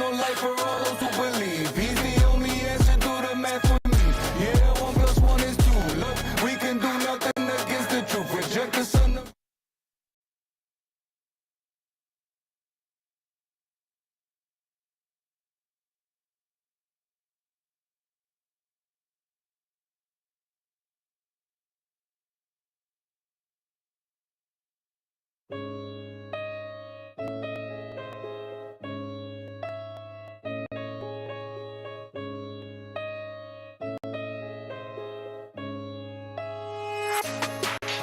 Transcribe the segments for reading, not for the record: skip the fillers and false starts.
eternal life for all those who believe. He's the only answer, do the math with me. Yeah, 1 + 1 is 2. Look, we can do nothing against the truth. Reject the son of...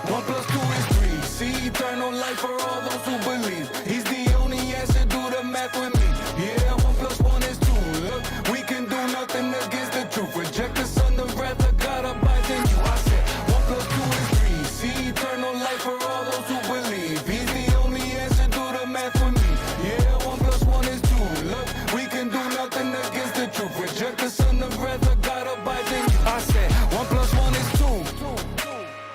One plus two is 3. See eternal life for all those who believe. He's the only answer, do the math with me. Yeah, 1 + 1 is 2. Look, we can do nothing against the truth. Reject the son, the wrath of God abides in you. I said 1 + 2 is 3. See eternal life for all those who believe. He's the only answer, do the math with me. Yeah, 1 + 1 is 2. Look, we can do nothing against the truth. Reject the son, the wrath of God abides in you. I said 1 + 1 is 2.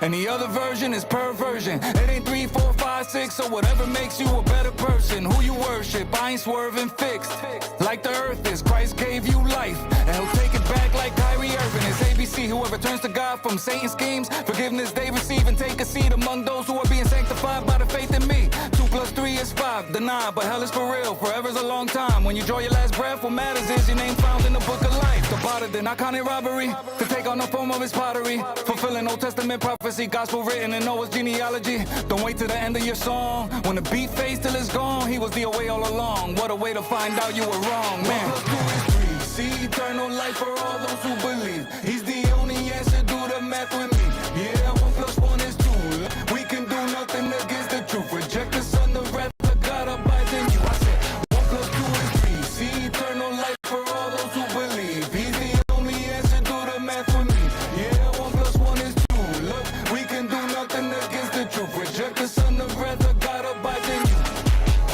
And the other version is perversion. It ain't 3, 4, 5, 6, so whatever makes you a better person. Who you worship, I ain't swerving fixed. Like the earth is, Christ gave you life, and he'll take it back like Kyrie Irving. It's ABC, whoever turns to God from Satan's schemes, forgiveness they receive and take a seat among those who are being sanctified by the faith in me. 2 + 3 is 5, deny, but hell is for real. Forever's a long time. When you draw your last breath, what matters is your name found in the book of life. The body than iconic robbery, to take on the form of his pottery, fulfilling Old Testament prophecy, gospel written in Noah's genealogy. Don't wait till the end of your song. When the beat fades till it's gone, he was the way all along. What a way to find out you were wrong, man. 1 + 2 is 3. See eternal life for all those who believe. He's the only answer, do the math with me. Yeah, 1 + 1 is 2. We can do nothing against the truth. Reject the son, the wrath of God abides in you. I said 1 + 2 is 3. See eternal life for all those who believe. He's the only answer, do the math with me. Yeah, 1 + 1 is 2. Look, we can do nothing against the truth. Reject the son, the wrath of God abides in you.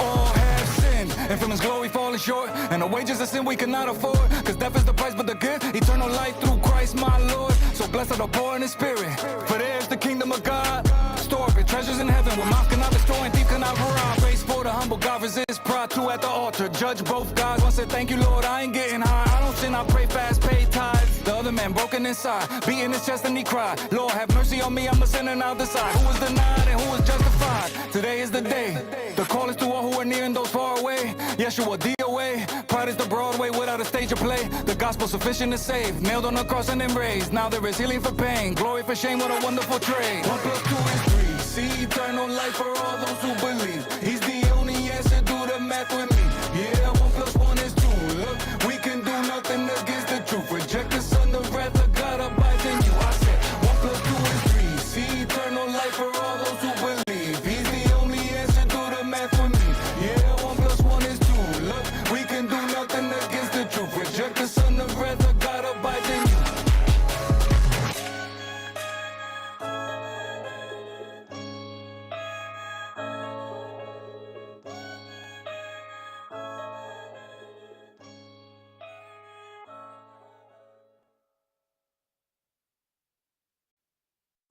All have sinned, and from his glory falling short, and the wages of sin we cannot afford. Cause death is the price, but the gift, eternal life through Christ my Lord. So blessed are the poor in the spirit, for theirs the kingdom of God. Store up your treasures in heaven, where mouth cannot destroy and thief cannot rob. Praise for the humble, God resist pride. Two at the altar, judge both gods. One said thank you Lord, I ain't getting high. I don't sin, I pray fast, pay tithes. The other man broken inside, beating his chest and he cried, Lord have mercy on me, I'm a sinner now decide. Who was denied and who was justified? Today is the day. The call is to all who are near and those far away. Yeshua DOA. Pride is the Broadway without a stage or play. The gospel sufficient to save. Nailed on the cross and then raised. Now there is healing for pain, glory for shame, what a wonderful trade. 1 + 2 is 3. See eternal life for all those who believe. He's the only answer, do the math with me. Yeah, 1 + 1 is 2. Look, we can do nothing against the truth. Reject the son, the wrath of God abides in you. I said 1 + 2 is 3. See eternal life for all those who believe. He's the only answer, do the math with me. Yeah, 1 + 1 is 2. Look, we can do nothing against the truth. Reject the son, the wrath of God abides in you.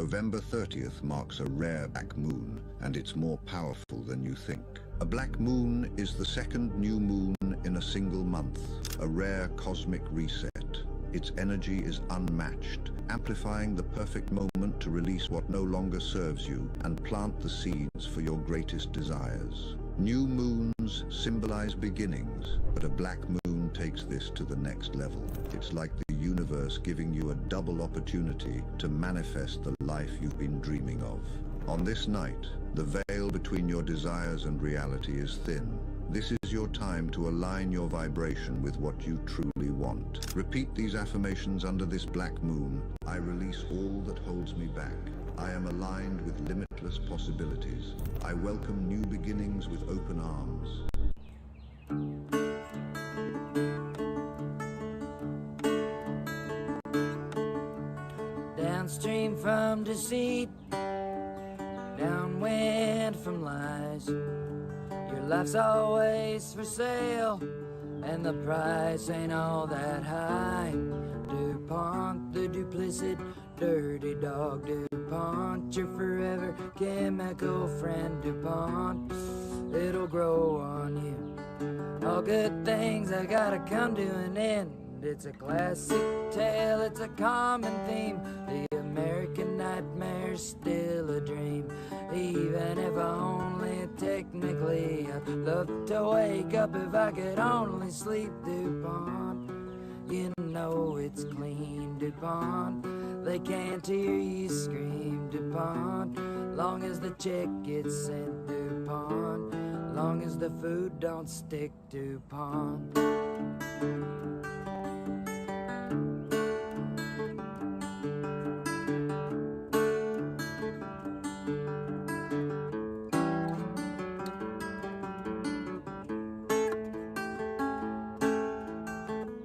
November 30th marks a rare black moon, and it's more powerful than you think. A black moon is the second new moon in a single month, a rare cosmic reset. Its energy is unmatched, amplifying the perfect moment to release what no longer serves you and plant the seeds for your greatest desires. New moons symbolize beginnings, but a black moon takes this to the next level. It's like the universe giving you a double opportunity to manifest the life you've been dreaming of. On this night, the veil between your desires and reality is thin. This is your time to align your vibration with what you truly want. Repeat these affirmations under this black moon. I release all that holds me back. I am aligned with limitless possibilities. I welcome new beginnings with open arms. Downstream from deceit, downwind from lies. Your life's always for sale, and the price ain't all that high. DuPont, the duplicit, dirty dog. DuPont, your forever chemical friend. DuPont, it'll grow on you. All good things I gotta come to an end. It's a classic tale, it's a common theme. The American nightmare's still a dream. Even if only technically, I'd love to wake up if I could only sleep. DuPont, you know it's clean, DuPont. They can't hear you scream, DuPont. Long as the check gets sent, DuPont. Long as the food don't stick, DuPont.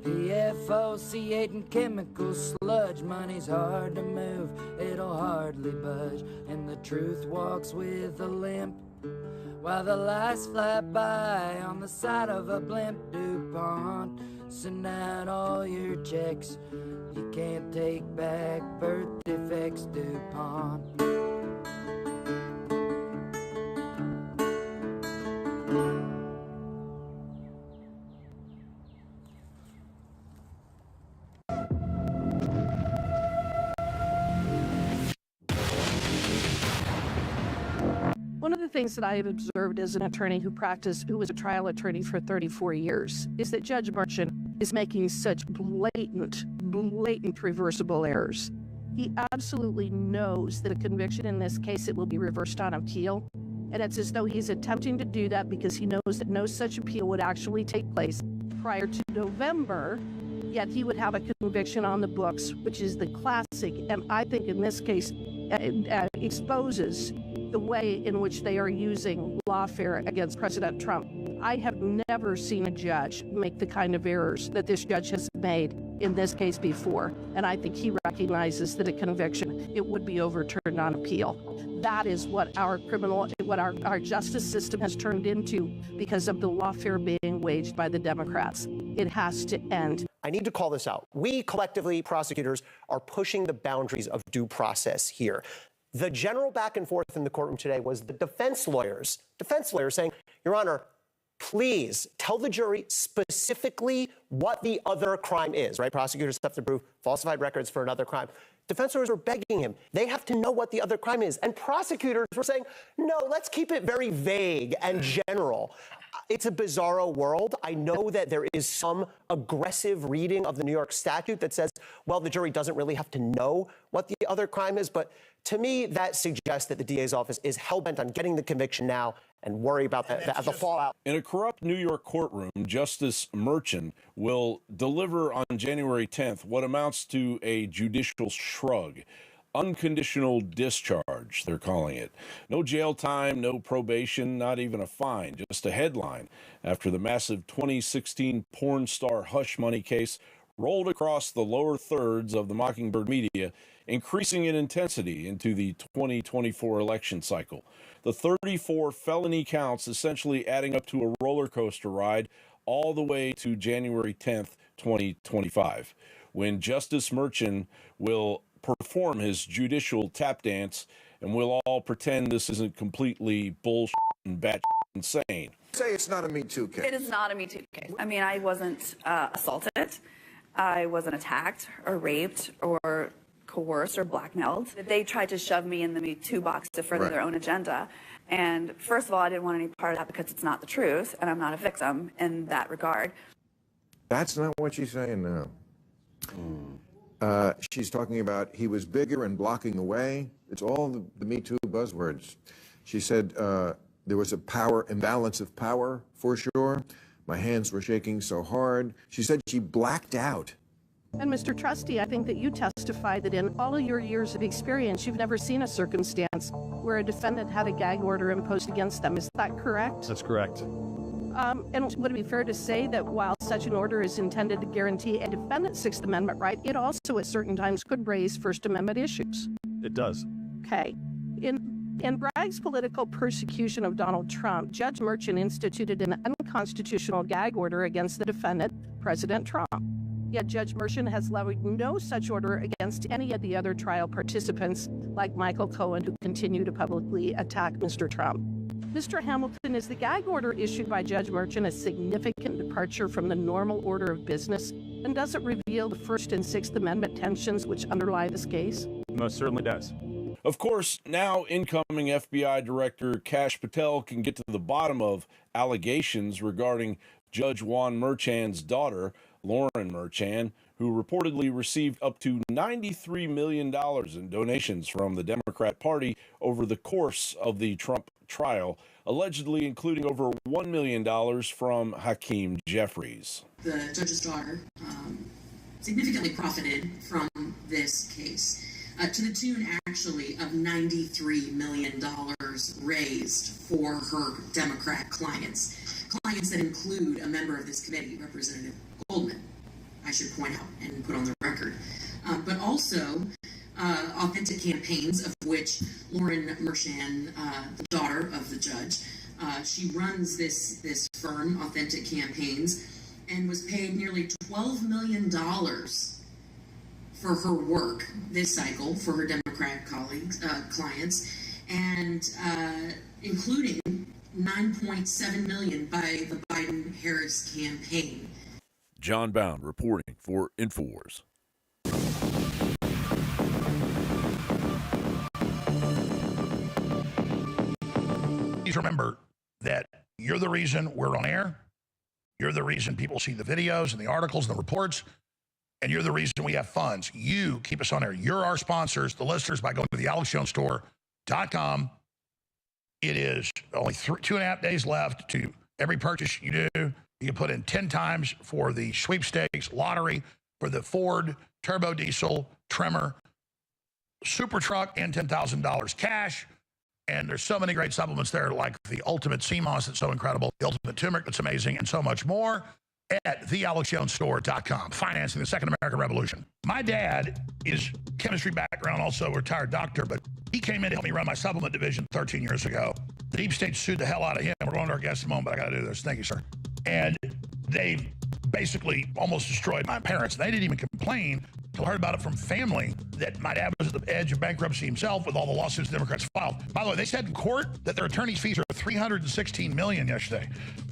PFOC8 and chemical sludge. Money's hard to move, it'll hardly budge. And the truth walks with a limp, while the lies fly by on the side of a blimp. DuPont, send out all your checks. You can't take back birth defects, DuPont. One of the things that I have observed as an attorney who was a trial attorney for 34 years, is that Judge Merchant is making such blatant reversible errors. He absolutely knows that a conviction in this case, it will be reversed on appeal. And it's as though he's attempting to do that because he knows that no such appeal would actually take place prior to November, yet he would have a conviction on the books, which is the classic, and I think in this case, exposes the way in which they are using lawfare against President Trump. I have never seen a judge make the kind of errors that this judge has made in this case before, and I think he recognizes that a conviction, it would be overturned on appeal. That is what our justice system has turned into because of the lawfare being waged by the Democrats. It has to end. I need to call this out. We collectively, prosecutors, are pushing the boundaries of due process here. The general back and forth in the courtroom today was the defense lawyers saying, Your Honor, please tell the jury specifically what the other crime is, right? Prosecutors have to prove falsified records for another crime. Defense lawyers were begging him. They have to know what the other crime is. And prosecutors were saying, no, let's keep it very vague and general. It's a bizarro world. I know that there is some aggressive reading of the New York statute that says, well, the jury doesn't really have to know what the other crime is. But to me, that suggests that the DA's office is hell-bent on getting the conviction now and worry about the fallout. In a corrupt New York courtroom, Justice Merchant will deliver on January 10th what amounts to a judicial shrug. Unconditional discharge, they're calling it. No jail time, no probation, not even a fine, just a headline after the massive 2016 porn star hush money case rolled across the lower thirds of the Mockingbird media, increasing in intensity into the 2024 election cycle. The 34 felony counts essentially adding up to a roller coaster ride all the way to January 10th, 2025, when Justice Merchant will perform his judicial tap dance, and we'll all pretend this isn't completely bullshit and batshit insane. Say it's not a Me Too case. It is not a Me Too case. I mean, I wasn't assaulted. I wasn't attacked or raped or coerced or blackmailed. They tried to shove me in the Me Too box to further their own agenda. And first of all, I didn't want any part of that because it's not the truth, and I'm not a victim in that regard. That's not what she's saying now. She's talking about he was bigger and blocking away. It's all the Me Too buzzwords. She said there was a power imbalance of power, for sure. My hands were shaking so hard. She said she blacked out. And Mr. Trustee, I think that you testified that in all of your years of experience, you've never seen a circumstance where a defendant had a gag order imposed against them. Is that correct? That's correct. And would it be fair to say that while such an order is intended to guarantee a defendant's Sixth Amendment right, it also at certain times could raise First Amendment issues? It does. Okay. In Bragg's political persecution of Donald Trump, Judge Merchant instituted an unconstitutional gag order against the defendant, President Trump. Yet Judge Merchant has levied no such order against any of the other trial participants, like Michael Cohen, who continue to publicly attack Mr. Trump. Mr. Hamilton, is the gag order issued by Judge Merchant a significant departure from the normal order of business? And does it reveal the First and Sixth Amendment tensions which underlie this case? Most certainly does. Of course, now incoming FBI Director Kash Patel can get to the bottom of allegations regarding Judge Juan Merchan's daughter, Lauren Merchan, who reportedly received up to $93 million in donations from the Democrat Party over the course of the Trump trial, allegedly including over $1 million from Hakeem Jeffries. The judge's daughter significantly profited from this case, to the tune actually of $93 million raised for her Democrat clients that include a member of this committee, Representative Goldman, I should point out and put on the record, but also authentic campaigns, of which Lauren Merchan, the daughter of the judge, she runs this firm, Authentic Campaigns, and was paid nearly $12 million for her work this cycle for her Democrat clients, and including $9.7 million by the Biden-Harris campaign. John Bound reporting for Infowars. Please remember that you're the reason we're on air. You're the reason people see the videos and the articles and the reports. And you're the reason we have funds. You keep us on air. You're our sponsors, the listeners, by going to the AlexJonesStore.com. It is only 2.5 days left to every purchase you do. You can put in 10 times for the sweepstakes lottery for the Ford turbo diesel trimmer super truck and $10,000 cash. And there's so many great supplements there, like the Ultimate CMOS that's so incredible, the Ultimate Turmeric that's amazing, and so much more at thealexjonesstore.com. Financing the Second American Revolution. My dad is chemistry background, also a retired doctor, but he came in to help me run my supplement division 13 years ago. The deep state sued the hell out of him. We're going to our guest in a moment, but I got to do this. Thank you, sir. And they basically almost destroyed my parents. They didn't even complain until I heard about it from family that my dad was at the edge of bankruptcy himself with all the lawsuits the Democrats filed. By the way, they said in court that their attorney's fees are $316 million yesterday.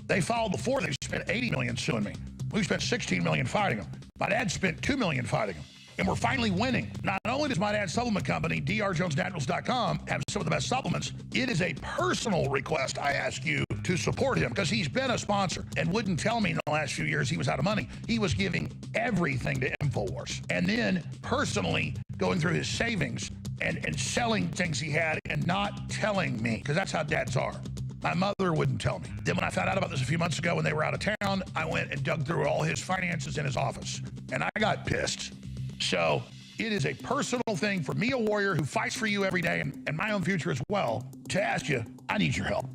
They filed before. They spent $80 million suing me. We spent $16 million fighting them. My dad spent $2 million fighting them. And we're finally winning. Not only does my dad's supplement company, drjonesnaturals.com, have some of the best supplements, it is a personal request I ask you to support him, because he's been a sponsor and wouldn't tell me in the last few years he was out of money. He was giving everything to InfoWars, and then personally going through his savings and selling things he had and not telling me, because that's how dads are. My mother wouldn't tell me. Then when I found out about this a few months ago when they were out of town, I went and dug through all his finances in his office, and I got pissed. So it is a personal thing for me, a warrior who fights for you every day and my own future as well, to ask you, I need your help.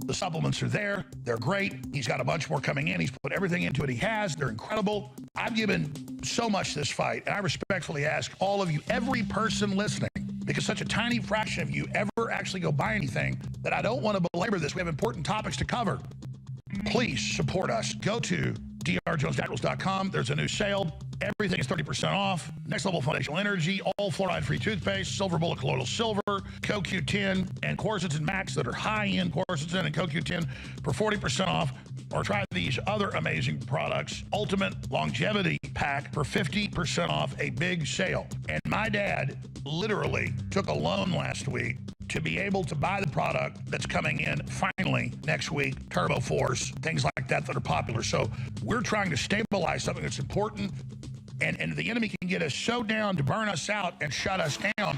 The supplements are there. They're great. He's got a bunch more coming in. He's put everything into it he has. They're incredible. I've given so much to this fight, and I respectfully ask all of you, every person listening, because such a tiny fraction of you ever actually go buy anything, that I don't want to belabor this. We have important topics to cover. Please support us. Go to drjonesnaturals.com. There's a new sale. Everything is 30% off. Next Level Foundational Energy, all fluoride-free toothpaste, Silver Bullet Colloidal Silver, CoQ10, and quercetin max that are high-end quercetin and CoQ10 for 40% off. Or try these other amazing products. Ultimate Longevity Pack for 50% off, a big sale. And my dad literally took a loan last week to be able to buy the product that's coming in finally next week, Turbo Force, things like that are popular. So we're trying to stabilize something that's important, and the enemy can get us so down to burn us out and shut us down.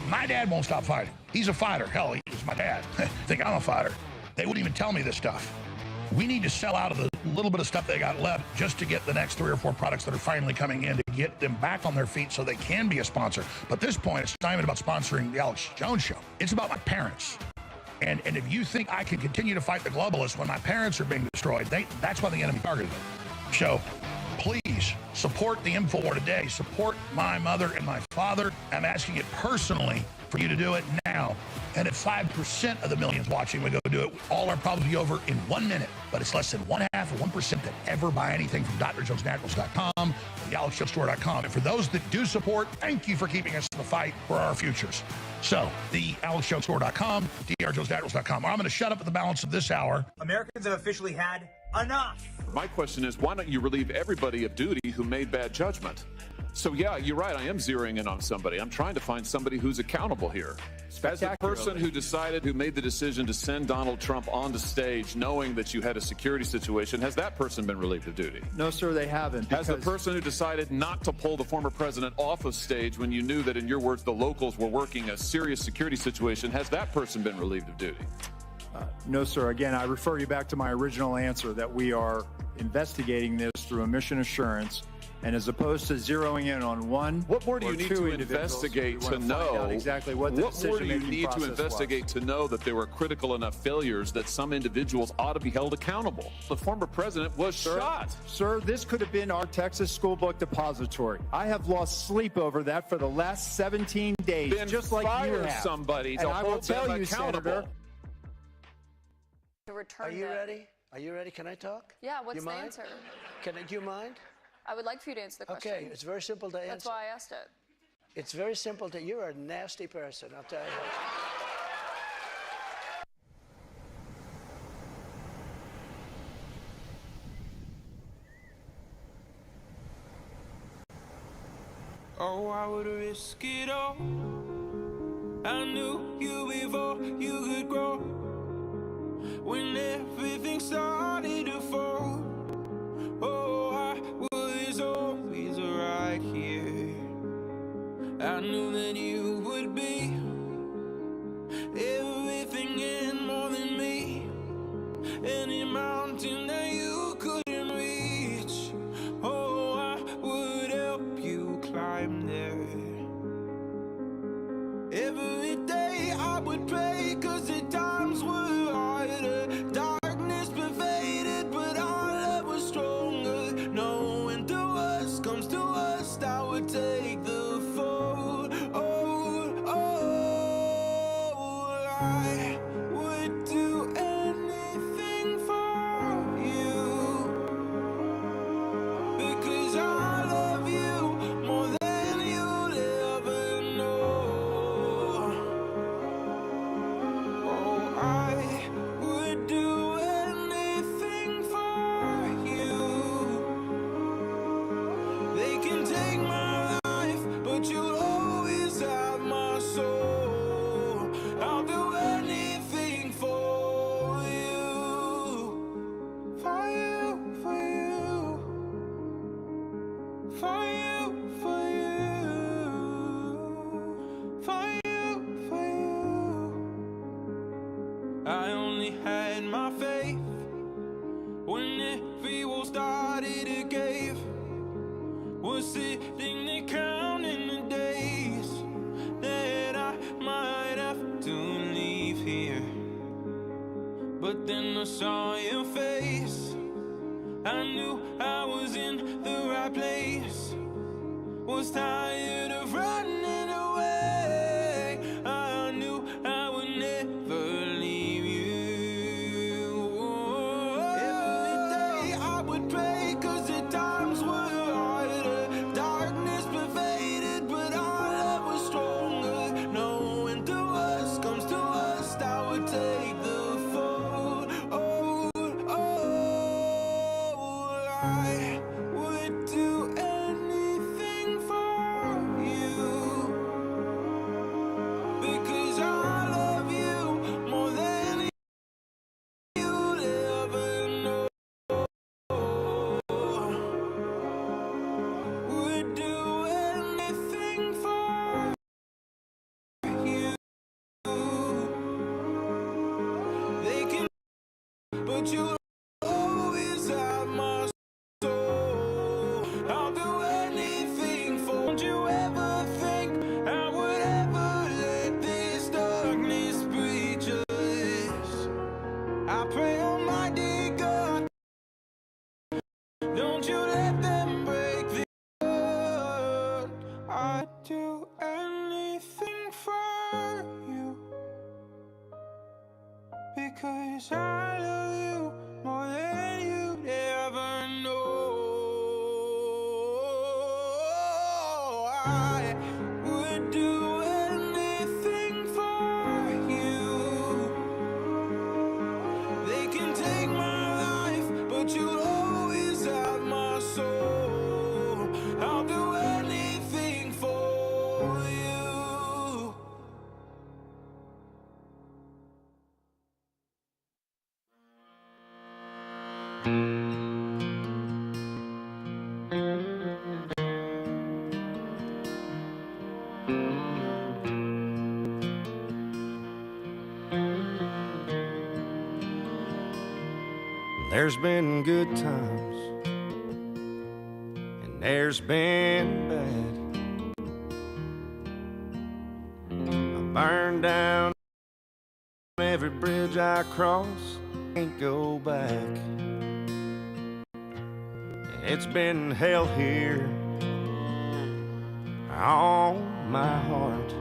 My dad won't stop fighting. He's a fighter. Hell, he was my dad. I think I'm a fighter. They wouldn't even tell me this stuff. We need to sell out of the little bit of stuff they got left just to get the next 3 or 4 products that are finally coming in to get them back on their feet so they can be a sponsor. But at this point, it's not even about sponsoring the Alex Jones Show. It's about my parents. And if you think I can continue to fight the globalists when my parents are being destroyed, that's why the enemy targeted them. So please support the InfoWar today. Support my mother and my father. I'm asking it personally for you to do it now. And if 5% of the millions watching would go do it, all our problems will be over in 1 minute. But but it's less than 1/2 of 1% that ever buy anything from drjonesnaturals.com or the AlexJonesStore.com. And for those that do support, thank you for keeping us in the fight for our futures. So, the AlexJonesStore.com, drjonesnaturals.com. I'm going to shut up at the balance of this hour. Americans have officially had enough. My question is, why don't you relieve everybody of duty who made bad judgment? So yeah, you're right, I am zeroing in on somebody. I'm trying to find somebody who's accountable here. As the person who made the decision to send Donald Trump onto stage knowing that you had a security situation, has that person been relieved of duty? No, sir, they haven't. Has the person who decided not to pull the former president off of stage when you knew that, in your words, the locals were working a serious security situation, has that person been relieved of duty? No, sir. Again, I refer you back to my original answer that we are investigating this through a mission assurance. And as opposed to zeroing in on one, what more do you need to investigate to know exactly what the decision-making process was? What more do you need to investigate to know that there were critical enough failures that some individuals ought to be held accountable? The former president was shot. Sir, this could have been our Texas school book depository. I have lost sleep over that for the last 17 days, then just like you have. Somebody and to I will hold tell them you, accountable. Senator. Are you ready? Are you ready? Can I talk? Yeah, what's you the mind? answer? Do you mind? I would like for you to answer the question. Okay, it's very simple to answer. That's why I asked it. It's very simple to, you're a nasty person, I'll tell you. Oh, I would risk it all. I knew you before you could grow. When everything started to fall, oh, I was always right here. I knew that you would be everything and more than me. Any mountain that you couldn't reach, oh, I would help you climb there. Every day I would pray, 'cause the times were harder. Darkness pervaded, but our love was stronger. Knowing the worst comes to worst, I would take the fall. Oh, oh, I would do anything for you, because I love you more than you'll ever know. I would do anything for you. They can take my life, but you'll always have my soul. I'll do anything for you. For you, for you. For you, for you. For you, for you. I only had my faith when every wall started to cave. Was sitting there counting the days that I might have to leave here. But then I saw your face. I knew I was in the right place. Was tired of running away. I knew I would never leave you. Every day I would pray, 'cause the times were harder. Darkness pervaded, but our love was stronger. Knowing the worst comes to worst, I would take the fall. Oh, oh, I would do anything for you, because I love you more than you'll ever know. Would do anything for you. They can, but you'll always have my soul. I'll do anything for. Don't you ever think I would ever let this darkness breach us? I pray, Almighty God, don't you let them break the heart. I'd do anything for you, because I love you more than I would do anything for you. They can take my life, but you'll always have my soul. I'll do anything for you. There's been good times, and there's been bad. I burned down every bridge I cross, can't go back. It's been hell here on my heart.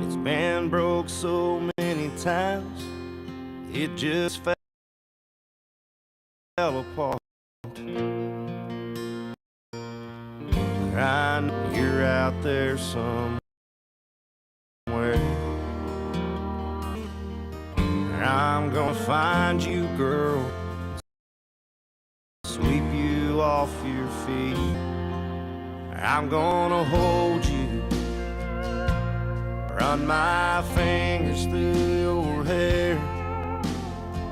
It's been broke so many times, it just fell apart. I know you're out there somewhere. I'm gonna find you, girl, sweep you off your feet. I'm gonna hold you, run my fingers through your hair,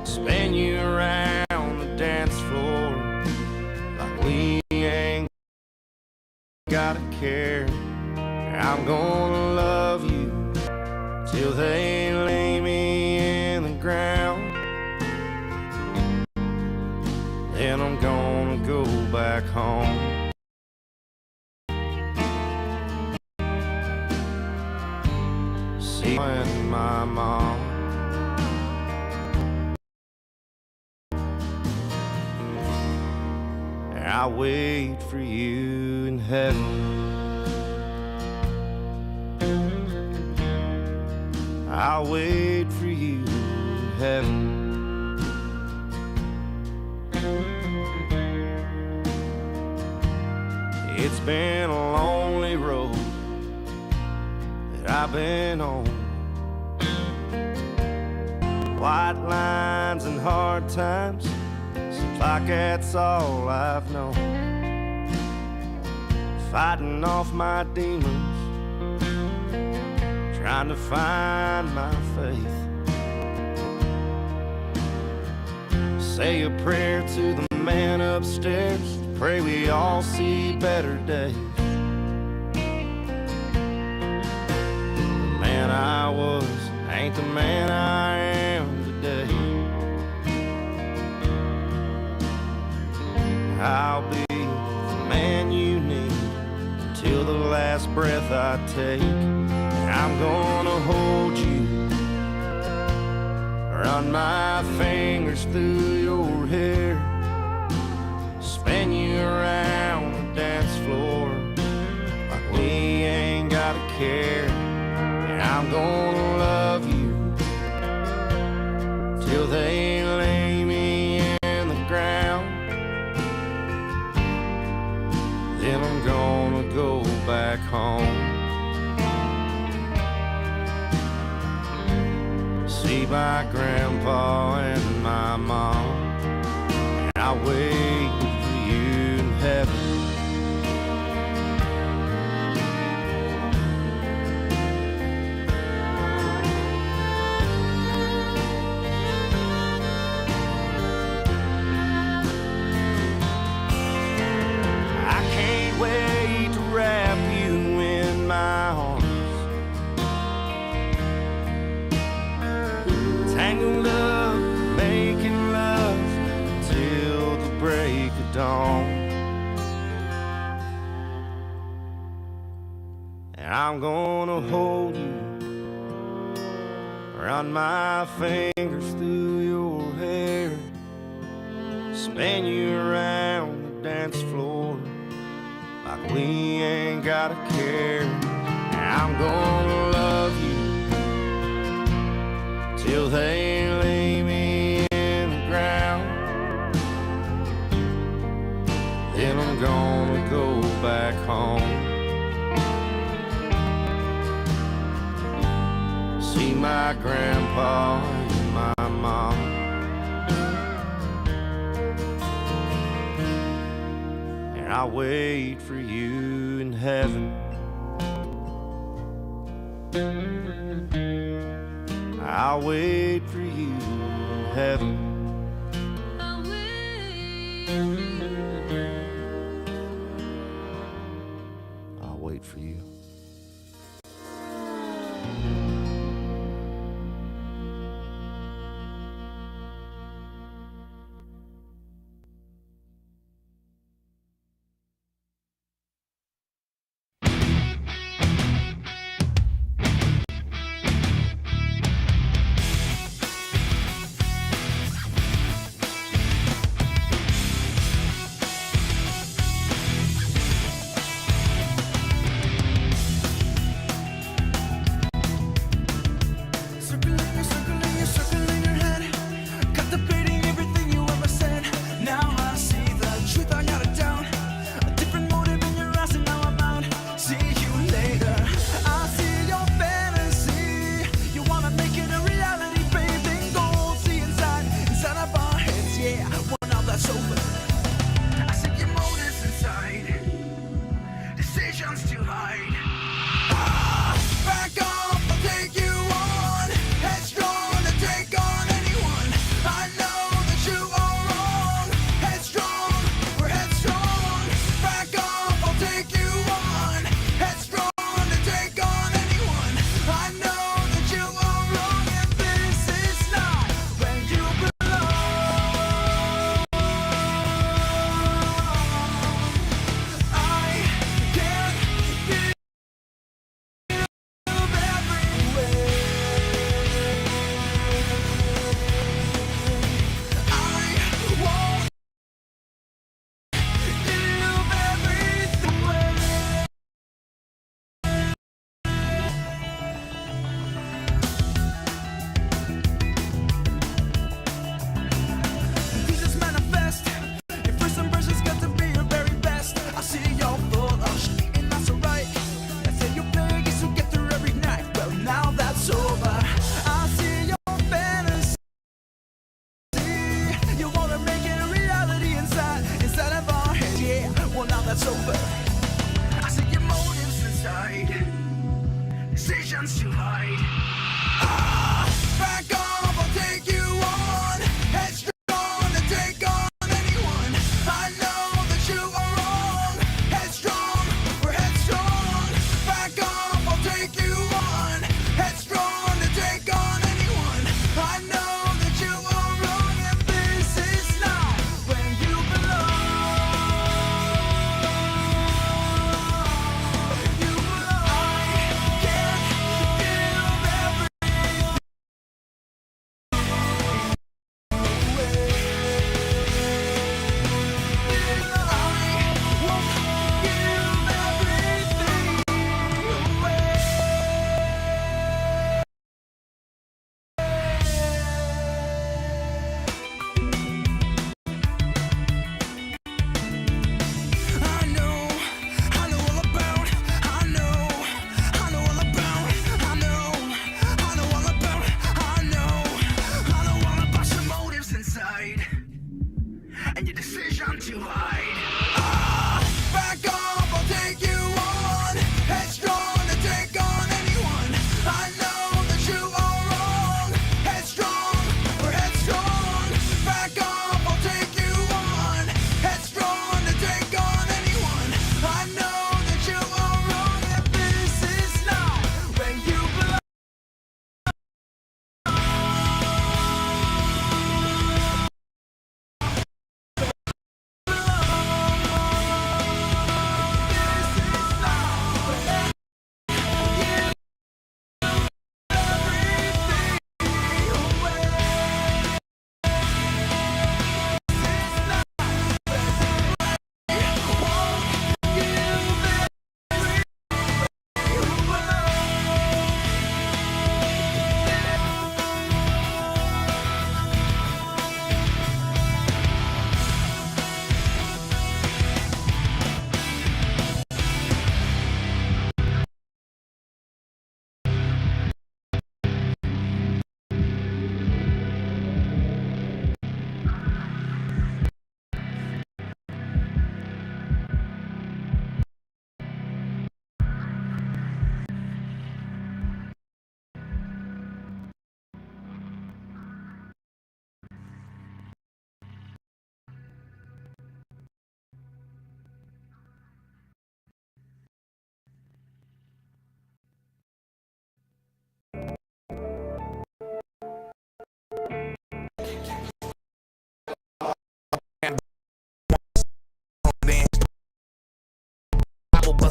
spin you around the dance floor like we ain't gotta care. I'm gonna love you till they lay me in the ground. Then I'm gonna go back home. See my mom. I wait for you in heaven. I wait for you in heaven. It's been a lonely road that I've been on. White lines and hard times, seems like that's all I've known. Fighting off my demons, trying to find my faith. Say a prayer to the man upstairs, pray we all see better days. The man I was ain't the man I am today. I'll be the man you need until the last breath I take. I'm gonna hold you, run my fingers through your hair, spin you around the dance floor like we ain't gotta care. And I'm gonna love you till they lay me in the ground. Then I'm gonna go back home. See my grandpa and my mom, and I wait for you in heaven. I can't wait to wrap you in my arms, tangled up, making love till the break of dawn. And I'm gonna hold you, run my fingers through your hair, spin you around the dance floor like we ain't gotta care. And I'm gonna love you till they lay me in the ground. Then I'm gonna go back home. See my grandpa and my mom. And I'll wait for you in heaven. I'll wait for you in heaven. I'll wait for you.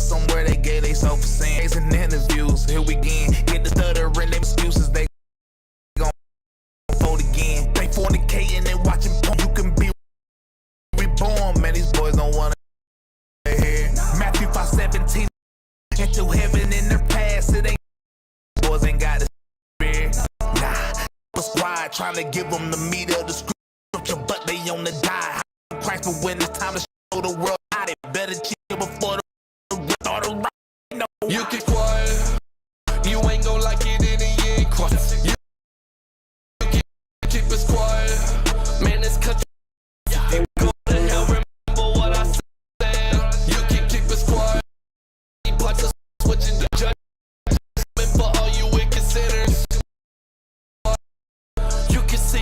somewhere they gave they self-esteem. In interviews, here we again. Get the stuttering, them excuses, they gon' fold again. They fornicating and watching porn. You can be reborn, man, these boys don't wanna hear. Matthew 5:17, into heaven in their past, it ain't boys ain't got a spirit. Nah, the squad trying to give them the meat of the scripture, but they on the die. Christ, but when it's time to show the world how they better chill before the start to right. No. You keep quiet, you ain't gon' like it in the end. Quiet. You keep us quiet, man, this country. Go to hell, remember what I said. You can keep us quiet. He blocks us switching the judgment for all you wicked sinners. You can see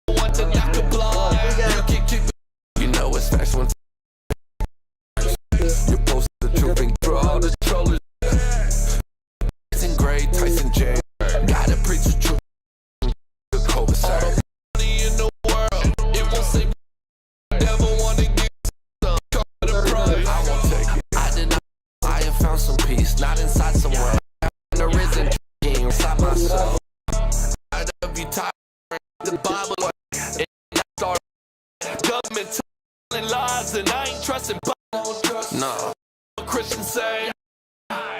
one to knock a block. You can keep it. You know it's facts when you post the truth and through all the trollers. Tyson Gray, Tyson J. Gotta preach the truth. All the money in the world, it won't save. Never wanna get some. Call it a price. I won't take it. I did not. I have found some peace, not inside somewhere. The risen king inside myself. Out of you tired, the Bible and I start government telling lies, and I ain't trusting. Nah, Christians say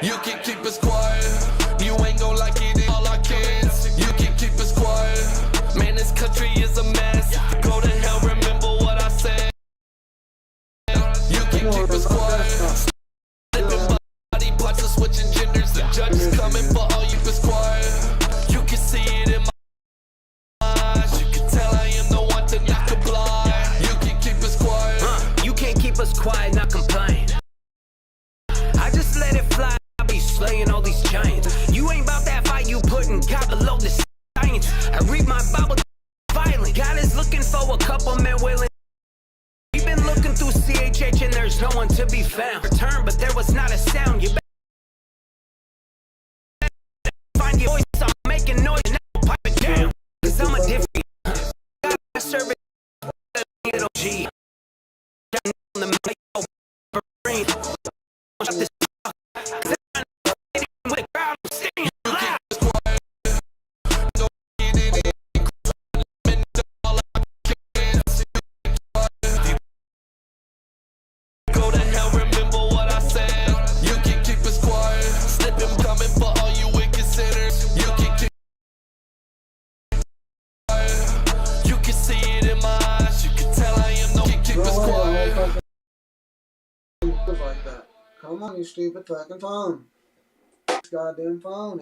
you can keep us quiet. You ain't gon' like it in all our kids. You can keep us quiet. Man, this country is a mess. Go to hell, remember what I said. You can keep us quiet. Slipping body parts are switching genders. The judge is coming for all you was quiet. You can see it in my eyes. You can tell I am the one to knock a blind. You can keep us quiet. You can't keep us quiet, not complain. I just let it fly. I be slaying all these giants. You ain't about that fight, you putting God below the science. I read my Bible violent. God is looking for a couple men willing. We've been looking through CHH and there's no one to be found. Return, but there was not a sound. You better find your voice. I'm making noise and now pipe it down. Cause I'm a different God I serve it. G. On the mic, brain. Go to hell, remember what I said. You can keep us quiet. Slipping, coming for all you wicked sinners. You can keep quiet. You can see it in my eyes. You can tell I am no. Keep us quiet. Like that. Come on, you stupid fucking phone. This goddamn phone.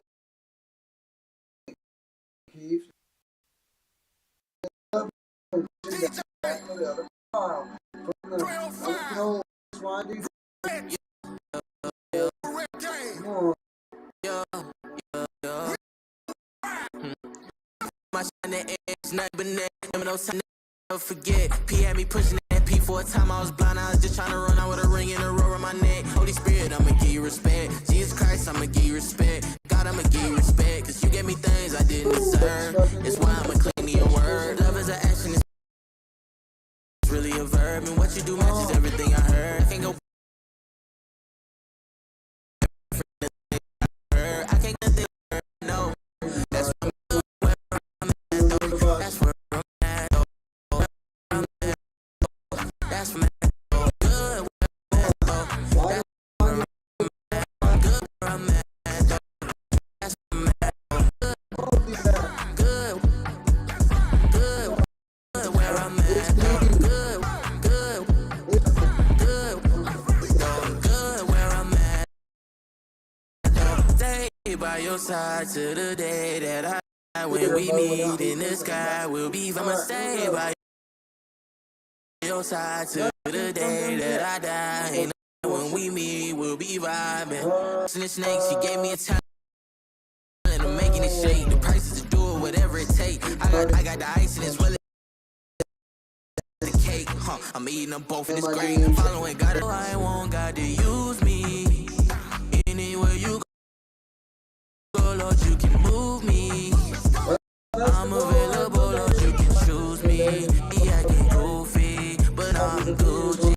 Keep. My shining edge, nothing but net. No sign, never forget. P had me pushing that P for a time. I was blind, I was just trying to run out with a ring and a roar on my neck. Holy Spirit, I'ma give you respect. Jesus Christ, I'ma give you respect. God, I'ma give you respect. Cause you gave me things I didn't deserve. That's why I'ma cling to your word. Love is an action, it's really a verb. And what you do matches everything I heard. I can't go. I can't get there, no. That's where I'm at. That's where I'm at. That's where I'm at. Good where I'm at. Good where I'm at. That's where I'm at. Good. Good. Good where I'm at. Good. Good. Good. Good where I'm at. Stay by your side to the day that when we meet in the sky, we'll be. I'ma stay by your side to the day that I die. And when we meet, we'll be vibing. And the snake, she gave me a time. And I'm making it shake. The price is to do it, whatever it take. I got the ice and it's well the cake. I'm eating them both and it's great. Following God, I want God to use me. Anywhere you go, Lord, you can move me. I'm available, Lord, you can choose me. Yeah, I get goofy, but I'm Gucci.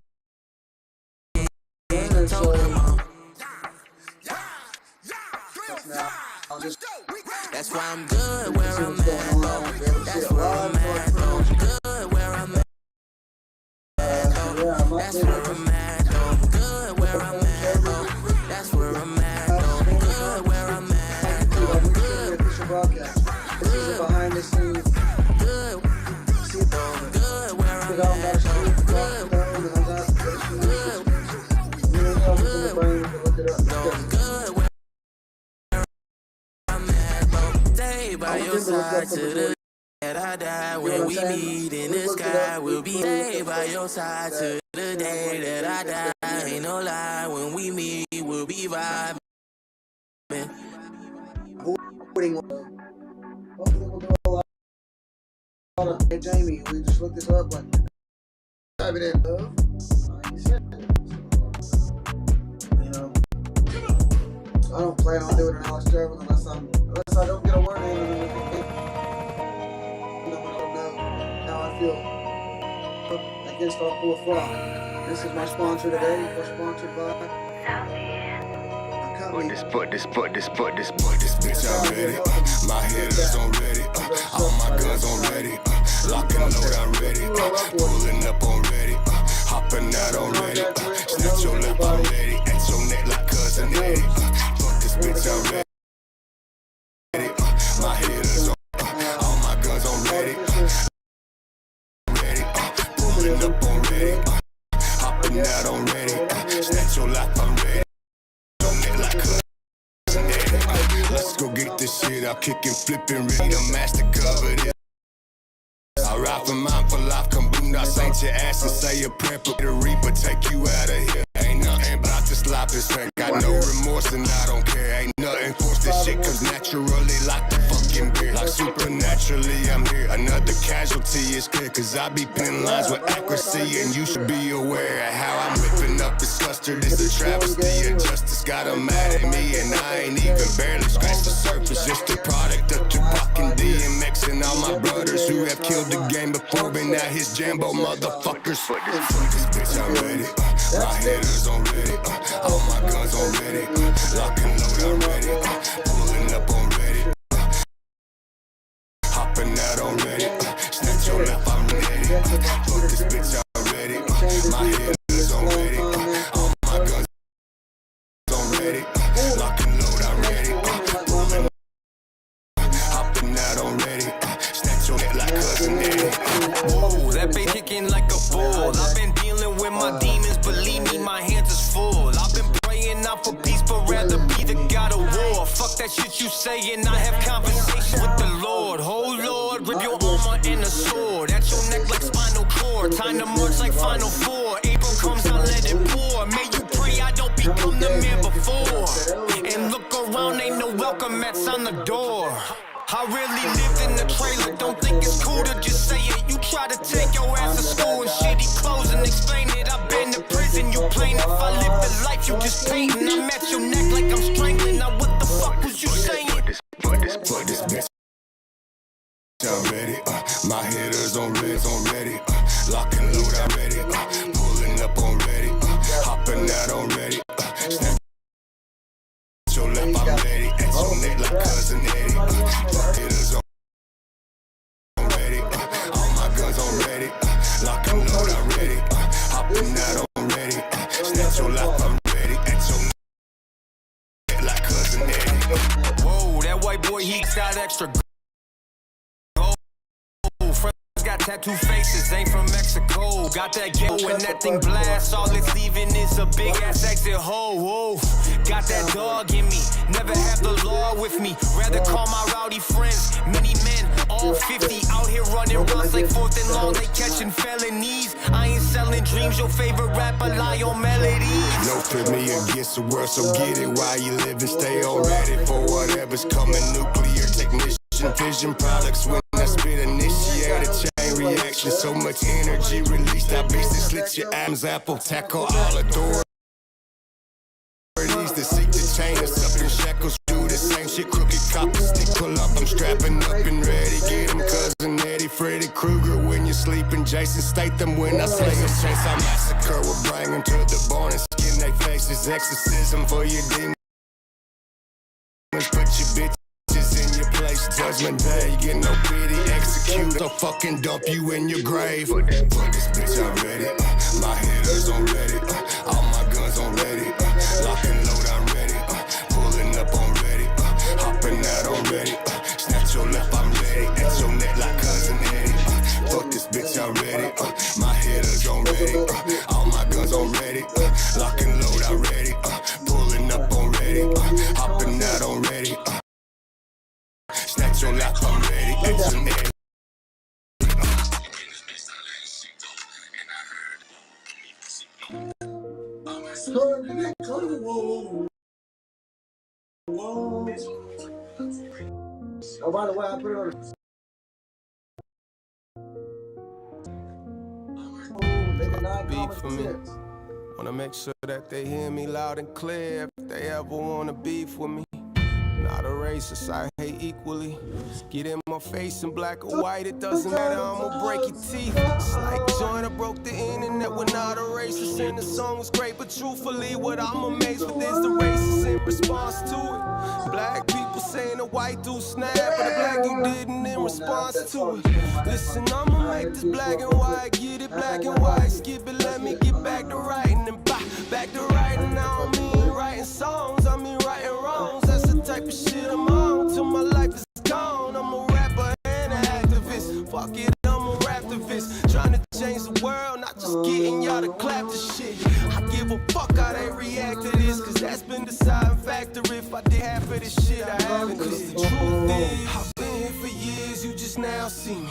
I'm mad, bro. Going good when I'm mad, bro. Stay by your side to the that I die. When we meet in the sky, we'll be stay by your side to the day that I die. Ain't no lie, when we meet, we'll be vibing. Hey Jamie, we just looked this up. Like, type it in, love. You know, I don't plan on doing an Alex Gervin unless I don't get a word in. You know, I don't know how I feel against our poor flock. This is my sponsor today. We're sponsored by. Put this bitch on ready. My hitters on ready. All my guns on ready. Lock and load, I'm ready. Pulling up on ready. Hopping out on ready. Snatch your lip, I'm ready. At your neck like cousin Eddie. Put this bitch on ready. My hitters on. All my guns on ready. Ready. Pulling up on ready. Hopping out on ready. Snatch your lip, I'm ready. Let's go get this shit out, kicking, flipping, ready to master cover this. I ride for mine for life, come boom, I saint your ass and say a prayer for the reaper, take you out of here. Ain't nothing about to slap this track, got no remorse and I don't care. Ain't nothing force this shit, cause naturally like the fucking beer. Like supernaturally I'm here, another casualty is clear, cause I be pinning lines with accuracy and you should be aware of how I'm whipping up this custard. It's a travesty, injustice got them mad at me and I ain't even barely scratched the surface. Just a product of Tupac and DMX and all my brothers who have killed the game before me. Now his Jambo motherfuckers. Put this bitch on ready. My hitters on ready. All my guns on ready. Lock and load, I'm ready. Pulling up on ready. Hopping out on ready. Snatch your lip, I'm ready. Put this bitch on ready. My hitters on ready. All my guns on ready. Lock and load, I'm ready. Pulling up. Hopping out on ready. Snatch your neck like cousin Eddie. Whoa, that bass kicking like a bull. I've been dealing with my demons, believe me, my hands is full. I've been praying out for peace, but rather be the god of war. Fuck that shit you saying, I have conversation with the Lord. Oh Lord, rip your armor and a sword. At your neck like spinal cord. Time to march like Final Four. April comes, I let it pour. May you pray I don't become the man before. And look around, ain't no welcome mats on the door. I really lived in the trailer, don't think it's cool to just say it. You try to take your ass to school in shitty clothes and explain it. I've been to prison, you plain. If I live the life you just painting, I'm at your neck like I'm strangling. Now what the fuck was you saying? Put this bitch on ready. My hitters on ready. Lock and load, I'm ready. Pulling up on ready. Hopping out on ready. Snatch your lip, I'm ready. At your neck like cousin Eddie. Hitters on ready. All my guns on ready. Lock and load, I'm ready. Hopping out on ready. Snatch your lip, I'm ready. At your neck like cousin Eddie. Whoa, that white boy, he got extra. Got tattoo faces, ain't from Mexico. Got that ghetto and that thing blast. All it's leaving is a big ass exit hole. Whoa, got that dog in me. Never have the law with me. Rather call my rowdy friends. Many men, all 50 out here running runs like 4th and long. They catching felonies. I ain't selling dreams. Your favorite rapper lie on melodies. No fit me against the world, so get it while you live and stay all ready for whatever's coming. Nuclear technician, vision products when I spit initiate a chain reaction. So much energy released, I basically slit your Adam's apple. Tackle all authorities to seek to chain us up in shackles. Do the same shit, crooked coppers. Stick pull up, I'm strapping up and ready. Get him, cousin Eddie, Freddy Krueger when you're sleeping. Jason Statham when I slay him. Chase I massacre, we'll bring him to the barn and skin their faces. Exorcism for your demons. Put your bitches in your place. Judgment day, you get no pity. Execute, so fucking dump you in your grave. Put this bitch on ready. My hitters on ready. All my guns on ready. Lock and load, I'm ready. Pulling up on ready. Hopping out on ready. Snatch your lip, I'm ready. At your neck like cousin Eddie. Fuck this bitch, I'm ready. My Oh, by the way, I put it on. Beat for me. Wanna make sure that they hear me loud and clear. If they ever wanna beef with me, not a racist, I hate equally. Get in my face in black or white, it doesn't matter, I'ma break your teeth. It's like Joyner broke the internet, we're not a racist, and the song was great, but truthfully, what I'm amazed with is the racist in response to it. Black people saying the white dude snapped, but the black dude didn't in response to it. Listen, I'ma make this black and white, get it black and white, skip it, let me get back to writing, and back to writing. I don't mean writing songs, I mean writing wrongs. That's the type of shit I'm on till my life is gone. I'm a rapper and an activist. Fuck it, I'm a raptivist. Trying to change the world, not just getting y'all to clap the shit. I give a fuck how they react to this, cause that's been the deciding factor. If I did half of this shit, I haven't. Cause the truth is, I've been here for years, you just now see me.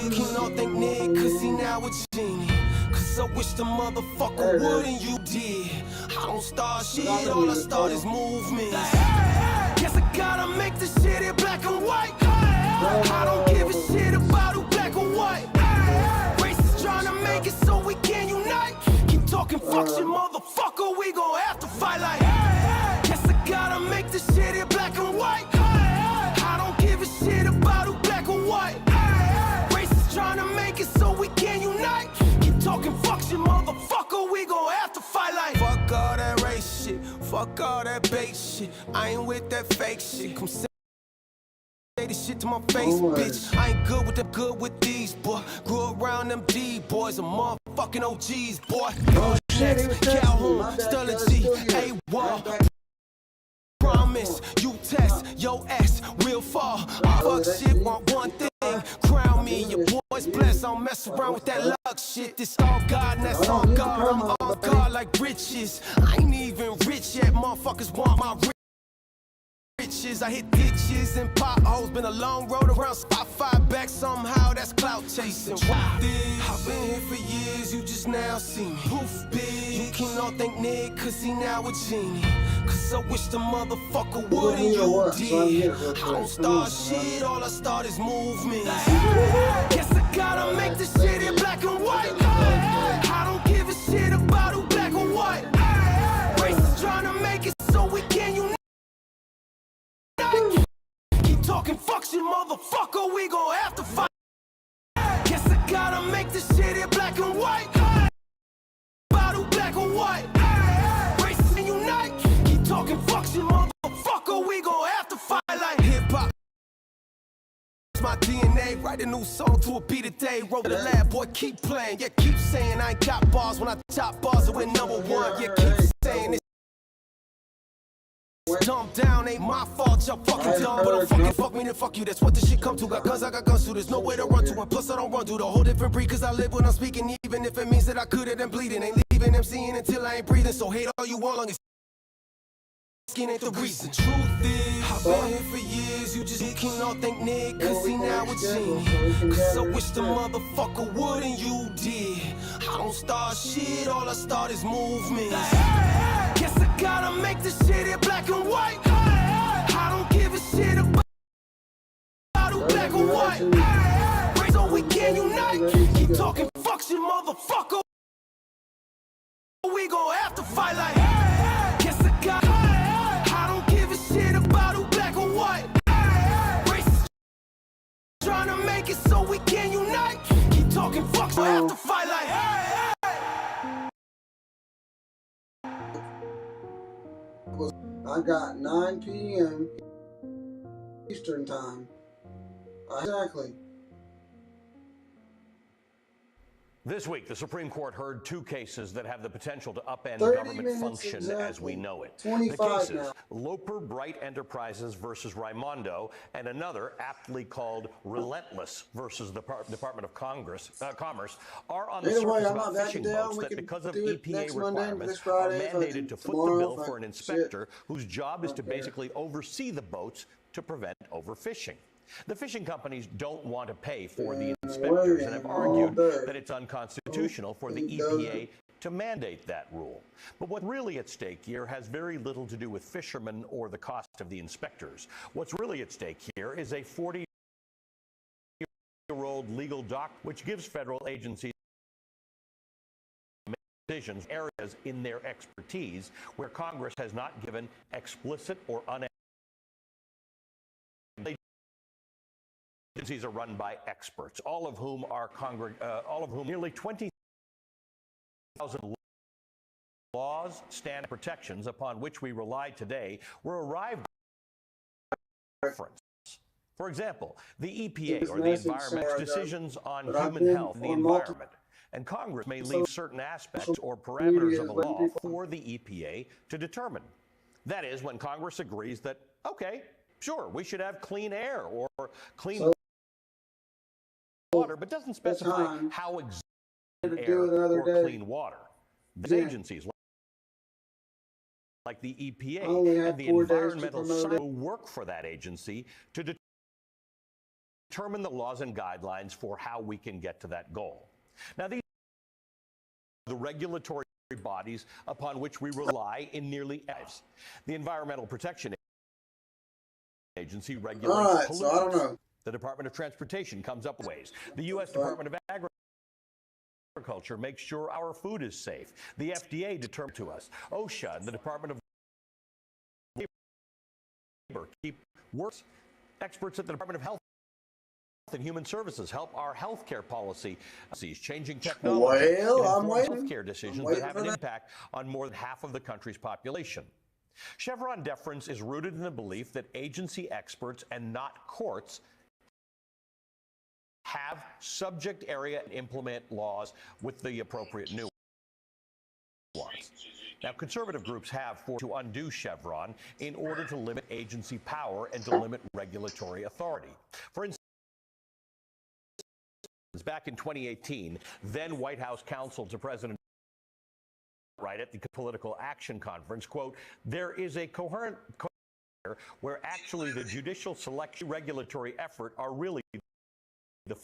You can all think Nick, cause he now a genie. Cause I wish the motherfucker would and you did. I don't start shit, all I start is movements. Guess I gotta make this shit in black and white. I don't give a shit about who black or white. Racists trying to make it so we can unite. Keep talking fuck shit, motherfucker, we gon' have to fight like. Guess I gotta make this shit in black and white. I don't give a shit about who black or white. Racists trying to make it so we can unite. Talking fuck shit, motherfucker, we gon' have to fight like. Fuck all that race shit, fuck all that bait shit. I ain't with that fake shit. Come say this shit to my face, bitch. I ain't good with them, good with these, boy. Grew around them D-boys, a motherfucking OGs, boy. Next, Calhoun, Stella G, A-Wall. Promise, you test, your ass will fall. I fuck shit, want one thing, crown me, your boys blessed. I don't mess around with that luck shit. This all God and that's all God. I'm on God like riches. I ain't even rich yet, motherfuckers want my riches. I hit ditches and potholes, been a long road around spot 5 back somehow, that's clout chasing. I've been here for years, you just now see me. Poof, bitch. You can all think Nick, cause he now a genie. Cause I wish the motherfucker would and you did. I don't start shit, all I start is movement. Guess I gotta make this shit in black and white. I don't give a shit about who black or white. Racists trying to make it so we can unite. Keep talking fuck shit, motherfucker, we gon' have to fight. Guess I gotta make this shit in black and white. About who black or white. Racists unite. Keep talking fuck shit, motherfucker, we gon' have to fight like. Hip-hop, my DNA, write a new song to a beat a day. Roll to the lab, boy, keep playing. Yeah, keep saying I ain't got bars. When I top bars, I win #1. Yeah, keep saying it's dumb down, ain't my fault, y'all fucking dumb. But don't fucking fuck me, then fuck you, that's what this shit come to. Got guns, I got guns too, there's no way to run to. And plus I don't run to the whole different breed, cause I live when I'm speaking. Even if it means that I could've and bleeding. Ain't leaving them seeing until I ain't breathing. So hate all you want, long as skin ain't the reason. Truth is, I've been here for years, you just can all think Nick, cause he now a genie. Cause I wish the motherfucker would and you did. I don't start shit, all I start is movements. Guess I gotta make this shit in black and white. I don't give a shit about who black or white. Race so we can unite. Keep talking fuck shit, motherfucker. We gon' have to fight like. Guess I got. I don't give a shit about who black or white. Race trying to make it so we can unite. Keep talking fuck, so have to fight like. I got 9 p.m. Eastern time. Exactly. This week, the Supreme Court heard 2 cases that have the potential to upend government function as we know it. 25 the cases, now. Loper Bright Enterprises versus Raimondo, and another aptly called Relentless versus the Department of Commerce, are on the surface about fishing boats that, because of EPA requirements, are mandated to foot the bill for an inspector whose job is to basically oversee the boats to prevent overfishing. The fishing companies don't want to pay for the inspectors and have argued that it's unconstitutional for the EPA to mandate that rule. But what's really at stake here has very little to do with fishermen or the cost of the inspectors. What's really at stake here is a 40-year-old legal doc which gives federal agencies decisions areas in their expertise where Congress has not given explicit or agencies are run by experts, all of whom are nearly 20,000 laws, standard protections upon which we rely today were arrived at reference. For example, the EPA or the environment's decisions on human health and the environment. And Congress may leave certain aspects or parameters of a law for the EPA to determine. That is, when Congress agrees that, okay, sure, we should have clean air or clean water, but doesn't specify how exactly air or clean water. These agencies like the EPA and the environmental side will work for that agency to determine the laws and guidelines for how we can get to that goal. Now, these are the regulatory bodies upon which we rely in nearly lives. The Environmental Protection Agency regulates pollutants. So I don't know. The Department of Transportation comes up with ways. The U.S. Department of Agriculture makes sure our food is safe. The FDA determines to us. OSHA and the Department of Labor keep works. Experts at the Department of Health and Human Services help our healthcare policy, changing technology, and healthcare decisions that have an impact on more than half of the country's population. Chevron deference is rooted in the belief that agency experts and not courts have subject area and implement laws with the appropriate nuance. Now, conservative groups have fought to undo Chevron in order to limit agency power and to limit regulatory authority. For instance, back in 2018, then White House counsel to President at the Political Action Conference, quote, there is a coherent where actually the judicial selection regulatory effort are really the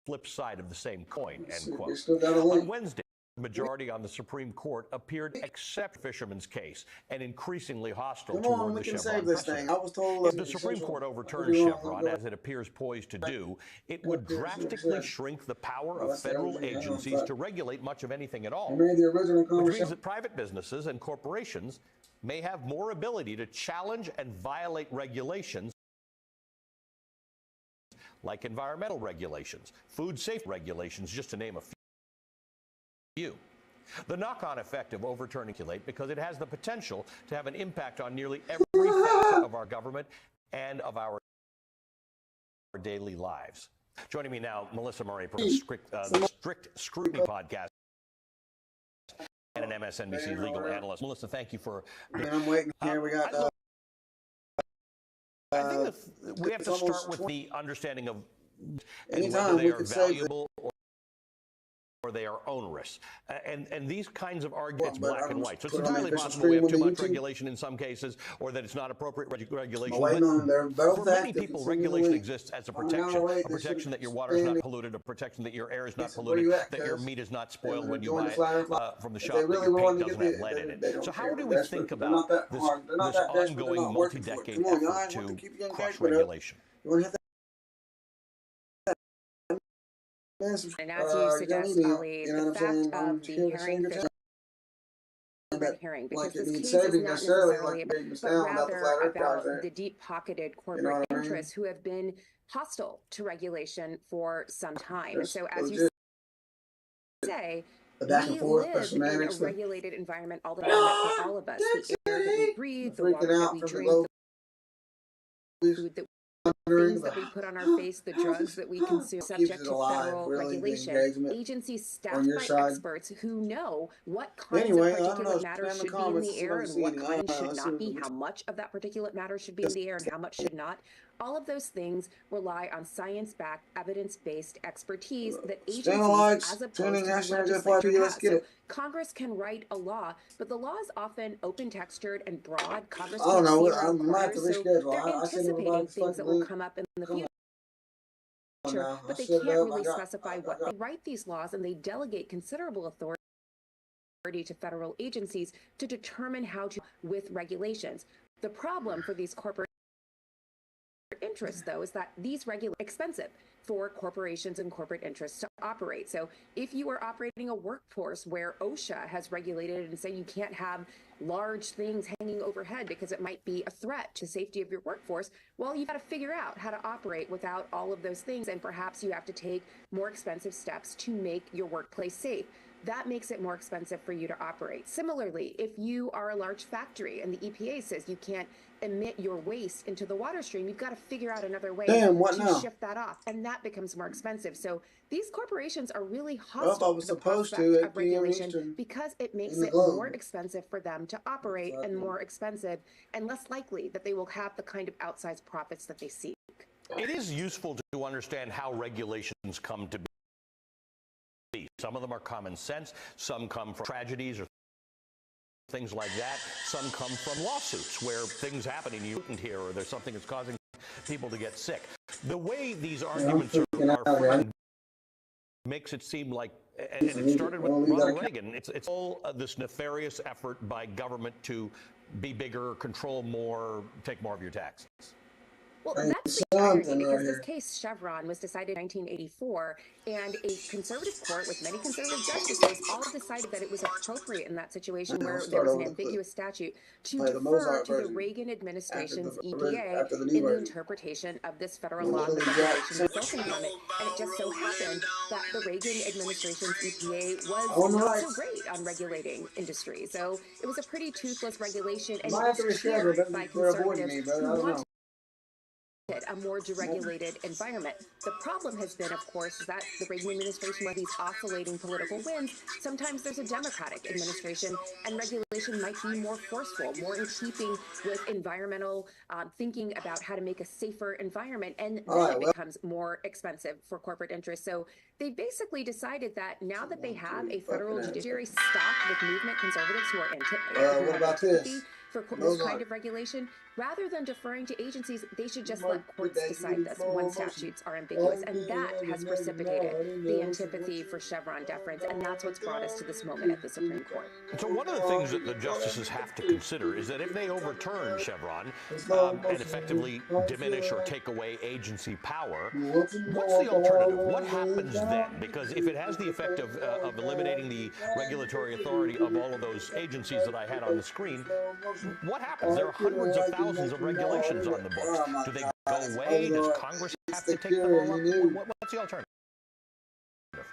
flip side of the same coin, end quote. On Wednesday, the majority on the Supreme Court appeared to accept Fisherman's case and increasingly hostile toward the Chevron precedent. If the Supreme Court overturns Chevron, as it appears poised to do, it would drastically shrink the power of federal agencies to regulate much of anything at all, which means that private businesses and corporations may have more ability to challenge and violate regulations like environmental regulations, food safety regulations, just to name a few. The knock-on effect of overturning because it has the potential to have an impact on nearly every facet of our government and of our daily lives. Joining me now, Melissa Murray from the Strict Scrutiny podcast and an MSNBC legal analyst. Melissa, thank you for... I'm waiting here. We got... I think that we have to start with the understanding of whether they are valuable or they are onerous. And these kinds of arguments, black and white. So it's entirely possible we have too much regulation in some cases, or that it's not appropriate regulation. But for many people, regulation exists as a protection that your water is not polluted, a protection that your air is not polluted, that your meat is not spoiled when you buy it from the shop, that your paint doesn't have lead in it. So how do we think about this ongoing multi-decade effort to crush regulation? And as you suggest, Ali, the fact of the hearing, because this case is not necessarily about, but rather about the deep-pocketed corporate interests who have been hostile to regulation for some time. And so, as you say, we live in a regulated environment all the time for all of us. The air that we breathe, the water that we drink, the food that things that we put on our face, the drugs that we consume, subject to federal regulation. Agencies staffed by experts who know what kinds of particulate matter should be in the air and what kind should not be, how much of that particulate matter should be in the air and how much should not. All of those things rely on science-backed, evidence-based expertise that agencies, as opposed to legislature, has. So Congress can write a law, but the law is often open-textured and broad. Congress can't see around corners, so they're anticipating things that will come up in the future, but they can't really specify what. They write these laws and they delegate considerable authority to federal agencies to determine how to with regulations. The problem for these corporate interests, though, is that these regulations are expensive for corporations and corporate interests to operate. So if you are operating a workforce where OSHA has regulated and say you can't have large things hanging overhead because it might be a threat to safety of your workforce, well, you've got to figure out how to operate without all of those things, and perhaps you have to take more expensive steps to make your workplace safe. That makes it more expensive for you to operate. Similarly, if you are a large factory and the EPA says you can't emit your waste into the water stream, you've got to figure out another way to shift that off, and that becomes more expensive. So these corporations are really hostile to the prospect of regulation because it makes it more expensive for them to operate and more expensive and less likely that they will have the kind of outsized profits that they seek. It is useful to understand how regulations come to be. Some of them are common sense, some come from tragedies or things like that. Some come from lawsuits where things happen and you didn't hear, or there's something that's causing people to get sick. The way these arguments are framed makes it seem like, and it started with Ronald Reagan, it's all this nefarious effort by government to be bigger, control more, take more of your taxes. Well, that's the irony, because this case, Chevron, was decided in 1984, and a conservative court with many conservative justices all decided that it was appropriate in that situation where there was an ambiguous statute to defer to the Reagan administration's EPA in the interpretation of this federal law and the regulations resulting from it. And it just so happened that the Reagan administration's EPA was not so great on regulating industry. So it was a pretty toothless regulation, and it was shared by conservatives who wanted a more deregulated environment. The problem has been, of course, is that the Reagan administration, where these oscillating political winds, sometimes there's a Democratic administration, and regulation might be more forceful, more in keeping with environmental thinking about how to make a safer environment, and then it becomes more expensive for corporate interests. So they basically decided that now that they have a federal judiciary stocked with movement conservatives who are antipathy for this kind of regulation, rather than deferring to agencies, they should just let courts decide this when statutes are ambiguous. And that has precipitated the antipathy for Chevron deference, and that's what's brought us to this moment at the Supreme Court. So one of the things that the justices have to consider is that if they overturn Chevron and effectively diminish or take away agency power, what's the alternative? What happens then? Because if it has the effect of eliminating the regulatory authority of all of those agencies that I had on the screen, what happens? There are hundreds of thousands of regulations on the books. Do they go away? Does Congress have to take them all up? What's the alternative? Well,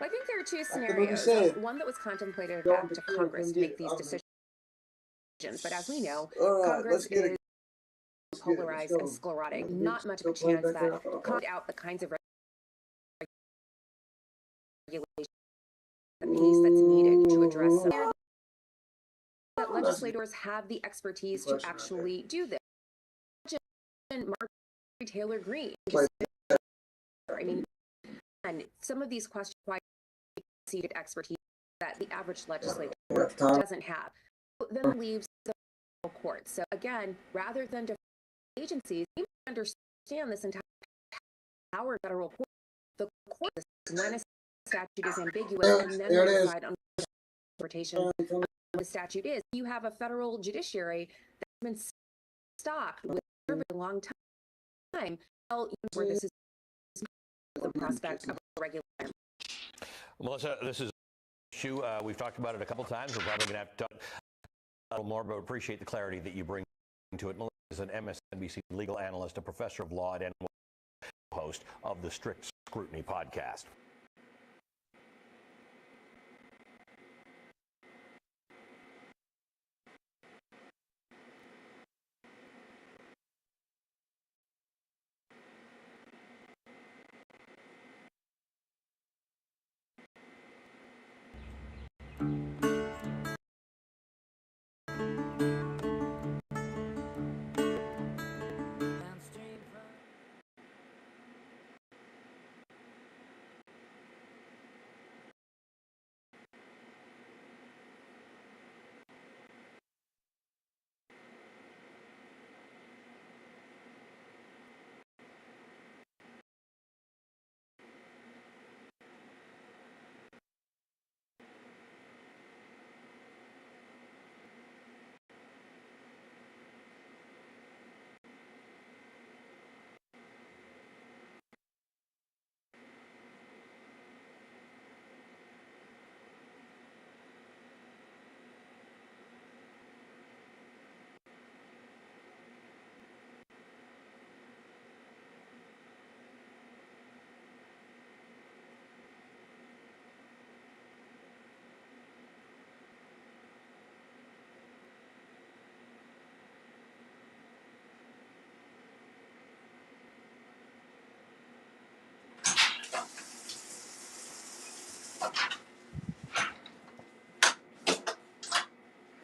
I think there are two scenarios. One that was contemplated back to Congress to make these decisions. But as we know, Congress is polarized and sclerotic. Not much of a chance that cut out the kinds of regulations, the pace that's needed to address some that legislators have the expertise to actually do this. Marjorie Taylor Greene. I mean, and some of these questions require seated expertise that the average legislator doesn't have. Then leaves the federal court. So again, rather than defer to agencies, you understand this entire power of federal court. The court, when a statute is ambiguous, and then they decide on interpretation of the statute is. You have a federal judiciary that's been stocked with a long time. Well, where this is the prospect of a regulation. Melissa, this is an issue. We've talked about it a couple times. We're probably going to have to talk a little more, but appreciate the clarity that you bring to it. Melissa is an MSNBC legal analyst, a professor of law, and host of the Strict Scrutiny podcast.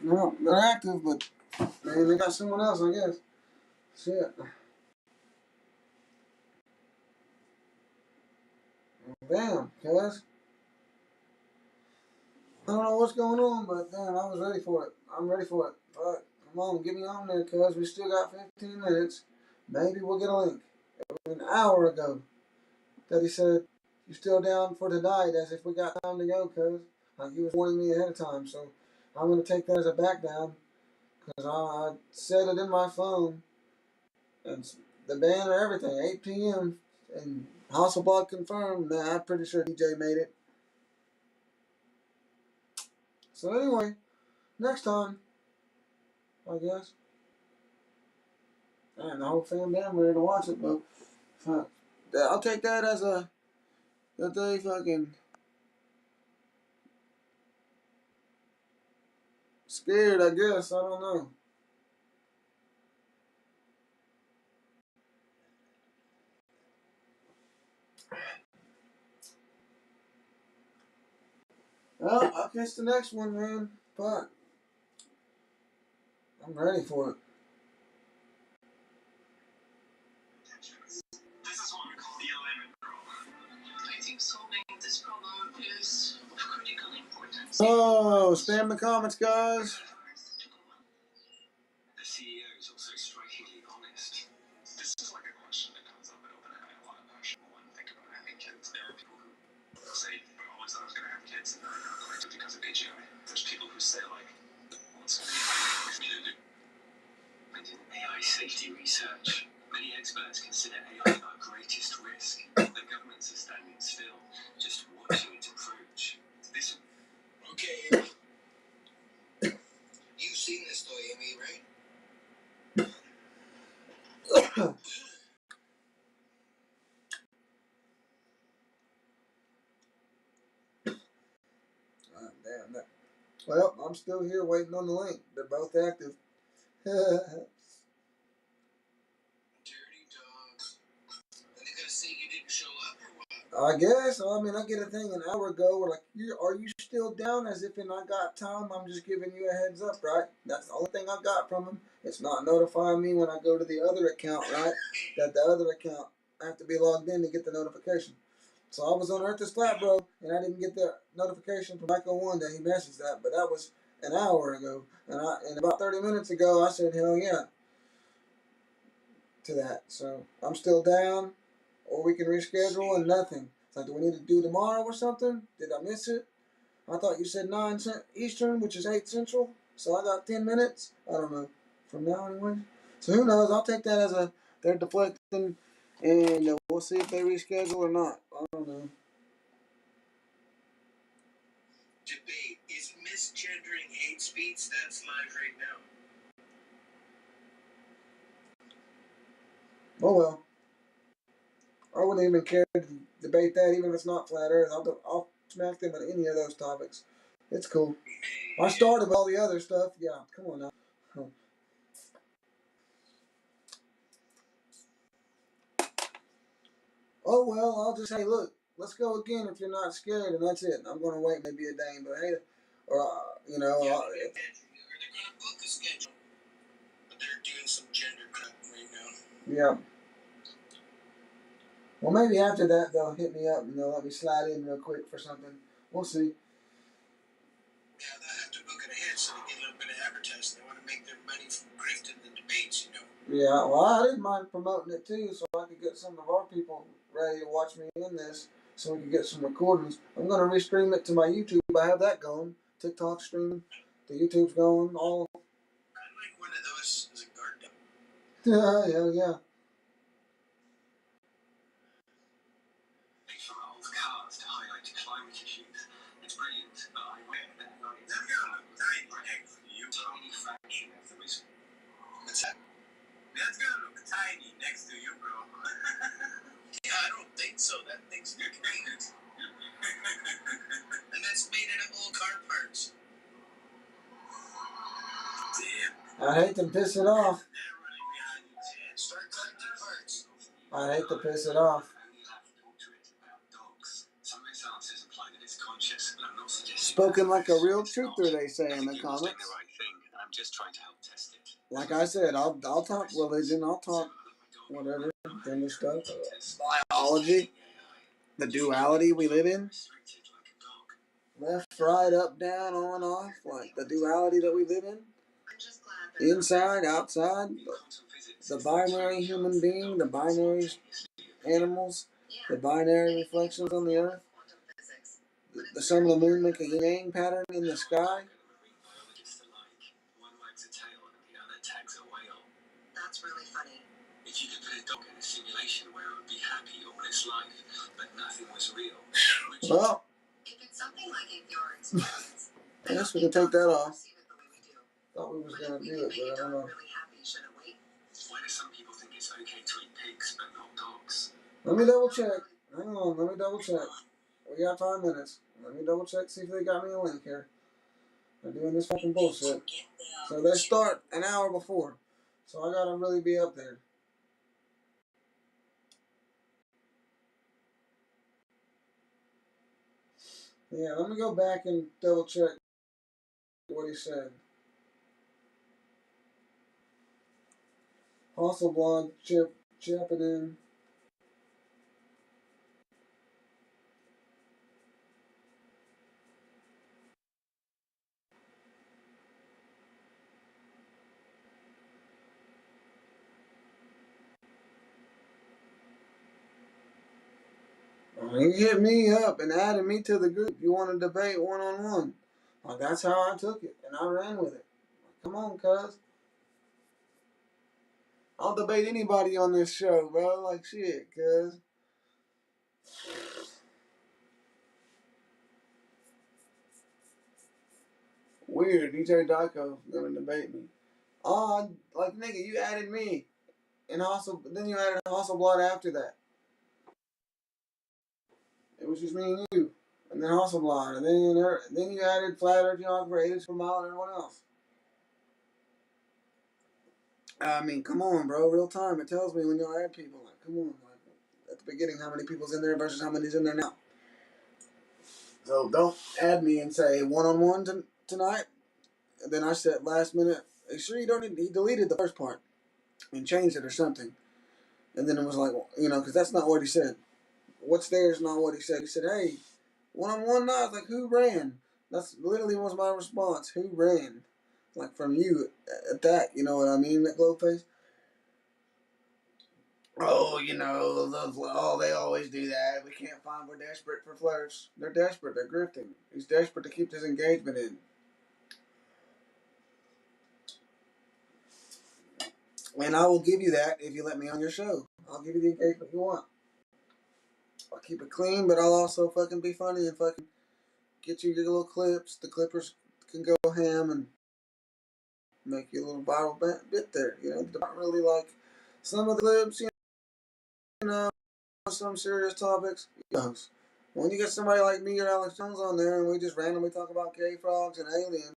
No, they're active, but man, they got someone else, I guess. Shit. Damn, cuz. I don't know what's going on, but damn, I was ready for it. I'm ready for it. But come on, get me on there, cuz. We still got 15 minutes. Maybe we'll get a link. It was an hour ago that he said, "You still down for tonight?" As if we got time to go, cuz. Like he was warning me ahead of time. So I'm going to take that as a back down. Because I set it in my phone. And the banner, everything, 8 p.m. And Hasselblad confirmed. Man, I'm pretty sure DJ made it. So anyway, next time, I guess. Man, the whole fam damn ready to watch it, but fuck. I'll take that as that they fucking scared, I guess. I don't know. Well, I'll catch the next one, man. But I'm ready for it. This is what we call the alignment problem. I think solving this problem is of critical importance. Oh, spam the comments, guys. The CEO is also strikingly honest. This is like a question that comes up at OpenAI a lot. One, think about having kids. There are people who say, "Oh, I was going to have kids, and they're not going to because of AGI." There's people who say, like, "What's and in AI safety research, many experts consider AI our greatest risk. The governments are standing still, just watching it approach. This. Okay. You've seen this though, Amy, right? Damn that. Well, I'm still here waiting on the link. They're both active. Dirty dogs. And they're gonna say you didn't show up or what? I guess. I mean, I get a thing an hour ago. We're like, are you still down? As if in I got time. I'm just giving you a heads up, right? That's the only thing I got from him. It's not notifying me when I go to the other account, right? That the other account, I have to be logged in to get the notification. So I was on Earth is Flat, bro, and I didn't get the notification from Michael 1 that he messaged that, but that was an hour ago. And about 30 minutes ago, I said, hell yeah, to that. So I'm still down, or we can reschedule and nothing. It's like, do we need to do tomorrow or something? Did I miss it? I thought you said 9 Eastern, which is 8 Central, so I got 10 minutes. I don't know. From now anyway. So who knows? I'll take that as they're deflecting, and we'll see if they reschedule or not. I don't know. Debate. Is misgendering hate speech? That's live right now. Oh well. I wouldn't even care to debate that, even if it's not flat Earth. I'll smack them on any of those topics. It's cool. I started with all the other stuff. Yeah, come on now. Oh well, I'll just say, look, let's go again if you're not scared, and that's it. I'm gonna wait maybe a day, but hey, or you know, they're gonna book a schedule, but they're doing some gender crap right now. Yeah. Well, maybe after that they'll hit me up and they'll let me slide in real quick for something. We'll see. Yeah, they'll have to book it ahead so they get a little bit of advertising. They want to make their money from grifting the debates, you know. Yeah, well, I didn't mind promoting it too, so I could get some of our people ready to watch me in this, so we could get some recordings. I'm gonna restream it to my YouTube. I have that going. TikTok streaming, the YouTube's going. All. I'd like one of those as a guard dog. Yeah. From old cars to highlight climate issues. It's brilliant, but I read that tiny fraction of the reason. What's that? That's gonna look tiny next to you, bro. Yeah, I don't think so. That thing's good. And that's made out of old car parts. Damn. I hate to piss it off. They're running behind you. Start collecting parts. I hate to piss it off. Some of its answers imply that it's conscious, but I'm not suggesting. Spoken like a real truther, they say in the comments. The right thing. just trying to help test it. Like I said, I'll talk religion, I'll talk whatever, gender stuff, biology, the duality we live in. Left, right, up, down, on, off, like the duality that we live in. Inside, outside, the binary human being, the binary animals, the binary reflections on the earth. The sun and the moon make a yang pattern in the sky. That's really funny. If you could put a dog in a simulation where it would be happy all its life, but nothing was real. Well, If it's something like your experience, I guess we can take that off. Thought we was gonna do it, but I don't know. Why do some people think it's okay to eat pigs but not dogs? Let me double check. Hang on, let me double check. We got 5 minutes. Let me double check, see if they got me a link here. They're doing this fucking bullshit. So they start an hour before. So I gotta really be up there. Yeah, let me go back and double check what he said. Hasselblad, Chapin. He hit me up and added me to the group. You want to debate one-on-one? Like, that's how I took it, and I ran with it. Come on, cuz. I'll debate anybody on this show, bro. Like, shit, cuz. Weird, Djdako gonna debate me. Oh, like, nigga, you added me. And also, then you added Hasselblad after that. It was just me and you. And then Hasselblad. And then you added Flat Earth Geographer, 8 per mile, and everyone else. I mean, come on, bro. Real time. It tells me when you'll add people. Like, come on. Like, at the beginning, how many people's in there versus how many's in there now. So don't add me and say one-on-one tonight. And then I said last minute, are you sure you don't need... He deleted the first part and changed it or something. And then it was like, you know, because that's not what he said. What's there is not what he said. He said, hey, one-on-one night. Like, who ran? That's literally was my response. Who ran? Like, from you at that, you know what I mean, Mcglobeface? Oh, you know, they always do that. We can't find, we're desperate for flirts. They're desperate, they're grifting. He's desperate to keep this engagement in. And I will give you that if you let me on your show. I'll give you the engagement you want. I'll keep it clean, but I'll also fucking be funny and fucking get you your little clips. The clippers can go ham and make you a little viral bit there. You know, not really like some of the clips, you know, some serious topics. Yes. When you get somebody like me or Alex Jones on there and we just randomly talk about gay frogs and aliens,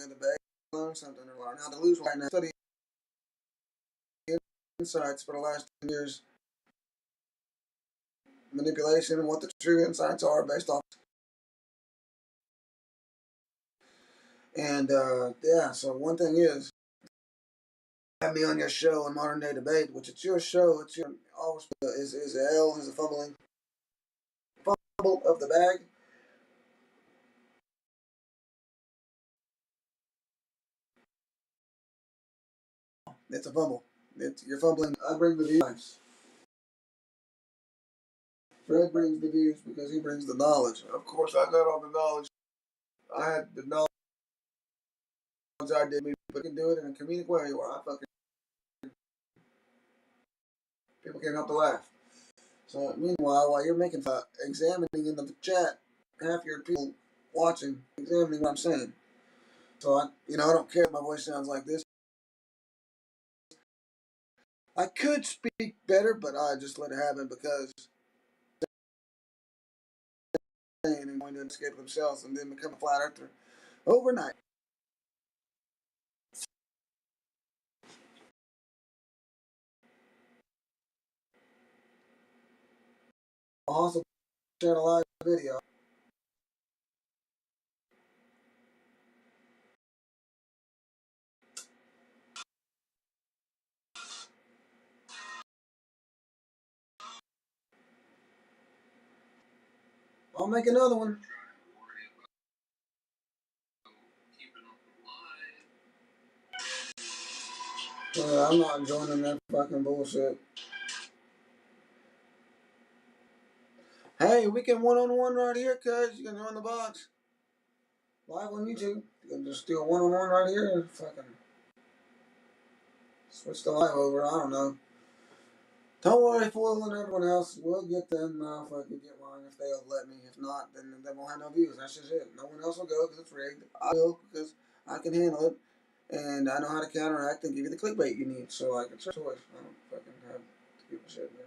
in the bag, learn something or learn how to lose right now. Study insights for the last 10 years, manipulation and what the true insights are based off. And yeah, so one thing is, have me on your show on Modern Day Debate, which it's your show. It's your always is a L is a fumble of the bag. It's a fumble. You're fumbling. I bring the views. Fred brings the views because he brings the knowledge. Of course, I got all the knowledge. I had the knowledge I did, but I can do it in a comedic way where I fucking people can't help to laugh. So meanwhile, while you're making fun, examining in the chat, half your people watching, examining what I'm saying. So I don't care if my voice sounds like this. I could speak better, but I just let it happen because they're going to escape themselves and then become a flat earther overnight. also shared a live video. I'll make another one. I'm not joining that fucking bullshit. Hey, we can one-on-one right here, cuz. You can join the box. Live on YouTube. You can just do a one-on-one right here and fucking switch the live over. I don't know. Don't worry, Foil and everyone else. We'll get them if I can get mine, if they'll let me. If not, then they won't have no views. That's just it. No one else will go because it's rigged. I will because I can handle it. And I know how to counteract and give you the clickbait you need. So, like, it's a choice. I don't fucking have to give a shit, you know?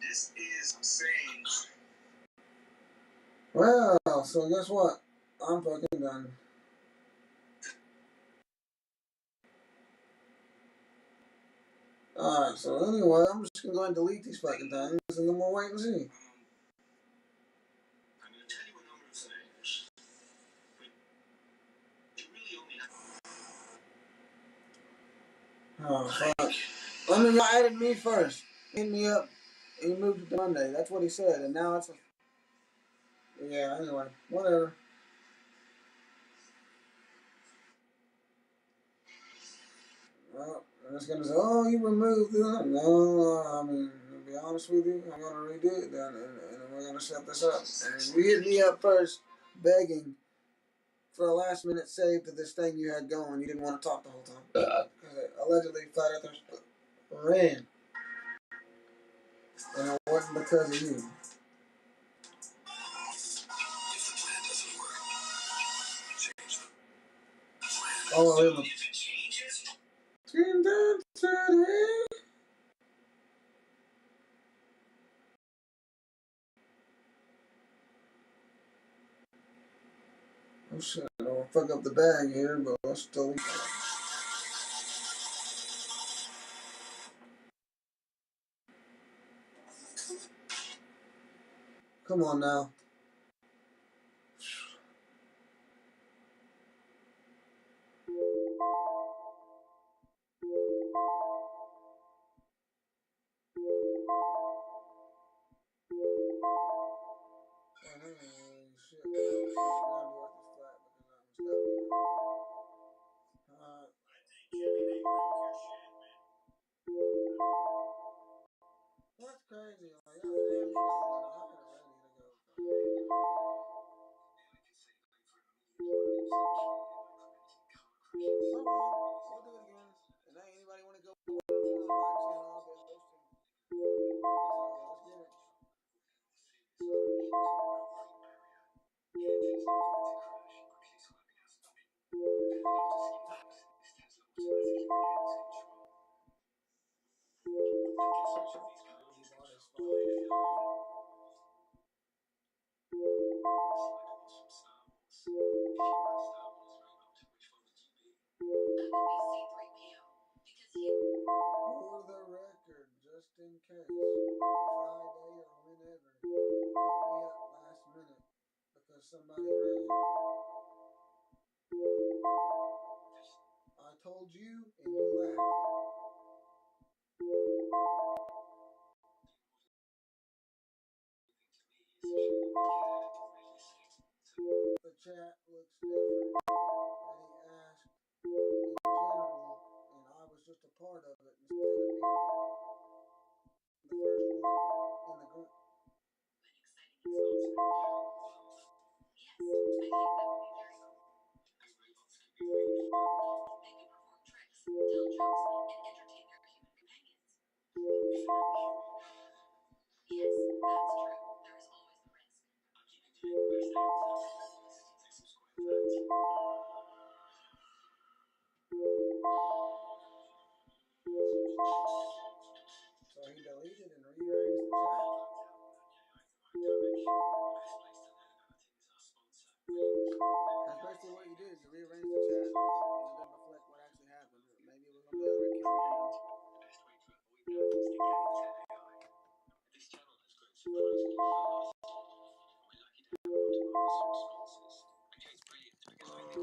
This is saying. Well, so guess what? I'm fucking done. Alright, so anyway, I'm just gonna go ahead and delete these fucking things and then we'll wait and see. Oh, fuck. I mean, y'all added me first. Hit me up. And he moved it to Monday. That's what he said. And now it's a... Yeah, anyway. Whatever. Well, I'm just gonna say, oh, you removed it. No, I mean, to be honest with you, I'm gonna redo it then. And we're gonna set this up. And you hit me up first, begging for a last minute save to this thing you had going. You didn't want to talk the whole time. Because allegedly Flat Earthers ran. And it wasn't because of you. Oh, really? Oh shit, I don't fuck up the bag here, but I'll still... Come on now. That's crazy. Like, I really don't. I'm ready to go. We'll do it again. And hey, anybody want to go one-on-one on my channel, I'll be hosting. So let's get it. For the record, just in case, Friday or whenever, hit me up last minute because somebody ran. I told you and you laughed. The chat looks different. And he asked in general, and I was just a part of it instead of being the first one in the group. So he deleted and rearranged the chat. That's basically what you did. You rearranged the chat and it doesn't reflect what actually happened. All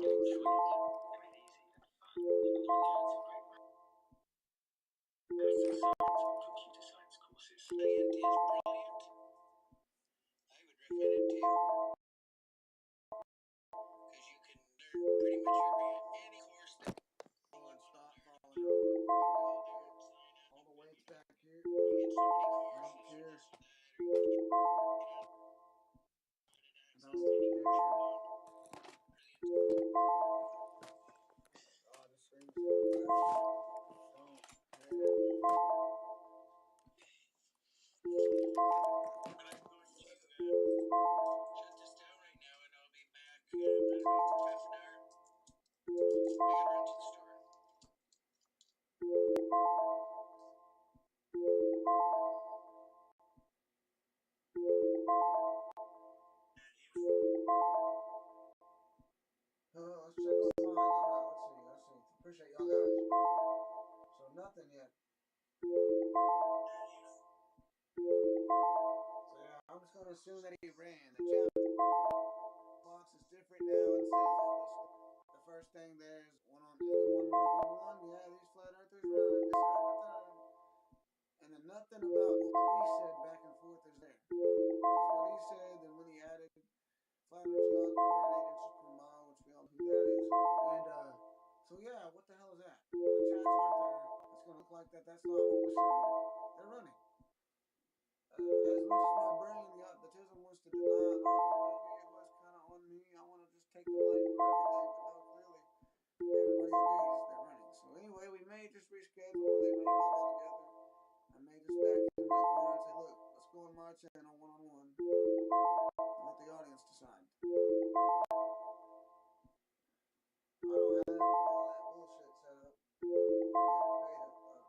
the weights back here. I don't care. Let's check online. Alright, let's see. Appreciate y'all guys. So nothing yet. So yeah, I'm just gonna assume that he ran. The chat box is different now and says all this stuff. The first thing there is one on one. Yeah, these flat earthers run this and that. And then nothing about what we said back and forth is there. Just what he said, then when he added flat earth geographer at 8 inches per mile, which we all know who that is. And so yeah, what the hell is that? The chats aren't there. It's gonna look like that. That's not what was said. They're running. As much as my brain, the autism wants to deny, maybe it was kind of on me. I want to just take the blame for everything, but no, clearly everybody agrees they're running. So anyway, we may just reschedule, or they may not all together. I may just back in my corner and say, look, let's go on my channel one-on-one and let the audience decide. I don't have all that bullshit set up. You have to pay to, I don't know.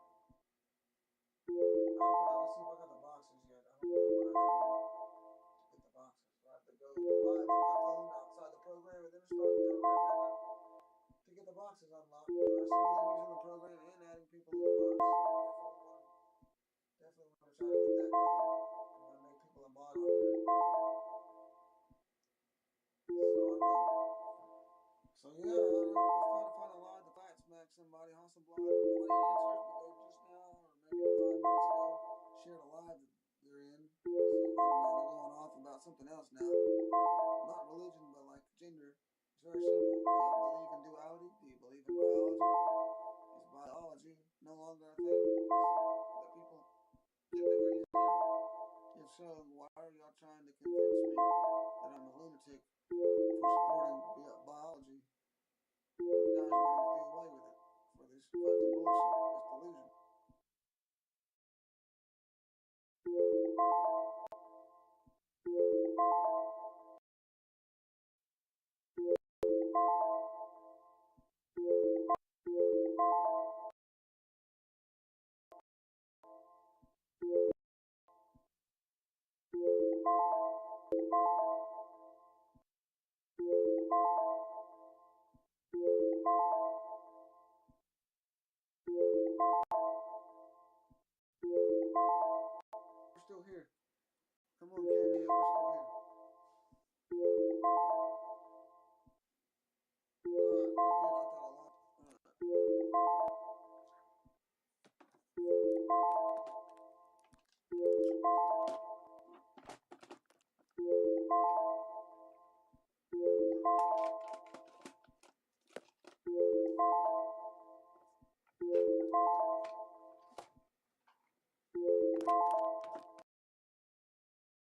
Let's see if I got the boxes yet. I don't know what I gotta do to get the boxes. Do I have to go live on my phone outside the program and then start the program back up to get the boxes unlocked? But I see them using the program and adding people to the box. Definitely want to try to get that going. I'm gonna make people a mod on here. So yeah, let's try to find a live to fight smack somebody. Hustle blood. Nobody answers, but they just now, or maybe 5 minutes ago, shared a live that they're in. So I don't know, they're going off about something else now. Not religion, but like gender. It's very simple. Do y'all believe in duality? Do you believe in biology? Is biology no longer a thing that people get degrees in? If so, why are y'all trying to convince me that I'm a lunatic for supporting biology? You guys wanting to do away with it for this fucking bullshit, this delusion. We're still here. Come on, Camille, we're still here. Alright, we're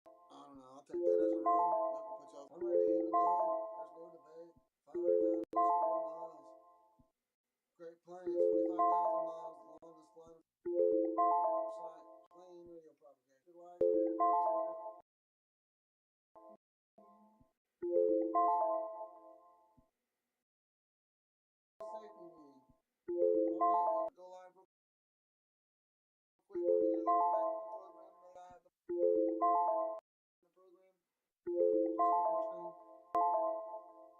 good. I thought I lost. I don't know. I'll take that as a run. Y'all can put y'all. I'm ready to end the globe. There's no debate. 500,000 square miles. Great Plains, 45,000 miles. Longest flying site. Plane radio propagation. Wide safety meeting. Alright, go live real quick. We're gonna go back to the program. May I have the program? Just up on screen. Alright.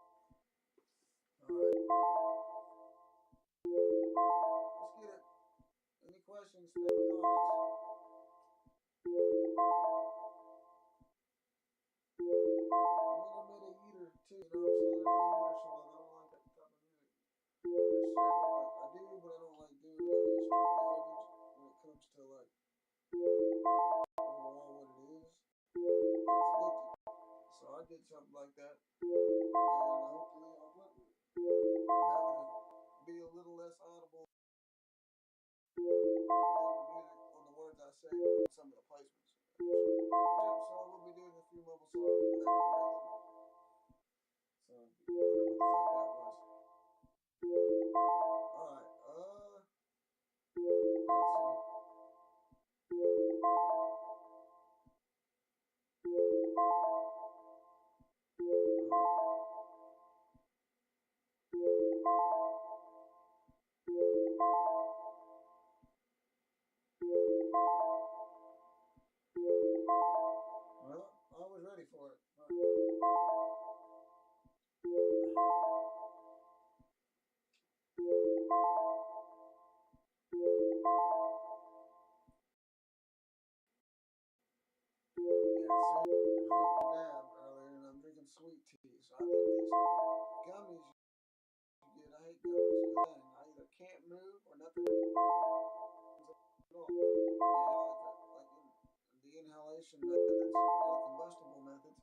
Let's get it. Any questions? Spam the comments. I'm a bit of eater too, you know what I'm saying? I need a eater so I don't like necessarily. Like, I do, but I don't like doing garbage when it comes to, like, overall what it is. It's addicting. So I did something like that, and hopefully I'll went with it. I'm having to be a little less audible on the music, on the words I say, on some of the placements. So we'll be doing a few mobile songs with that regular. So I wonder what the fuck that was. Alright, let's see. Well, I was ready for it. Earlier, and I'm drinking sweet tea. So I think these gummies you get, I hate gummies. Then I either can't move or nothing at all. Yeah, like in the inhalation methods or the combustible methods.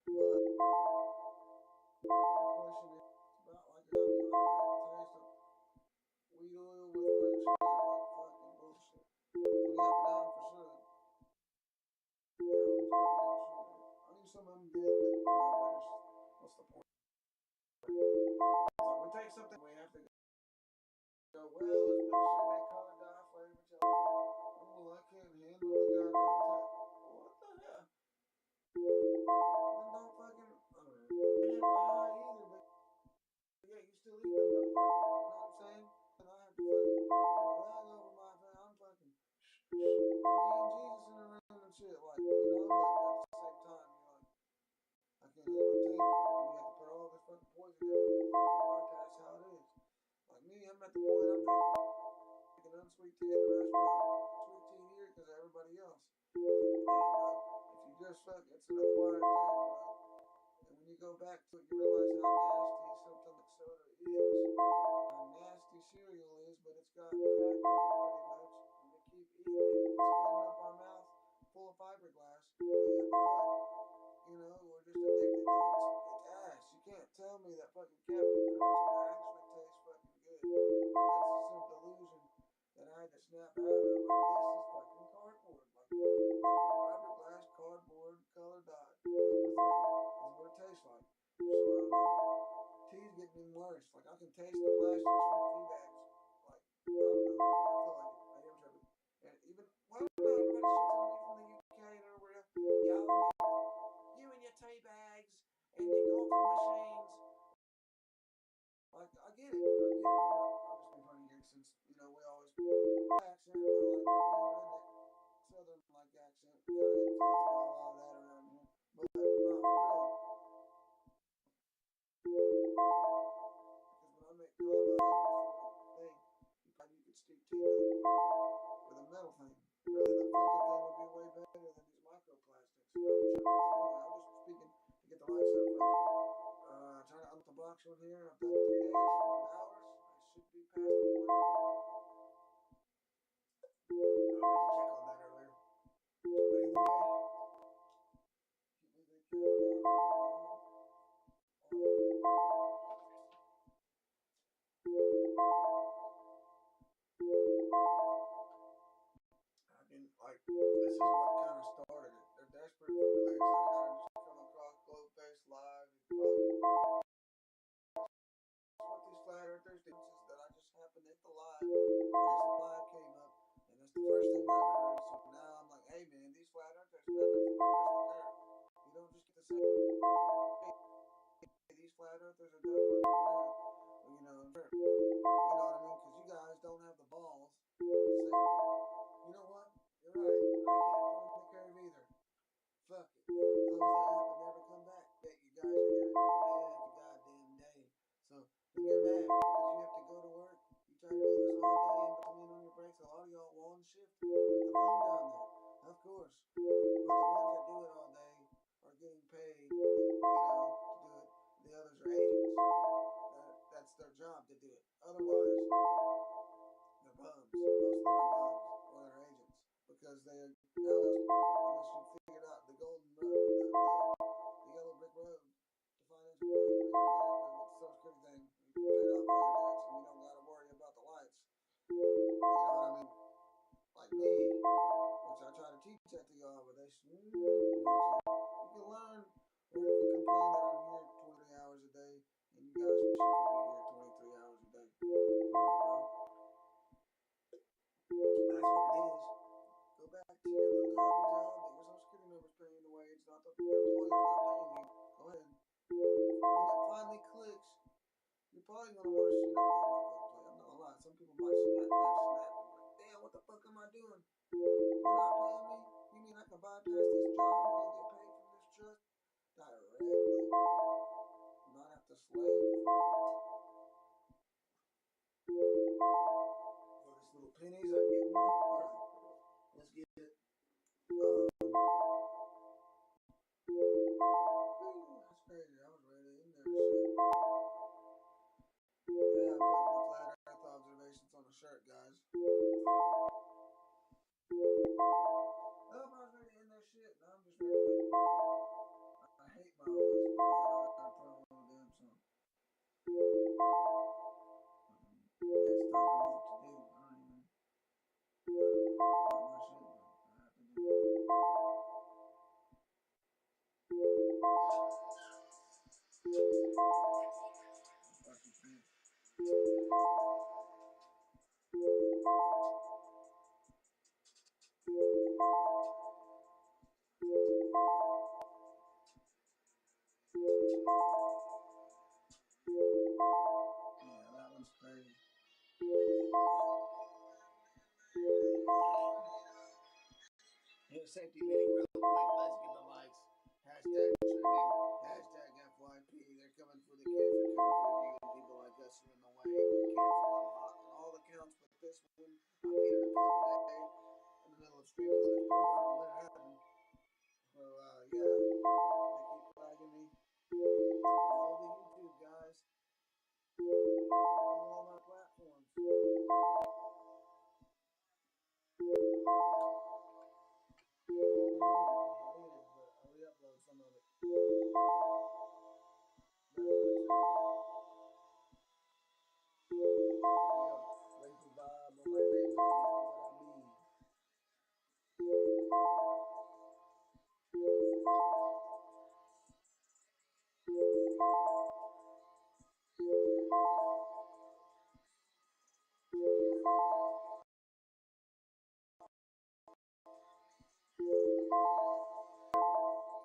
But my question is, it's about like a gummy like that. Taste of weed oil with fucking sugar, like fucking bullshit. So yeah, now for sure. I mean, some of them did, but you know, just, what's the point? So we take something, we have to go, well, let's put sugar, color dye, flavor, oh, I can't handle the goddamn taste. What the hell? Then don't fucking, I don't know. You can't handle the high either, but yeah, you still eat them motherfuckers. You know what I'm saying? And I have to fucking put a rag over my face. I'm fucking, me and Jesus in the room and shit, like, you know, but at the same time, you're like, I can't handle the taste. You have to put all this fucking poison in it. That's how it is. Like me, I'm at the point I'm drinking unsweet tea at the restaurant. Sweet tea here because of everybody else. It's like, damn, bro. If you just fuck, it's an acquired thing, bro. And when you go back to it, you realize how nasty something like soda is. How nasty cereal is, but it's got crack in it pretty much. And we keep eating it. It's getting up our mouth full of fiberglass. And you know, we're just addicted to it. It's ass. You can't tell me that fucking Captain Crunch actually tastes fucking good. That's some delusion that I had to snap out of. Like, this is fucking cardboard. Like, fiberglass, cardboard, color dot. Number 3 is what it tastes like. So I don't know. Tea's getting even worse. Like, I can taste the plastics from the tea bags. Like, I don't know. I feel like it. I am tripping. And even, well, I don't know. Everybody shits on me from the UK and everywhere. Y'all, you and your tea bags and your coffee machines. Like, I get it. I'm just being funny here since, you know, we always accent, but like, redneck, southern like accent, kind of influenced by a lot of that around here. But, no, for real. Because when I make Globey, I use the thing. You could steep tea with a metal thing. Really, the filter thing would be way better than these microplastics. I'm just speaking to get the lights up first. Trying to unlock the box one here. I've done 3 days, 4 hours. I should be past the point. I meant to check on that earlier. But either way, keep me the camera down. I can, like, this is what kind of started it. They're desperate for clicks. I kind of just come across Mcglobeface live. What these flat earthers do is that I just happened to hit the live. This live came up, and that's the first thing I heard. So now I'm like, hey man, these flat earthers, nothing reverse the curve. You don't just get to say, hey, these flat earthers are done running around. You know, sure. You know what I mean? Because you guys don't have the balls to say, you know what? You're right. I can't join the curve either. Fuck it. Close the app and never come back. Bet you guys are here every goddamn day. So then you're mad because you have to go to work. You try to do this all day in between on your breaks. A lot of y'all on shift with the phone down there. Of course. But the ones that do it all day are getting paid, you know, to do it. The others are agents. That's otherwise, they're bums. Most of them are bums or they're agents because they unless you figured out the golden road, the yellow brick road to financial freedom in America with the Social Security thing. You paid off all your debts and you don't got to worry about the lights. You know what I mean? Like me, which I try to teach that to y'all, but you can learn or you can complain that I'm here 23 hours a day and you guys wish you could be here 23 hours a day. That's what it is. Go back to your little garbage job that your Social Security number's paying the wage, not your employer's not paying you. Go ahead. When that finally clicks, you're probably going to want to shoot up that motherfucker play. I'm not going to lie. Some people might snap and like, damn, what the fuck am I doing? You're not paying me? You mean I can bypass this job and get paid from this trust directly? Not have to slave for this little pennies I get more? Alright, let's get it. That's crazy. I was ready in there and shit. Yeah, I'm putting the flat earth observations on a shirt, guys. I was ready to end that shit. Now I'm just ready to play. I hate my always. I gotta put on a damn song. Next time I know what to do. I don't even. Not my shit, but I have to do it. Fucking thing. Yeah, that one's crazy. Hit a safety meeting real quick. Let's get the likes. Hashtag trending. Hashtag FYP. They're coming for the kids. They're coming for you and people like us who are in the way. We're canceled on all accounts, but this one, I made an appeal today in the middle of streaming on this program and let it happen. So, yeah. They keep flagging me. All the YouTube guys. All my platforms. Deleted, but I re-upload some of it. Racist vibe on my neighbors, what I mean.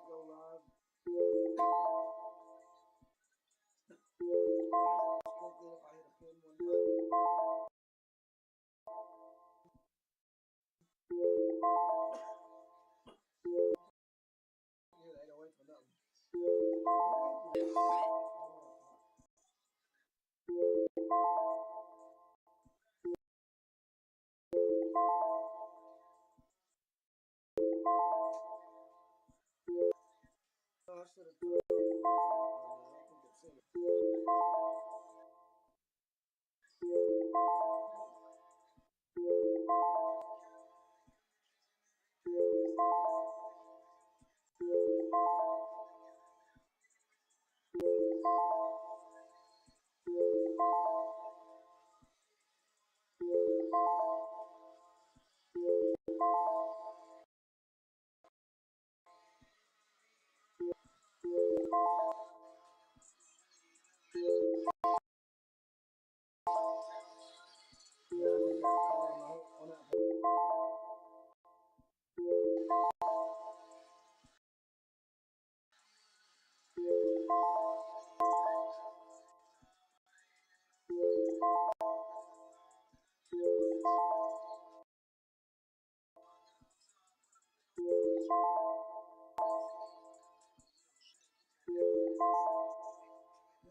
Go live. Strictly if I hit a pin one time. Yeah, they don't wait for nothing. I should have told you. I don't think it's in it.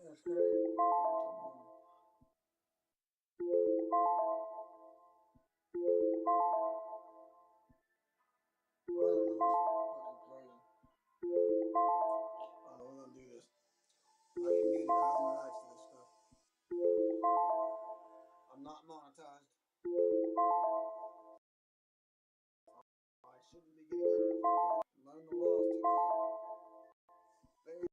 Yeah, it's crazy. We're gonna do this. I get muted. I don't like this stuff. Learn the laws, TikTok. Fair use.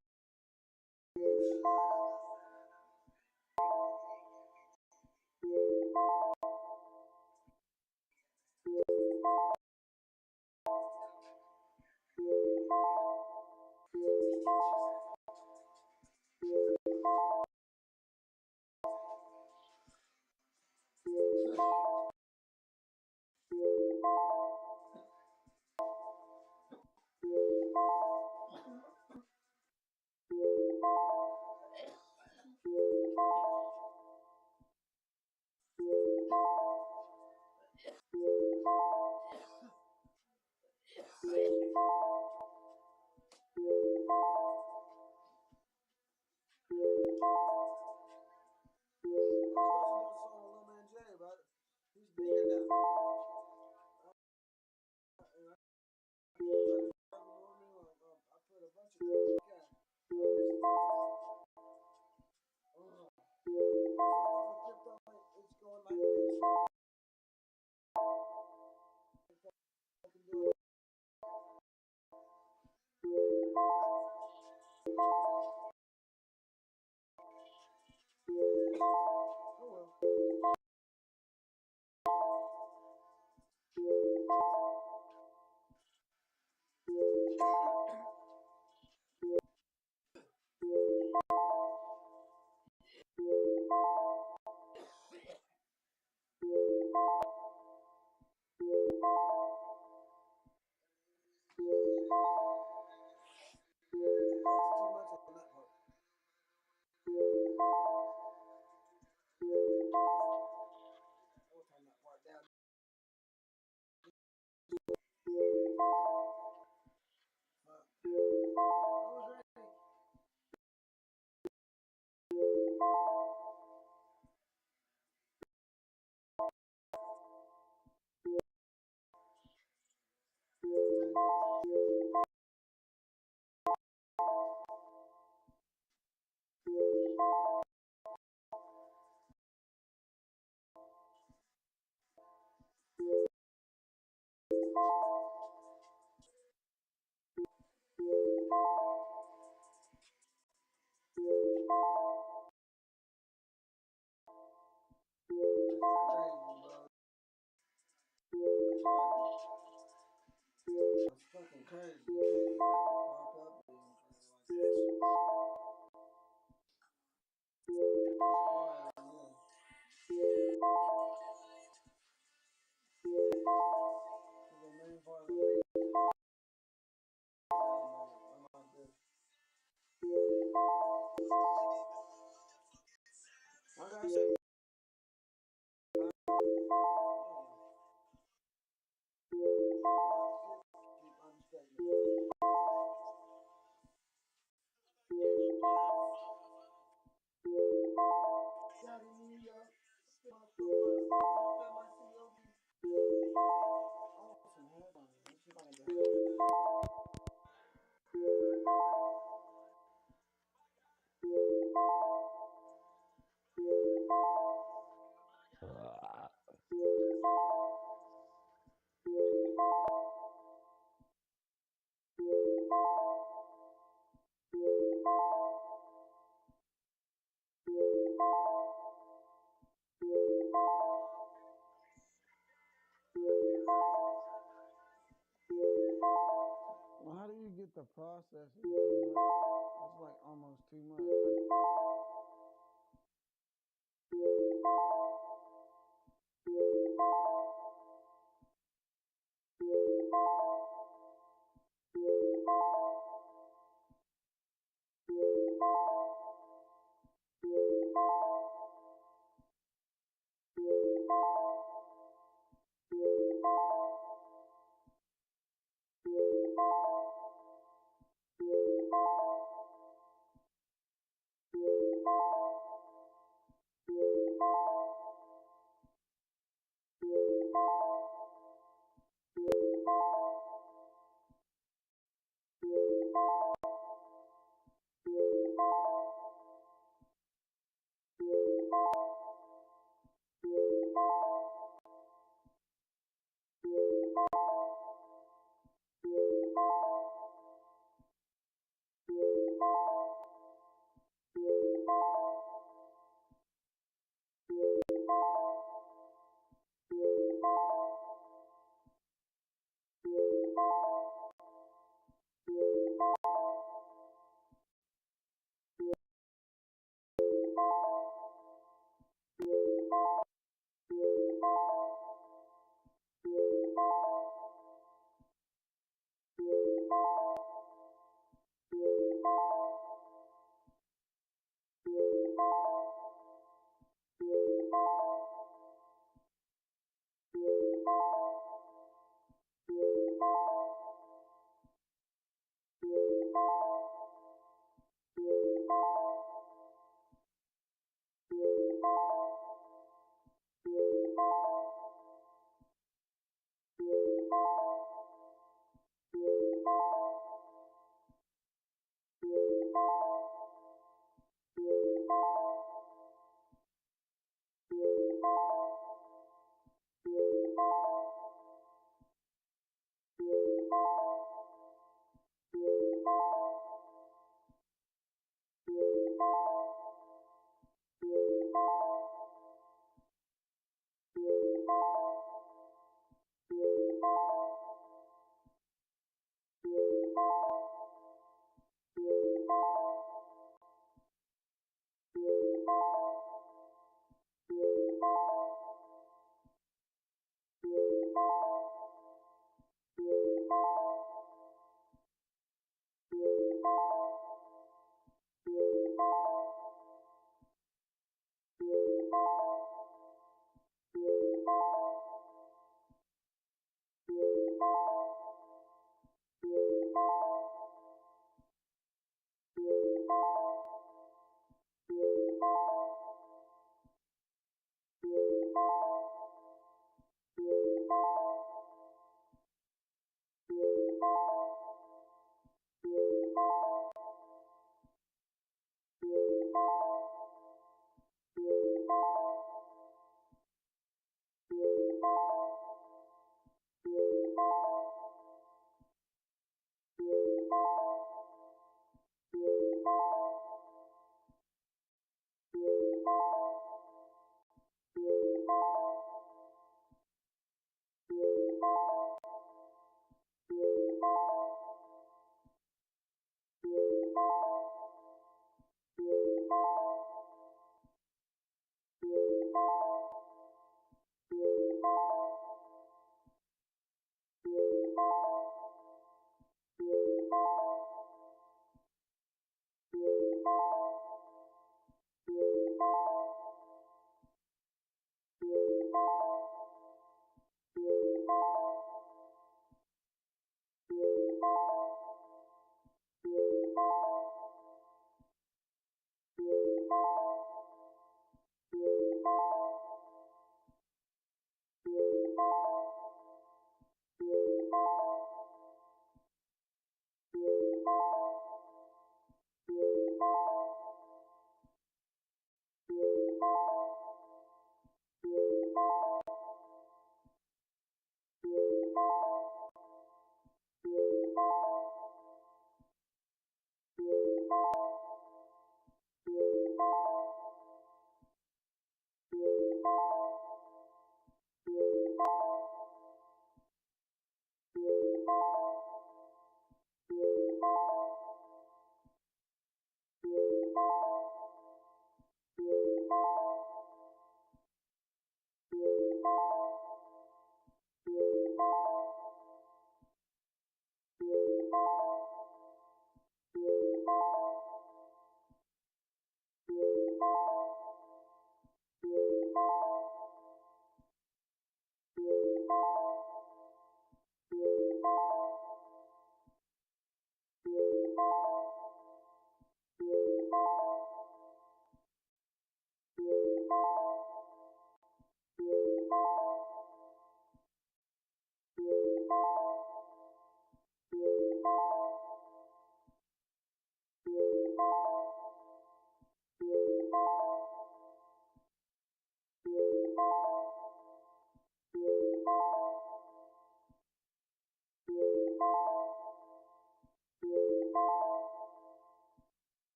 He's bigger now. I put a bunch of things together. It's going like this. I can do it. Oh well. It's fucking crazy. You can't get that to pop up or anything like this. It's quiet in here. The main part of the video. Like this. Like I said. Well, how do you get the processing too much? That's like almost too much.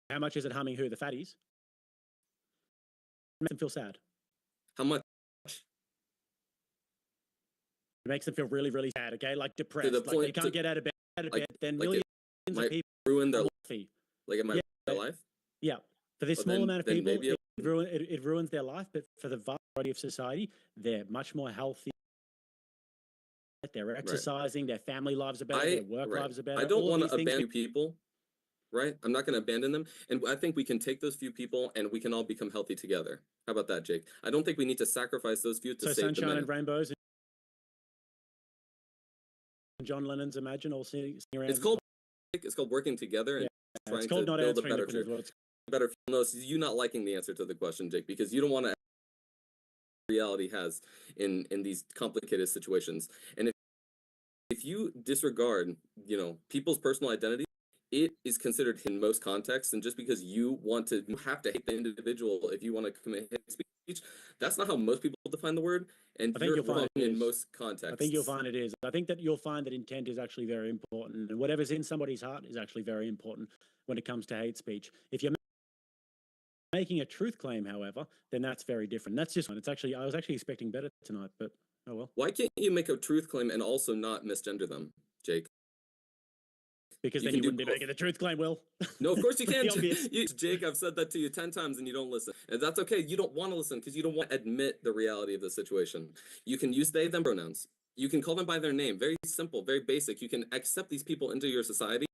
How much is it harming who? The fatties? It makes them feel sad. How much? It makes them feel really, really sad, okay? Like depressed, like they can't get out of bed, then millions of people ruin their life. Like it might ruin their life? Yeah. For this small amount of people, it ruins their life, but for the vast majority of society, they're much more healthy. They're exercising, their family lives are better, their work lives are better. I don't want to abandon people, right? I'm not going to abandon them. And I think we can take those few people and we can all become healthy together. How about that, Jake? I don't think we need to sacrifice those few to save the many. Sunshine and Rainbows and John Lennon's Imagine all sitting around. It's called working together and trying it's called to not build a answering better the future. Better. No, it's you not liking the answer to the question, Jake, because you don't want to reality has in these complicated situations. And if you disregard, people's personal identity, it is considered in most contexts. And just because you have to hate the individual if you want to commit hate speech, that's not how most people define the word. And you're wrong in most contexts. I think you'll find it is. I think that you'll find that intent is actually very important, and whatever's in somebody's heart is actually very important when it comes to hate speech. If you're making a truth claim, however, then that's very different. That's just, I was actually expecting better tonight, but oh well. Why can't you make a truth claim and also not misgender them, Jake? Because then you wouldn't be making the truth claim, Will. No, of course you can't. Jake, I've said that to you 10 times and you don't listen. And that's okay. You don't want to listen because you don't want to admit the reality of the situation. You can use they, them pronouns. You can call them by their name. Very simple, very basic. You can accept these people into your society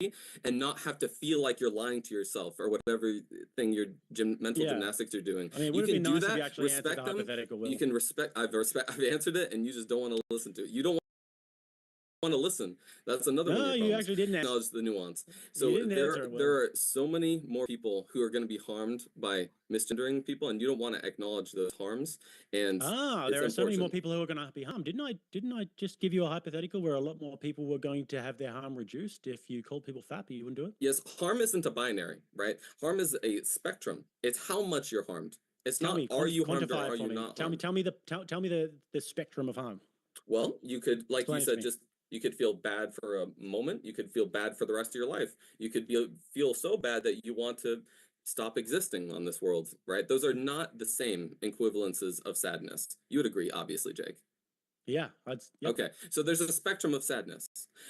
and not have to feel like you're lying to yourself or whatever thing your mental gymnastics you're doing. I mean, you can do nice that, respect them. You can I've answered it and you just don't want to listen to it. You don't want to listen. That's another one. No, you actually didn't acknowledge the nuance. So there are so many more people who are going to be harmed by misgendering people, and you don't want to acknowledge those harms. And there are so many more people who are going to be harmed. Didn't I just give you a hypothetical where a lot more people were going to have their harm reduced if you called people fat, but you wouldn't do it? Yes, harm isn't a binary, right? Harm is a spectrum. It's how much you're harmed. It's not are you harmed or are you not harmed. Tell me the spectrum of harm. Well, you could, like you said, you could feel bad for a moment. You could feel bad for the rest of your life. You could feel so bad that you want to stop existing on this world, right? Those are not the same equivalences of sadness. You would agree, obviously, Jake. Yeah. Yep. Okay, so there's a spectrum of sadness.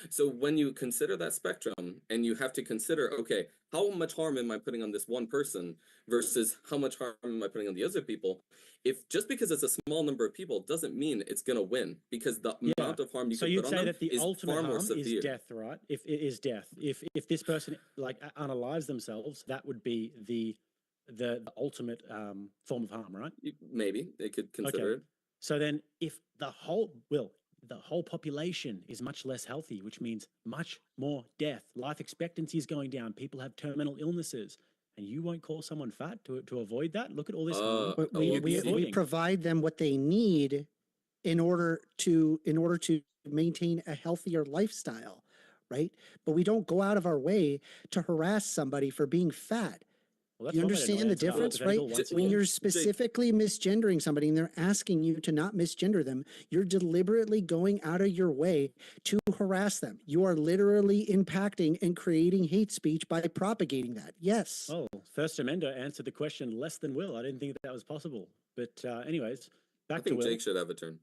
So when you consider that spectrum, and you have to consider, okay, how much harm am I putting on this one person versus how much harm am I putting on the other people? If just because it's a small number of people doesn't mean it's gonna win, because the amount of harm you so can you'd put on say them that the is ultimate far more harm severe. is death, right? If it is death, if this person like unalives themselves, that would be the ultimate form of harm, right? Maybe they could consider it. So then, if the whole population is much less healthy, which means much more death, life expectancy is going down, people have terminal illnesses, and you won't call someone fat to avoid that? Look at all this harm. But we provide them what they need in order to maintain a healthier lifestyle, right? But we don't go out of our way to harass somebody for being fat. Well, you understand the difference, right? When you're specifically misgendering somebody and they're asking you to not misgender them, you're deliberately going out of your way to harass them. You are literally impacting and creating hate speech by propagating that. Yes. Oh, First Amender answered the question less than Will. I didn't think that was possible. But anyways, back to Will. I think Jake should have a turn.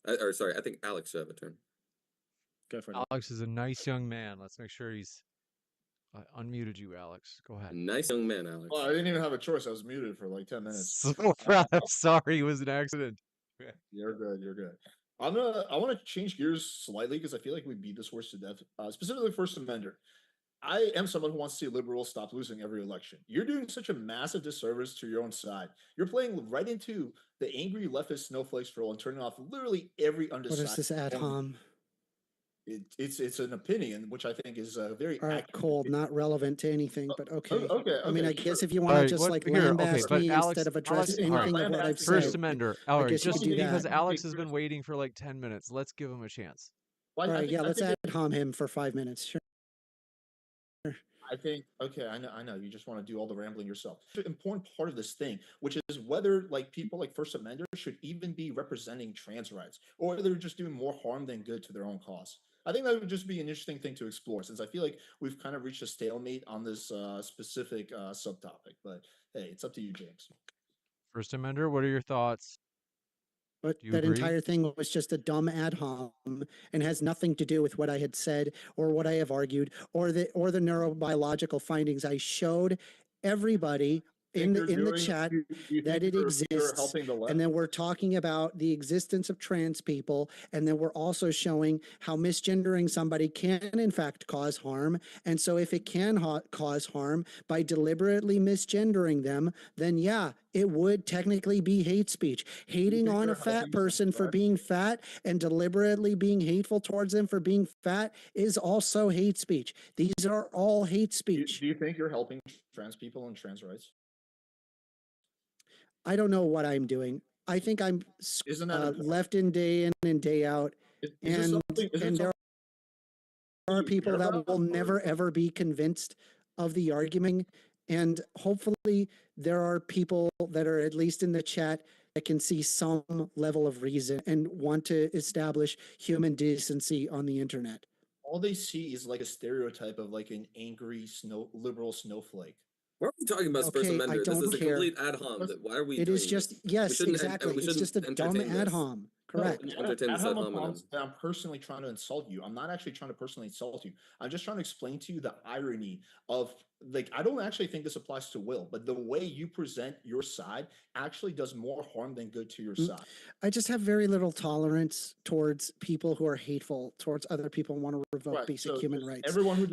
Or sorry, I think Alex should have a turn. Go for it. Alex is a nice young man. Let's make sure he's unmuted you, Alex. Go ahead. Nice young man, Alex. Well, I didn't even have a choice. I was muted for like 10 minutes. So I'm sorry, it was an accident. You're good. You're good. I want to change gears slightly because I feel like we beat this horse to death. Specifically, First Amender. I am someone who wants to see liberals stop losing every election. You're doing such a massive disservice to your own side. You're playing right into the angry leftist snowflakes role and turning off literally every undecided. What is this ad hom? It's an opinion, which I think is very all right, cold, not relevant to anything, but okay. Okay. I mean, I guess if you want to just like lambast me instead of address anything of what I've said. First Amender, all right, just because Alex has been waiting for like 10 minutes, let's give him a chance. All right, yeah, let's ad hom him for 5 minutes. Sure. I think, okay, I know, you just want to do all the rambling yourself. The important part of this thing, which is whether like people like First Amender should even be representing trans rights, or they're just doing more harm than good to their own cause. I think that would just be an interesting thing to explore, since I feel like we've kind of reached a stalemate on this specific subtopic. But hey, it's up to you, James. First Amender, what are your thoughts? But that entire thing was just a dumb ad hom and has nothing to do with what I had said or what I have argued or the neurobiological findings. I showed everybody in the chat that it exists, and then we're talking about the existence of trans people, and then we're also showing how misgendering somebody can in fact cause harm. And so if it can cause harm by deliberately misgendering them, then yeah, it would technically be hate speech. Hating on a fat person for being fat and deliberately being hateful towards them for being fat is also hate speech. These are all hate speech. Do you think you're helping trans people and trans rights? I don't know what I'm doing. I think I'm left in day in and day out. And there are people that will never, ever be convinced of the argument. And hopefully there are people that are at least in the chat that can see some level of reason and want to establish human decency on the internet. All they see is like a stereotype of like an angry liberal snowflake. Why are we talking about First Amender? This is a complete ad hom. Why are we doing is just, yes, exactly. It's just a dumb ad hom. Correct. I'm personally trying to insult you. I'm not actually trying to personally insult you. I'm just trying to explain to you the irony of, like, I don't actually think this applies to Will, but the way you present your side actually does more harm than good to your side. I just have very little tolerance towards people who are hateful towards other people and want to revoke basic human rights. Everyone who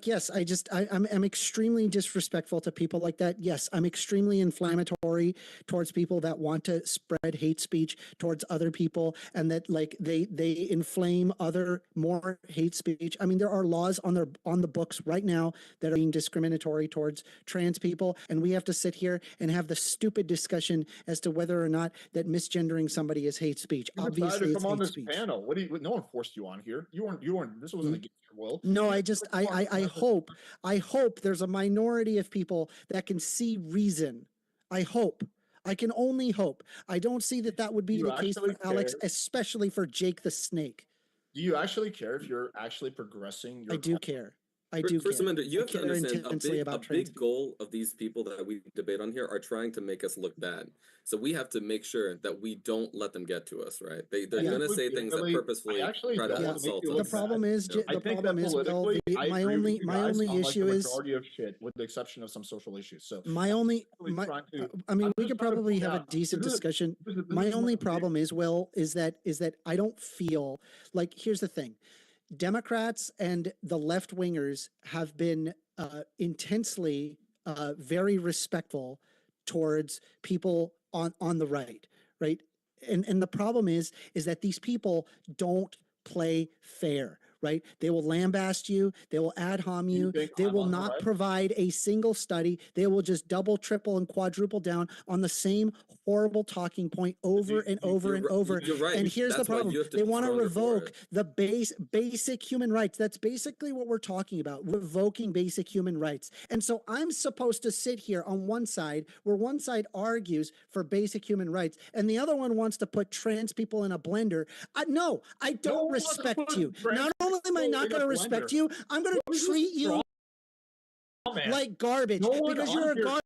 yes, I'm extremely disrespectful to people like that. Yes, I'm extremely inflammatory towards people that want to spread hate speech towards other people, and that like they inflame other more hate speech. I mean, there are laws on the books right now that are being discriminatory towards trans people, and we have to sit here and have the stupid discussion as to whether or not that misgendering somebody is hate speech. Obviously, it's hate speech. Panel. No one forced you on here. You weren't. This wasn't against your will. No, I hope there's a minority of people that can see reason. I hope. I can only hope. I don't see that would be the case for Alex, especially for Jake the Snake. Do you actually care if you're actually progressing your I do care. I do First care. Amendment, you I have to care understand intensely about a trans big goal of these people that we debate on here are trying to make us look bad. So we have to make sure that we don't let them get to us, right? They're Yeah. gonna say things that purposefully actually try to don't want to make insult you us. look The problem bad. is, You know? I the think problem that is, Will, politically, I my agree with only, you my guys only on like issue the is, majority of shit, with the exception of some social issues. So my only, really my, trying to, I mean, I'm we just could trying to probably point have a out, decent this is- discussion. this is My only my problem is, Will, is that I don't feel like, here's the thing. Democrats and the left wingers have been intensely very respectful towards people on the right? And the problem is that these people don't play fair, right? They will lambast you, they will ad hom you, think they I'm will on the not right? provide a single study, they will just double, triple, and quadruple down on the same horrible talking point over and over and over. You're right. And here's the That's why problem. you have to They be want to stronger for revoke it. the basic human rights. That's basically what we're talking about, revoking basic human rights. And so I'm supposed to sit here on one side, where one side argues for basic human rights, and the other one wants to put trans people in a blender. No, I don't respect you. Not only am I not going to respect you, I'm going to treat you like garbage because you're a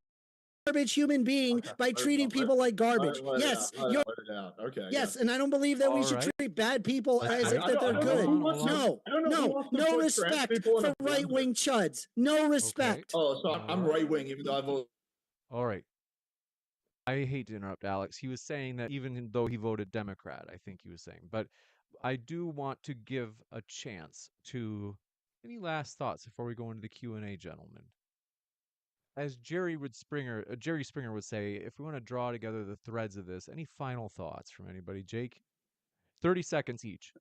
garbage human being by treating people like garbage. Yes, you're. Okay. Yes, and I don't believe that we should treat bad people as if that they're good. No respect for right-wing chuds. No respect. Oh, so I'm right wing, even though I vote. All right. I hate to interrupt Alex. He was saying that even though he voted Democrat, I think he was saying, but I do want to give a chance to any last thoughts before we go into the Q&A, gentlemen. As Jerry Springer would say, if we want to draw together the threads of this, any final thoughts from anybody? Jake, 30 seconds each.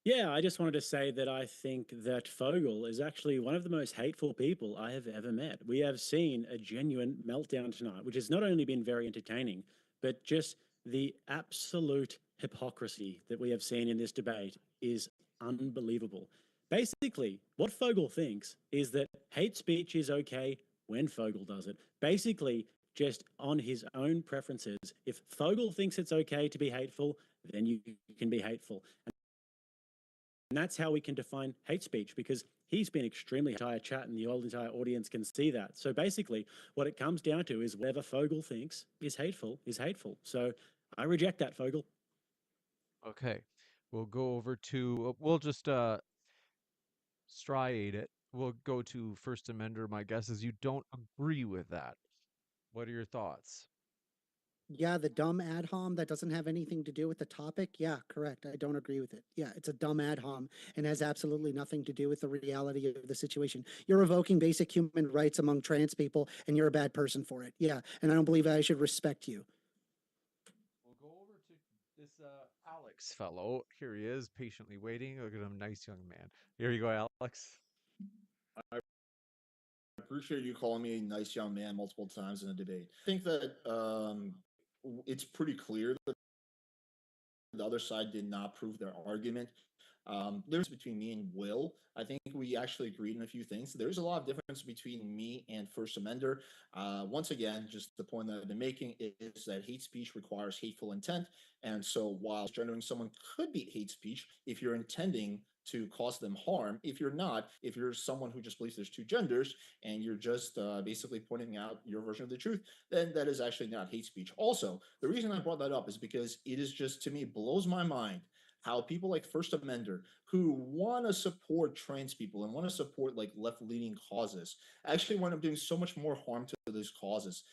Yeah, I just wanted to say that I think that Fogel is actually one of the most hateful people I have ever met. We have seen a genuine meltdown tonight, which has not only been very entertaining, but just the absolute hypocrisy that we have seen in this debate is unbelievable. Basically, what Fogel thinks is that hate speech is okay when Fogel does it. Basically, just on his own preferences. If Fogel thinks it's okay to be hateful, then you can be hateful. And that's how we can define hate speech, because he's been extremely entire chat and the entire audience can see that. So basically, what it comes down to is whatever Fogel thinks is hateful is hateful. So I reject that, Fogel. Okay. We'll go over to, we'll just striate it. We'll go to First Amender. My guess is you don't agree with that. What are your thoughts? Yeah, the dumb ad hom that doesn't have anything to do with the topic. Yeah, correct. I don't agree with it. Yeah, it's a dumb ad hom and has absolutely nothing to do with the reality of the situation. You're revoking basic human rights among trans people, and you're a bad person for it. Yeah, and I don't believe I should respect you. We'll go over to this Alex fellow. Here he is, patiently waiting. Look at him, nice young man. Here you go, Alex. I appreciate you calling me a nice young man multiple times in a debate. I think that it's pretty clear that the other side did not prove their argument. There's between me and Will. I think we actually agreed on a few things. There's a lot of difference between me and First Amender. Once again, just the point that I've been making is that hate speech requires hateful intent. And so while gendering someone could be hate speech, if you're intending to cause them harm, if you're not, if you're someone who just believes there's two genders and you're just basically pointing out your version of the truth, then that is actually not hate speech. Also, the reason I brought that up is because it is just, to me, blows my mind how people like First Amender, who want to support trans people and want to support like left-leaning causes, actually wind up doing so much more harm to those causes.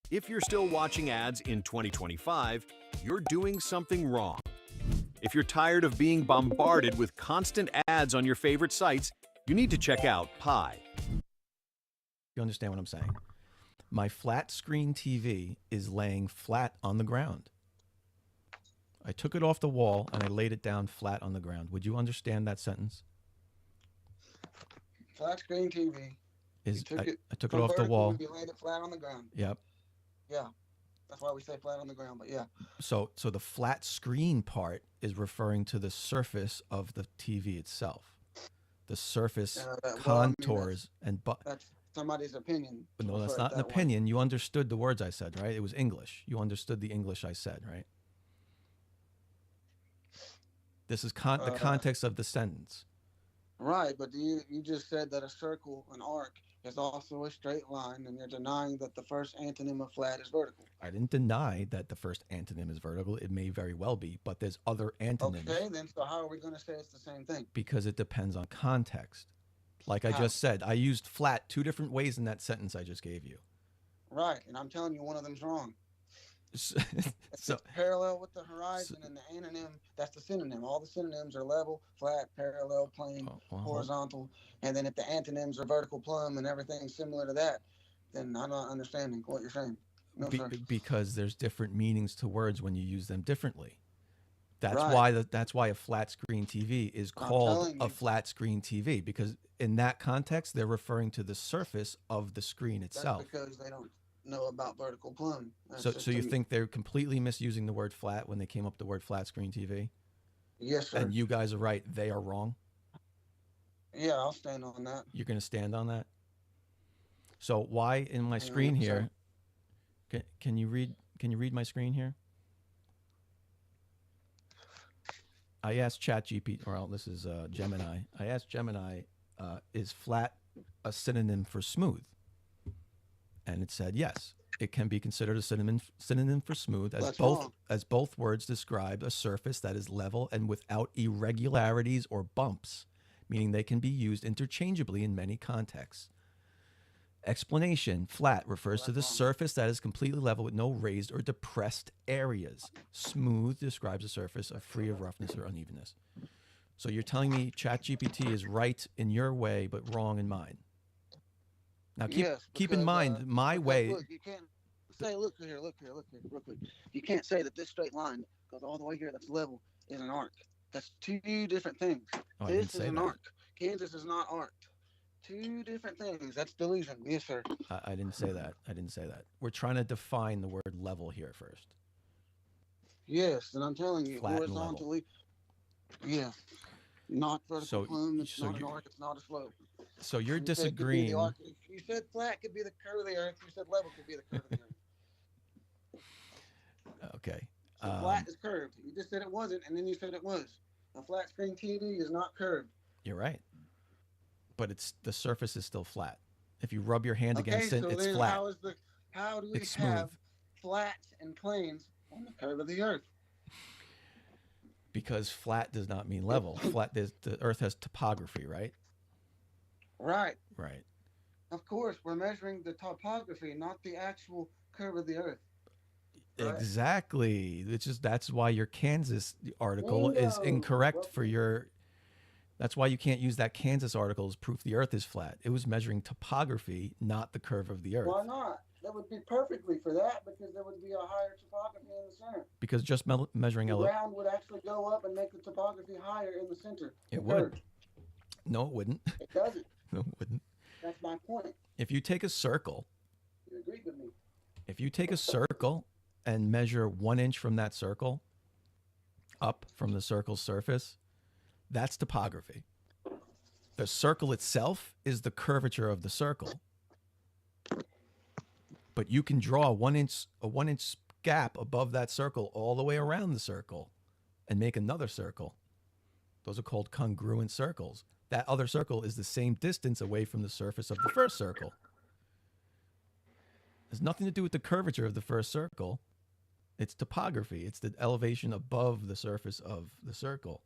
If you're still watching ads in 2025, you're doing something wrong. If you're tired of being bombarded with constant ads on your favorite sites, you need to check out Pi. You understand what I'm saying? My flat screen TV is laying flat on the ground. I took it off the wall and I laid it down flat on the ground. Would you understand that sentence? Flat screen TV. I took it off the wall. You laid it flat on the ground. Yep. Yeah. That's why we say flat on the ground, but yeah. So the flat screen part is referring to the surface of the TV itself. The surface contours and that's somebody's opinion. No, that's not an opinion. You understood the words I said, right? It was English. You understood the English I said, right? This is the context of the sentence. Right, but you just said that a circle, an arc, is also a straight line, and you're denying that the first antonym of flat is vertical. I didn't deny that the first antonym is vertical. It may very well be, but there's other antonyms. Okay, then so how are we going to say it's the same thing? Because it depends on context. Like I just said, I used flat 2 different ways in that sentence I just gave you. Right, and I'm telling you one of them's wrong. It's parallel with the horizon, and the antonym, that's the synonym. All the synonyms are level, flat, parallel, plane, horizontal. And then if the antonyms are vertical, plumb, and everything similar to that, then I'm not understanding what you're saying. No, sir. Because there's different meanings to words when you use them differently. That's Right. that's why a flat screen TV is called a flat screen TV, because in that context they're referring to the surface of the screen itself. That's because they don't know about vertical plumb. So you think they're completely misusing the word flat when they came up with the word flat screen TV? Yes, sir. And you guys are right, they are wrong? Yeah, I'll stand on that. You're going to stand on that? So why in my screen here, can you read my screen here? I asked ChatGPT, well, this is Gemini. I asked Gemini, is flat a synonym for smooth? And it said yes. It can be considered a synonym for smooth, as both words describe a surface that is level and without irregularities or bumps, meaning they can be used interchangeably in many contexts. Explanation: flat refers to the surface that is completely level with no raised or depressed areas. Smooth describes a surface free of roughness or unevenness. So you're telling me ChatGPT is right in your way but wrong in mine. Now keep in mind my way. Look, you can't say look here, real quick. You can't say that this straight line goes all the way here. That's level is an arc. That's 2 different things. Oh, this is an arc. Kansas is not arced. 2 different things. That's delusion. Yes, sir. I didn't say that. I didn't say that. We're trying to define the word level here first. Yes, and I'm telling you, Flat and horizontally. Yeah. Not vertical plumb. It's not an arc. It's not a slope. So you're You said it could be disagreeing. the arc. You said flat could be the curve of the earth. You said level could be the curve of the earth. Okay. So flat is curved. You just said it wasn't, and then you said it was. A flat screen TV is not curved. You're right. But the surface is still flat. If you rub your hand against it, so it's then flat. How do we It's have smooth. flats and planes on the curve of the earth? Because flat does not mean level. The earth has topography, right? Right. Right. Of course, we're measuring the topography, not the actual curve of the earth. Right. Exactly. That's why your Kansas article is incorrect for your. That's why you can't use that Kansas article as proof the earth is flat. It was measuring topography, not the curve of the earth. Why not? That would be perfectly for that, because there would be a higher topography in the center. Because just measuring The ground would actually go up and make the topography higher in the center. It would. No, it wouldn't. It doesn't. No, it wouldn't. That's my point. If you take a circle, You agreed with me. if you take a circle and measure 1 inch from that circle up from the circle's surface, that's topography. The circle itself is the curvature of the circle. But you can draw a 1 inch gap above that circle all the way around the circle and make another circle. Those are called congruent circles. That other circle is the same distance away from the surface of the first circle. It has nothing to do with the curvature of the first circle. It's topography. It's the elevation above the surface of the circle.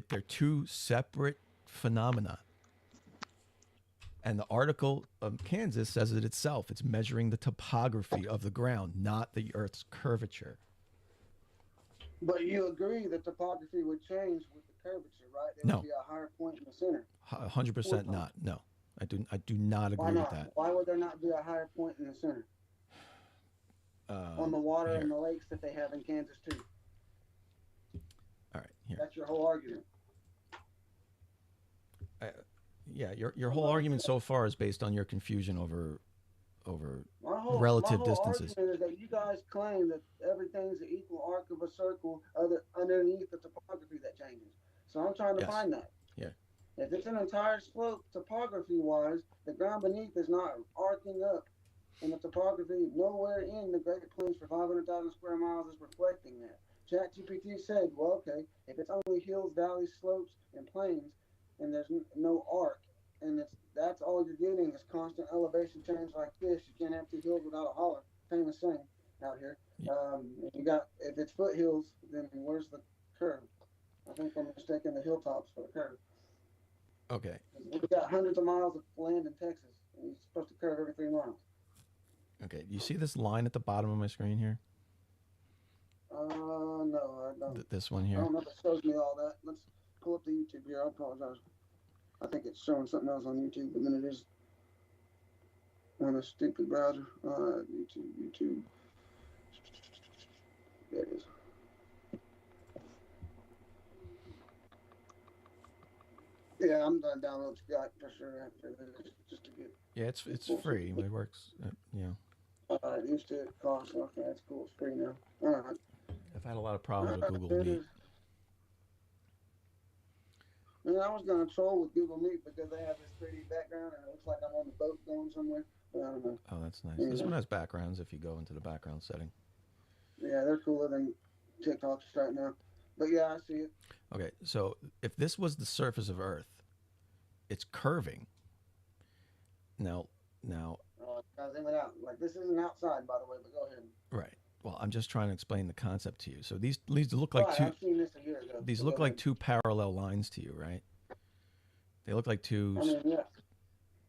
They're 2 separate phenomena. And the article of Kansas says it itself. It's measuring the topography of the ground, not the Earth's curvature. But you agree the topography would change with the curvature, right? There No. would be a higher point in the center. 100% not. No, I do not agree with that. Why would there not be a higher point in the center? On the water here. and the lakes that they have in Kansas too. All right, here. That's your whole argument. Yeah, your whole argument so far is based on your confusion over my relative whole distances. argument is that you guys claim that everything's the equal arc of a circle underneath the topography that changes. So I'm trying to find that. Yeah. If it's an entire slope topography-wise, the ground beneath is not arcing up, and the topography nowhere in the Great Plains for 500,000 square miles is reflecting that. ChatGPT said, well, okay, if it's only hills, valleys, slopes, and plains, and there's no arc, and that's all you're getting is constant elevation change like this. You can't have two hills without a holler. Famous saying out here. If it's foothills, then where's the curve? I think I'm mistaking the hilltops for the curve. Okay. We've got hundreds of miles of land in Texas, and it's supposed to curve every 3 miles. Okay. You see this line at the bottom of my screen here? No, I don't. This one here? I don't know if it shows me all that. Let's pull up the YouTube here. I apologize. I think it's showing something else on YouTube, but then it is on a stupid browser. YouTube. There it is. Yeah, I'm gonna download Skype for sure after this, just to get. Yeah, it's free. It works. Used to cost. Okay, that's cool. It's free now. All right. I've had a lot of problems with Google Meet. And I was gonna troll with Google Meet because they have this 3D background and it looks like I'm on the boat going somewhere. But I don't know. Oh, that's nice. This one has backgrounds if you go into the background setting. Yeah, they're cooler than TikToks right now. But yeah, I see it. Okay, so if this was the surface of Earth, it's curving. Now. Guys, in and out. Like this isn't outside, by the way. But go ahead. Right. Well, I'm just trying to explain the concept to you. So these look like two. I've seen this a year ago. These look like two parallel lines to you, right? They look like two. I mean, yeah.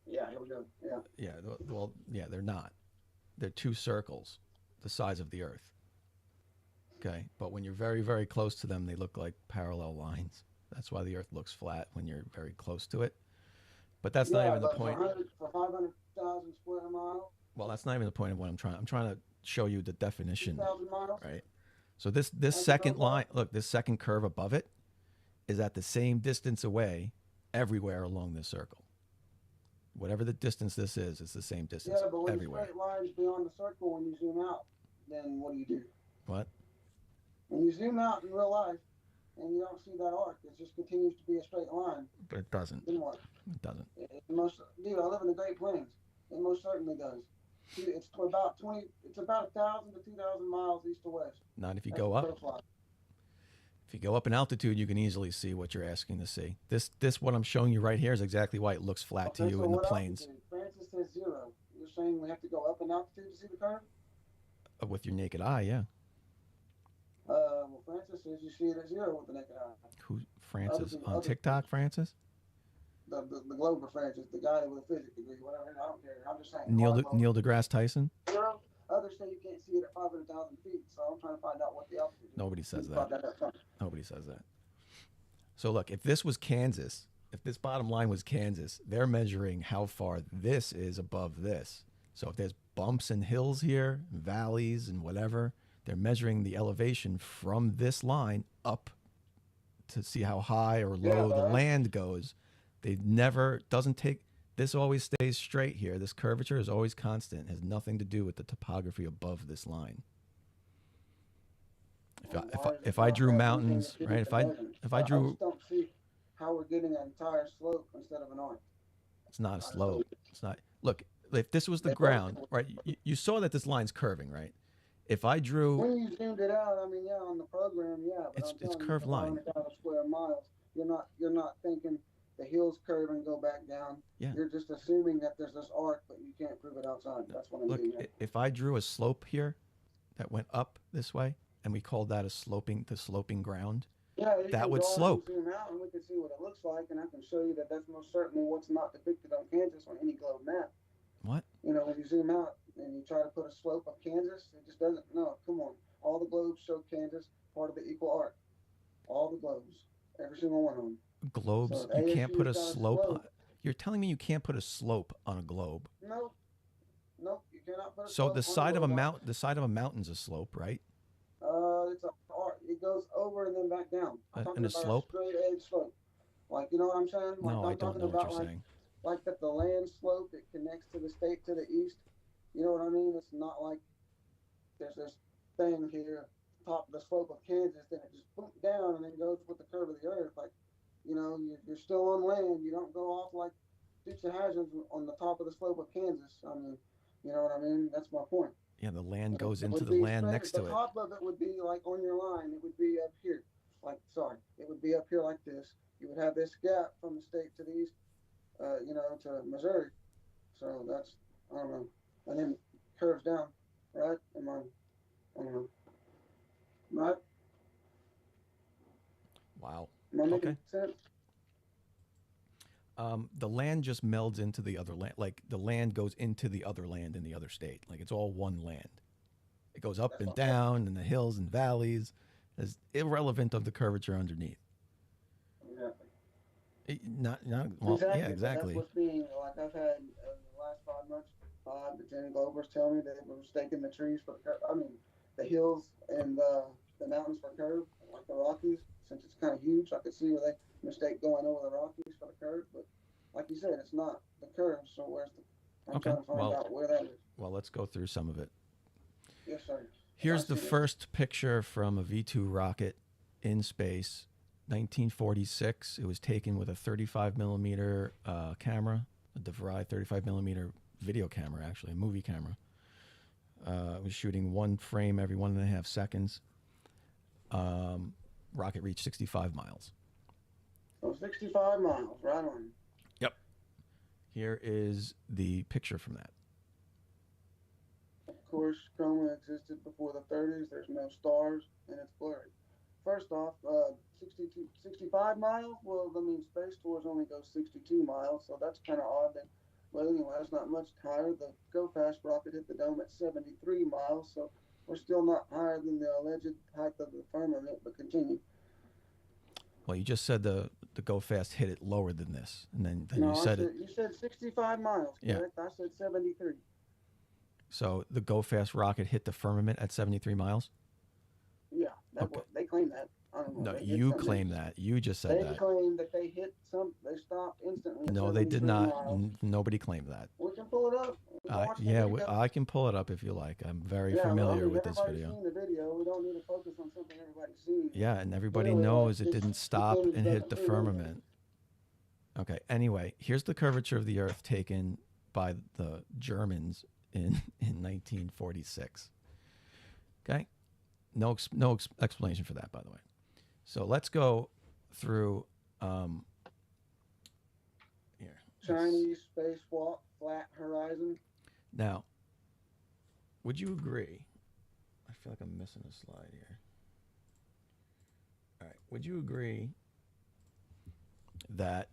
Yeah, here we go. Yeah. Yeah. Well, yeah, they're not. They're two circles, the size of the Earth. Okay, but when you're very, very close to them, they look like parallel lines. That's why the Earth looks flat when you're very close to it. But that's not even the point. For 500,000 square miles. Well, that's not even the point of what I'm trying. I'm trying to show you the definition, 2,000 miles. right? So this second line, look, this second curve above it is at the same distance away everywhere along this circle. Whatever the distance this is, it's the same distance Yeah, but when everywhere. straight lines beyond the circle, when you zoom out, then what do? What? When you zoom out in real life and you don't see that arc, it just continues to be a straight line. But it doesn't. Then what? It doesn't. Dude, I live in the Great Plains. It most certainly does. It's about 1,000 to 2,000 miles east to west. Not if you go up. If you go up in altitude, you can easily see what you're asking to see. This what I'm showing you right here is exactly why it looks flat to you in the plains. Altitude? Francis says 0. You're saying we have to go up in altitude to see the curve? With your naked eye, yeah. Well, Francis says you see it at 0 with the naked eye. Who, Francis? On TikTok, Francis? The Globey Francis, the guy with a physics degree, whatever. I don't care. I'm just saying. Neil deGrasse Tyson? Others say you can't see it at 500,000 feet, so I'm trying to find out what the altitude is. Nobody says that. Nobody says that. So look, if this was Kansas, if this bottom line was Kansas, they're measuring how far this is above this. So if there's bumps and hills here, valleys and whatever, they're measuring the elevation from this line up to see how high or low the land goes. They never, this always stays straight here. This curvature is always constant. It has nothing to do with the topography above this line. If I drew mountains, right? If I drew, I just don't see how we're getting an entire slope instead of an arc. It's not a slope. It's not. Look, if this was the ground, right? You saw that this line's curving, right? If I drew, when you zoomed it out, I mean, yeah, on the program, yeah, but it's curved line. 500,000 square miles. You're not thinking the hills curve and go back down. Yeah. You're just assuming that there's this arc, but you can't prove it outside. That's what I'm Look, getting at. if I drew a slope here that went up this way, and we called that the sloping ground, Yeah, you that can would draw slope. and zoom out, and we can see what it looks like, and I can show you that that's most certainly what's not depicted on Kansas on any globe map. What? You know, when you zoom out and you try to put a slope of Kansas, it just doesn't. No, come on. All the globes show Kansas part of the equal arc. All the globes, every single one of them. Globes, So you can't put a ASU's got slope. slope. You're telling me you can't put a slope on a globe? Nope. Nope. You cannot put a So slope the on side of a globe. mountain, the side of a mountain's a slope, right? It's a arc. It goes over and then back down. I'm talking And a about slope? a straight edge slope. Like, you know what I'm saying? Like, No, I'm I don't talking know what about you're like, saying. like that the land slope, it connects to the state to the east. You know what I mean? It's not like there's this thing here, top of the slope of Kansas, then it just boom down and then goes with the curve of the earth. Like, you know, you're still on land. You don't go off like Dukes of Hazzard on the top of the slope of Kansas. I mean, you know what I mean? That's my point. Yeah, the land goes It into would the be land straight, next to the it. top of it would be like on your line. It would be up here. Like, sorry, it would be up here like this. You would have this gap from the state to the east, you know, to Missouri. So that's, I don't know. And then curves down, right? I don't know. Right? Wow. Am I making Okay. sense? The land just melds into the other land. Like the land goes into the other land in the other state. Like it's all one land. It goes up and down, and the hills and valleys is irrelevant of the curvature underneath. Exactly. Well, exactly. yeah, exactly. That's what's being, like I've had in the last 5 months, 5 to 10 Globers tell me that they were mistaking the trees for the curve. I mean, the hills and the mountains for curve, like the Rockies, since it's kind of huge, I could see where they mistake going over the Rockies for the curve. But like you said, it's not the curve. So where's the? I'm trying to find out where that is. Well, let's go through some of it. Yes, sir. Here's the first picture from a V2 rocket in space, 1946. It was taken with a 35 millimeter camera, a DeVry 35 millimeter video camera, actually, a movie camera. It was shooting one frame every 1.5 seconds. Rocket reached 65 miles. So 65 miles, right on. Yep. Here is the picture from that. Of course, chroma existed before the 30s. There's no stars, and it's blurry. First off, 65 miles? Well, I mean, Space Tours only go 62 miles, so that's kind of odd. But anyway, that's not much higher. The Go Fast rocket hit the dome at 73 miles, so we're still not higher than the alleged height of the firmament, but continue. Well, you just said the Go Fast hit it lower than this, and then no, you said it. You said 65 miles, correct? Yeah. I said 73. So the Go Fast rocket hit the firmament at 73 miles? Yeah, they claim that. I don't know. No, you claim that. You just said that. They claim that they hit they stopped instantly. No, they did not. Nobody claimed that. We can pull it up. I can pull it up if you like. I'm very familiar with this video. Seen the video. We don't need to focus on something everybody's seen. Yeah, and everybody knows it didn't stop and hit the firmament. Okay, anyway, here's the curvature of the Earth taken by the Germans in 1946. Okay? No explanation for that, by the way. So let's go through here. Chinese spacewalk, flat horizon. Now, would you agree? I feel like I'm missing a slide here. All right. Would you agree that,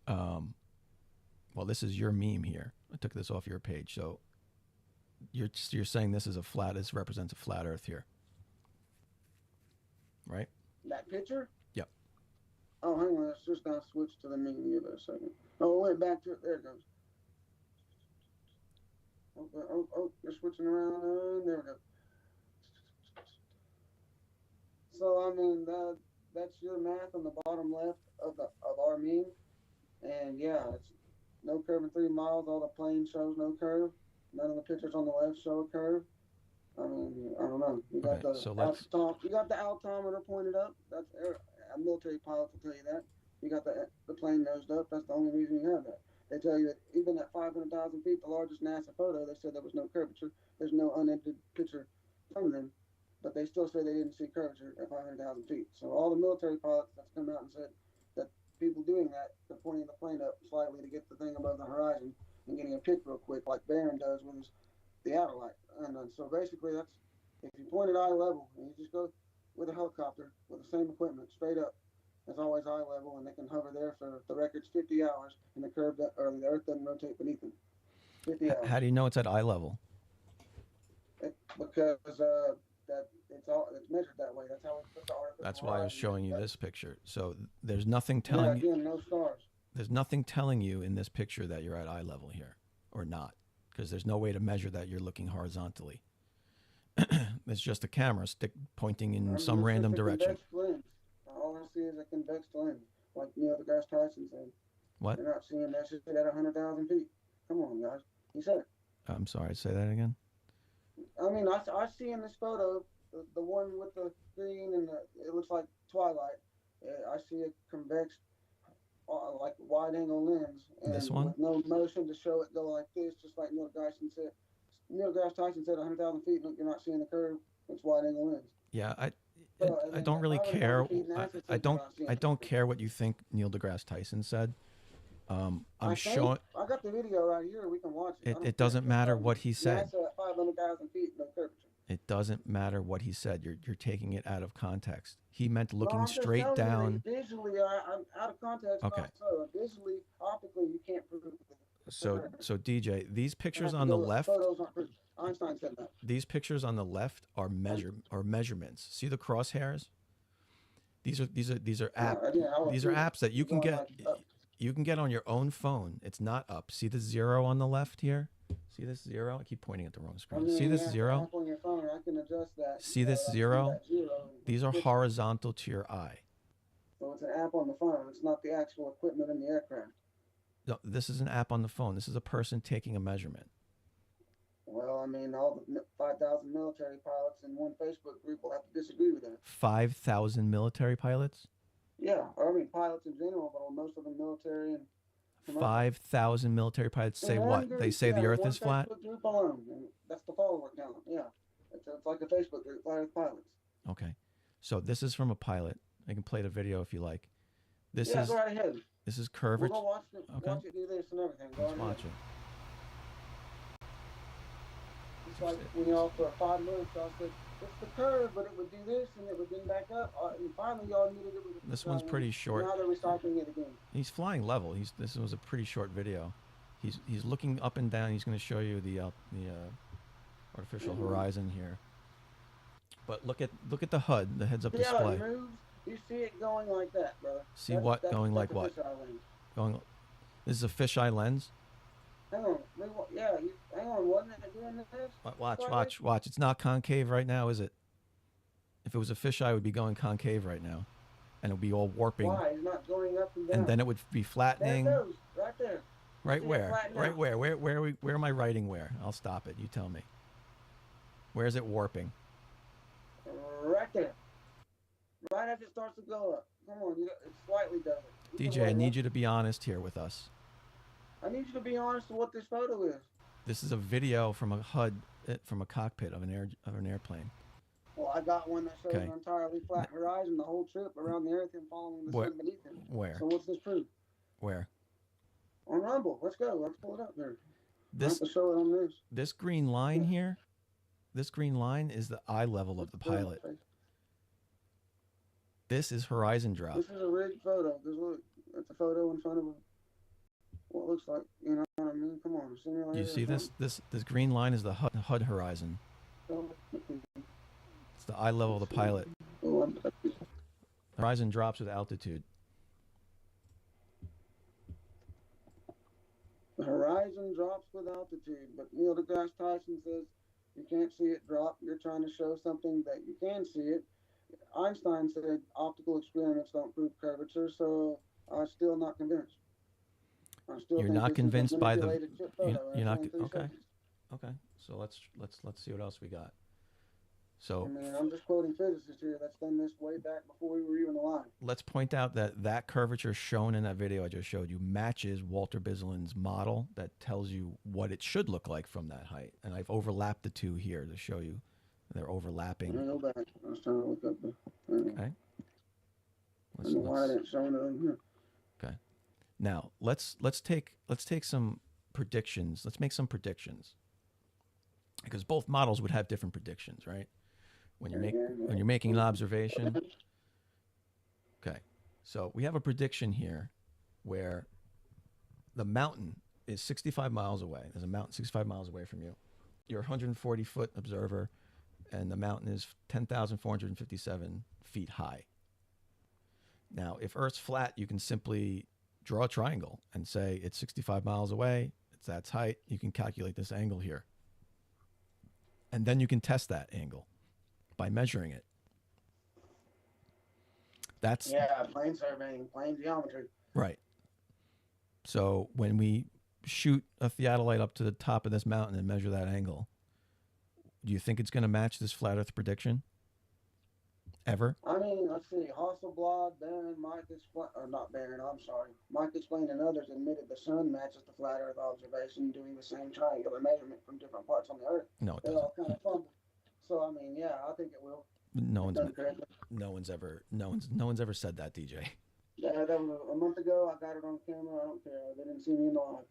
well, this is your meme here. I took this off your page. So you're saying this is this represents a flat Earth here, right? That picture? Yep. Oh, hang on. It's just going to switch to the meme. Give it a second. Oh, wait, back to it. There it goes. Oh, you're switching around. There we go. So, I mean, that's your math on the bottom left of our meme. And, yeah, it's no curve in 3 miles. All the plane shows no curve. None of the pictures on the left show a curve. I mean, I don't know. You got you got the altimeter pointed up. That's military pilots will tell you that. You got the plane nosed up. That's the only reason you have that. They tell you that even at 500,000 feet, the largest NASA photo, they said there was no curvature. There's no unedited picture from them, but they still say they didn't see curvature at 500,000 feet. So all the military pilots that's come out and said that people doing that, they're pointing the plane up slightly to get the thing above the horizon and getting a pic real quick, like Barron does with the outer light. And so basically, that's if you point at eye level and you just go with a helicopter with the same equipment, straight up. It's always eye level, and they can hover there for the record's 50 hours, and the Earth doesn't rotate beneath them. 50 hours. How do you know it's at eye level? Because that it's measured that way. That's how we put the artificial. That's why I was showing you this picture. So there's nothing telling you. No stars. There's nothing telling you in this picture that you're at eye level here, or not, because there's no way to measure that you're looking horizontally. It's just a camera stick pointing in some random direction. Lens. All I see is a convex lens, like Neil deGrasse Tyson said. What? You're not seeing that shit at 100,000 feet. Come on, guys. He said it. I'm sorry, say that again. I mean, I see in this photo, the one with the green and it looks like twilight. I see a convex, like wide angle lens. And this one? With no motion to show it go like this, just like Neil deGrasse Tyson said. Neil deGrasse Tyson said 100,000 feet, you're not seeing the curve. It's wide angle lens. Yeah, I don't really care. I don't care what you think Neil deGrasse Tyson said. I'm showing. I got the video right here. We can watch it. It doesn't matter what he said. NASA at 500,000 feet, no curvature. It doesn't matter what he said. You're taking it out of context. He meant looking I'm just straight telling you, down. Visually, I'm out of context. Okay. So visually, optically, you can't prove it. So DJ, these pictures on the left. Photos aren't proof. Einstein said that. These pictures on the left are measurements. See the crosshairs? These are apps. These are apps that you can get. You can get on your own phone. It's not up. See the 0 on the left here? See this 0? I keep pointing at the wrong screen. See this 0? On your phone, I can adjust that. See this 0? These are horizontal to your eye. So it's an app on the phone. It's not the actual equipment in the aircraft. No, this is an app on the phone. This is a person taking a measurement. Well, I mean, all the 5,000 military pilots in one Facebook group will have to disagree with that. 5,000 military pilots? Yeah, I mean pilots in general, but most of them military and 5,000 military pilots say what? They say the Earth is flat? Group alone, and that's the follower count. Yeah, it's like a Facebook group, flat Earth pilots. Okay, so this is from a pilot. I can play the video if you like. This is go right ahead. This is curvature. We'll go watch it, watch it do this and everything. Let's watch it. It's like when y'all for 5 minutes, y'all said it's the curve, but it would do this and it would then back up. And finally, y'all knew that it was. This one's pretty short. Now they're recycling it again. He's flying level. This was a pretty short video. He's looking up and down. He's going to show you the artificial horizon here. But look at the HUD, the heads-up display. It moves. You see it going like that, brother. See what going like what? Going. This is a fisheye lens. Hang on. Yeah. Hang on. Wasn't it doing this? Watch. It's not concave right now, is it? If it was a fisheye, it would be going concave right now, and it would be all warping. Why? It's not going up and down. And then it would be flattening. There it goes. Right there. Right where? Right where? Where am I writing where? I'll stop it. You tell me. Where is it warping? Right there. Right as it starts to go up. Come on, it slightly does it. DJ, I need you to be honest here with us. I need you to be honest with what this photo is. This is a video from a HUD, from a cockpit of an airplane. Well, I got one that shows an entirely flat horizon the whole trip around the Earth and following the sun beneath it. Where? So what's this proof? Where? On Rumble. Let's go. Let's pull it up there. This I have to show it on this. This green line here. This green line is the eye level of the pilot. This is horizon drop. This is a rigged photo. This look, it's a photo in front of what looks like, you know what I mean? Come on, simulate. You see this green line is the HUD horizon. It's the eye level of the pilot. Horizon drops with altitude. The horizon drops with altitude, but Neil deGrasse Tyson says you can't see it drop. You're trying to show something that you can see it. Einstein said optical experiments don't prove curvature, so I'm still not convinced. You're not convinced by the. You're not okay. Okay, so let's see what else we got. So. I mean, I'm just quoting physicists here that's done this way back before we were even alive. Let's point out that curvature shown in that video I just showed you matches Walter Bisselin's model that tells you what it should look like from that height, and I've overlapped the two here to show you they're overlapping. Let me go back. I was trying to look up the. Okay. I don't know why I didn't show it on here. Okay. Now let's take some predictions. Let's make some predictions because both models would have different predictions, right? when you're making an observation. Okay, so we have a prediction here where the mountain is 65 miles away. There's a mountain 65 miles away from you. You're a 140-foot observer, and the mountain is 10,457 feet high. Now, if Earth's flat, you can simply draw a triangle and say it's 65 miles away, it's that height, you can calculate this angle here. And then you can test that angle by measuring it. That's plane surveying, plane geometry. Right. So when we shoot a theodolite up to the top of this mountain and measure that angle, do you think it's going to match this flat Earth prediction? Ever? I mean, let's see. Hasselblad, Barron, Mike explain, or not Barron, I'm sorry. Mike explained and others admitted the sun matches the flat Earth observation, doing the same triangular measurement from different parts on the Earth. No, it They doesn't. all kind of fumble. So I mean, yeah, I think it will. No one's Done ever said that, DJ. Yeah, that was a month ago. I got it on camera. I don't care. They didn't see me live.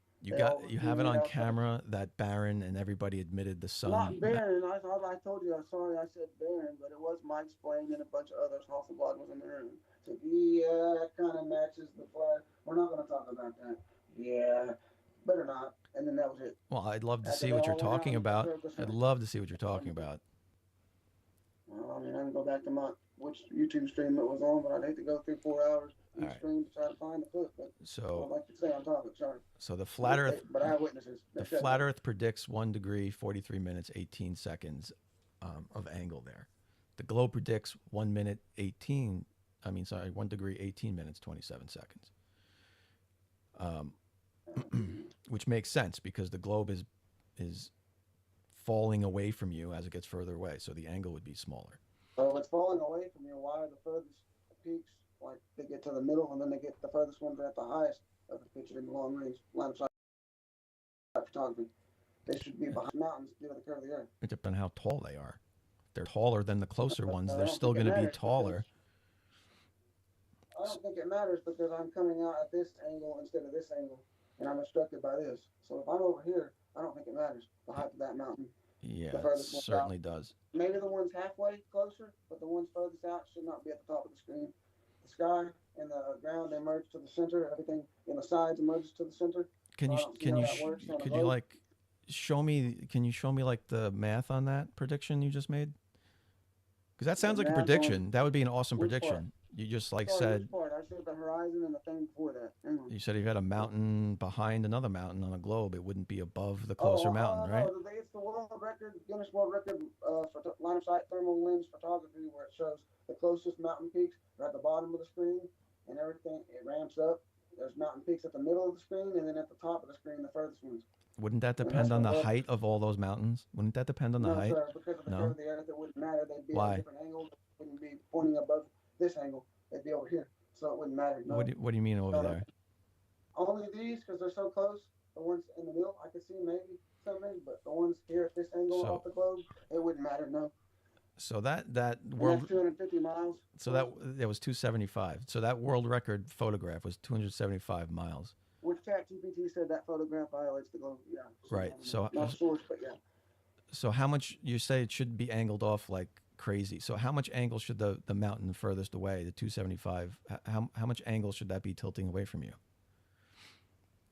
You have it on camera that Barron and everybody admitted the sun. Not Barron. I told you. I'm sorry. I said Barron, but it was Mike Splain and a bunch of others. Hasselblad was in the room. So yeah, that kind of matches the flag. We're not going to talk about that. Yeah, better not. And then that was it. Well, I'd love to see what you're talking about. I'd love to see what you're talking about. Well, I mean, I can go back to which YouTube stream it was on, but I'd hate to go through 4 hours each stream to try to find the clip. But So I'd like to stay on topic. Sorry. So the flat Earth, but I have witnesses. The flat Earth predicts 1 degree, 43 minutes, 18 seconds of angle there. The globe predicts 1 minute, 1 degree, 18 minutes, 27 seconds. Which makes sense because the globe is falling away from you as it gets further away, so the angle would be smaller. So it's falling away from you. Why are the furthest peaks, like they get to the middle and then they get the furthest ones are at the highest of the picture in the long range line of sight photography? They should be behind mountains due to the curve of the Earth. It depends on how tall they are. If they're taller than the closer ones, they're still going to be taller. I don't think it matters because I'm coming out at this angle instead of this angle, and I'm obstructed by this. So if I'm over here, I don't think it matters the height of that mountain. Yeah, it certainly does. Maybe the ones halfway closer, but the ones furthest out should not be at the top of the screen. The sky and the ground, they merge to the center. Everything in the sides emerges to the center. Can you show me like the math on that prediction you just made? Because that sounds like a prediction. That would be an awesome prediction. You just said. I said the horizon and the thing before that. You said if you had a mountain behind another mountain on a globe, it wouldn't be above the closer mountain, right? No, it's the world record, Guinness World Record for line of sight thermal lens photography, where it shows the closest mountain peaks are at the bottom of the screen, and everything it ramps up. There's mountain peaks at the middle of the screen, and then at the top of the screen, the furthest ones. Wouldn't that depend on the height of all those mountains? Wouldn't that depend on the height? No, sir, because of the curve of the Earth, it wouldn't matter. They'd be at a different angle. They wouldn't be pointing above this angle. They'd be over here, so it wouldn't matter. No. What do you mean over there? Only these, because they're so close. The ones in the middle, I could see maybe something, but the ones here at this angle off the globe, it wouldn't matter. No. So that And world. that's 250 miles. So that was 275. So that world record photograph was 275 miles. Which ChatGPT said that photograph violates the globe. Yeah. Right. So not source, but yeah. So how much you say it should be angled off like crazy? So how much angle should the mountain furthest away, the 275? How much angle should that be tilting away from you?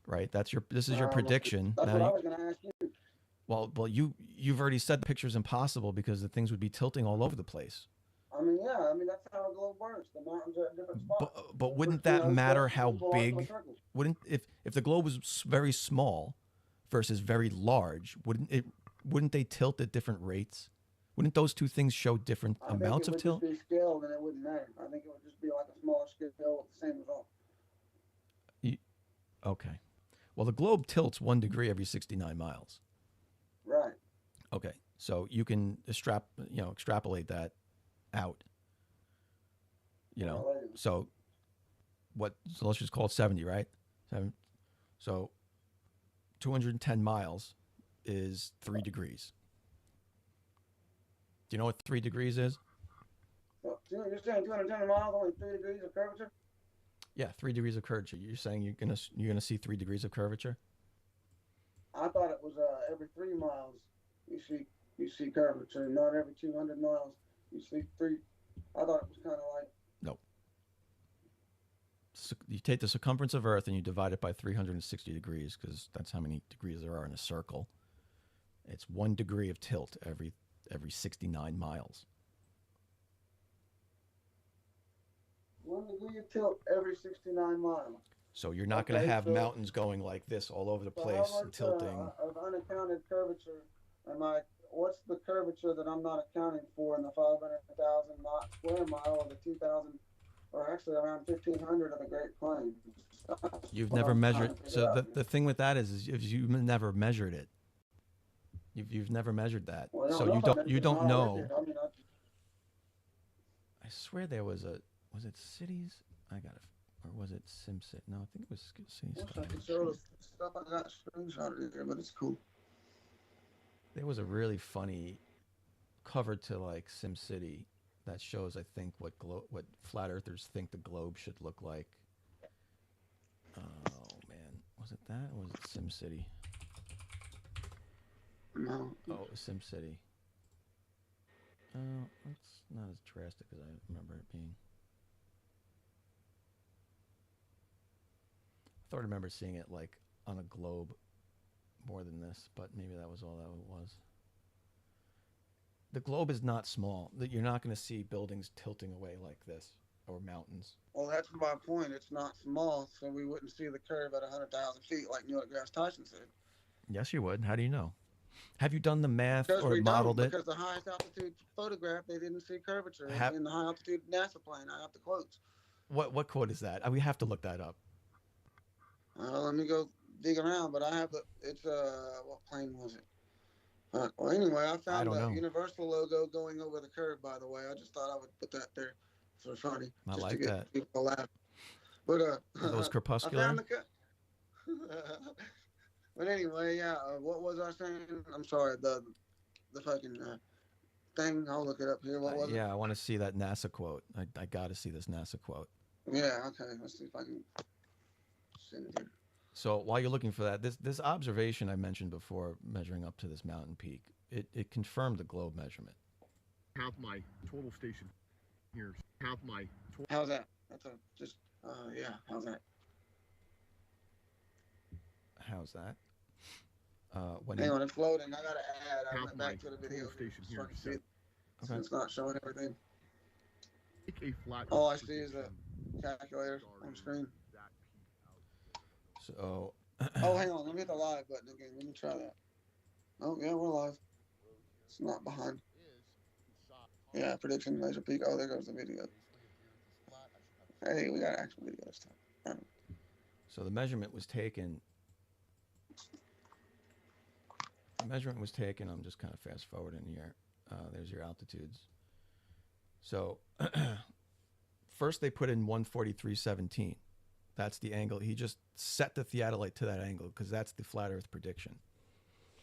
Right. This is your prediction. That's what I was going to ask you. Well, you've already said the picture's impossible because the things would be tilting all over the place. I mean, yeah. I mean, that's how a globe works. The mountains are at different spots. But wouldn't that matter how big? Wouldn't if the globe was very small versus very large? Wouldn't they tilt at different rates? Wouldn't those two things show different amounts of tilt? I think it would just be scaled, and it wouldn't matter. I think it would just be like a smaller scale with the same result. Okay. Well, the globe tilts 1 degree every 69 miles. Right. Okay. So you can extrapolate that out. So let's just call it 70, right? So 210 miles is 3 degrees. Do you know what 3 degrees is? You're saying 210 miles, only 3 degrees of curvature? Yeah, 3 degrees of curvature. You're saying you're gonna see 3 degrees of curvature? I thought it was every 3 miles you see curvature, not every 200 miles You see three. I thought it was kind of like. No. You take the circumference of Earth and you divide it by 360 degrees, because that's how many degrees there are in a circle. It's 1 degree of tilt every 69 miles. 1 degree of tilt every 69 miles. So you're not going to have mountains going like this all over the place and tilting. Of unaccounted curvature, what's the curvature that I'm not accounting for in the 500,000 square mile of the 2,000, or actually around 1,500 of the Great Plains? You've never measured. So the thing with that is you've never measured it. You've never measured that, Well, so you don't know. I swear there was it cities? I got it, or was it SimCity? No, I think it was cities. I can show the stuff I got screenshotted here, but it's cool. There was a really funny cover to like SimCity that shows, I think, what flat earthers think the globe should look like. Oh man, was it that or was it SimCity? No. Oh, it was SimCity. Oh, it's not as drastic as I remember it being. I thought I remember seeing it like on a globe more than this, but maybe that was all that it was. The globe is not small. You're not going to see buildings tilting away like this, or mountains. Well, that's my point. It's not small, so we wouldn't see the curve at 100,000 feet like Neil deGrasse Tyson said. Yes, you would. How do you know? Have you done the math Because or modeled it? Because the highest altitude photograph, they didn't see curvature. In the high altitude NASA plane, I have the quotes. What quote is that? We have to look that up. Let me go dig around, but I have what plane was it? Well, anyway, I found the Universal logo going over the curve, by the way. I just thought I would put that there for funny. I just like to get that. people laugh. But, Are those crepuscular? But anyway, yeah, what was I saying? I'm sorry, the fucking thing. I'll look it up here. What was it? Yeah, I want to see that NASA quote. I got to see this NASA quote. Yeah, okay. Let's see if I can send it here. So while you're looking for that, this observation I mentioned before, measuring up to this mountain peak, it confirmed the globe measurement. Have my total station here. Have my. How's that? That's just yeah. How's that? How's that? Hang on, it's loading. I gotta add. I went back to the video. Station here. So it's not showing everything. A flat. All I see is a calculator on screen. So. Oh, hang on. Let me hit the live button again. Let me try that. Oh, yeah, we're live. It's not behind. Yeah, prediction, laser peak. Oh, there goes the video. Hey, we got actual video this time. So the measurement was taken. I'm just kind of fast forwarding here. There's your altitudes. So first they put in 143.17. That's the angle. He just set the theodolite to that angle because that's the flat Earth prediction.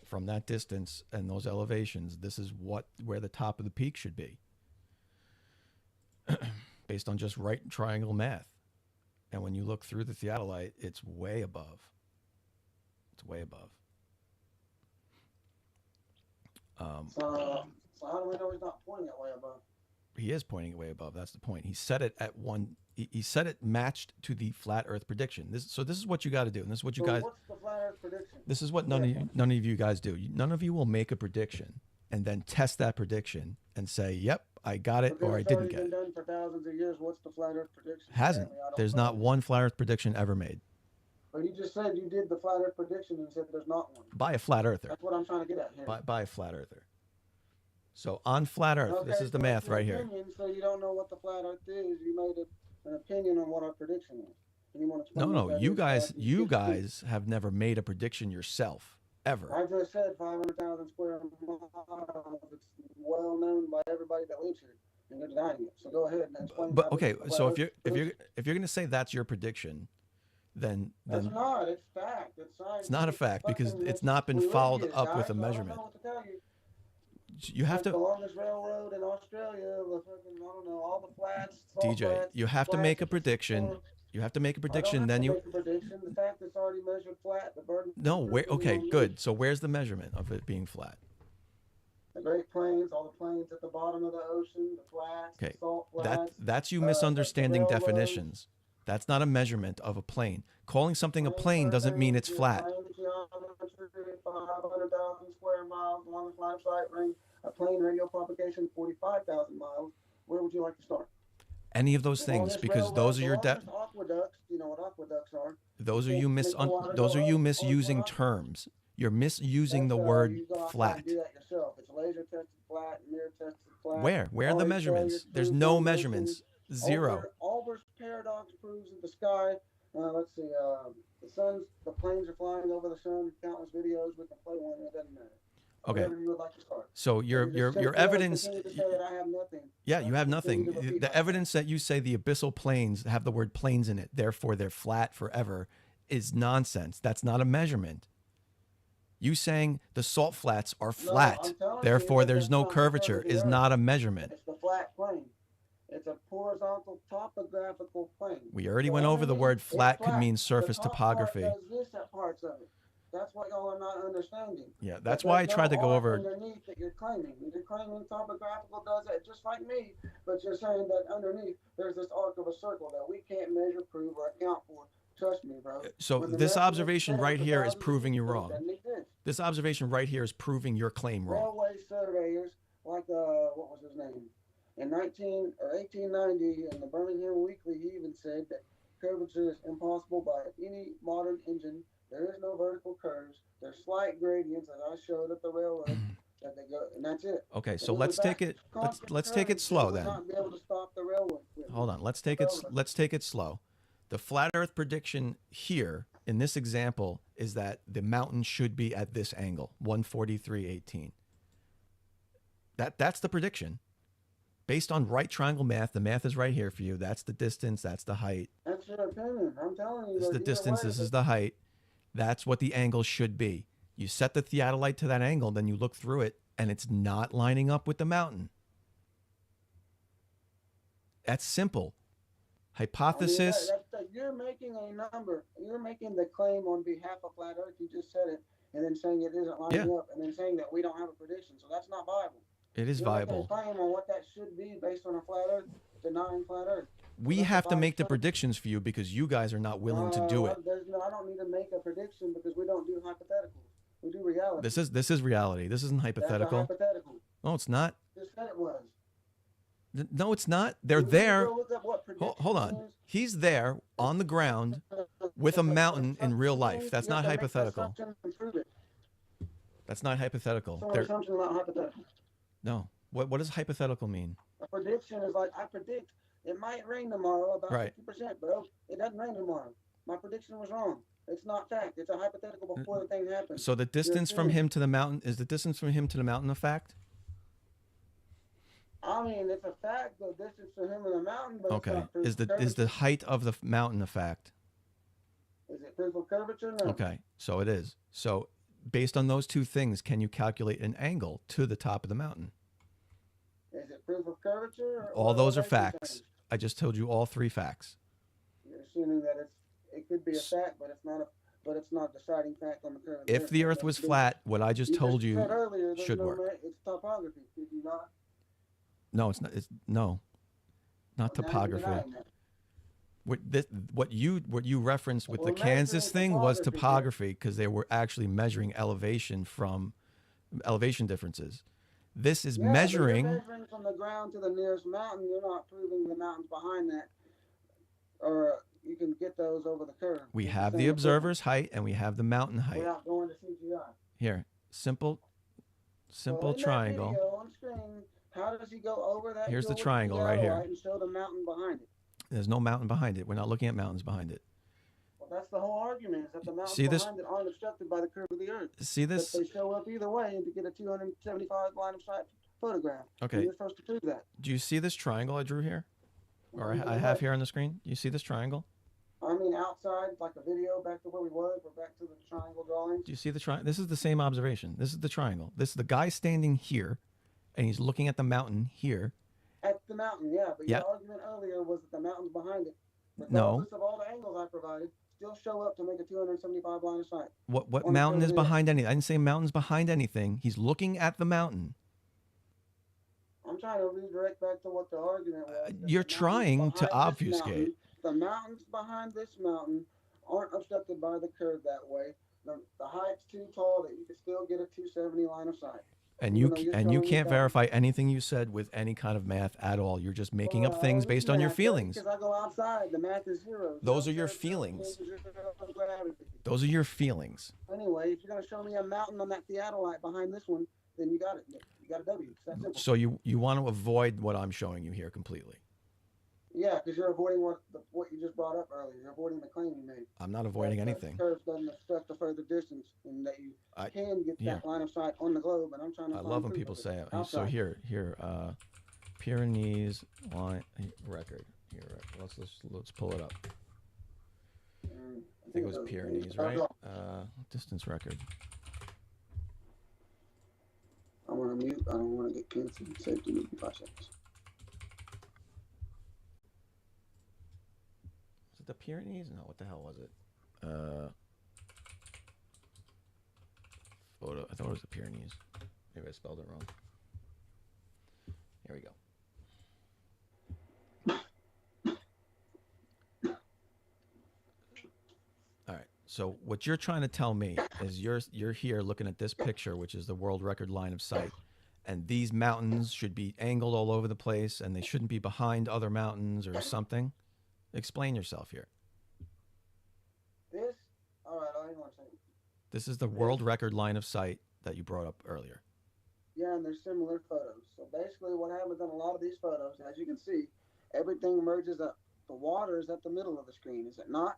From that distance and those elevations, this is where the top of the peak should be, based on just right triangle math. And when you look through the theodolite, it's way above. It's way above. So how do we know he's not pointing it way above? He is pointing it way above. That's the point. He set it at one. He set it matched to the flat Earth prediction. This is what you got to do, and this is what you guys. What's the flat Earth prediction? This is what none of you guys do. None of you will make a prediction and then test that prediction and say, "Yep, I got it," or "I didn't get it." It's already been done for thousands of years. What's the flat Earth prediction? Hasn't. There's not one flat Earth prediction ever made. But you just said you did the flat Earth prediction and said there's not one. By a flat earther. That's what I'm trying to get at here. By a flat earther. So on flat Earth, this is the math right here. So you don't know what the flat Earth is. You made an opinion on what our prediction is. And you want to explain No. You guys have never made a prediction yourself, ever. I just said 500,000 square miles. It's well known by everybody that lives here, and they're denying it. So go ahead and explain. But okay, so if you're going to say that's your prediction, then that's not. It's fact. It's science. It's not a fact because it's not been followed up with a measurement. I don't know what to tell you. You have to. The longest railroad in Australia, the fucking, I don't know, all the flats. DJ, flats, you have to make a prediction. You have to make a prediction. Then you. Make a prediction. The fact it's already measured flat. The burden. No, where? Okay, good. So where's the measurement of it being flat? The Great Plains, all the plains at the bottom of the ocean, the flats, Okay, the salt flats. that's you the misunderstanding railroads. definitions. That's not a measurement of a plane. Calling something a plane doesn't mean it's flat. Plane geometry, 500,000 square miles along the line of sight range. A plane radio propagation, 45,000 miles. Where would you like to start? Any of those things, because those are your aqueducts. You know what aqueducts are? those are you misusing terms. You're misusing the word flat. Do that yourself. It's laser tested flat, mirror tested flat. Where are the measurements? There's no measurements. Zero. Olber's paradox proves that the sky. Let's see. The planes are flying over the sun. Countless videos. We can play one. It doesn't matter. Okay. Whatever you would like to start. So your evidence. I have nothing. Yeah, you have nothing. The evidence that you say the abyssal plains have the word plains in it, therefore they're flat forever, is nonsense. That's not a measurement. You saying the salt flats are flat, therefore there's no curvature, is not a measurement. It's the flat plane. It's a horizontal topographical plane. We already went over the word flat could mean surface topography. Does this at parts of it. That's what y'all are not understanding. Yeah, that's why I tried to go over. Underneath that you're claiming. You're claiming topographical does that just like me, but you're saying that underneath there's this arc of a circle that we can't measure, prove, or account for. Trust me, bro. So this observation right here is proving you wrong. This observation right here is proving your claim wrong. Railway surveyors, like what was his name? In 1890, in the Birmingham Weekly, he even said that curvature is impossible by any modern engine. There is no vertical curves. There's slight gradients, as I showed at the railroad, that they go, and that's it. Okay, so let's take it. Let's take it slow then. Not be able to stop the railroad. Hold on. Let's take it slow. The flat Earth prediction here in this example is that the mountain should be at this angle, 143.18. That's the prediction. Based on right triangle math, the math is right here for you. That's the distance. That's the height. That's your opinion. I'm telling you. This is the distance. This is the height. That's what the angle should be. You set the theodolite to that angle, then you look through it, and it's not lining up with the mountain. That's simple. Hypothesis. You're making a number. You're making the claim on behalf of Flat Earth. You just said it, and then saying it isn't lining up, and then saying that we don't have a prediction. So that's not viable. It is viable. You're making a claim on what that should be based on a Flat Earth, denying Flat Earth. We have to make the predictions for you because you guys are not willing to do it. I don't need to make a prediction because we don't do hypotheticals. We do reality. This is reality. This isn't hypothetical. That's a hypothetical. No, it's not. You just said it was. No, it's not. They're there. Hold on. He's there on the ground with a mountain in real life. That's not hypothetical. That's not hypothetical. No. What does hypothetical mean? A prediction is like I predict it might rain tomorrow about 50%, bro. It doesn't rain tomorrow. My prediction was wrong. It's not fact. It's a hypothetical before the thing happens. So the distance from him to the mountain is the distance from him to the mountain a fact? I mean, it's a fact, the distance from him and the mountain. But okay. Is the height of the mountain a fact? Is it proof of curvature? No. Okay, so it is. So based on those two things, can you calculate an angle to the top of the mountain? Is it proof of curvature? All those are facts. I just told you all three facts. You're assuming that it could be a fact, but it's not a deciding fact on the curve. If the Earth was flat, what I just told you should work. It's topography. Did you not? No, it's not. It's not topography. What you referenced with the Kansas thing was topography because they were actually measuring elevation from elevation differences. This is measuring. You're measuring from the ground to the nearest mountain. You're not proving the mountains behind that, or you can get those over the curve. We have the observer's height and we have the mountain height. Without going to CGI. Here, simple triangle. On screen, how does he go over that? Here's the triangle right here. And show the mountain behind it. There's no mountain behind it. We're not looking at mountains behind it. Well, that's the whole argument, is that the mountains behind it aren't obstructed by the curve of the Earth. See this? But they show up either way to get a 275 line of sight photograph. Okay. You're supposed to prove that. Do you see this triangle I drew here? Or I have here on the screen? Do you see this triangle? I mean, outside, like a video, back to where we was, or back to the triangle drawings. Do you see the triangle? This is the same observation. This is the triangle. This is the guy standing here, and he's looking at the mountain here. At the mountain, yeah. But your argument earlier was that the mountain's behind it. No. Regardless of all the angles I provided, still show up to make a 275 line of sight. What mountain is behind anything? I didn't say mountain's behind anything. He's looking at the mountain. I'm trying to redirect back to what the argument was. You're trying to obfuscate. The mountains behind this mountain aren't obstructed by the curve that way. The height's too tall that you can still get a 270 line of sight. And you can't verify anything you said with any kind of math at all. You're just making up things based on your feelings. Because I go outside, the math is zero. Those are your feelings. Those are your feelings. Anyway, if you're going to show me a mountain on that theodolite behind this one, then you got it. You got a W. It's that simple. So you want to avoid what I'm showing you here completely. Yeah, because you're avoiding what you just brought up earlier. You're avoiding the claim you made. I'm not avoiding anything. The curve doesn't obstruct the further distance, and that you can get that line of sight on the globe. And I'm trying to. I love when people say it. So here, Pyrenees line record. Here, let's pull it up. I think it was Pyrenees, right? Distance record. I want to mute. I don't want to get canceled. Safety mute in 5 seconds. Was it the Pyrenees? No, what the hell was it? Photo. I thought it was the Pyrenees. Maybe I spelled it wrong. Here we go. All right. So what you're trying to tell me is you're here looking at this picture, which is the world record line of sight, and these mountains should be angled all over the place, and they shouldn't be behind other mountains or something. Explain yourself here. All right, hang on a second. This is the world record line of sight that you brought up earlier. Yeah, and there's similar photos. So basically what happens in a lot of these photos, as you can see, everything merges up. The water is at the middle of the screen, is it not?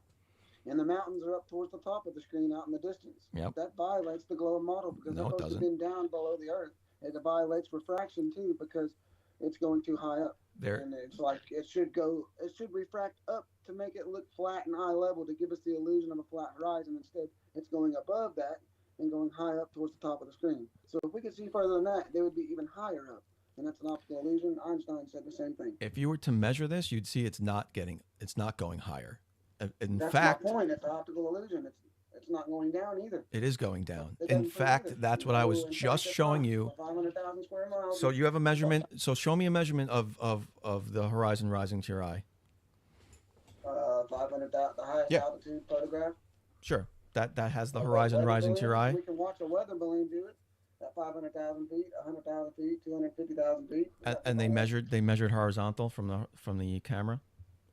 And the mountains are up towards the top of the screen out in the distance. Yep. That violates the globe model because no, they're supposed to be down below the Earth. It violates refraction too because it's going too high up. And it's like it should refract up to make it look flat and eye level to give us the illusion of a flat horizon. Instead, it's going above that and going high up towards the top of the screen. So if we could see further than that, they would be even higher up. And that's an optical illusion. Einstein said the same thing. If you were to measure this, you'd see it's not going higher. That's my point. It's an optical illusion. It's not going down either. It is going down. In fact, that's what I was just showing you. 500,000 square miles. So you have a measurement. So show me a measurement of the horizon rising to your eye. 500,000, the highest altitude photograph. Sure. That has the horizon rising to your eye. We can watch a weather balloon do it at 500,000 feet, 100,000 feet, 250,000 feet. And they measured horizontal from the camera.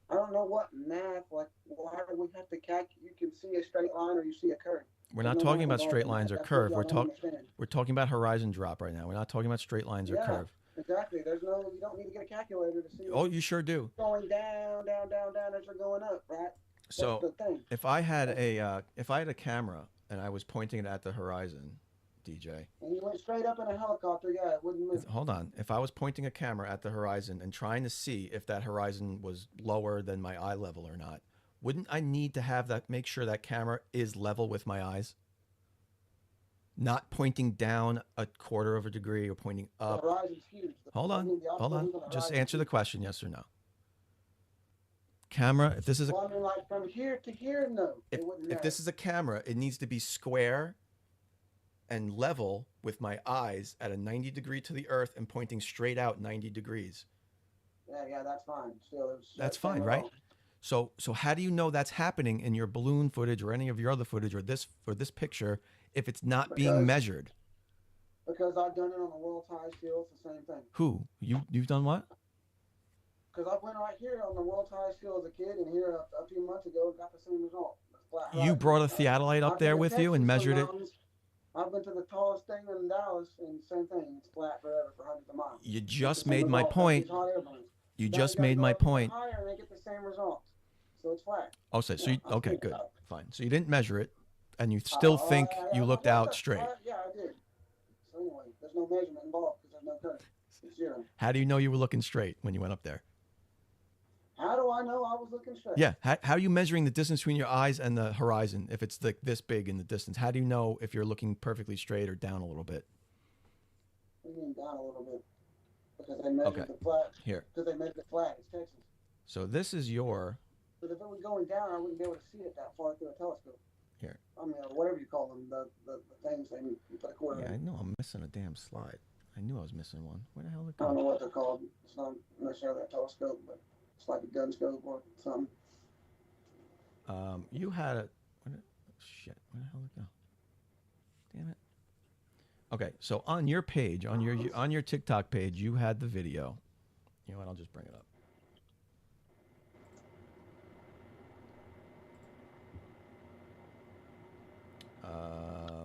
I don't know what math, like, why do we have to calculate? You can see a straight line or you see a curve. We're not talking about straight lines or curve. We're talking about horizon drop right now. We're not talking about straight lines or curve. Exactly. You don't need to get a calculator to see. Oh, you sure do. Going down as you're going up, right? So that's the thing. if I had a camera and I was pointing it at the horizon, DJ. And you went straight up in a helicopter, yeah, it wouldn't move. Hold on. If I was pointing a camera at the horizon and trying to see if that horizon was lower than my eye level or not, wouldn't I need to have that, make sure that camera is level with my eyes? Not pointing down a quarter of a degree or pointing up. The horizon's huge. Hold on. Just answer the question, yes or no. Camera, if this is well, I mean, like from here to here, no. If this is a camera, it needs to be square and level with my eyes at a 90 degree to the earth and pointing straight out 90 degrees. Yeah, that's fine. Still, that's fine, right? So how do you know that's happening in your balloon footage or any of your other footage or this picture if it's not being measured? Because I've done it on the world's highest hill. It's the same thing. Who? You've done what? Because I went right here on the world's highest hill as a kid, and here a few months ago got the same result. You brought a theodolite up there with you and measured it? I've been to the tallest thing in Dallas, and same thing. It's flat forever for hundreds of miles. You just made my point. You just made my point. Higher and they get the same results. So it's flat. Oh, so okay, good, fine. So you didn't measure it, and you still think you looked out straight. Yeah, I did. So anyway, there's no measurement involved because there's no curve. It's zero. How do you know you were looking straight when you went up there? How do I know I was looking straight? Yeah. How are you measuring the distance between your eyes and the horizon if it's like this big in the distance? How do you know if you're looking perfectly straight or down a little bit? What do you mean down a little bit? Because they measured the flat. Here. Because they measured it flat. It's Texas. So this is your... But if it was going down, I wouldn't be able to see it that far through a telescope. Here. I mean, or whatever you call them, the things they you put a quarter in. I know I'm missing a damn slide. I knew I was missing one. Where the hell did it I don't know go? what they're called. It's not necessarily a telescope, but it's like a gun scope or something. You had a shit. Where the hell did it go? Damn it. Okay, so on your page, on your TikTok page, you had the video. You know what? I'll just bring it up. I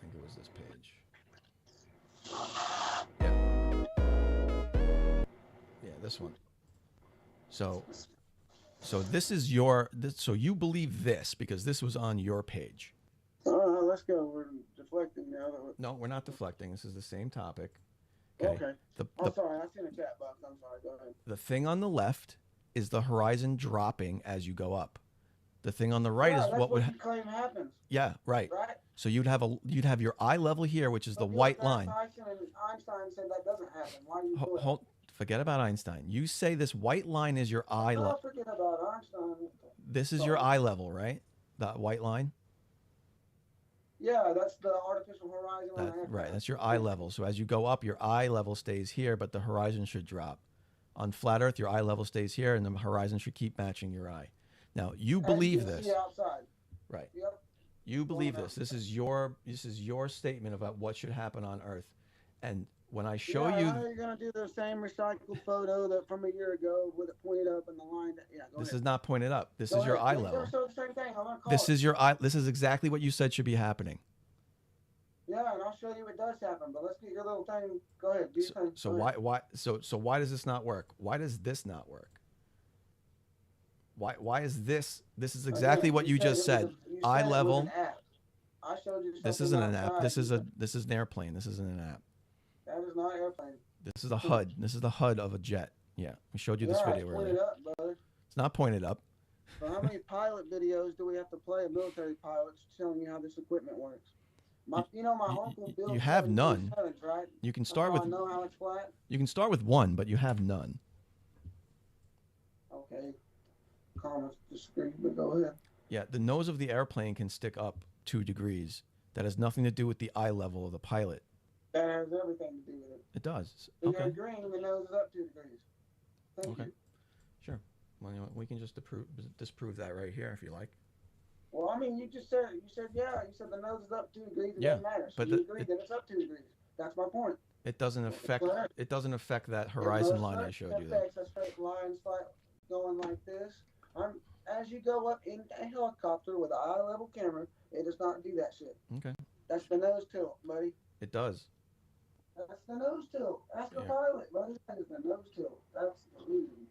think it was this page. Yeah, this one. So this is your. So you believe this because this was on your page. Let's go. We're deflecting now. No, we're not deflecting. This is the same topic. Okay. I'm sorry. I seen a chat box. I'm sorry. Go ahead. The thing on the left is the horizon dropping as you go up. The thing on the right is what would you claim happens. Yeah, right. Right. So you'd have your eye level here, which is the white line. Einstein said that doesn't happen. Why do you do it? Forget about Einstein. You say this white line is your eye level. Forget about Einstein. This is your eye level, right? That white line. Yeah, that's the artificial horizon. Right, that's your eye level. So as you go up, your eye level stays here, but the horizon should drop. On flat Earth, your eye level stays here, and the horizon should keep matching your eye. Now, you believe this. Outside. Right. Yep. You believe this. This is your statement about what should happen on Earth. And when I show you, I know you're gonna do the same recycled photo that from a year ago with it pointed up in the line. This is not pointed up. This is your eye level. So the same thing. I'm gonna call This is your eye. This is exactly what you said should be happening. Yeah, and I'll show you it does happen. But let's get your little thing. Go ahead. Do your thing. So why does this not work? Why does this not work? Why is this? This is exactly what you just said. Eye level. I showed you. This isn't an app. This is an airplane. This isn't an app. That is not an airplane. This is a HUD. This is the HUD of a jet. Yeah, we showed you this video earlier. Up, brother. It's not pointed up. So how many pilot videos do we have to play of military pilots showing you how this equipment works? My uncle built. You have none. Right? You can start with. I know how it's flat. You can start with one, but you have none. Okay. Comments disagree, but go ahead. Yeah, the nose of the airplane can stick up 2 degrees. That has nothing to do with the eye level of the pilot. That has everything to do with it. It does. If Okay. you're agreeing, the nose is up 2 degrees. Thank you. Sure. Well, we can just disprove that right here if you like. Well, I mean, you said the nose is up 2 degrees. It Yeah, doesn't matter. So but you agree that it's up 2 degrees. That's my point. It doesn't affect. It doesn't affect that horizon line I showed you. That affects a straight line going like this. As you go up in a helicopter with an eye level camera, it does not do that shit. Okay. That's the nose tilt, buddy. It does. That's the nose tilt. That's the pilot, buddy. That is the nose tilt. That's the reason.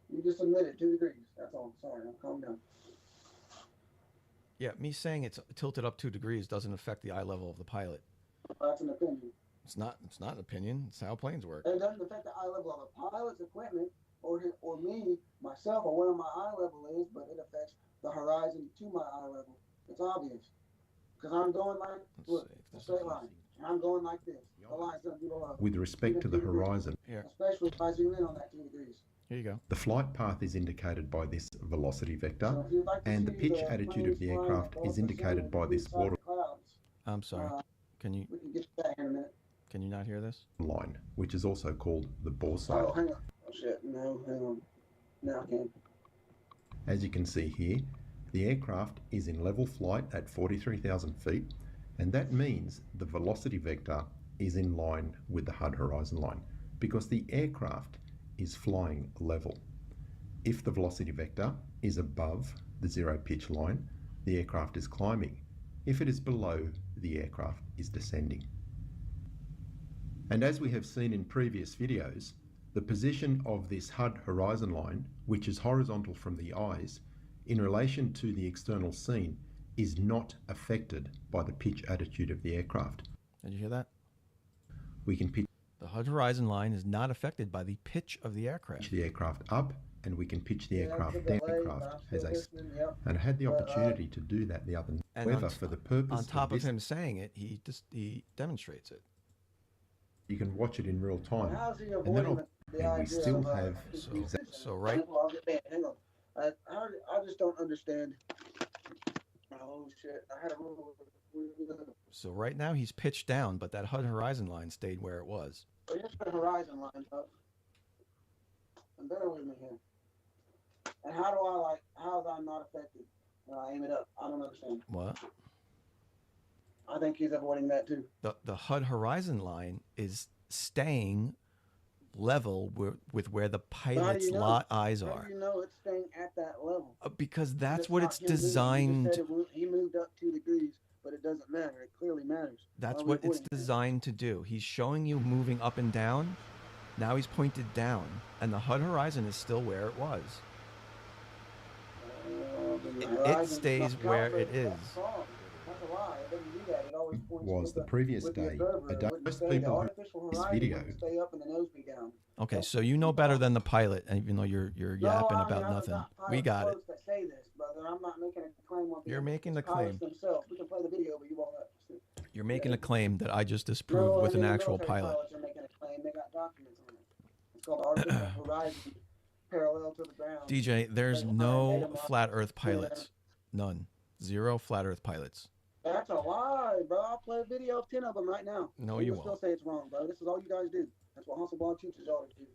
You just admitted 2 degrees. That's all. Sorry, I'm calm down. Yeah, me saying it's tilted up 2 degrees doesn't affect the eye level of the pilot. That's an opinion. It's not an opinion. It's how planes work. It doesn't affect the eye level of a pilot's equipment or me, myself, or where my eye level is, but it affects the horizon to my eye level. It's obvious. Because I'm going like, look, a straight line. And I'm going like this. The line's going to be below. With respect to the horizon, especially if I zoom in on that 2 degrees. Here you go. The flight path is indicated by this velocity vector, and the pitch attitude of the aircraft is indicated by this water I'm sorry. Can you? We can get to that in a minute. Can you not hear this? line, which is also called the bore Oh, sail. hang on. Oh, shit. No, hang on. Now I can. As you can see here, the aircraft is in level flight at 43,000 feet, and that means the velocity vector is in line with the HUD horizon line because the aircraft is flying level. If the velocity vector is above the zero pitch line, the aircraft is climbing. If it is below, the aircraft is descending. And as we have seen in previous videos, the position of this HUD horizon line, which is horizontal from the eyes, in relation to the external scene, is not affected by the pitch attitude of the aircraft. Did you hear that? We can pitch the HUD horizon line is not affected by the pitch of the aircraft. The aircraft up, and we can pitch the aircraft down. And I had the opportunity to do that the other night. However, for the purpose on top of this, him saying it, he demonstrates it. you can watch it in real time, How's he and avoiding we still have so right. Hang on. I just don't understand. Oh shit! I had a rule. So right now he's pitched down, but that HUD horizon line stayed where it was. So here's the horizon line, up. And bear with me here. And how is I not affected when I aim it up? I don't understand. What? I think he's avoiding that too. The HUD horizon line is staying level with where the pilot's eyes are. How do you know it's staying at that level? Because that's what it's designed. He moved up 2 degrees, but it doesn't matter. It clearly matters. That's what it's designed to do. He's showing you moving up and down. Now he's pointed down, and the HUD horizon is still where it was. It stays where it is. Was the previous day. Most people who this video. Okay, so you know better than the pilot, even though you're yapping about nothing. We got it. You're making the claim. You're making a claim that I just disproved with an actual pilot. DJ, there's no flat Earth pilots. None. 0 flat Earth pilots. That's a lie, bro. I'll play a video of 10 of them right now. No, you won't. Still say it's wrong, bro. This is all you guys do. That's what Hasselblad teaches y'all to do.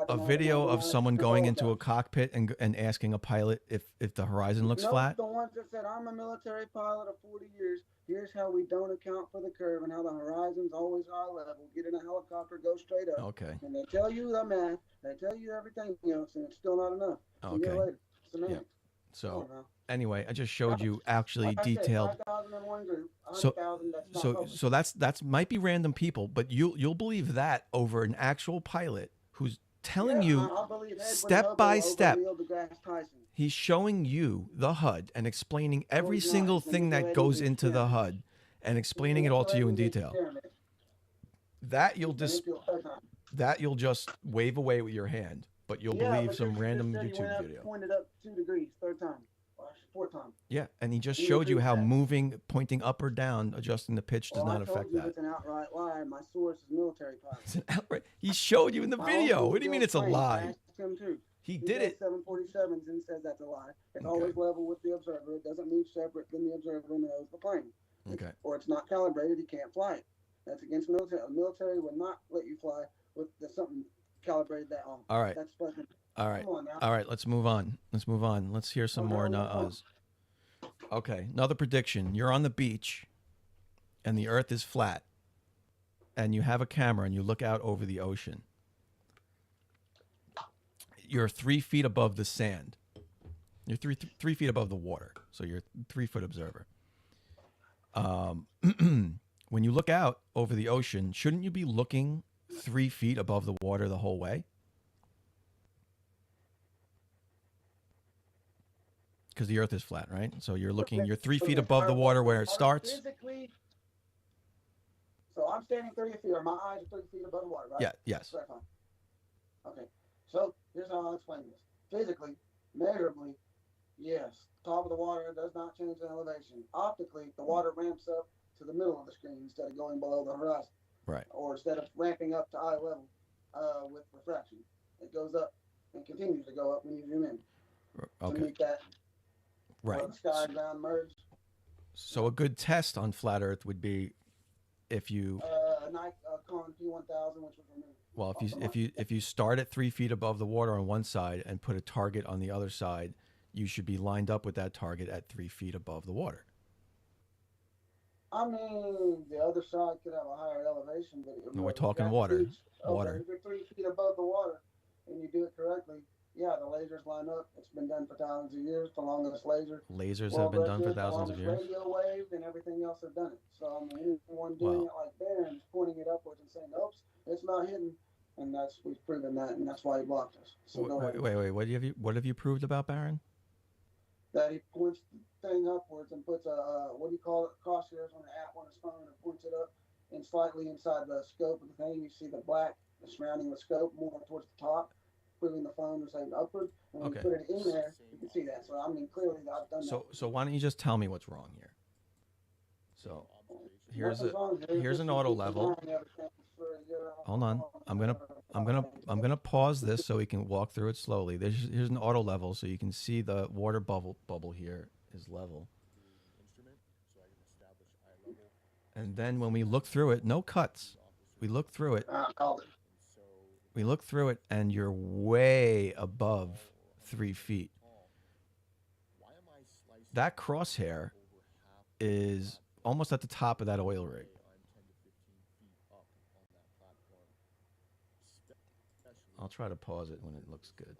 A video of someone going into a cockpit and asking a pilot if the horizon looks flat? The ones that said, I'm a military pilot of 40 years. Here's how we don't account for the curve and how the horizon's always eye level. Get in a helicopter, go straight up. Okay. And they tell you the math. They tell you everything else, and it's still not enough. Okay. Later. Yeah. So anyway, I just showed you actually detailed. So that's might be random people, but you'll believe that over an actual pilot who's telling you step by step. He's showing you the HUD and explaining every single thing that goes into the HUD and explaining it all to you in detail. That you'll just wave away with your hand, but you'll believe some random YouTube video. Pointed up 2 degrees, 3rd time. 4th time. Yeah, and he just showed you how moving, pointing up or down, adjusting the pitch does not affect that. It's an outright lie. My source is military pilot. It's an outright. He showed you in the video. What do you mean it's a lie? He did it. 747s and says that's a lie. It's always level with the observer. It doesn't move separate than the observer knows the plane. Okay. Or it's not calibrated. He can't fly it. That's against military. The military would not let you fly with something calibrated that on. All right. That's fucking. All right. All right. Let's move on. Let's hear some more nuh-uhs. Okay. Another prediction. You're on the beach, and the Earth is flat, and you have a camera, and you look out over the ocean. You're 3 feet above the sand. You're three feet above the water, so you're a 3-foot observer. When you look out over the ocean, shouldn't you be looking 3 feet above the water the whole way? Because the Earth is flat, right? So you're 3 feet above the water where it starts. Physically, so I'm standing 30 feet, or my eyes are 30 feet above the water, right? Yeah, yes. Okay, so here's how I'll explain this. Physically, measurably, yes, top of the water does not change the elevation. Optically, the water ramps up to the middle of the screen instead of going below the horizon. Right. Or instead of ramping up to eye level with refraction. It goes up and continues to go up when you zoom in. Okay. To meet that. Right. The sky and ground merge. So a good test on flat Earth would be if you. Nikon P1000, which was removed. Well, if you start at 3 feet above the water on one side and put a target on the other side, you should be lined up with that target at 3 feet above the water. I mean, the other side could have a higher elevation, but No, we're talking water. Water. If you're 3 feet above the water and you do it correctly, yeah, the lasers line up. It's been done for thousands of years. The longest laser. Lasers have been done for thousands of years. Radio waves and everything else have done it. So I mean, anyone doing it like Barron's pointing it upwards and saying, "Oops, it's not hitting," and we've proven that, and that's why he blocked us. So wait. What have you proved about Barron? That he points the thing upwards and puts a what do you call it? Crosshairs on the app on his phone and points it up, and slightly inside the scope of the thing, you see the black surrounding the scope more towards the top. Putting the phone and saying upward, and when you put it in there, you can see that. So I mean, clearly I've done that. So why don't you just tell me what's wrong here? So here's an auto level. Hold on, I'm gonna pause this so we can walk through it slowly. Here's an auto level so you can see the water bubble here is level. And then when we look through it, no cuts. We look through it. I called it. We look through it, and you're way above 3 feet. That crosshair is almost at the top of that oil rig. I'll try to pause it when it looks good.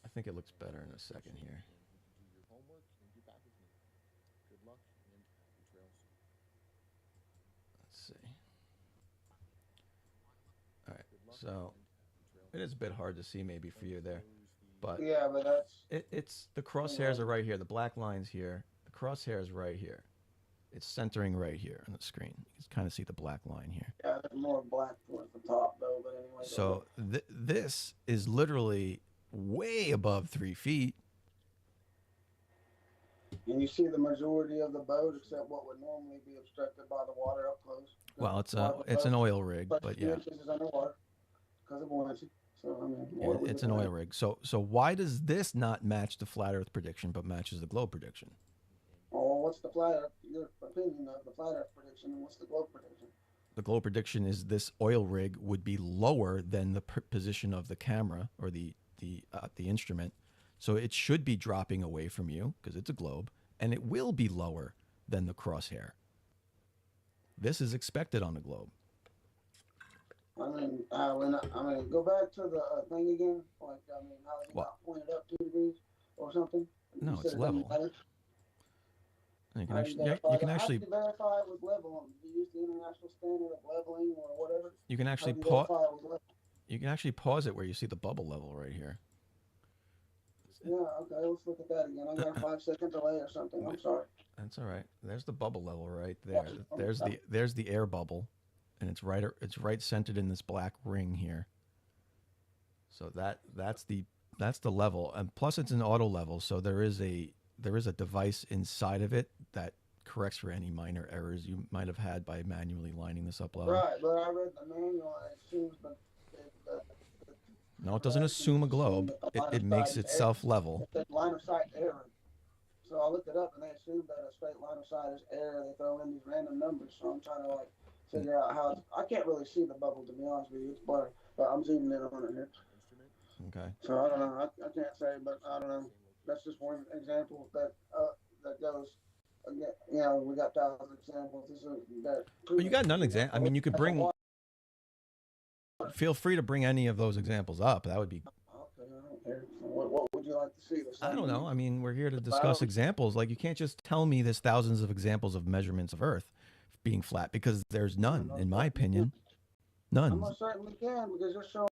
I think it looks better in a second here. Let's see. All right, so it is a bit hard to see maybe for you there, but yeah, but that's it's the crosshairs are right here. The black line's here. The crosshairs right here. It's centering right here on the screen. You can kind of see the black line here. Yeah, there's more black towards the top though. But anyway. So this is literally way above 3 feet. And you see the majority of the boat, except what would normally be obstructed by the water up close. Well, it's an oil rig, but yeah. Is underwater because of buoyancy. So I mean, Yeah, it's an oil rig. So why does this not match the flat Earth prediction, but matches the globe prediction? Oh, what's the flat Earth? Your opinion of the flat Earth prediction, and what's the globe prediction? The globe prediction is this oil rig would be lower than the position of the camera or the instrument, so it should be dropping away from you because it's a globe, and it will be lower than the crosshair. This is expected on the globe. I mean, go back to the thing again. Like, I mean, how it got pointed up 2 degrees or something. No, it's level. You can actually How do you verify it was level? Do you use the international standard of leveling or whatever? You can actually pause. You can actually pause it where you see the bubble level right here. Yeah, okay, let's look at that again. I got a 5-second delay or something. I'm sorry. That's all right. There's the bubble level right there. There's the air bubble, and it's right centered in this black ring here. So that's the level, and plus it's an auto level, so there is a device inside of it that corrects for any minor errors you might have had by manually lining this up level. Right, but I read the manual and it assumes No, it doesn't assume a globe. It makes itself level. It's line of sight error. So I looked it up and they assume that a straight line of sight is error. They throw in these random numbers. So I'm trying to like figure out how I can't really see the bubble, to be honest with you. It's blurry, but I'm zooming in on it here. Okay. So I don't know. I can't say, but I don't know. That's just one example that goes. You know, we got thousands of examples. Well, you got none example. I mean, you could bring. Feel free to bring any of those examples up. That would be. Okay, I don't care. What would you like to see? I don't know. I mean, we're here to discuss examples. Like, you can't just tell me there's thousands of examples of measurements of Earth being flat, because there's none, in my opinion. None. I most certainly can, because you're showing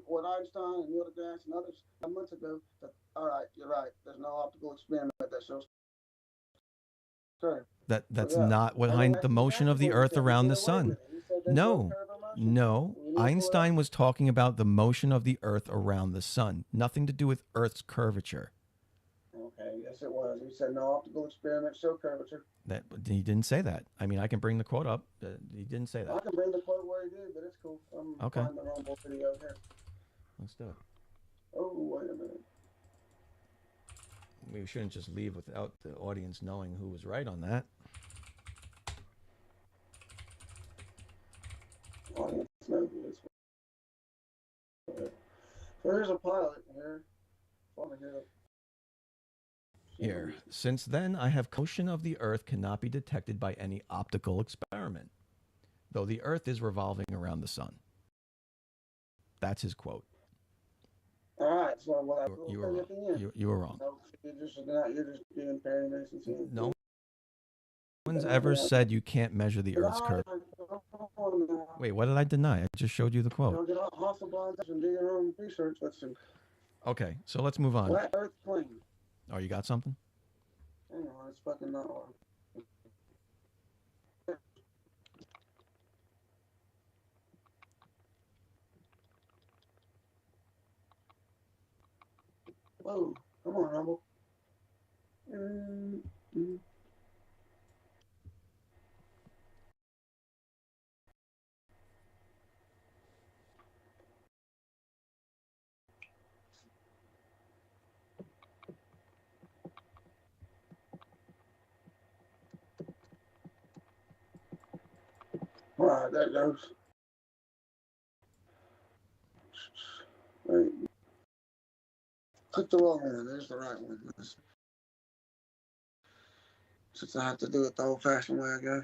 what Einstein and Neil deGrasse and others a month ago. That, all right, you're right. There's no optical experiment that shows. Sure. That's not behind the motion of the Earth around the sun. No. Einstein was talking about the motion of the Earth around the sun. Nothing to do with Earth's curvature. Okay, yes it was. He said no optical experiments show curvature. He didn't say that. I mean, I can bring the quote up. He didn't say that. I can bring the quote where he did, but it's cool. Okay. Find the Rumble video here. Let's do it. Oh, wait a minute. We shouldn't just leave without the audience knowing who was right on that. Audience knows this. So here's a pilot here. Here. Since then, I have motion of the Earth cannot be detected by any optical experiment, though the Earth is revolving around the sun. That's his quote. All right, so You were wrong. You were wrong. So you're just being Perry Mason. No one's ever said you can't measure the Earth's curve. Wait, what did I deny? I just showed you the quote. Get off the blind and do your own research. Let's see. Okay, so let's move on. Flat Earth plane. Oh, you got something? Hang on, it's fucking not on. Whoa, come on, Rumble. All right, there goes. Wait. Click the wrong one. There's the right one. Since I have to do it the old-fashioned way, I guess.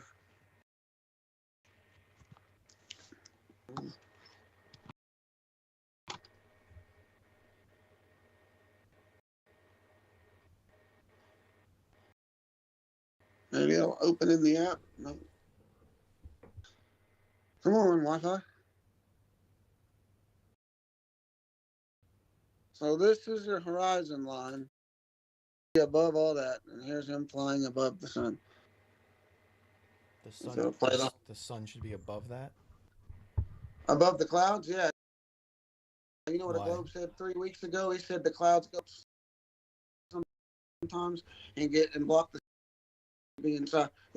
Maybe it'll open in the app. No. Come on, Wi-Fi. So this is your horizon line. Above all that, and here's him flying above the sun. The sun, So the sun should be above that? Above the clouds, yeah. You know what Why? a Globe said 3 weeks ago? He said the clouds go sometimes and block the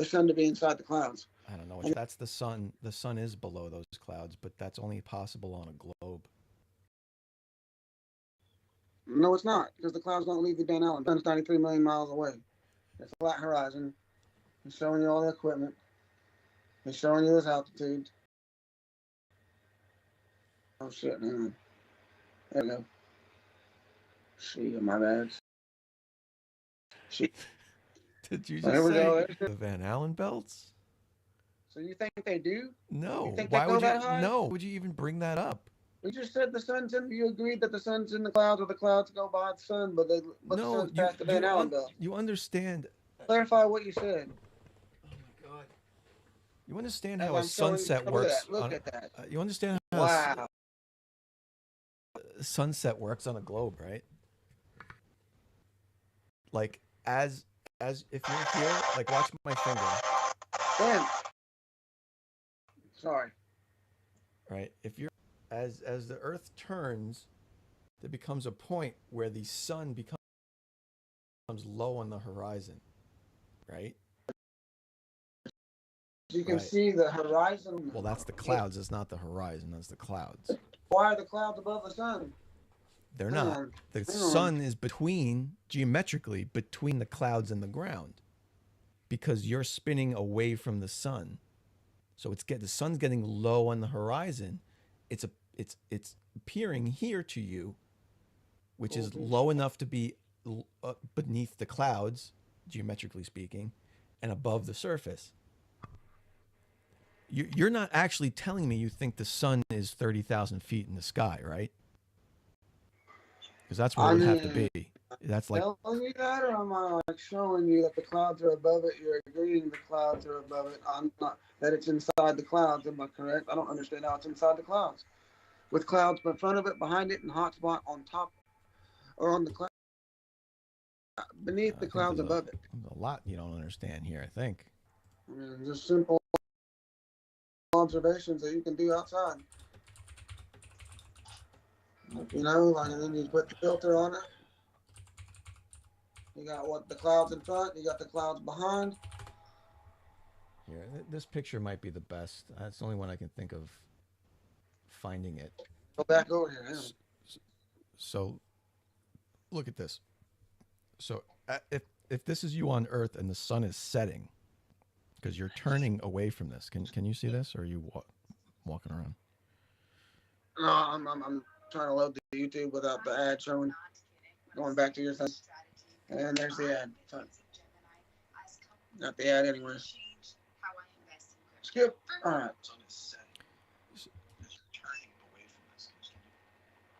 sun to be inside the clouds. I don't know. That's the sun. The sun is below those clouds, but that's only possible on a globe. No, it's not, because the clouds don't leave the Dan Allen. The sun's 93 million miles away. It's a flat horizon. He's showing you all the equipment. He's showing you his altitude. Oh shit, man. There we go. Shit, my bad. Shit. Did you There just we say go. the Van Allen belts? So you think they do? No. You think Why they go would you? that high? No. Would you even bring that up? We just said the sun's in. You agreed that the sun's in the clouds, or the clouds go by the sun, but the sun's past the Van Allen belt. You understand? Clarify what you said. Oh my god. You understand As how a I'm showing- sunset look works? at that, look at that. You understand how Wow. a sunset works on a globe, right? Like as if you're here, like watch my finger. Damn. Sorry. Right? If you're as the Earth turns, there becomes a point where the sun becomes low on the horizon, right? You can see the horizon. Well, that's the clouds. It's not the horizon. That's the clouds. Why are the clouds above the sun? They're Hang not. on, The hang on. sun is geometrically between the clouds and the ground, because you're spinning away from the sun. So the sun's getting low on the horizon. It's appearing here to you, which is low enough to be beneath the clouds, geometrically speaking, and above the surface. You're not actually telling me you think the sun is 30,000 feet in the sky, right? Because that's what it would have to be. That's like telling you that, or am I like showing you that the clouds are above it? You're agreeing the clouds are above it. I'm not, that it's inside the clouds. Am I correct? I don't understand how it's inside the clouds. With clouds in front of it, behind it, and hot spot on top, or on the cloud, beneath the clouds above it. There's a lot you don't understand here, I think. I mean, just simple observations that you can do outside. You know, like, and then you put the filter on it. You got the clouds in front, you got the clouds behind. Here, this picture might be the best. That's the only one I can think of finding it. Go back over here. Hang on. So, look at this. So, if this is you on Earth and the sun is setting, because you're turning away from this, can you see this, or are you walking around? No, I'm trying to load the YouTube without the ad showing. Going back to your thing. And there's the ad. Fine. Not the ad anyways. Skip. All right.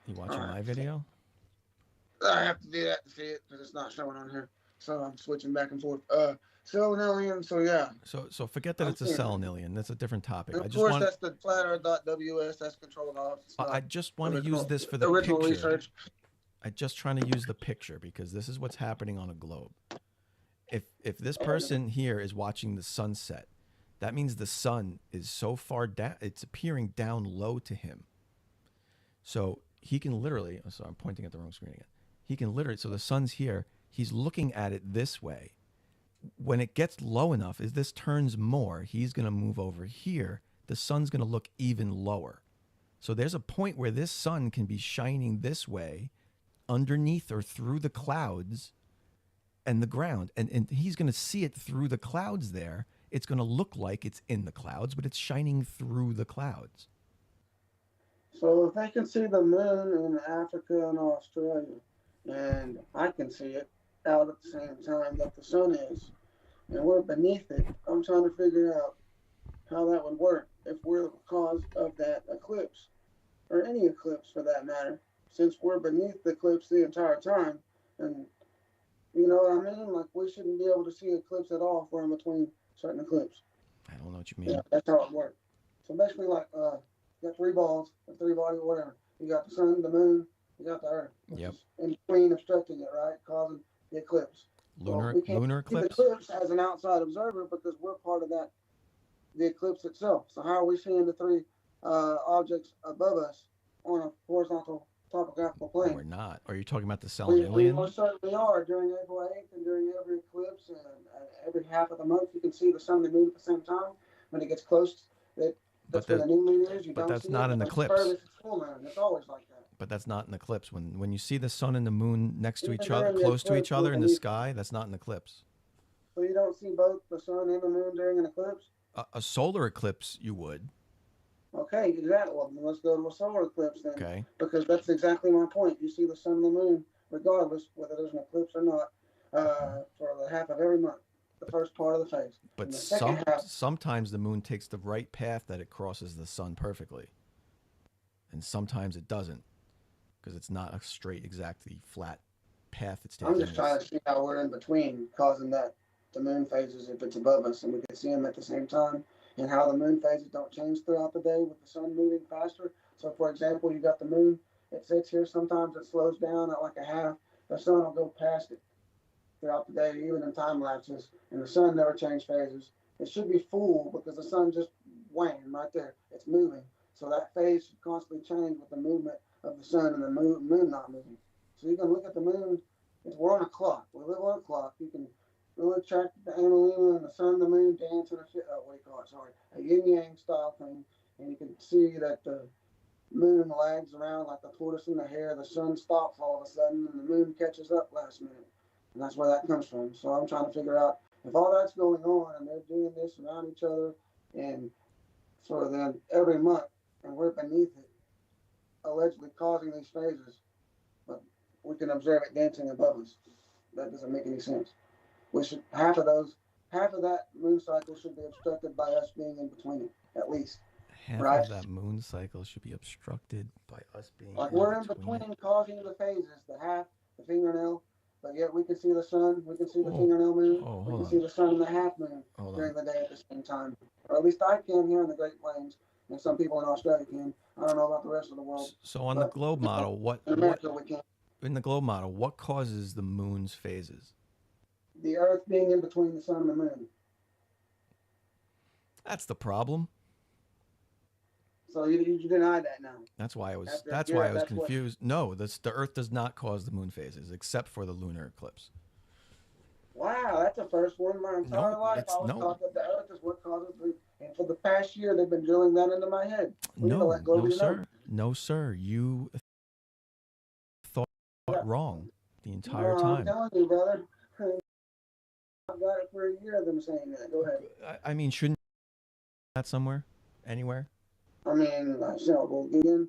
You watching my video? I have to do that to see it because it's not showing on here. So I'm switching back and forth. Selenillion, so yeah. So forget that it's a selenillion. That's a different topic. Of course, that's the flatter.ws. That's controlled off. I just want to use this for the original picture. research. I'm just trying to use the picture because this is what's happening on a globe. If this person here is watching the sunset, that means the sun is so far down, it's appearing down low to him. So he can literally, so I'm pointing at the wrong screen again. He can literally, so the sun's here, he's looking at it this way. When it gets low enough, as this turns more, he's going to move over here. The sun's going to look even lower. So there's a point where this sun can be shining this way, underneath or through the clouds and the ground. And he's going to see it through the clouds there. it's going to look like it's in the clouds, but it's shining through the clouds. So if they can see the moon in Africa and Australia, and I can see it out at the same time that the sun is, and we're beneath it, I'm trying to figure out how that would work if we're the cause of that eclipse, or any eclipse for that matter, since we're beneath the eclipse the entire time. And you know what I mean? Like, we shouldn't be able to see eclipse at all if we're in between certain eclipses. I don't know what you mean. Yeah, that's how it works. So basically, like, you got three balls, or three bodies, or whatever. You got the sun, the moon, you got the earth. Yep. In between, obstructing it, right? Causing the eclipse. Lunar, we can't lunar see the eclipse? eclipse as an outside observer because we're part of that, the eclipse itself. So how are we seeing the three objects above us on a horizontal topographical plane? No, we're not. Are you talking about the We Selenian? most certainly are. During April 8th and during every eclipse and every half of the month, you can see the sun and the moon at the same time. When it gets close, that's when the new moon is. You but don't that's see not it. an When eclipse. it's It's full moon. It's always like that. But that's not an eclipse. When you see the sun and the moon next to Even each other, during the close to each eclipse, other in the you- sky, that's not an eclipse. So you don't see both the sun and the moon during an eclipse? A solar eclipse, you would. Okay, exactly. Well, then let's go to a solar eclipse then. Okay. Because that's exactly my point. You see the sun and the moon, regardless whether there's an eclipse or not, for the half of every month, the first part of the phase. But And the second half, sometimes the moon takes the right path that it crosses the sun perfectly. And sometimes it doesn't, because it's not a straight, exactly flat path it's taking. I'm just trying to see how we're in between causing that the moon phases if it's above us and we can see them at the same time, and how the moon phases don't change throughout the day with the sun moving faster. So for example, you got the moon, it sits here, sometimes it slows down at like a half, the sun will go past it throughout the day, even in time lapses, and the sun never changes phases. It should be full because the sun just wham right there, it's moving. So that phase should constantly change with the movement of the sun and the moon not moving. So you can look at the moon, we're on a clock, we live on a clock, you can really track the analemma and the sun, the moon dance in a yin-yang style thing, and you can see that the moon lags around like the tortoise in the hare, the sun stops all of a sudden, and the moon catches up last minute. And that's where that comes from. So I'm trying to figure out if all that's going on and they're doing this around each other and sort of then every month, and we're beneath it, allegedly causing these phases, but we can observe it dancing above us. That doesn't make any sense. We should half of that moon cycle should be obstructed by us being in between it, at least. Half right? of that moon cycle should be obstructed by us being Like we're in between causing the phases, the half, the fingernail, but yet we can see the sun, we can see the fingernail moon, we can see the sun and the half moon during the day at the same time. Or at least I can here in the Great Plains, and some people in Australia can. I don't know about the rest of the world. So on the globe model, in America we can. In the globe model, what causes the moon's phases? The Earth being in between the sun and the moon. That's the problem. So you deny that now. That's why I was confused. No, the Earth does not cause the moon phases, except for the lunar eclipse. Wow, that's the first one in my entire life. I was taught that the Earth is what causes it. And for the past year, they've been drilling that into my head. No, sir. No, sir. You thought wrong the entire time. I'm telling you, brother. I've got it for a year of them saying that. Go ahead. I mean, shouldn't that somewhere, anywhere? I mean, we'll get in.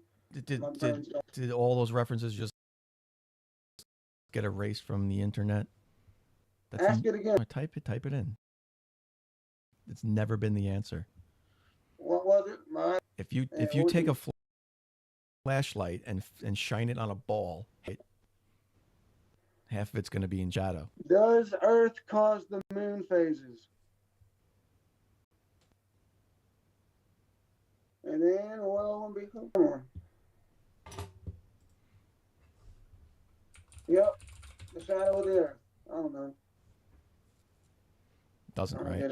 Did all those references just get erased from the internet? Ask it again. Type it in. It's never been the answer. What was it? If you take a flashlight and shine it on a ball, half of it's going to be in shadow. Does Earth cause the moon phases? And then oil and become more. Yep, the shadow of the Earth. I don't know. Doesn't, right?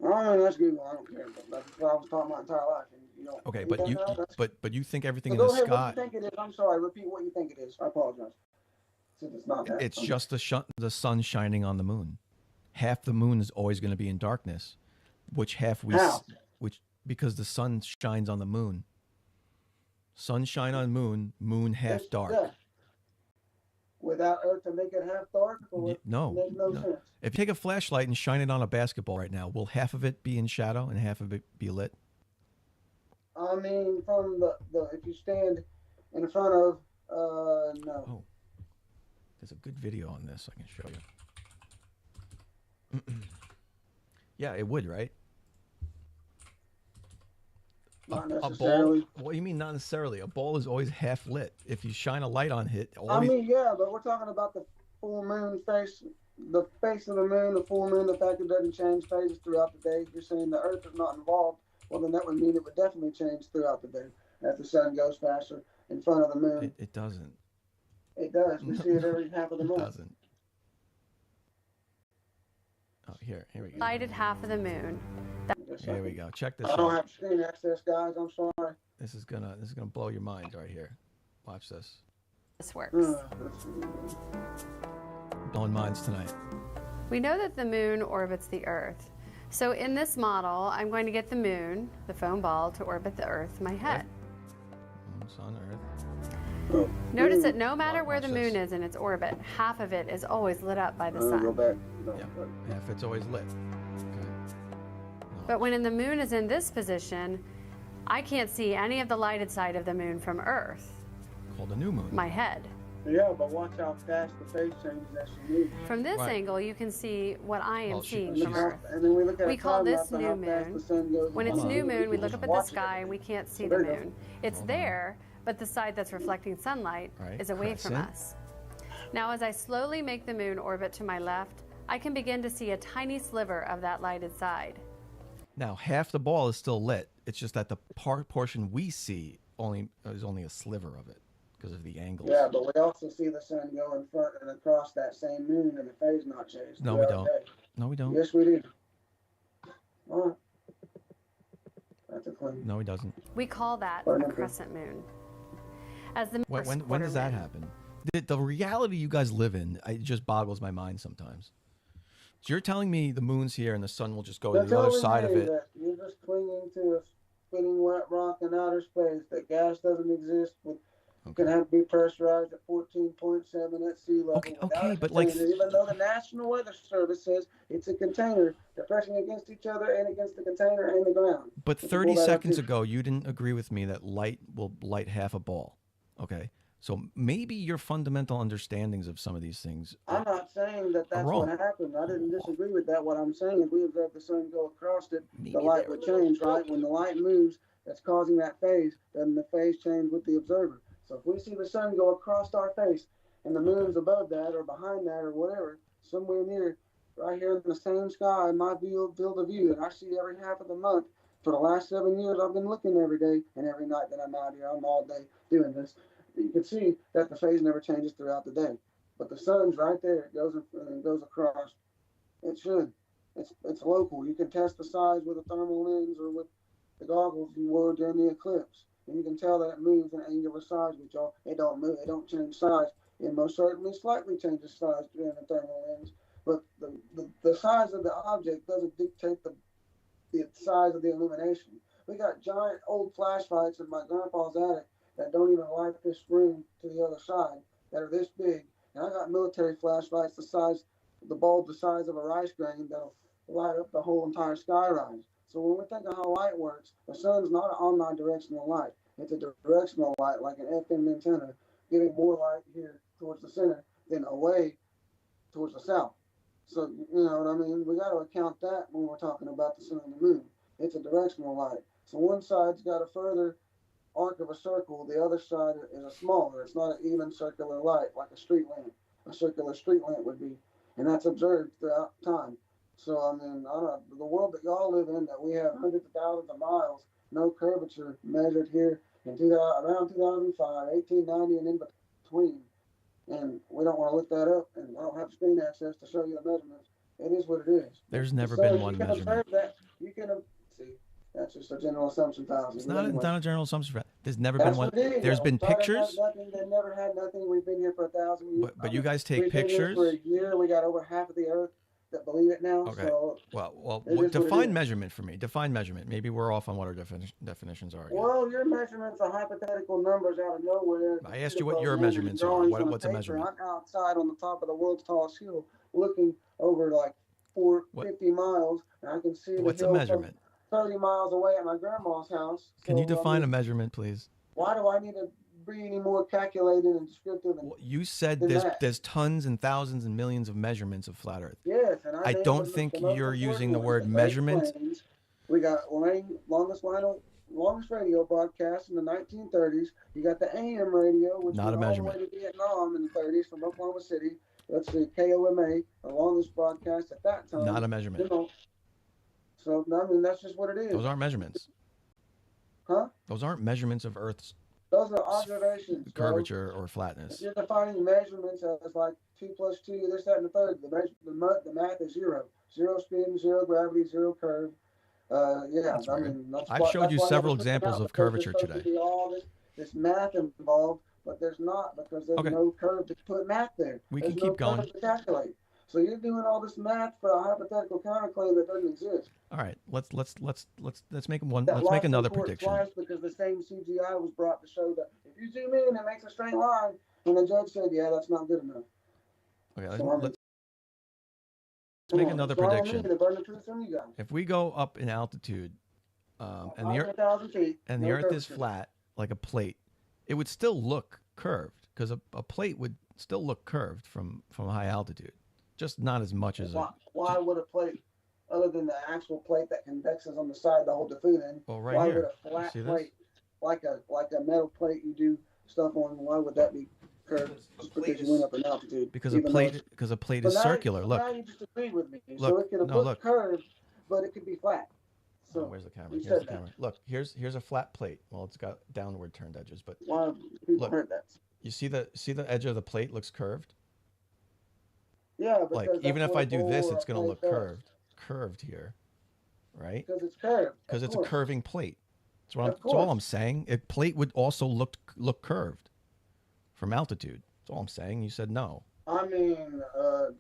I mean, that's Google. I don't care. But that's what I was taught my entire life. And, okay, but you think everything in the the sky. sky. What you think it is? I'm sorry. Repeat what you think it is. I apologize. Since it's not that. It's just the sun shining on the moon. Half the moon is always going to be in darkness, because the sun shines on the moon. Sun shine on moon, moon half dark. without Earth to make it half dark? Or No, makes no sense. If you take a flashlight and shine it on a basketball right now, will half of it be in shadow and half of it be lit? I mean, from the if you stand in front of no. Oh, there's a good video on this I can show you. Yeah, it would, right? Not A necessarily. ball? What do you mean not necessarily? A ball is always half lit. If you shine a light on it, I mean, yeah, but we're talking about the full moon face, the face of the moon, the full moon, the fact it doesn't change phases throughout the day. If you're saying the Earth is not involved, well, then that would mean it would definitely change throughout the day as the sun goes faster in front of the moon. It doesn't. It does. We see it every half of the month. It doesn't. Oh, here we go. Lighted half of the moon. Here we go. Check this I don't out. have screen access, guys. I'm sorry. This is gonna blow your mind right here. Watch this. This works. Blowing minds tonight. We know that the moon orbits the Earth. So in this model, I'm going to get the moon, the foam ball, to orbit the Earth, my head. Sun, Earth. Notice that no matter where the moon is in its orbit, half of it is always lit up by the sun. Go back. Yeah, half it's always lit. But when the moon is in this position, I can't see any of the lighted side of the moon from Earth. Called a new moon. My head. Yeah, but watch how fast the phase changes as she moves. From this angle, you can see what I am seeing Look from how- Earth. And then we look at We a call time this lapse of new how fast moon. the sun goes When it's by. new moon, we can look just up at the watch it. sky and we can't see There the you go. moon. It's there, but the side that's reflecting sunlight is away from Crescent. us. Now, as I slowly make the moon orbit to my left, I can begin to see a tiny sliver of that lighted side. Now half the ball is still lit. It's just that the portion we see is only a sliver of it because of the angles. Yeah, but we also see the sun go in front and across that same moon and the phase not change. No, we throughout don't. the day. No, we don't. Yes, we do. All right. That's a claim. No, he doesn't. We call that a crescent moon. As the When does that happen? The reality you guys live in, it just boggles my mind sometimes. So you're telling me the moon's here and the sun will just go to the other side of it. That you're just clinging to a spinning wet rock in outer space. That gas doesn't exist. It can have to be pressurized at 14.7 at sea level. Okay, but like, even though the National Weather Service says it's a container, they're pressing against each other and against the container and the ground. but 30 seconds ago, you didn't agree with me that light will light half a ball. Okay, so maybe your fundamental understandings of some of these things. I'm not saying that that's what happened. I didn't disagree with that. What I'm saying is we observe the sun go across it, the light would change, right? When the light moves, that's causing that phase, then the phase change with the observer. So if we see the sun go across our face and the moon's above that or behind that or whatever, somewhere near, right here in the same sky, in my field of view that I see every half of the month, for the last 7 years, I've been looking every day and every night that I'm out here. I'm all day doing this. You can see that the phase never changes throughout the day. But the sun's right there. It goes and goes across. It should. It's local. You can test the size with a thermal lens or with the goggles you wore during the eclipse. And you can tell that it moves in angular size, which it don't move. It don't change size. It most certainly slightly changes size during the thermal lens. But the size of the object doesn't dictate the size of the illumination. We got giant old flashlights in my grandpa's attic that don't even light this room to the other side, that are this big. And I got military flashlights the bulb the size of a rice grain that'll light up the whole entire skyrise. So when we think of how light works, the sun's not an omnidirectional light. It's a directional light, like an FM antenna, giving more light here towards the center than away towards the south. So, you know what I mean? We got to account that when we're talking about the sun and the moon. It's a directional light. So one side's got a further arc of a circle. The other side is a smaller. It's not an even circular light like a street lamp. A circular street lamp would be. And that's observed throughout time. So, I mean, I don't know, the world that y'all live in, that we have hundreds of thousands of miles, no curvature measured here in around 2005, 1890, and in between. And we don't want to look that up, and I don't have screen access to show you the measurements. It is what it is. There's never been one measurement. You can observe that. You can see. That's just a general assumption fallacy. It's not a general assumption. There's never That's been one. what it is, There's been Thought it had pictures. nothing. They never had nothing. We've been here for 1,000 years. But you guys take We've been here pictures. for a year. We got over half of the Earth that believe it now. Okay. So Well, it is what it define is. measurement for me. Define measurement. Maybe we're off on what our definitions are again. Well, your measurements are hypothetical numbers out of nowhere. I asked you what your computer measurements are. drawings on What's a paper. measurement? I'm outside on the top of the world's tallest hill, looking over like 50 miles, and I can see What's the a hill measurement? from 30 miles away at my grandma's house. Can you So, I define a mean, measurement, please? why do I need to be any more calculated and descriptive? You said than that? there's tons and thousands and millions of measurements of flat Earth. Yes, and I named don't the think most you're using important the ones, word the Great measurement. Plains. We got longest radio broadcast in the 1930s. You got the AM radio, which Not a went all the measurement. way to Vietnam in the 30s from Oklahoma City. Let's see, KOMA, the longest broadcast at that time. Not a measurement. You know, so I mean, that's just what it is. Those aren't measurements. Huh? Those aren't measurements of Earth's Those are observations. curvature or If flatness. you're defining measurements as like 2 plus 2, this, that, and the third, the math is zero. Zero spin, zero gravity, zero curve. Yeah, That's I weird. mean, that's I've why- showed that's you why I several never put it examples out, of because curvature there's supposed today. to be all this math involved, but there's not, because there's Okay. no curve to put math there. We There's can no keep going. curve to calculate. So you're doing all this math for a hypothetical counterclaim that doesn't exist. All right, let's make That let's make life another report prediction. twice because the same CGI was brought to show that if you zoom in, it makes a straight line. And the judge said, yeah, that's not good enough. Okay, So, I mean, let's come make on, another it's not on me, prediction. the burden of proof from you guys. If we go up in altitude, and the 100,000 feet, and the no Earth is curvature. flat like a plate, it would still look curved because a plate would still look curved from high altitude, just not as much as Why would a plate, other than the actual plate that convexes on the side to hold the food in, Well, right why here. would a You flat see this? plate, like a metal plate you do stuff on, why would that be curved just because you went up in altitude? because a even though plate it's- because a plate But is now- circular. so Look, Now you just agreed with me. So Look, it could have no, looked look. curved, but it could be flat. So oh, where's the camera? you Here's said the that. camera. Look, here's a flat plate. Well, it's got downward turned edges, but Why do people look, hurt that? you see the edge of the plate looks curved. Yeah, Like because even that's if what I a do bowl this, or it's a gonna plate look does. curved here, right? Because it's curved. Because of it's a course. curving plate. That's what Of that's all course. I'm saying. A plate would also look curved from altitude. That's all I'm saying. You said no. I mean,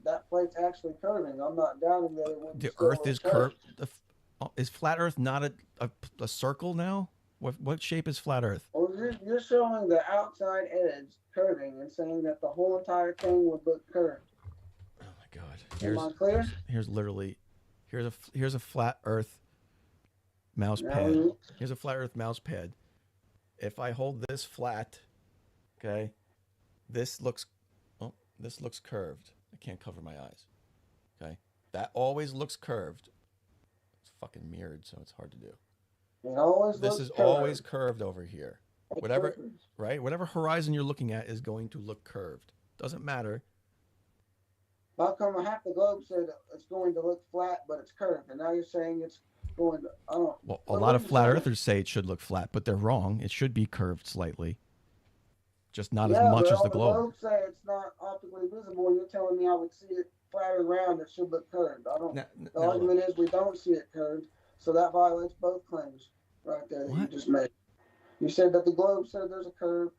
that plate's actually curving. I'm not doubting that it would. The still Earth look is curved. Is flat Earth not a circle now? What shape is flat Earth? Well, you're showing the outside edge curving and saying that the whole entire thing would look curved. Oh my God! Am I clear? Here's literally, here's a flat Earth mouse Now pad. you- Here's a flat Earth mouse pad. If I hold this flat, okay, this looks curved. I can't cover my eyes. Okay, that always looks curved. It's fucking mirrored, so it's hard to do. It always This looks is curved. always curved over here. Whatever, Curved. right? Whatever horizon you're looking at is going to look curved. Doesn't matter. How come half the globe said it's going to look flat, but it's curved, and now you're saying it's going to? I don't. Well, a what lot are of you flat saying? earthers say it should look flat, but they're wrong. It should be curved slightly. Just not Yeah, as much but as all the globe. globes say it's not optically visible. You're telling me I would see it flat around. It should look curved. I don't. The argument is we don't see it curved, so that violates both claims right there that you just made. You said that the globe said there's a curve,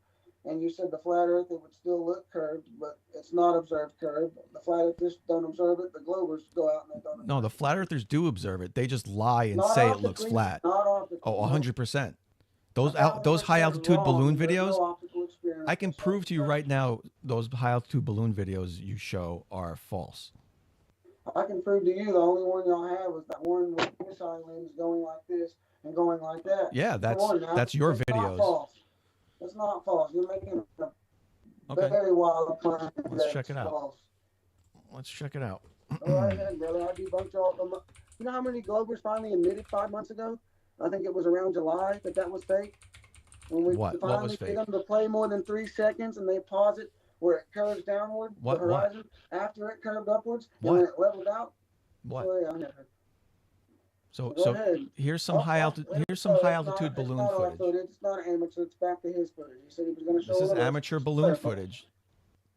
and you said the flat Earth it would still look curved, but it's not observed curved. The flat Earthers don't observe it. The globers go out and they don't. No, the flat earthers do observe it. They just lie and Not say it looks optically, flat. not optically, Oh, no. 100%. Those high altitude wrong. balloon There's no videos, optical experiment I can that shows prove to you right now those high altitude balloon videos you show are false. I can prove to you the only one y'all have was that one with missile limbs going like this and going like that. Yeah, Come that's on now. that's your It's not videos. false. It's not false. You're making a Okay. very wild claim. Let's that check it's it out. false. Let's check it out. Go right ahead, brother. I debunked all of them. You know how many Globers finally admitted 5 months ago? I think it was around July that was fake. When we What finally was get fake? them to play more than 3 seconds and they pause it where it curves downward, What- the horizon, after it curved upwards, and What? when it leveled out. What? Oh, yeah, I never. So Go ahead. here's some high altitude balloon it's not our footage. footage. It's not amateur. It's back to his footage. He said he was going to show This is it. amateur balloon footage.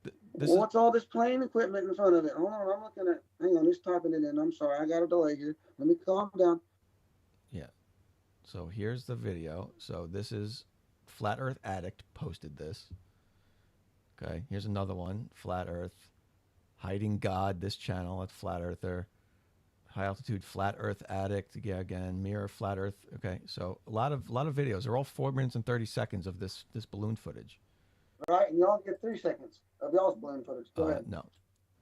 This Well, is what's all this plane equipment in front of it? Hold on, I'm looking at. Hang on, he's typing it in. I'm sorry, I got a delay here. Let me calm down. Yeah. So here's the video. So this is Flat Earth Addict posted this. Okay. Here's another one. Flat Earth Hiding God, this channel, that's Flat Earther. High altitude flat Earth addict, yeah, again, mirror flat Earth. Okay, so a lot of videos. They're all 4 minutes and 30 seconds of this balloon footage. All right, and y'all get 3 seconds of y'all's balloon footage. Go ahead. No.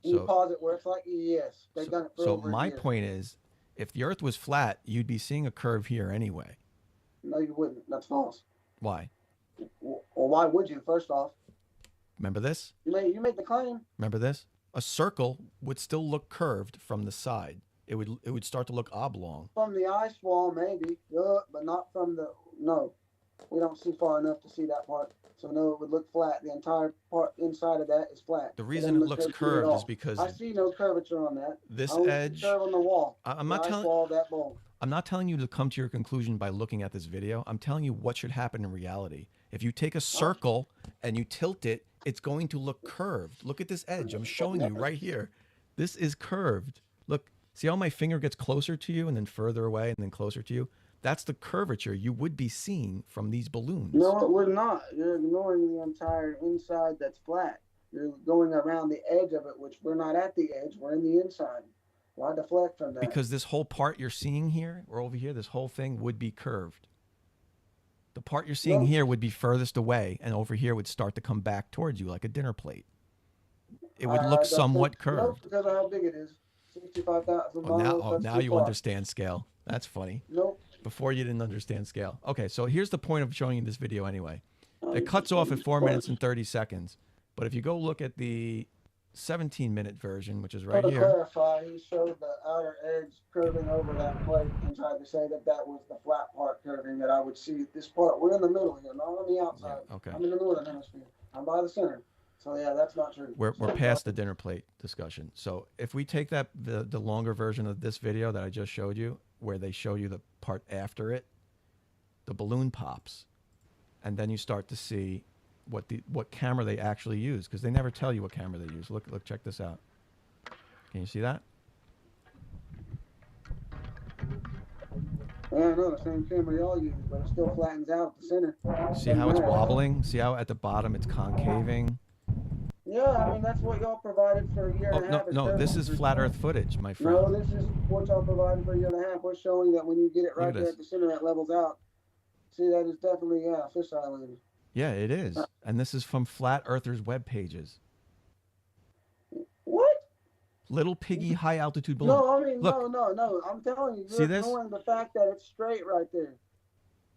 Can you pause it where it's like yes, they've done it for over my a year. point is, if the Earth was flat, you'd be seeing a curve here anyway. No, you wouldn't. That's false. Why? Well, why would you? First off, remember this? You made the claim. Remember this? A circle would still look curved from the side. It would start to look oblong. From the ice wall, maybe, but not from the. No, we don't see far enough to see that part. So no, it would look flat. The entire part inside of that is flat. The reason it looks curved is because I see no curvature on that. This I edge. see curve on the wall. I'm not telling. That ball. I'm not telling you to come to your conclusion by looking at this video. I'm telling you what should happen in reality. If you take a circle and you tilt it, it's going to look curved. Look at this edge. I'm showing you right here. This is curved. Look, see how my finger gets closer to you and then further away and then closer to you? That's the curvature you would be seeing from these balloons. No, it would not. You're ignoring the entire inside that's flat. You're going around the edge of it, which we're not at the edge. We're in the inside. Why deflect from that? Because this whole part you're seeing here, or over here, this whole thing would be curved. The part you're seeing here would be furthest away, and over here would start to come back towards you like a dinner plate. It would look somewhat curved. Nope, because of how big it is. 65,000 miles. Now you understand scale. That's funny. Nope. Before you didn't understand scale. Okay, so here's the point of showing you this video anyway. It cuts off at 4 minutes and 30 seconds. But if you go look at the 17-minute version, which is right here. To clarify, he showed the outer edge curving over that plate and tried to say that that was the flat part curving that I would see. This part, we're in the middle here, not on the outside. Yeah, okay. I'm in the northern hemisphere. I'm by the center. So yeah, that's not true. We're past the dinner plate discussion. So if we take that the longer version of this video that I just showed you, where they show you the part after it, the balloon pops, and then you start to see what camera they actually use, because they never tell you what camera they use. Look, check this out. Can you see that? Yeah, I know, the same camera y'all use, but it still flattens out at the center. See how it's wobbling? See how at the bottom it's concaving? Yeah, I mean, that's what y'all provided for a year and a half. No, this is flat Earth footage, my friend. No, this is what y'all provided for a year and a half. We're showing that when you get it right there at the center, it levels out. See, that is definitely, yeah, fish island. Yeah, it is. And this is from Flat Earthers' web pages. What? Little piggy high altitude balloon. No, I mean, look, no. I'm telling you, you're ignoring the fact that it's straight right there.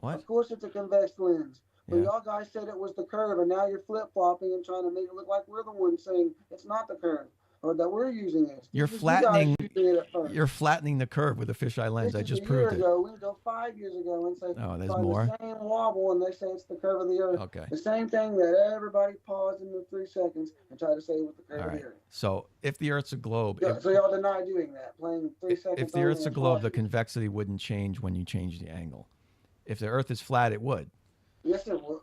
What? Of course it's a convex lens. But y'all guys said it was the curve, and now you're flip-flopping and trying to make it look like we're the ones saying it's not the curve, or that we're using it. You're flattening. You're flattening the curve with a fisheye lens. I just proved it. We can go 5 years ago and say there's more. The same wobble, and they say it's the curve of the Earth. Okay. The same thing that everybody paused in the 3 seconds and tried to say was the curve of the Earth. So if the Earth's a globe, so y'all deny doing that, playing 3 seconds. If the Earth's a globe, the convexity wouldn't change when you change the angle. If the Earth is flat, it would. Yes, it would.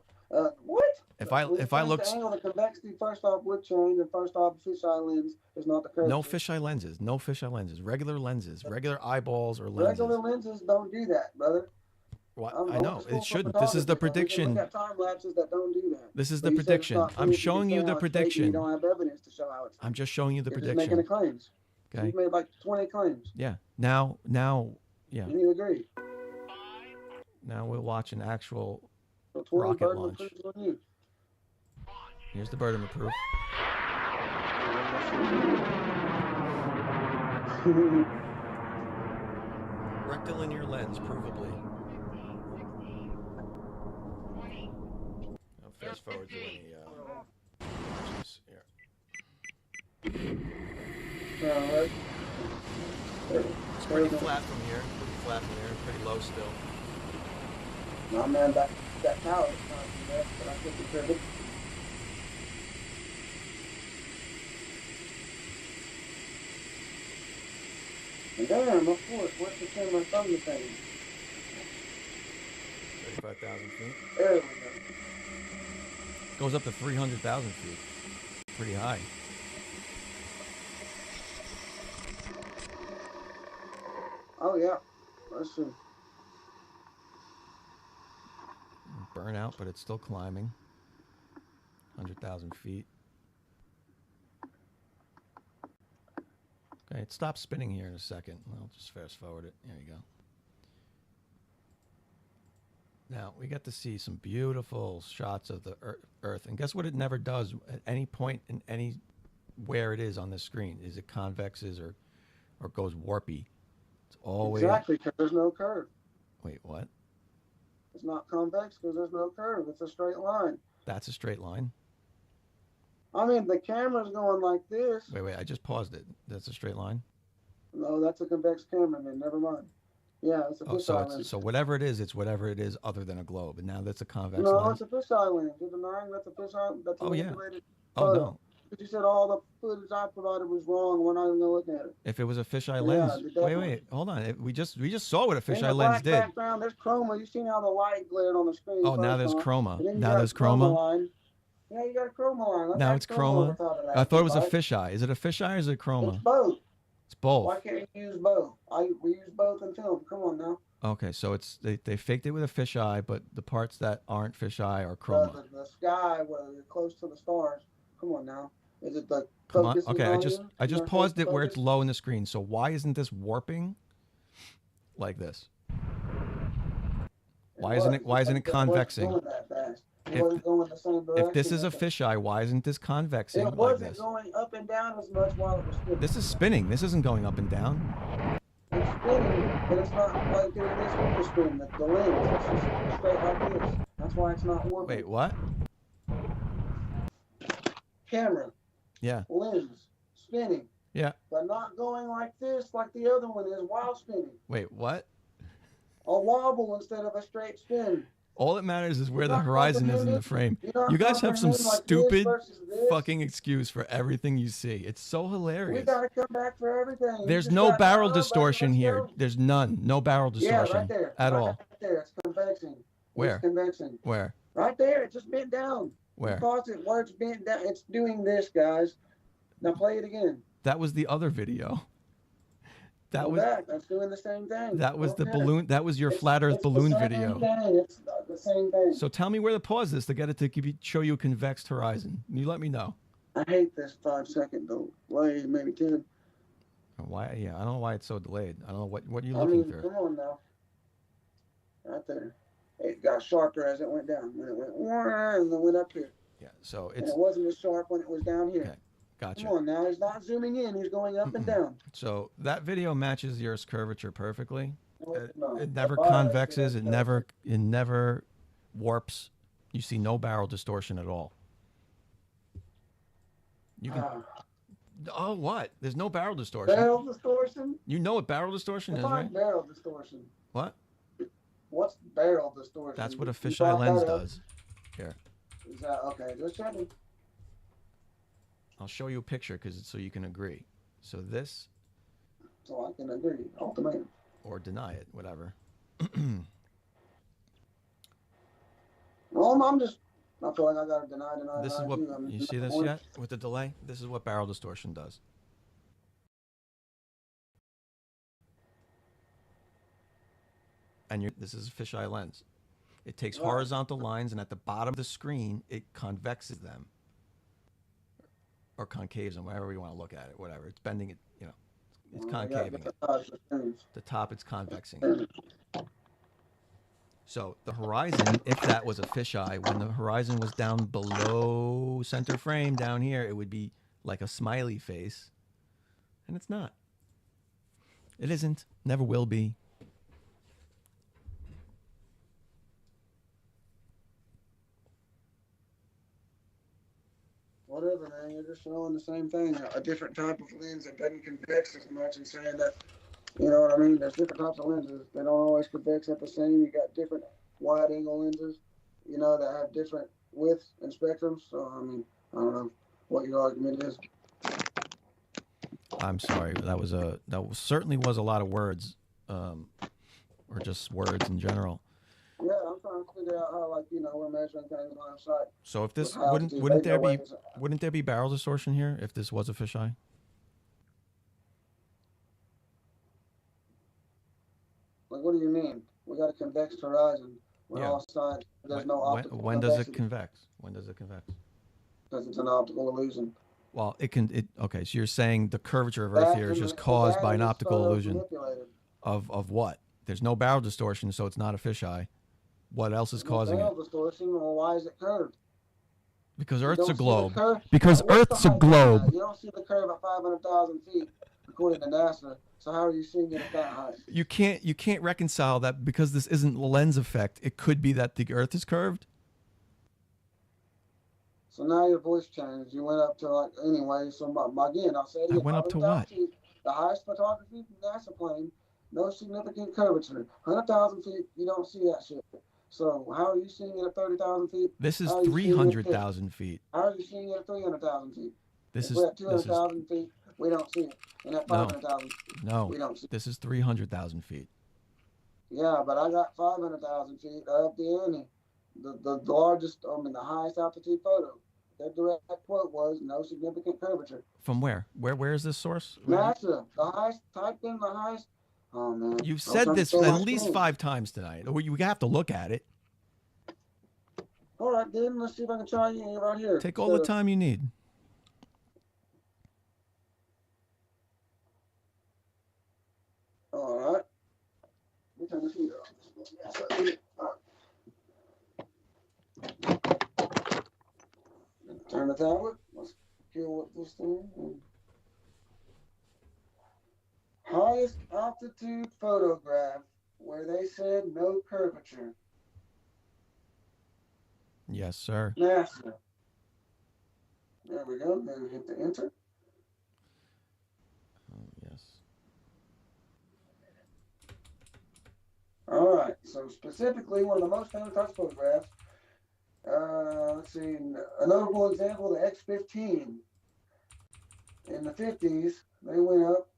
What? If I look, the angle, the convexity first off would change, and first off, fisheye lens is not the curve. No fisheye lenses. No fisheye lenses. Regular lenses. Regular eyeballs or lenses. Regular lenses don't do that, brother. Well, I know it shouldn't. This is the prediction. We got time lapses that don't do that. This is the prediction. I'm showing you the prediction. You don't have evidence to show how it's. I'm just showing you the prediction. Just making the claims. Okay. You've made like 20 claims. Yeah. Now, yeah. And you agree. Now we'll watch an actual so rocket launch. Here's the burden of proof. Rectilinear lens, provably. I'll fast forward to any here. It's pretty flat from here. Pretty low still. No, man, that tower is not the best, but I think it's good. Damn, of course. What's the camera from the thing? 35,000 feet. There we go. Goes up to 300,000 feet. Pretty high. Oh, yeah. Let's see. Burn out, but it's still climbing. 100,000 feet. Okay, it stops spinning here in a second. I'll just fast forward it. There you go. Now, we get to see some beautiful shots of the Earth. And guess what it never does at any point in where it is on the screen? Is it convexes or goes warpy? It's always... Exactly, because there's no curve. Wait, what? It's not convex because there's no curve. It's a straight line. That's a straight line? I mean, the camera's going like this. Wait, I just paused it. That's a straight line? No, that's a convex camera, man. Never mind. Yeah, it's a fisheye lens. So whatever it is, it's whatever it is other than a globe. And now that's a convex no, lens? it's a fisheye lens. You're denying that's a fisheye? That's a manipulated Oh, no. But you said all the footage I provided was wrong. We're not even going to look at it. If it was a fisheye lens... Wait, hold on. We just saw what a fisheye lens did. Background, there's chroma. You've seen how the light glared on the screen. Oh, now there's chroma. Now there's chroma? Yeah, you got a chroma line. Now it's chroma. I thought it was a fisheye. Is it a fisheye or is it chroma? It's both. It's both. Why can't you use both? We use both in film. Come on now. Okay, so it's they faked it with a fisheye, but the parts that aren't fisheye are chroma. The sky, where you're close to the stars. Come on now. Is it the Come on. Okay, I just paused it where it's low in the screen. So why isn't this warping like this? Why isn't it convexing? If this is a fisheye, why isn't this convexing like this? It wasn't going up and down as much while it was spinning. This is spinning. This isn't going up and down. It's spinning, but it's not like doing this with the spin. The lens, it's just straight like this. That's why it's not warping. Wait, what? Camera. Yeah. Lens. Spinning. Yeah. But not going like this like the other one is while spinning. Wait, what? A wobble instead of a straight spin. All that matters is where the horizon is in the frame. You guys have some stupid fucking excuse for everything you see. It's so hilarious. We gotta come back for everything. There's no barrel distortion here. There's none. No barrel distortion right there. at all. Right there. It's convexing. Where? It's convexing. Where? Right there. It just bent down. Where? Because where it's bent down. It's doing this, guys. Now play it again. That was the other video. That's doing the same thing. That was the balloon. That was your flat Earth balloon video. It's the same thing. So tell me where to pause this to get it to show you a convex horizon. You let me know. I hate this 5-second delay, maybe 10. Why? Yeah, I don't know why it's so delayed. I don't know what you're looking through. Come on now. Right there. It got sharper as it went down. When it went and then went up here. Yeah. So it wasn't as sharp when it was down here. Okay. Gotcha. Come on now, he's not zooming in, he's going up and down. So that video matches the Earth's curvature perfectly. No, it never convexes, it never warps. You see no barrel distortion at all. You can Oh, what? There's no barrel distortion. Barrel distortion? You know what barrel distortion is, right? Barrel distortion. What? What's barrel distortion? That's what a fisheye lens does. Here. Is that okay? Just checking. I'll show you a picture so you can agree. So this. So I can agree. Ultimatum. Or deny it, whatever. Well, I feel like I gotta deny. This is what you see this yet with the delay. This is what barrel distortion does. And this is a fisheye lens. It takes horizontal lines, and at the bottom of the screen, it convexes them. Or concaves them, whatever you want to look at it, whatever. It's bending it, it's concaving it. The top, it's convexing it. So the horizon, if that was a fisheye, when the horizon was down below center frame down here, it would be like a smiley face. And it's not. It isn't. Never will be. Whatever, man. You're just showing the same thing. A different type of lens that doesn't convex as much and saying that, you know what I mean? There's different types of lenses. They don't always convex at the same. You got different wide angle lenses, that have different widths and spectrums. So, I mean, I don't know what your argument is. I'm sorry. That certainly was a lot of words, or just words in general. Yeah, I'm trying to figure out how, we're measuring things line of sight. So if this wouldn't there be barrel distortion here if this was a fisheye? Like, what do you mean? We got a convex horizon. We're all sides. There's no optical. When does it convex? When does it convex? Because it's an optical illusion. Well, okay, so you're saying the curvature of Earth here is just caused by an optical illusion of what? There's no barrel distortion, so it's not a fisheye. What else is causing it? Barrel distortion, well, why is it curved? Because Earth's a globe. Because Earth's a globe. You don't see the curve at 500,000 feet, according to NASA. So how are you seeing it at that height? You can't reconcile that because this isn't the lens effect. It could be that the Earth is curved. So now your voice changed. You went up to anyway. So again, I'll say it again. I went up to what? Feet, the highest photography from NASA plane, no significant curvature. 100,000 feet, you don't see that shit. So how are you seeing it at 30,000 feet? This is 300,000 feet. How are you seeing it at 300,000 feet? This We're at 200,000 feet. We don't see it. And at 500,000 no, we don't see it. This is 300,000 feet. Yeah, but I got 500,000 feet up the ante. The largest, the highest altitude photo. Their direct quote was no significant curvature. From where? Where is this source? NASA. The highest, type in the highest. Oh, man. You've said this at least 5 times tonight. You have to look at it. All right, then. Let's see if I can try you right here. Take all the time you need. All right. Let me turn this heater off. Turn the tablet. Let's kill with this thing. Highest altitude photograph where they said no curvature. Yes, sir. NASA. There we go. Then hit the enter. Oh, yes. All right. So specifically, one of the most famous types of photographs. Let's see. A notable example: the X-15. In the 50s, they went up.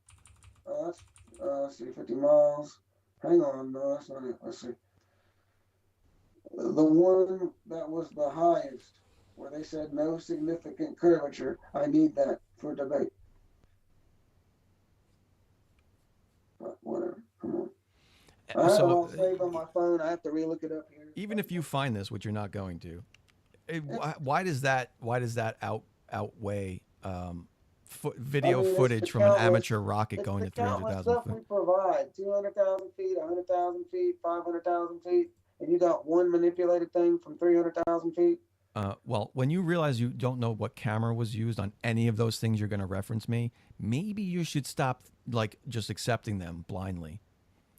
Let's see, 50 miles. Hang on, no, that's not it. Let's see. The one that was the highest, where they said no significant curvature. I need that for debate. But whatever. Come on. I have it all saved on my phone. I have to re-look it up here. Even if you find this, which you're not going to, why does that outweigh video footage from an amateur rocket going to 300,000 stuff we provide 200,000 feet, 100,000 feet, 500,000 feet, and you got one manipulated thing from 300,000 feet. Well, when you realize you don't know what camera was used on any of those things you're going to reference me, maybe you should stop just accepting them blindly.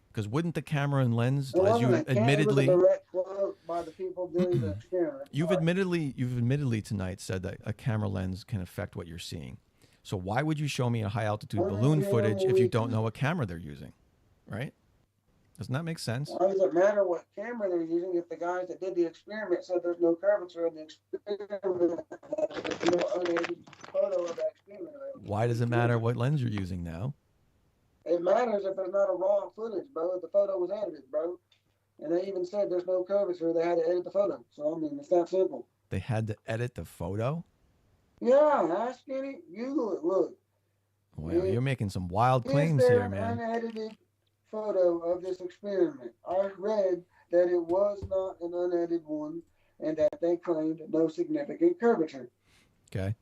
Because wouldn't the camera and lens, as you admittedly, direct quote by the people doing the experiment. you've admittedly tonight said that a camera lens can affect what you're seeing. So why would you show me a high altitude balloon footage if you don't know what camera they're using, right? Doesn't that make sense? Why does it matter what camera they're using if the guys that did the experiment said there's no curvature in the experiment? There's no unaided photo of that experiment. Why does it matter what lens you're using now? It matters if there's not a raw footage, bro. The photo was edited, bro. And they even said there's no curvature. They had to edit the photo. So, I mean, it's that simple. They had to edit the photo? Yeah, ask any. Google it. Look. Well, you're making some wild claims here, man. Is there an unedited photo of this experiment? I read that it was not an unedited one and that they claimed no significant curvature. Okay.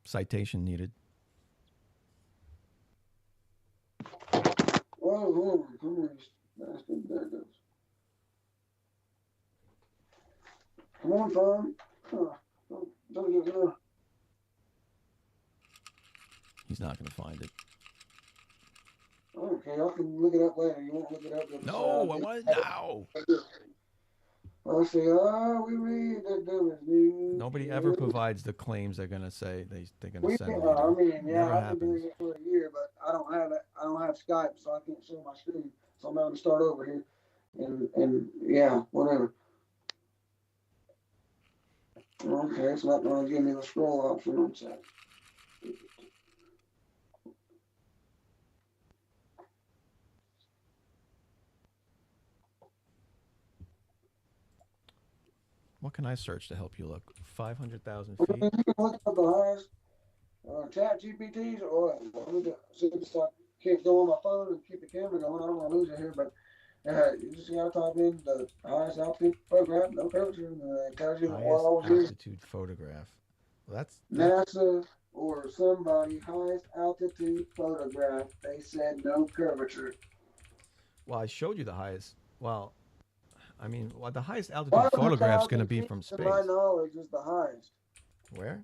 Citation needed. Whoa, hold on. Come on. There it goes. Come on, Tom. Don't get there. He's not going to find it. Okay, I can look it up later. You won't look it up. No, I want it now. Let's see. We read that there was news. Nobody ever provides the claims they're going to say they're going to send. I mean, yeah, Never I've been doing it for a year, but I don't have it. I don't have Skype, so I can't show my screen. So I'm going to start over here, and yeah, whatever. Okay, it's not going to give me the scroll option on chat. What can I search to help you look? 500,000 You feet? can look up the highest chat GPTs, or see if I can't go on my phone and keep the camera going. I don't want to lose it here, but you just got to type in the highest altitude photograph, no curvature, and it tells you what all Highest altitude photograph. That's NASA or somebody highest altitude photograph. They said no curvature. Well, I showed you the highest. Well, I mean, the highest altitude photograph is going to be from space. To my knowledge, is the highest. Where?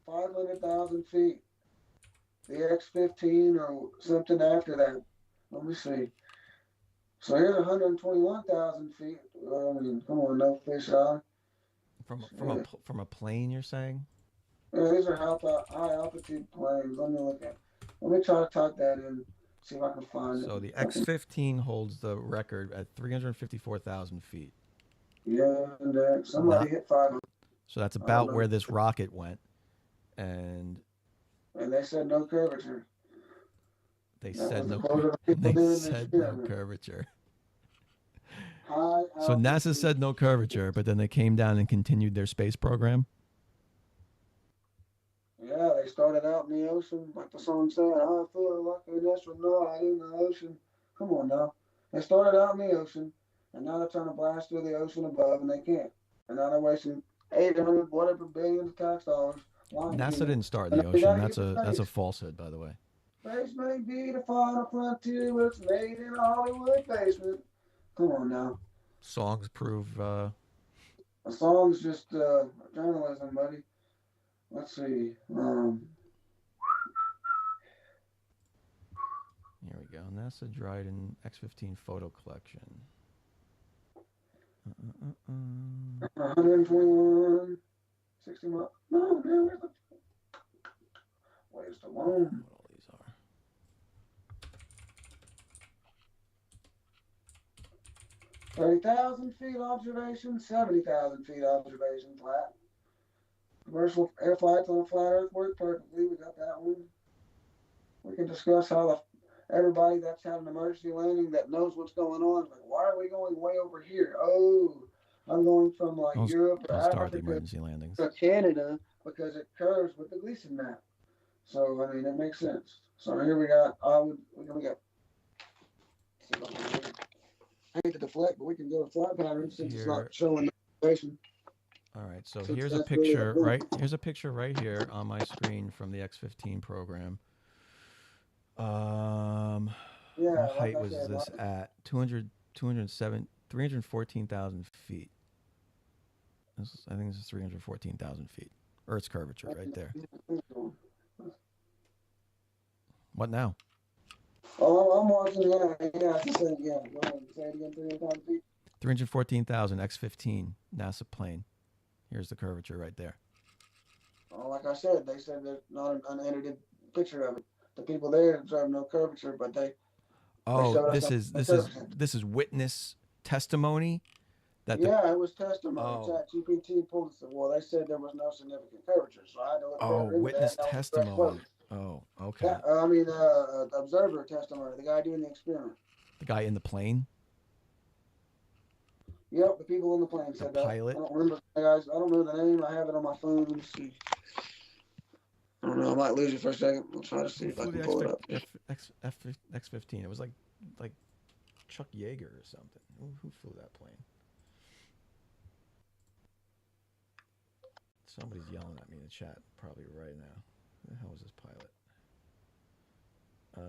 500,000 feet. The X-15 or something after that. Let me see. So here's 121,000 feet. I mean, come on, no fish eye. From a plane, you're saying? Yeah, these are high altitude planes. Let me try to type that in. See if I can find it. So the X-15 holds the record at 354,000 feet. Yeah, and somebody hit 500. So that's about where this rocket went, and they said no curvature. They said no curvature. So NASA said no curvature, but then they came down and continued their space program. Yeah, they started out in the ocean, like the song said, I feel like an astronaut in the ocean. Come on now. They started out in the ocean, and now they're trying to blast through the ocean above, and they can't. And now they're wasting 800 whatever billion of tax dollars. NASA didn't start in the ocean. That's a falsehood, by the way. Space may be the final frontier, but it's made in a Hollywood basement. Come on now. Songs prove. A song's just journalism, buddy. Let's see. Here we go. NASA Dryden X-15 photo collection. 121, 60 miles. No, man, where's the one? What all these are. 30,000 feet observation, 70,000 feet observation flat. Commercial air flights on flat Earth work perfectly. We got that one. We can discuss how everybody that's had an emergency landing that knows what's going on. Like, why are we going way over here? Oh, I'm going from Europe or Africa the emergency landings to Canada because it curves with the Gleason map. So I mean, it makes sense. So here we got. We got. I hate to deflect, but we can go to flight patterns since it's not showing the location. All right, so here's a picture, right? Here's a picture right here on my screen from the X-15 program. What height was this at? 314,000 feet. I think this is 314,000 feet. Earth's curvature right there. What now? Oh, I'm watching. Yeah, I can say it again. Go ahead, say it again. 300,000 feet. 314,000 X-15 NASA plane. Here's the curvature right there. Oh, like I said, they said there's not an unedited picture of it. The people there observed no curvature, but they. Oh, this is witness testimony. It was testimony. ChatGPT pulled it. Well, they said there was no significant curvature, so I had to look. Witness testimony. Oh, okay. Yeah, observer testimony. The guy doing the experiment. The guy in the plane. Yep, the people in the plane said that. Pilot. I don't remember the guys. I don't know the name. I have it on my phone. Let me see. I don't know. I might lose you for a second. I'll try to see if I can pull it up. X-15. It was like Chuck Yeager or something. Who flew that plane? Somebody's yelling at me in the chat probably right now. Who the hell is this pilot?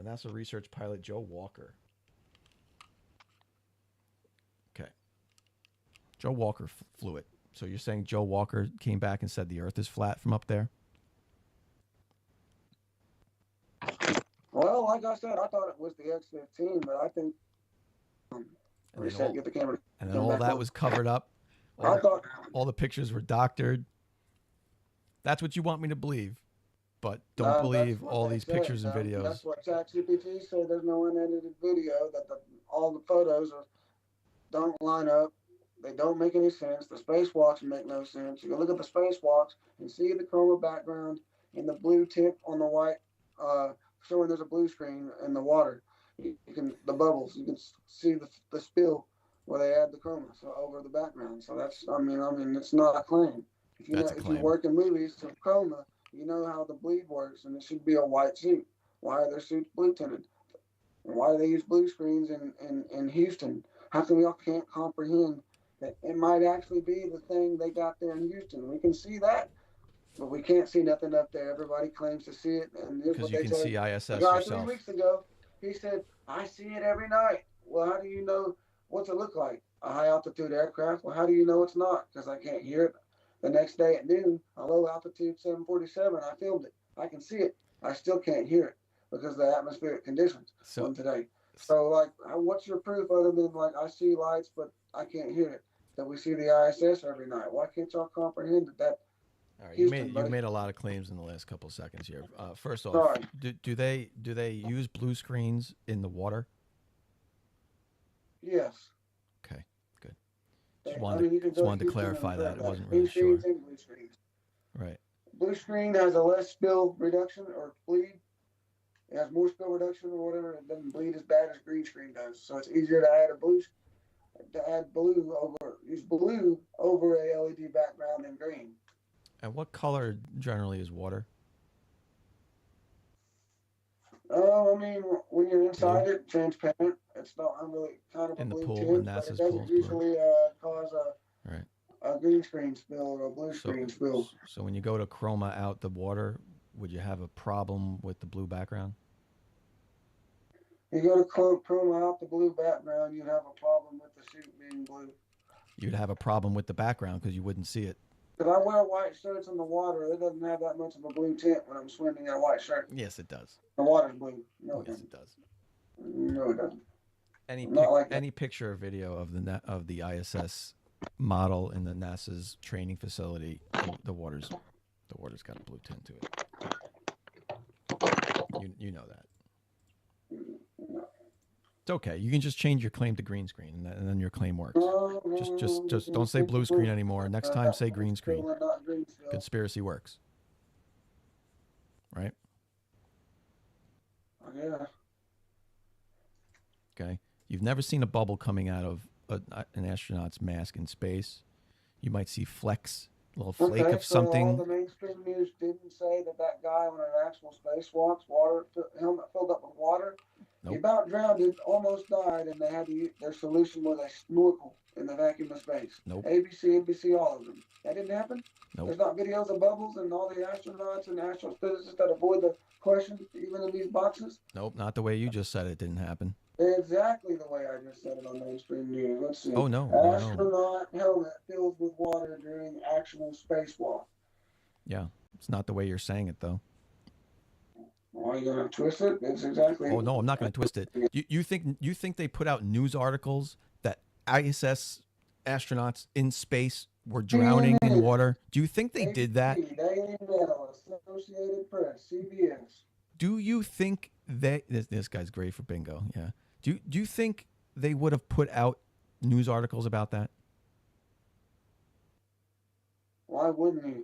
NASA research pilot Joe Walker. Okay. Joe Walker flew it. So you're saying Joe Walker came back and said the Earth is flat from up there? Well, like I said, I thought it was the X-15, but I think. Get the camera. And then all that was covered up. All the pictures were doctored. That's what you want me to believe, but don't believe all these pictures and videos. That's what ChatGPT said. There's no unedited video. That all the photos don't line up. They don't make any sense. The spacewalks make no sense. You can look at the spacewalks and see the chroma background and the blue tip on the white, showing there's a blue screen in the water. You can the bubbles. You can see the spill where they add the chroma over the background. So that's I mean it's not a claim. If you work in movies to chroma, you know how the bleed works, and it should be a white suit. Why are their suits blue tinted? And why do they use blue screens in Houston? How come we all can't comprehend that it might actually be the thing they got there in Houston? We can see that but we can't see nothing up there. Everybody claims to see it, and here's Because what you they can tell see you. ISS The guy yourself. 3 weeks ago, he said, "I see it every night." Well, how do you know what's it look like? A high altitude aircraft? Well, how do you know it's not? Because I can't hear it. The next day at noon, a low altitude 747, I filmed it. I can see it. I still can't hear it because of the atmospheric conditions from today. So, like, what's your proof other than, like, I see lights, but I can't hear it? That we see the ISS every night. Why can't y'all comprehend that? All right, Houston, you've buddy. made a lot of claims in the last couple of seconds here. First off, Sorry. do they use blue screens in the water? Yes. Okay, good. I Just mean, wanted, you can just go wanted to to YouTube clarify and that. I grab wasn't green really sure. screens and blue screens. Right. Blue screen has a less spill reduction or bleed. It has more spill reduction or whatever. It doesn't bleed as bad as green screen does. So it's easier to add blue over a LED background than green. And what color generally is water? I mean, when you're inside it, transparent. It's not really kind of a In the blue pool, tint, in but NASA's it doesn't pool is blue. usually cause Right. a green screen spill or a blue screen spill. So when you go to chroma out the water, would you have a problem with the blue background? You go to chroma out the blue background, you'd have a problem with the suit being blue. You'd have a problem with the background because you wouldn't see it. If I wear white shirts in the water, it doesn't have that much of a blue tint when I'm swimming in a white shirt. Yes, it does. The water's blue. No, it Yes, doesn't. it does. No, it doesn't. Any picture or video of the ISS model in the NASA's training facility, the water's got a blue tint to it. You know that. It's okay. You can just change your claim to green screen, and then your claim works. Just don't say blue screen anymore. Next time, say green screen. Conspiracy works. Right? Yeah. Okay. You've never seen a bubble coming out of an astronaut's mask in space. You might see flecks, a little flake of something. So all the mainstream news didn't say that guy on an actual spacewalk's helmet filled up with water. Nope. He about drowned, almost died, and they had to use, their solution was a snorkel in the vacuum of space. Nope. ABC, NBC, all of them. That didn't happen? Nope. There's not videos of bubbles and all the astronauts and astrophysicists that avoid the question, even in these boxes? Nope, not the way you just said it didn't happen. Exactly the way I just said it on mainstream news. Let's see. Oh, no. Astronaut helmet filled with water during actual spacewalk. Yeah, it's not the way you're saying it, though. Are you gonna twist it? It's exactly. Oh no, I'm not going to twist it. You think they put out news articles that ISS astronauts in space were drowning in water? Do you think they did that? Daily Mail, Associated Press, CBS. Do you think this guy's great for bingo? Yeah. Do you think they would have put out news articles about that? Why wouldn't he?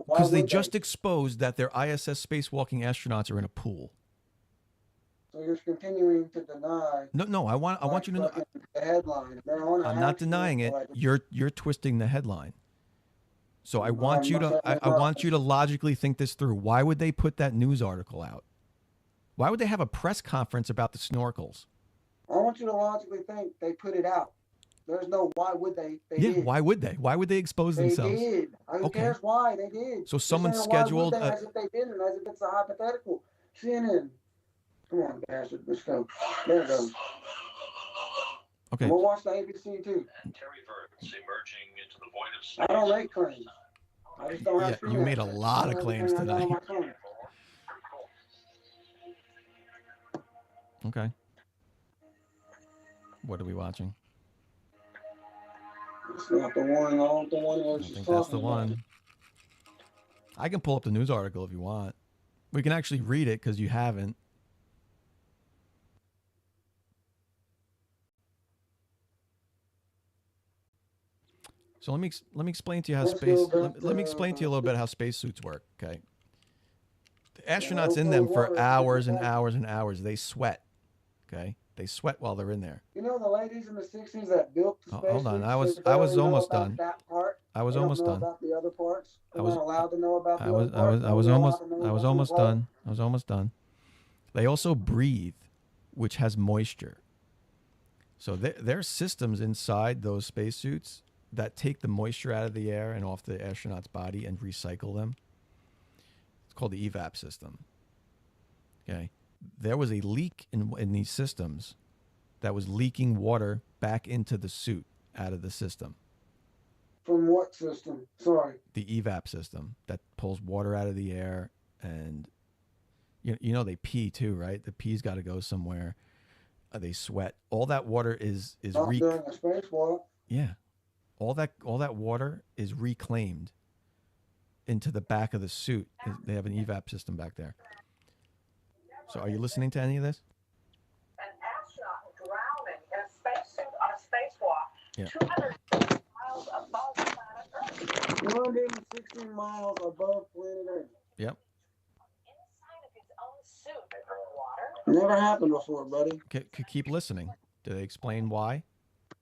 Because they just exposed that their ISS spacewalking astronauts are in a pool. So you're continuing to deny. No. I want you to know. The headline. I'm not denying it. You're twisting the headline. So I want you to logically think this through. Why would they put that news article out? Why would they have a press conference about the snorkels? I want you to logically think they put it out. There's no why would they? Did. Why would they? Why would they expose themselves? They did. Who cares why? They did. So someone scheduled. As if they didn't, as if it's a hypothetical. CNN. Come on, bastard. Let's go. There it goes. Okay. We'll watch the ABC too. Terry Verts emerging into the void of space. I don't make claims. I just don't have. You made a lot of claims tonight. Okay. What are we watching? It's not the one. I don't think that's the one. I can pull up the news article if you want. We can actually read it because you haven't. So let me explain to you how let me explain to you a little bit how spacesuits work. Okay. The astronauts in them for hours and hours and hours. They sweat. Okay. They sweat while they're in there. You know the ladies in the 60s that built the space. Hold on, I was almost done. I was almost done. About the other parts. I was allowed to know about the I was almost done. I was almost done. They also breathe, which has moisture. So their systems inside those spacesuits that take the moisture out of the air and off the astronaut's body and recycle them. It's called the evap system. Okay. There was a leak in these systems that was leaking water back into the suit out of the system. From what system? Sorry. The evap system that pulls water out of the air, and you know they pee too, right? The pee's got to go somewhere. They sweat. All that water is Not during a spacewalk. Yeah. All that water is reclaimed into the back of the suit. They have an evap system back there. So are you listening to any of this? An astronaut drowning in a spacesuit on a spacewalk. Yeah. 200 miles above planet Earth. 216 miles above planet Earth. Yep. Inside of his own suit underwater. Never happened before, buddy. Keep listening. Do they explain why?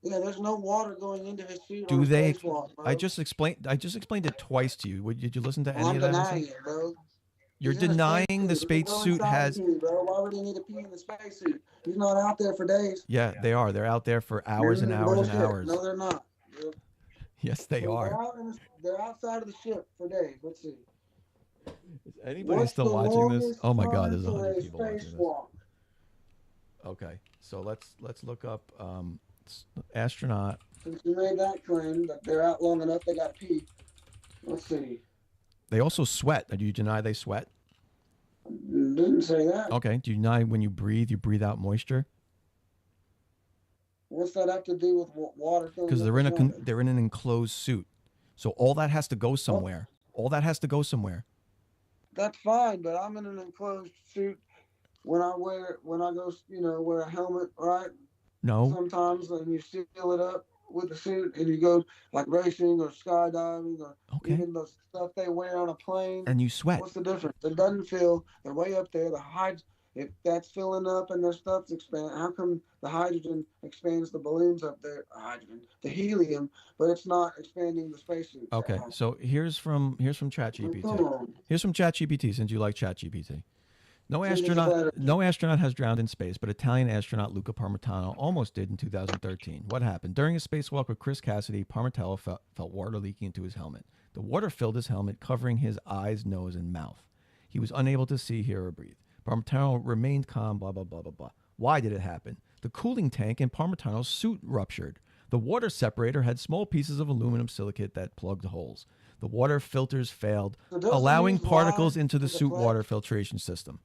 Yeah, there's no water going into his suit. Do on a they? spacewalk, bro. I just explained it twice to you. Did you listen to any I'm of that? denying it, bro. You're He's in a denying the spacesuit. spacesuit has. Bro. Why would he need to pee in the spacesuit? He's not out there for days. Yeah, they are. They're out there for hours and hours and hours. No, they're not. Yes, they are. They're outside of the ship for days. Let's see. Is anybody still watching this? Oh my God, there's 100 people watching this. Okay, so let's look up astronaut. Since you made that claim that they're out long enough, they got to pee. Let's see. They also sweat. Do you deny they sweat? Didn't say that. Okay. Do you deny when you breathe out moisture? What's that have to do with water? Because they're in an enclosed suit, so all that has to go somewhere. All that has to go somewhere. That's fine, but I'm in an enclosed suit when I go, wear a helmet, right? No. Sometimes when you seal it up with the suit and you go like racing or skydiving or even the stuff they wear on a plane. And you sweat. What's the difference? It doesn't feel, they're way up there. If that's filling up and their stuff's expanding, how come the hydrogen expands the balloons up there? The helium, but it's not expanding the spacesuit. Okay, so here's from ChatGPT. Come on. Here's from ChatGPT, since you like ChatGPT. No astronaut has drowned in space, but Italian astronaut Luca Parmitano almost did in 2013. What happened? During a spacewalk with Chris Cassidy, Parmitano felt water leaking into his helmet. The water filled his helmet, covering his eyes, nose, and mouth. He was unable to see, hear, or breathe. Parmitano remained calm, blah, blah, blah, blah, blah. Why did it happen? The cooling tank in Parmitano's suit ruptured. The water separator had small pieces of aluminum silicate that plugged holes. The water filters failed, allowing particles into the suit water filtration system.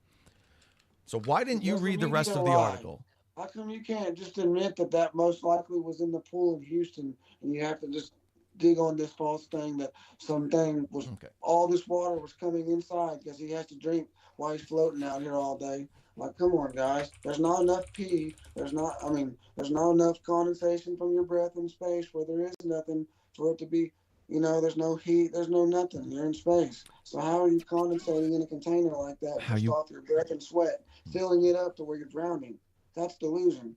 So why didn't you read the rest of the article? How come you can't just admit that most likely was in the pool in Houston, and you have to just dig on this false thing that something was all this water was coming inside because he has to drink while he's floating out here all day? Like, come on, guys. There's not enough pee. There's not enough condensation from your breath in space where there is nothing for it to be. There's no heat. There's no nothing. You're in space. So how are you condensating in a container like that just off your breath and sweat, filling it up to where you're drowning? That's delusion.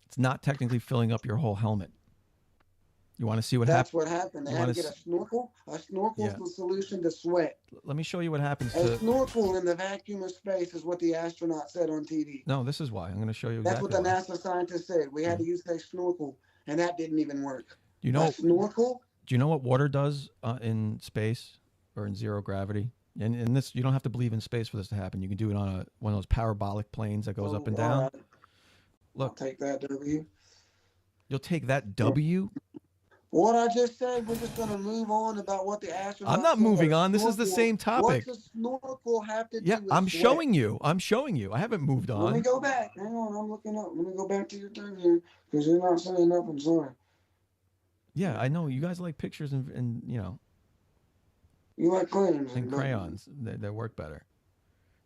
It's not technically filling up your whole helmet. You want to see what happened? That's what happened. They had to get a snorkel. A snorkel's the solution to sweat. Let me show you what happens A snorkel in the vacuum of space is what the astronaut said on TV. No, this is why. I'm going to show you That's exactly what the NASA scientists said. We had to use a snorkel, and that didn't even work. Do you know snorkel? Do you know what water does in space or in zero gravity? And this, you don't have to believe in space for this to happen. You can do it on one of those parabolic planes that goes up and down. Right. Look, I'll take that W. You'll take that W? What I just said, we're just going to move on about what the astronaut. I'm not moving on. This is the same topic. What's a snorkel have to do with I'm sweat? showing you. I'm showing you. I haven't moved on. Let me go back. Hang on. I'm looking up. Let me go back to your thing here because you're not saying nothing. Sorry. Yeah, I know. You guys like pictures and You like crayons. And crayons. They work better.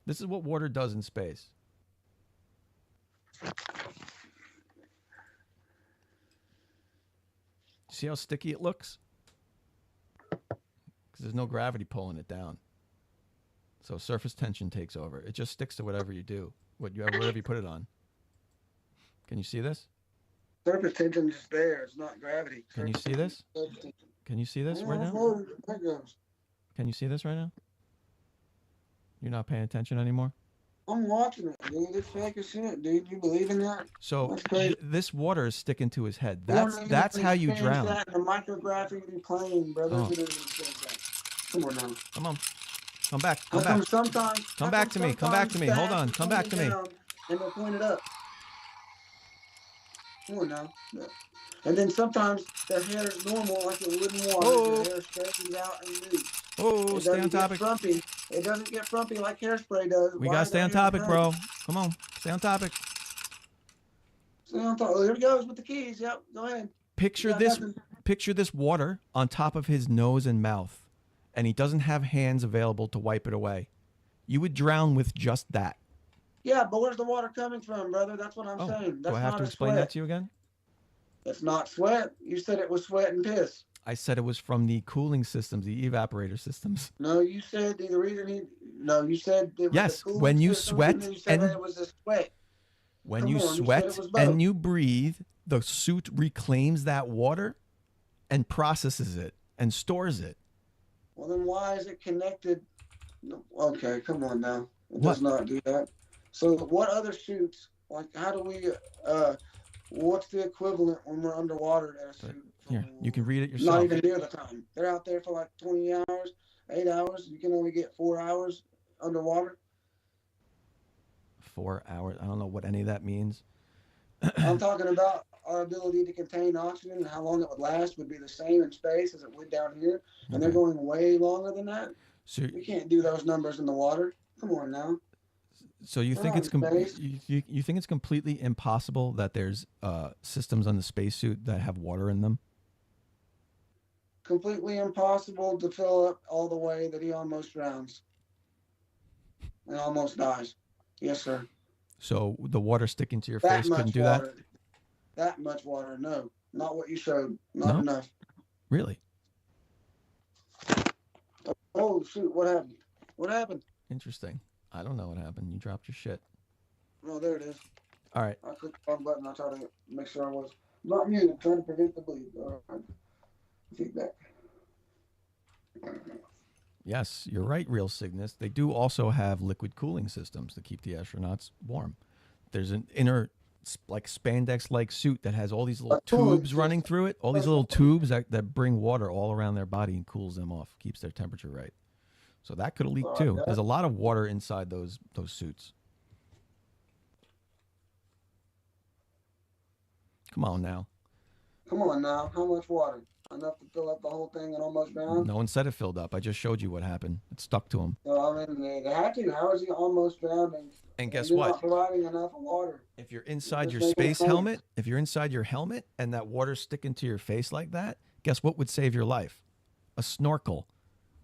This is what water does in space. See how sticky it looks? Because there's no gravity pulling it down. So surface tension takes over. It just sticks to whatever you do, whatever you put it on. Can you see this? Surface tension is just there. It's not gravity. Can you see this? Can you see this right now? Can you see this right now? You're not paying attention anymore? I'm watching it, dude. It's fake as shit, dude. You believe in that? So That's crazy. this water is sticking to his head. You don't even That's how you experience drown. that in the micrographic plane, brother. Oh. You don't experience that. Come on now. Come on. Come back. How Come come back. sometimes? Come back to me. Come back to me. Hold on. Come back to me. And they're pointed up. Come on now. Yeah. And then sometimes their hair is normal, like it would in water. Oh. Their hair straightens out and moves. Oh, stay on topic. It doesn't get frumpy like hairspray does. We gotta stay on topic, bro. Come on. Stay on topic. Stay on topic. Oh, here he goes with the keys. Yep. Go ahead. Picture this water on top of his nose and mouth, and he doesn't have hands available to wipe it away. You would drown with just that. Yeah, but where's the water coming from, brother? That's what I'm saying. That's Do I have not to a explain sweat. that to you again? It's not sweat. You said it was sweat and piss. I said it was from the cooling systems, the evaporator systems. No, you said the reason he. No, you said it was Yes, the cooling when you system, sweat and then you said and- that it was a sweat. When Come you on, you said sweat it was both. and you breathe, the suit reclaims that water and processes it and stores it. Well, then why is it connected? No, okay, come on now. It What? does not do that. So what other suits? Like, how do we? What's the equivalent when we're underwater in a suit? Here, you can read it Not yourself. even near the time. They're out there for like 20 hours, 8 hours. You can only get 4 hours underwater. 4 hours. I don't know what any of that means. I'm talking about our ability to contain oxygen and how long it would last would be the same in space as it would down here. And they're going way longer than that. So, We can't do those numbers in the water. Come on now. so you think Come it's on, space. you think it's completely impossible that there's systems on the spacesuit that have water in them? Completely impossible to fill up all the way that he almost drowns and almost dies. Yes, sir. So the water sticking to your That face much couldn't do water. that? That much water. No, not what you showed. Not No? enough. Really? Oh, shoot. What happened? What happened? Interesting. I don't know what happened. You dropped your shit. Oh, there it is. All right. I clicked the wrong button. I tried to make sure I was not muted, trying to prevent the bleed. All right. Feedback. Yes, you're right, Real Cygnus. They do also have liquid cooling systems to keep the astronauts warm. There's an inner, like spandex-like suit that has all these little tubes running through it. All these little tubes that bring water all around their body and cools them off, keeps their temperature right. So that could have leaked too. There's a lot of water inside those suits. Come on now. Come on now. How much water? Enough to fill up the whole thing and almost drown? No one said it filled up. I just showed you what happened. It stuck to him. So, I mean, they had to. How is he almost drowning? And guess you're what? Not providing enough water. If you're inside Just your making space sense. helmet, if you're inside your helmet and that water's sticking to your face like that, guess what would save your life? A snorkel.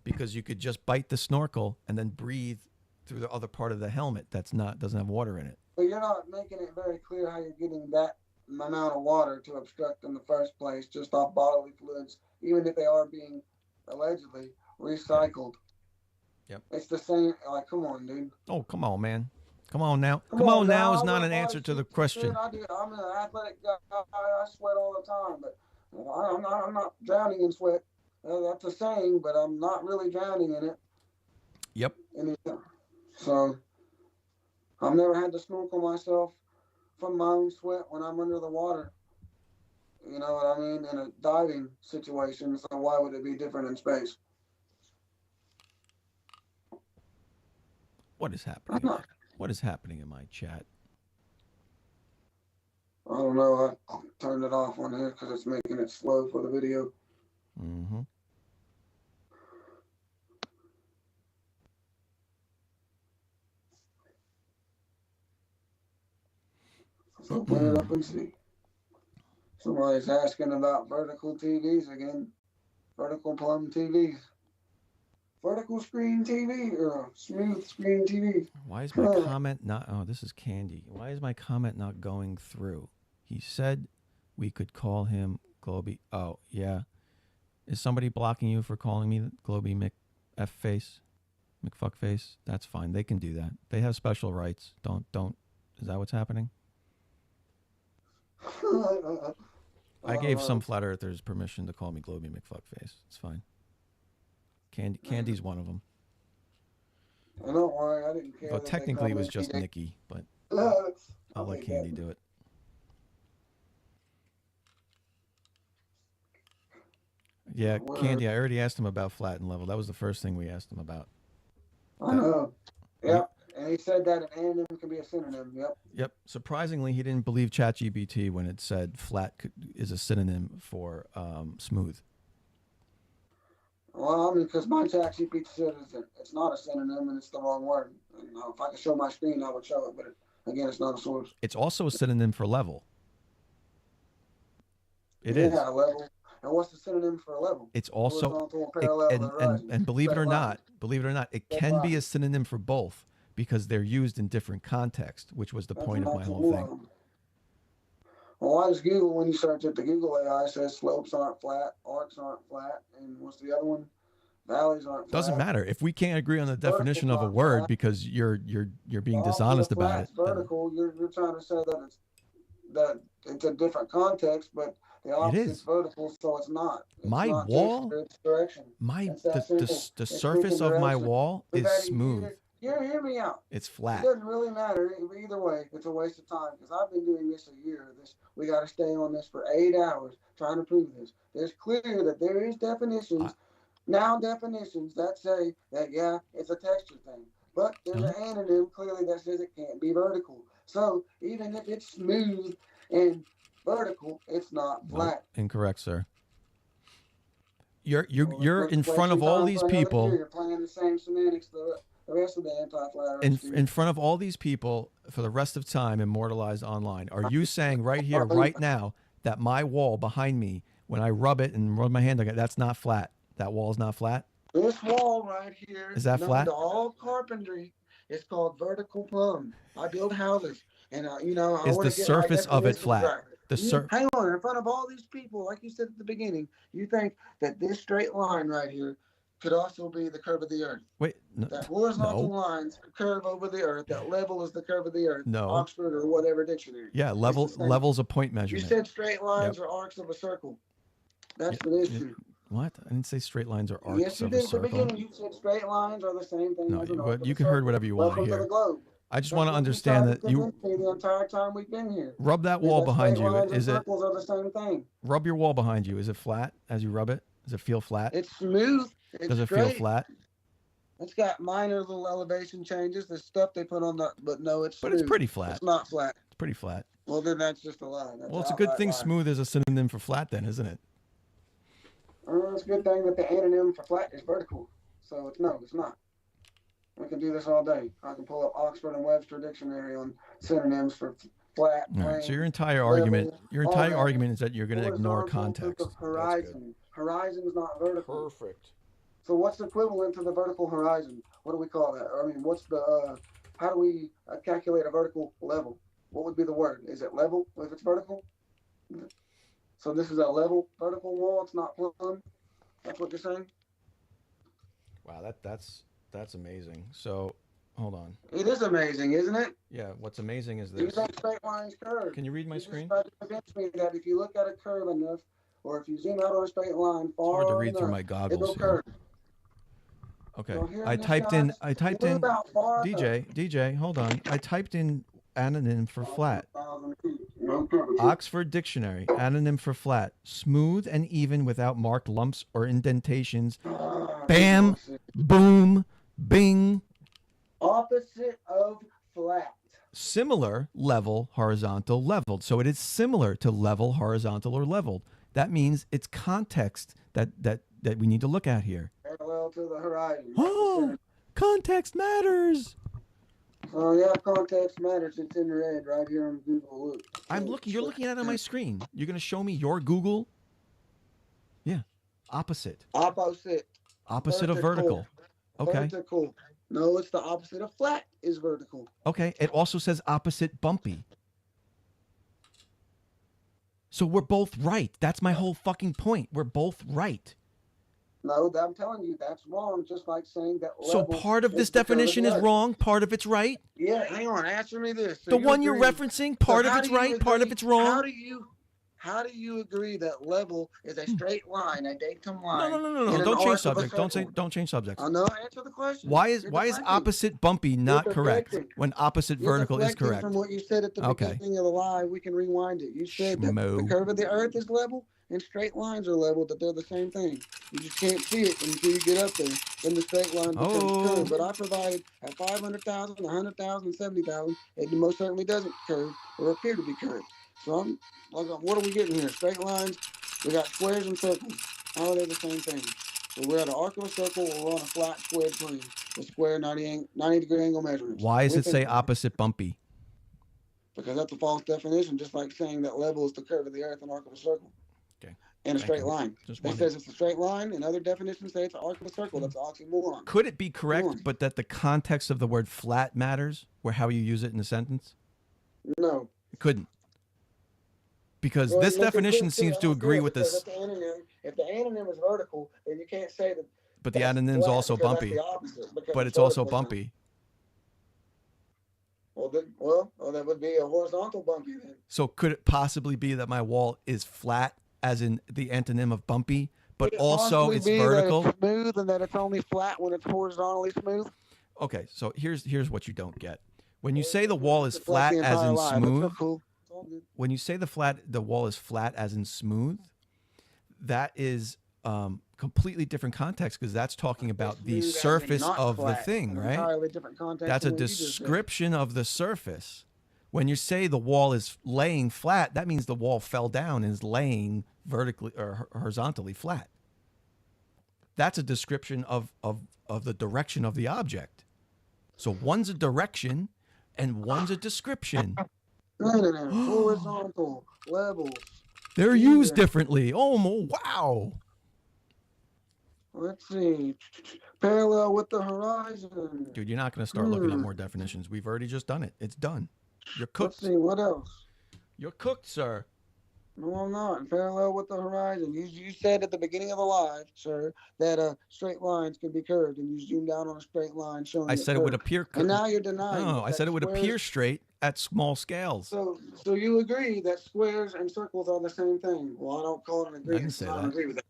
Because you could just bite the snorkel and then breathe through the other part of the helmet doesn't have water in it. But you're not making it very clear how you're getting that amount of water to obstruct in the first place, just off bodily fluids, even if they are being allegedly recycled. Yep. It's the same. Like, come on, dude. Oh, come on, man. Come on now. Come Come on on now now, is I not wear an answer to the question. Dude, I'm an athletic guy. I sweat all the time, but I'm not drowning in sweat. That's a saying, but I'm not really drowning in it. Yep. So I've never had to snorkel myself from my own sweat when I'm under the water. You know what I mean? In a diving situation. So why would it be different in space? What is happening? What is happening in my chat? I don't know. I turned it off on here because it's making it slow for the video. Mm-hmm. So put it up and see. Somebody's asking about vertical TVs again. Vertical plumb TVs. Vertical screen TV or smooth screen TV. Why is my comment not... Oh, this is Candy. Why is my comment not going through? He said we could call him Globey. Oh, yeah. Is somebody blocking you for calling me Globey McFace? McFuckface? That's fine. They can do that. They have special rights. Don't. Is that what's happening? I gave some flat earthers permission to call me Globey McFuckface. It's fine. Candy's one of them. Well, don't worry, I didn't care. Well, that they technically it called was me just Nikki. Nikki, but I'll let take Candy that. do it. Yeah, Candy, I already asked him about flat and level. That was the first thing we asked him about. I know. Yep. And he said that an anonym can be a synonym. Yep. Yep. Surprisingly, he didn't believe ChatGPT when it said flat is a synonym for smooth. Well, I mean, because my ChatGPT said it's not a synonym and it's the wrong word. And, if I could show my screen, I would show it. But again, it's not a source. It's also a synonym for level. It is. Yeah, level. And what's the synonym for a level? It's also horizontal, parallel, and believe it or straight not, it can be a synonym for both because they're used in different contexts, which was the point of my whole thing. Well, why does Google, when you search it, the Google AI says slopes aren't flat, arcs aren't flat, and what's the other one? Valleys aren't flat. Doesn't matter if we can't agree on the definition of a word because you're being dishonest about it. Vertical, you're trying to say that it's a different context, but the opposite's vertical, so it's not. It's my not wall, direction. the surface of my wall is smooth. Hear me out. It's flat. It doesn't really matter either way. It's a waste of time because I've been doing this a year. We got to stay on this for 8 hours trying to prove this. It's clear that there is definitions, noun definitions that say that it's a texture thing, but there's an anonym clearly that says it can't be vertical. So even if it's smooth and vertical, it's not flat. Incorrect, sir. You're in front of all these people. You're playing the same semantics the rest of the anti-flat in front of all these people for the rest of time immortalized online. Are you saying right here, right now, that my wall behind me, when I rub it and rub my hand on it, that's not flat? That wall is not flat? This wall right here is that flat? All carpentry. It's called vertical plumb. I build houses, and is the surface of it flat? Hang on, in front of all these people, like you said at the beginning, you think that this straight line right here could also be the curve of the earth. Wait, no, that horizontal lines curve over the earth. That level is the curve of the earth. No. Oxford or whatever dictionary. Yeah, level's a point measurement. You said straight lines or arcs of a circle. That's the issue. What? I didn't say straight lines are arcs yes, you of did a circle. At the beginning, you said straight lines are the same thing. No, you can heard whatever you want to hear. I just want to understand that you the entire time we've been here. Rub that wall behind you. Is it? Circles are the same thing. Rub your wall behind you. Is it flat as you rub it? Does it feel flat? It's smooth. Does it feel flat? It's got minor little elevation changes. The stuff they put on but no, it's smooth. But it's pretty flat. It's not flat. It's pretty flat. Well, then that's just a lie. Well, it's a good thing smooth is a synonym for flat then, isn't it? It's a good thing that the anonym for flat is vertical. So it's not. We can do this all day. I can pull up Oxford and Webster dictionary on synonyms for flat. All right, so your entire argument is that you're going to ignore context. Horizon. Horizon is not vertical. Perfect. So what's equivalent to the vertical horizon? What do we call that? I mean, what's the how do we calculate a vertical level? What would be the word? Is it level if it's vertical? So this is a level vertical wall. It's not plumb. That's what you're saying? Wow, that's amazing. So, hold on. It is amazing, isn't it? Yeah, what's amazing is Do you this. think straight lines curve? Can you read my screen? You just tried to convince me that if you look at a curve enough, or if you zoom out on a straight line far It's hard to read enough, through my goggles it'll here. curve. Okay, So here I in the typed in shots, DJ, hold on. I typed in anonym for flat. Oxford Dictionary, anonym for flat, smooth and even without marked lumps or indentations. Bam, boom, bing. Opposite of flat. Similar, level, horizontal, leveled. So it is similar to level, horizontal, or leveled. That means it's context that we need to look at here. Parallel to the horizon. Oh, context matters. Oh yeah, context matters. It's in red right here on Google. Look. You're looking at it on my screen. You're going to show me your Google? Yeah. Opposite. Opposite. Opposite of vertical. Okay. Vertical. No, it's the opposite of flat is vertical. Okay. It also says opposite bumpy. So we're both right. That's my whole fucking point. We're both right. No, I'm telling you, that's wrong. Just like saying that. So part of this definition is wrong, part of it's right? Yeah, hang on. Answer me this. So the one you're referencing, part of it's right, part of it's wrong? how do you agree that level is a straight line, a datum line? No. Don't change subject. Don't change subjects. No, answer the question. Why is opposite bumpy not correct when opposite vertical is correct? From what you said at the beginning of the live, we can rewind it. You said that the curve of the earth is level and straight lines are level, that they're the same thing. You just can't see it until you get up there. Then the straight line becomes curved. But I provided at 500,000, 100,000, 70,000, it most certainly doesn't curve or appear to be curved. So I'm like, what are we getting here? Straight lines. We got squares and circles. How are they the same thing? So we're at an arc of a circle, or we're on a flat square plane with square 90-degree angle measurements. Why does it say opposite bumpy? Because that's a false definition, just like saying that level is the curve of the earth and arc of a circle. Okay. And a straight line. It says it's a straight line, and other definitions say it's an arc of a circle. That's an oxymoron. Could it be correct, but that the context of the word flat matters, or how you use it in a sentence? No. It couldn't. Because this definition seems to agree with this. If the anonym is vertical, then you can't say that. But the anonym is also bumpy. But it's also bumpy. Well, that would be a horizontal bumpy then. So could it possibly be that my wall is flat, as in the antonym of bumpy, but also it's vertical? That it's smooth, and that it's only flat when it's horizontally smooth. Okay, so here's what you don't get. When you say the wall is flat as in smooth, when you say the wall is flat as in smooth, that is completely different context, because that's talking about the surface of the thing, right? Entirely different context. That's a description of the surface. When you say the wall is laying flat, that means the wall fell down and is laying vertically or horizontally flat. That's a description of the direction of the object. So one's a direction and one's a description. No. Horizontal levels. They're used differently. Oh, wow. Let's see. Parallel with the horizon. Dude, you're not going to start looking up more definitions. We've already just done it. It's done. You're cooked. Let's see, what else? You're cooked, sir. No, I'm not. Parallel with the horizon. You said at the beginning of the live, sir, that straight lines can be curved, and you zoomed out on a straight line showing I said it would appear curved. And now you're denying. No, I said it would appear straight at small scales. So you agree that squares and circles are the same thing? Well, I don't call it an agreement. I didn't say I don't that. agree with that.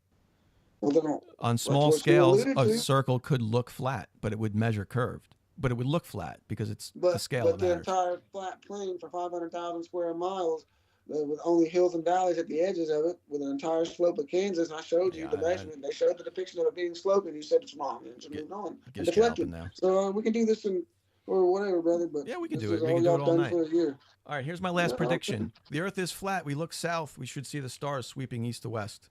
Well, then, On small scales, a circle could look flat, but it would measure curved. But it would look flat because it's the scale that matters. But the entire flat plane for 500,000 square miles, with only hills and valleys at the edges of it, with an entire slope of Kansas, I showed you the measurement. They showed the depiction of it being sloped, and you said it's wrong. And moved on. And deflected. Now. So we can do this or whatever, brother. But yeah, we can do it. We can do it all night. All right, here's my last prediction. The Earth is flat. We look south. We should see the stars sweeping east to west.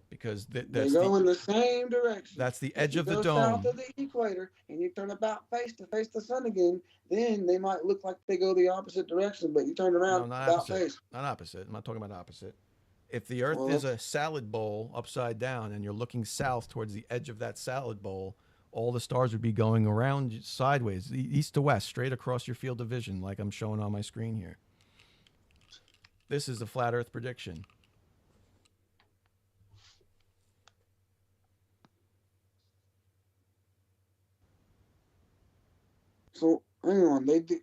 Because they go in the same direction. That's the edge of the dome. South of the equator, and you turn about face to face the sun again, then they might look like they go the opposite direction. But you turn around about face. Not opposite. I'm not talking about opposite. If the Earth is a salad bowl upside down, and you're looking south towards the edge of that salad bowl, all the stars would be going around sideways, east to west, straight across your field of vision, like I'm showing on my screen here. This is the flat Earth prediction. So hang on, they do.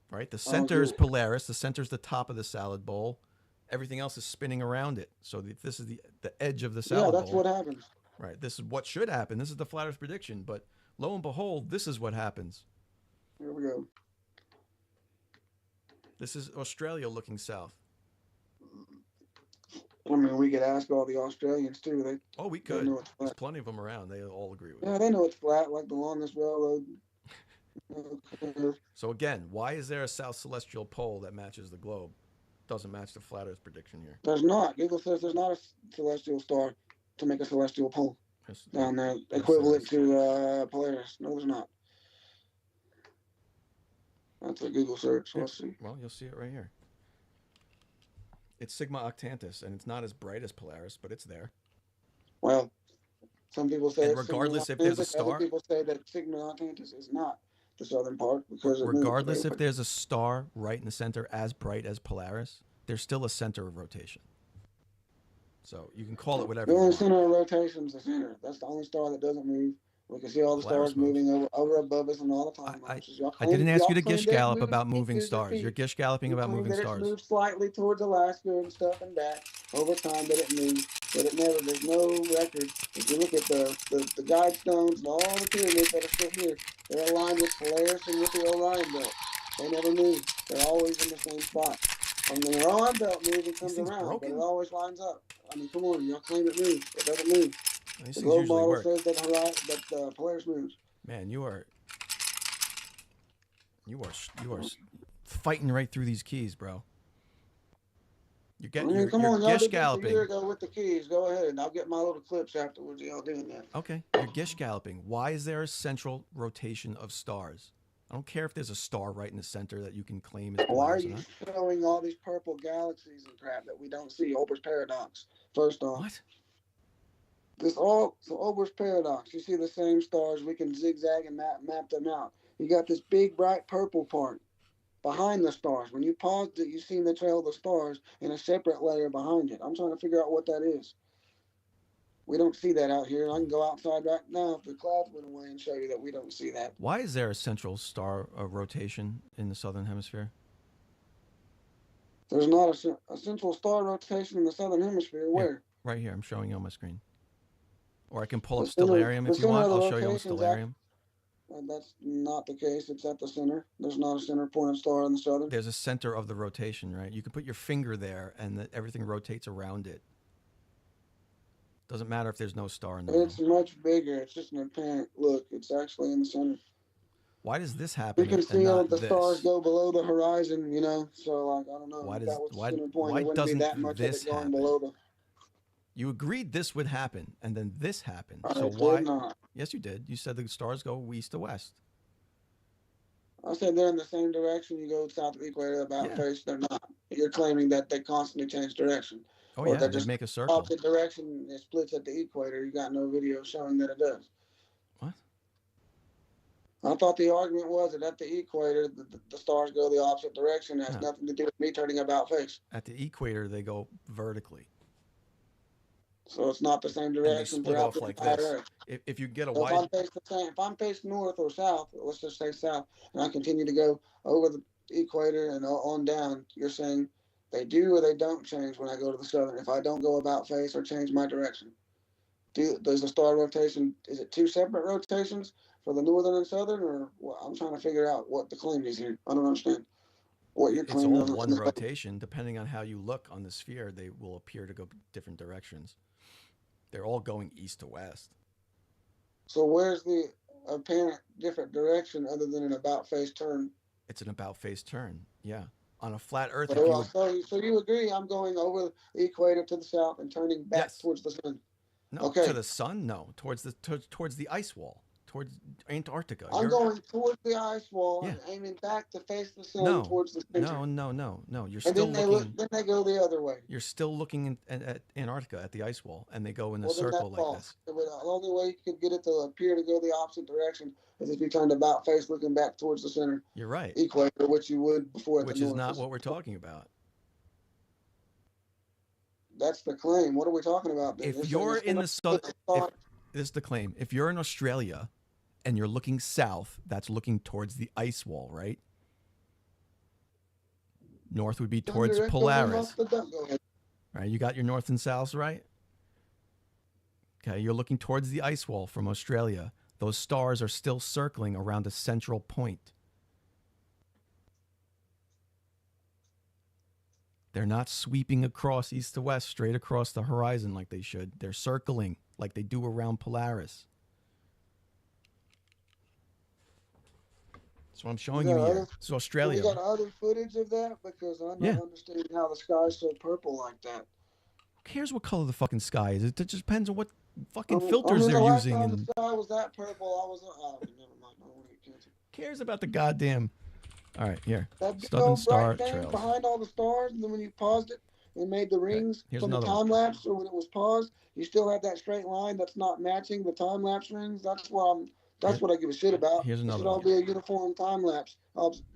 Right, the center is Polaris. The center is the top of the salad bowl. Everything else is spinning around it. So this is the edge of the salad bowl. Yeah, that's what happens. Right, this is what should happen. This is the flat Earth prediction. But lo and behold, this is what happens. Here we go. This is Australia looking south. I mean, we could ask all the Australians too. We could. There's plenty of them around. They all agree with it. Yeah, they know it's flat, like the longest railroad. So again, why is there a south celestial pole that matches the globe? Doesn't match the flat Earth prediction here. There's not. Google says there's not a celestial star to make a celestial pole down there, equivalent to Polaris. No, there's not. That's a Google search. Let's see. Well, you'll see it right here. It's Sigma Octantis, and it's not as bright as Polaris, but it's there. Well, some people say and regardless if there's a star, other people say that Sigma Octantis is not the southern part because regardless if there's a star right in the center as bright as Polaris, there's still a center of rotation. So you can call it whatever. The only center of rotation is the center. That's the only star that doesn't move We can see all the stars moving over above us and all the time lapses. I didn't ask you to gish gallop about moving stars. You're gish galloping about moving that stars. It's moved slightly towards Alaska and stuff and back over time that it moved, but it never. There's no record. If you look at the guide stones and all the pyramids that are still here, they're aligned with Polaris and with the Orion belt. They never move. They're always in the same spot. And the Orion belt moves and comes around, but it always lines up. I mean, come on, y'all claim it moves. It doesn't move. The globe model says that Polaris moves. Man, you are fighting right through these keys, bro. You're come on, gish y'all galloping. A year ago with the keys. Go ahead, and I'll get my little clips afterwards. Y'all doing that? Okay, you're gish galloping. Why is there a central rotation of stars? I don't care if there's a star right in the center that you can claim as Why are Polaris you showing all these purple galaxies and crap that we don't see? Olber's paradox. First off. What? Olber's paradox. You see the same stars. We can zigzag and map them out. You got this big bright purple part behind the stars. When you paused it, you seen the trail of the stars in a separate layer behind it. I'm trying to figure out what that is. We don't see that out here. I can go outside right now if the clouds went away and show you that we don't see that. Why is there a central star rotation in the southern hemisphere? There's not a central star rotation in the southern hemisphere. Where? Here, right here. I'm showing you on my screen. Or I can pull up Stellarium if you want. I'll show you on Stellarium. That's not the case. It's at the center. There's not a center point star in the southern. There's a center of the rotation, right? You can put your finger there and everything rotates around it. Doesn't matter if there's no star in there. It's much bigger. It's just an apparent look. It's actually in the center. Why does this happen? You can see all the stars go below the horizon, you know. So like I don't know. Why doesn't doesn't this happen? You agreed this would happen, and then this happened. So why? Not. Yes, you did. You said the stars go east to west. I said they're in the same direction. You go south of the equator about face. They're not. You're claiming that they constantly change direction. Oh or yeah, that they make a circle. Opposite direction. It splits at the equator. You got no video showing that it does. What? I thought the argument was that at the equator, the stars go the opposite direction. It has nothing to do with me turning about face. At the equator, they go vertically. So it's not the same direction throughout the entire Earth. If you get a so wide... if I'm facing north or south, let's just say south, and I continue to go over the equator and on down, you're saying they do or they don't change when I go to the southern. If I don't go about face or change my direction, does the star rotation, is it two separate rotations for the northern and southern, or I'm trying to figure out what the claim is here. I don't understand what you're claiming. It's all one rotation. Depending on how you look on the sphere, they will appear to go different directions. They're all going east to west. So where's the apparent different direction other than an about face turn? It's an about face turn, yeah. On a flat Earth. So you agree I'm going over the equator to the south and turning back towards the sun? No, to the sun? No, towards the ice wall. Towards Antarctica. I'm going towards the ice wall and aiming back to face the sun towards the center. No. You're still looking. Then they go the other way. You're still looking at Antarctica at the ice wall, and they go in a circle like this. The only way you could get it to appear to go the opposite direction is if you turned about face looking back towards the center. You're right. Equator, which you would before. Which is not what we're talking about. That's the claim. What are we talking about? If you're in the southern, this is the claim. If you're in Australia and you're looking south, that's looking towards the ice wall, right? North would be towards Polaris. Right? You got your north and south, right? Okay, you're looking towards the ice wall from Australia. Those stars are still circling around a central point. They're not sweeping across east to west, straight across the horizon like they should. They're circling like they do around Polaris. That's what I'm showing you here. It's Australia. You got other footage of that? Because I'm not understanding how the sky's so purple like that. Who cares what color the fucking sky is? It just depends on what fucking filters they're using. And the sky was that purple. I was never mind. I don't want to get canceled. Who cares about the goddamn? All right, here. That Southern Star thing Trails. behind all the stars, and then when you paused it and made the rings from the time lapse, or when it was paused, you still have that straight line that's not matching the time lapse rings. That's what I give a shit about. Here's another It should all be a uniform time lapse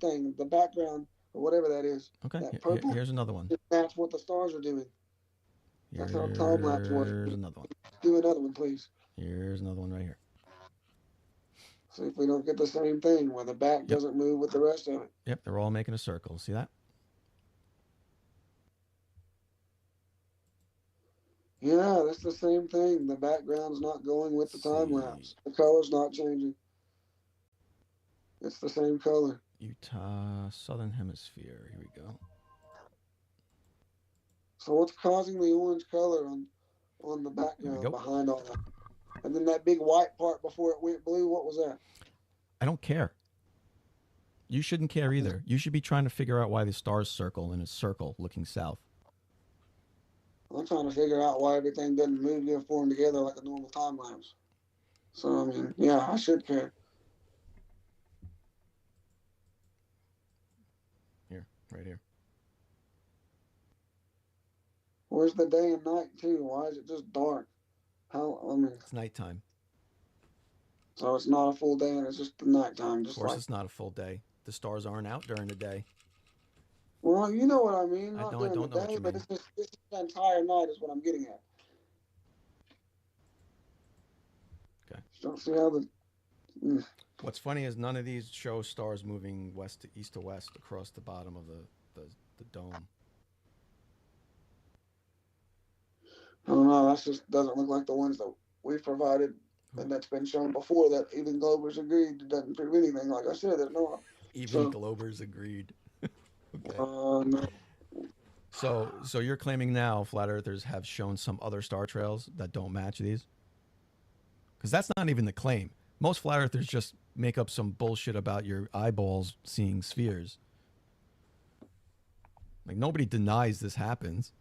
thing. The background or whatever that is. Okay. That purple. Here's another one. That's what the stars are doing. That's how time lapse was. Here's another one. Do another one, please. Here's another one right here. See if we don't get the same thing where the back doesn't move with the rest of it. Yep, they're all making a circle. See that? Yeah, that's the same thing. The background's not going with the time lapse. The color's not changing. It's the same color. Utah, Southern Hemisphere. Here we go. So what's causing the orange color on the background behind all that? And then that big white part before it went blue, what was that? I don't care. You shouldn't care either. You should be trying to figure out why the stars circle in a circle looking south. I'm trying to figure out why everything doesn't move uniform together like a normal time lapse. So, I mean, yeah, I should care. Here, right here. Where's the day and night, too? Why is it just dark? How, I mean... It's nighttime. So it's not a full day and it's just the nighttime. Just of course like... it's not a full day. The stars aren't out during the day. Well, you know what I mean. I Not don't during know the what day, you but mean. it's just this entire night is what I'm getting at. Okay. Just don't see how the... What's funny is none of these show stars moving west to east to west across the bottom of the dome. I don't know. That just doesn't look like the ones that we've provided and that's been shown before. That even Globers agreed it doesn't prove anything. Like I said, there's no. Even Globers agreed. Okay. No. So you're claiming now flat earthers have shown some other star trails that don't match these? Because that's not even the claim. Most flat earthers just make up some bullshit about your eyeballs seeing spheres. Like nobody denies this happens.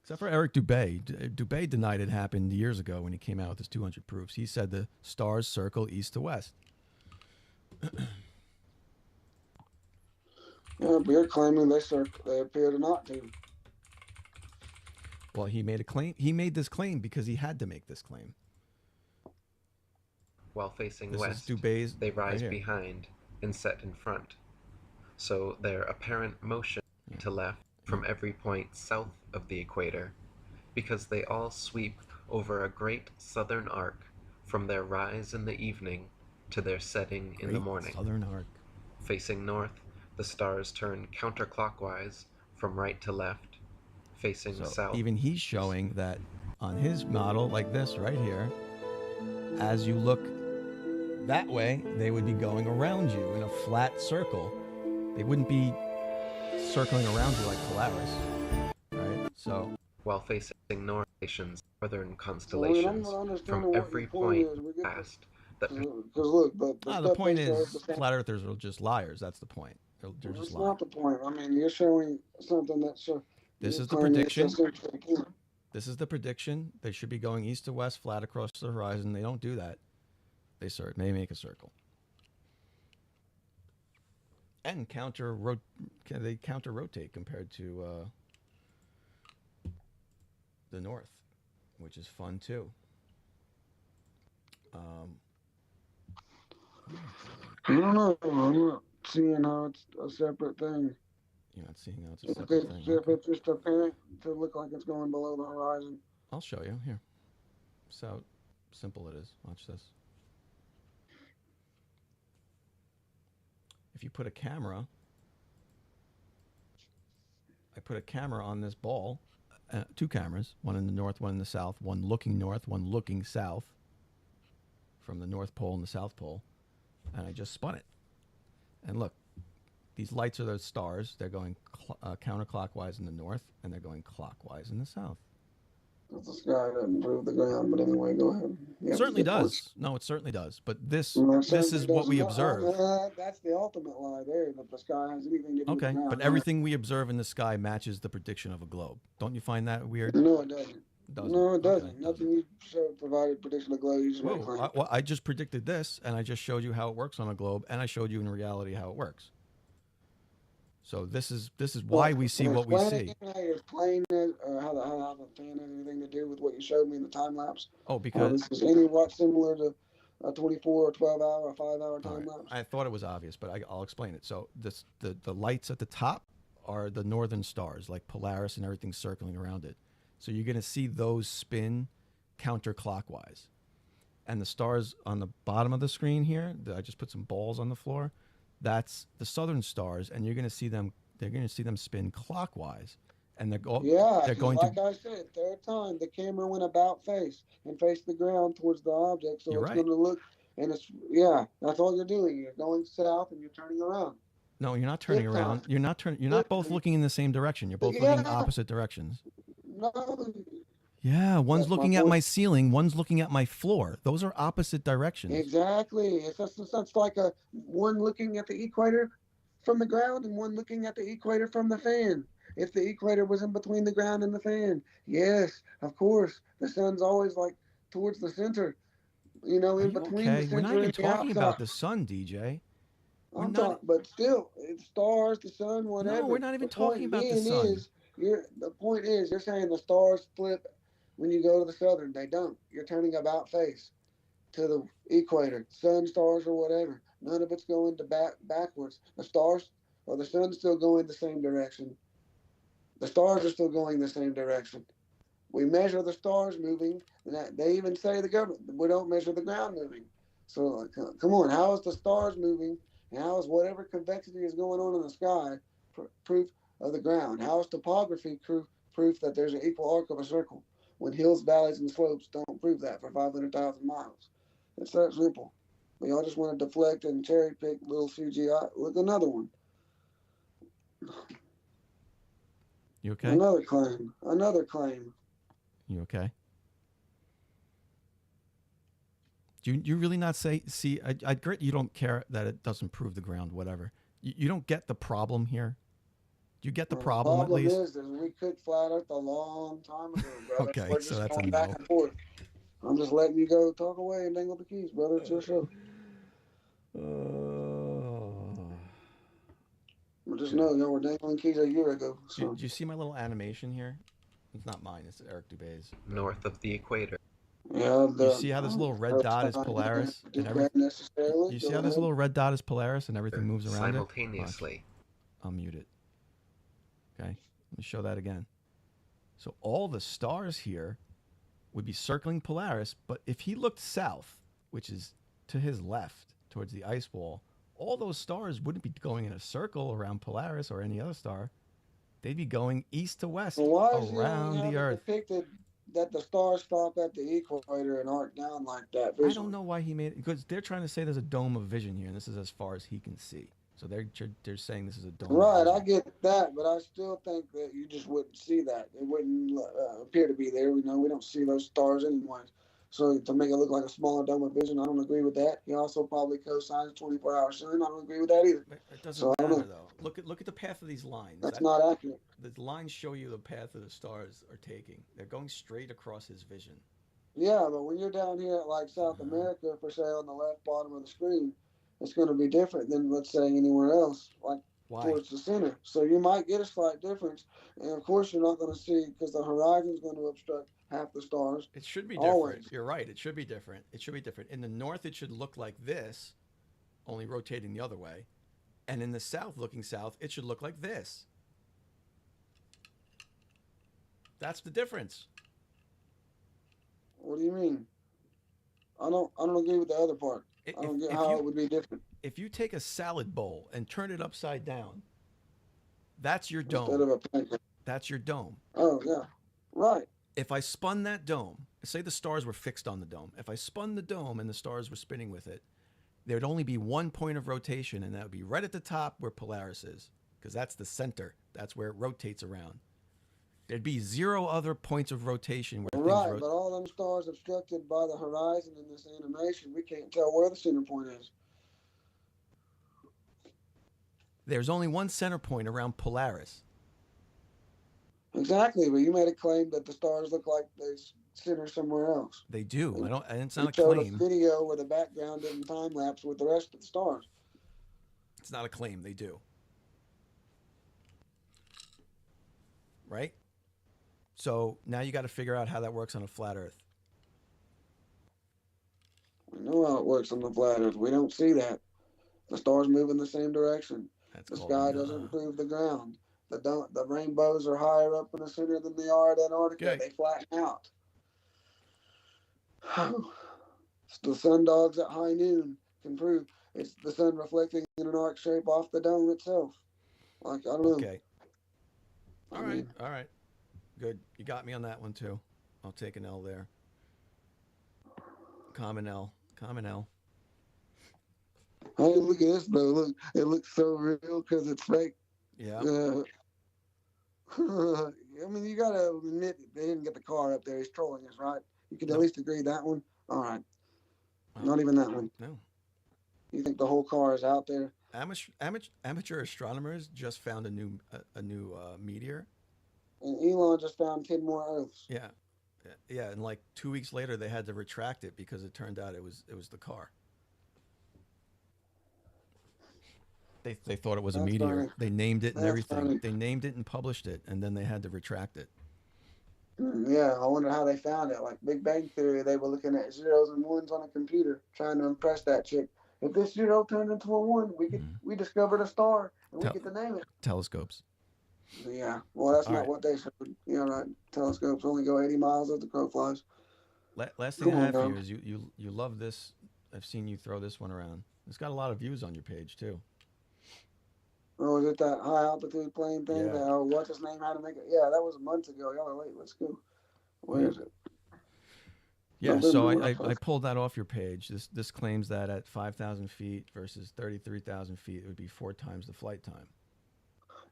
Except for Eric Dubé. Dubé denied it happened years ago when he came out with his 200 proofs. He said the stars circle east to west. Yeah, but you're claiming they appear to not to. Well, he made a claim. He made this claim because he had to make this claim. While facing This is west, Dubé's they rise right here. behind and set in front. So their apparent motion to left from every point south of the equator, because they all sweep over a great southern arc from their rise in the evening to their setting in the morning. Southern arc. Facing north, the stars turn counterclockwise from right to left. Facing So south, even he's showing that on his model, like this right here, as you look that way, they would be going around you in a flat circle. They wouldn't be circling around you like Polaris, right? So while facing north, stations, northern So, constellations I'm not from understanding every what your point is. We get past. That because look, the the stuff point they show is the same. flat earthers are just liars. That's the point. They're That's just lying. not the point. I mean, you're showing something that shows. This is the prediction. This is the prediction. They should be going east to west, flat across the horizon. They don't do that. They may make a circle. And they counter rotate compared to the north, which is fun too. I don't know. I'm not seeing how it's a separate thing. You're not seeing how it's a separate thing. If it's just apparent to look like it's going below the horizon. I'll show you here. So how simple it is. Watch this. If you put a camera, I put a camera on this ball, 2 cameras, one in the north, one in the south, one looking north, one looking south, from the North Pole and the South Pole, and I just spun it. And look, these lights are the stars. They're going counterclockwise in the north, and they're going clockwise in the south. The sky doesn't prove the ground, but anyway, go ahead. It certainly does. No, it certainly does. But this is what we observe. That's the ultimate lie there, that the sky has anything to do with the Okay, ground. but everything we observe in the sky matches the prediction of a globe. Don't you find that weird? No, it doesn't. No, it doesn't. Okay, Nothing you showed provided prediction of globe. You just make claims. Well, I just predicted this, and I just showed you how it works on a globe, and I showed you in reality how it works. So this is why we see what we see. How you're playing it, or how the fan has anything to do with what you showed me in the time lapse. Oh, because this is anywhat similar to a 24 or 12 hour or 5 hour time lapse. I thought it was obvious, but I'll explain it. So the lights at the top are the northern stars, like Polaris and everything circling around it. So you're going to see those spin counterclockwise. and the stars on the bottom of the screen here, I just put some balls on the floor. That's the southern stars, and you're going to see them. They're going to see them spin clockwise, and they're going like to. I said, third time the camera went about face and faced the ground towards the object, so it's going to look. And it's that's all you're doing. You're going south and you're turning around. No, you're not turning around. You're not turning. You're not both looking in the same direction. You're both looking in opposite directions. No. Yeah, one's looking at my ceiling, one's looking at my floor. Those are opposite directions. Exactly. It's like one looking at the equator from the ground and one looking at the equator from the fan. If the equator was in between the ground and the fan, yes, of course, the sun's always like towards the center. You know, in between the center. We're not even talking about the sun, DJ. But still, it's stars, the sun, whatever. No, we're not even talking about the sun. The point is, you're saying the stars flip when you go to the southern. They don't. You're turning about face to the equator, sun, stars, or whatever. None of it's going to backwards. The stars or the sun's still going the same direction. The stars are still going the same direction. We measure the stars moving, and they even say the government, we don't measure the ground moving. So come on, how is the stars moving, and how is whatever convexity is going on in the sky proof of the ground? How is topography proof that there's an equal arc of a circle, when hills, valleys, and slopes don't prove that for 500,000 miles? It's that simple. We all just want to deflect and cherry pick little CGI. Look, another one. You okay? Another claim. You okay? Do you really not see, I get you don't care that it doesn't prove the ground, whatever. You don't get the problem here? Do you get the problem at least? The problem is we cooked flat earth a long time ago, brother. Okay, We're so just that's going a back no. and forth. I'm just letting you go talk away and dangle the keys, brother. It's your show. Just know, we're dangling keys a year ago. So. Do you see my little animation here? It's not mine. It's Eric Dubé's. North of the equator. Yeah. You see how this little red dot is Polaris? And you see how this little red dot is Polaris and everything moves around simultaneously? I'll mute it. Okay. Let me show that again. So all the stars here would be circling Polaris, but if he looked south, which is to his left, towards the ice wall, all those stars wouldn't be going in a circle around Polaris or any other star. They'd be going east to west around the Earth. Depicted that the stars stop at the equator and arc down like that visually. I don't know why he made it, because they're trying to say there's a dome of vision here, and this is as far as he can see. So they're saying this is a dome. Right, I get that, but I still think that you just wouldn't see that. It wouldn't appear to be there. We don't see those stars anyways. So to make it look like a smaller dome of vision, I don't agree with that. He also probably co-signs 24-hour sun. I don't agree with that either. It doesn't matter though. Look at the path of these lines. That's not accurate. The lines show you the path that the stars are taking. They're going straight across his vision. Yeah, but when you're down here at like South America, per se, on the left bottom of the screen, it's going to be different than, let's say, anywhere else, like towards the center. So you might get a slight difference. And of course, you're not going to see, because the horizon is going to obstruct half the stars. It should be different. You're right. It should be different. It should be different. In the north, it should look like this, only rotating the other way. And in the south, looking south, it should look like this. That's the difference. What do you mean? I don't agree with the other part. I don't get how it would be different. If you take a salad bowl and turn it upside down, that's your dome. Instead of a pancake. That's your dome. Oh, yeah. Right. If I spun that dome, say the stars were fixed on the dome. If I spun the dome and the stars were spinning with it, there'd only be one point of rotation, and that would be right at the top where Polaris is, because that's the center. That's where it rotates around. There'd be zero other points of rotation where right, but all them stars obstructed by the horizon in this animation, we can't tell where the center point is. There's only one center point around Polaris. Exactly, but you made a claim that the stars look like they center somewhere else. They do. And it's not a claim. claim. A video where the background didn't time lapse with the rest of the stars. It's not a claim. They do. Right? So now you got to figure out how that works on a flat Earth. We know how it works on the flat Earth. We don't see that. The stars move in the same direction. The sky doesn't prove the ground. The rainbows are higher up in the center than they are at Antarctica. Okay. They flatten out. The sun dogs at high noon can prove it's the sun reflecting in an arc shape off the dome itself. Like, I don't know. Okay. All right. Good. You got me on that one too. I'll take an L there. Common L. Hey, look at this, bro. Look, it looks so real because it's fake. Yeah. I mean, you gotta admit they didn't get the car up there. He's trolling us, right? You can at least agree that one. All right. Not even that one. No. You think the whole car is out there? Amateur astronomers just found a new meteor. And Elon just found 10 more Earths. Yeah, and like 2 weeks later they had to retract it because it turned out it was the car. They thought it was a meteor. Funny. They named it and That's everything. funny. They named it and published it, and then they had to retract it. Yeah, I wonder how they found it. Like Big Bang Theory, they were looking at zeros and ones on a computer, trying to impress that chick. If this zero turned into a one, we discovered a star, and we get to name it. Telescopes. Yeah, well, that's All not right. what they showed. You know, right? Telescopes only go 80 miles as the crow flies. Last thing Come I on, have for you dog. is you love this. I've seen you throw this one around. It's got a lot of views on your page too. Oh, is it that high altitude plane thing? Yeah. That, what's his name? How to make it? Yeah, that was months ago. Y'all are late. Let's go. Where is it? Yeah, so November, I pulled that off your page. This claims that at 5,000 feet versus 33,000 feet, it would be 4 times the flight time.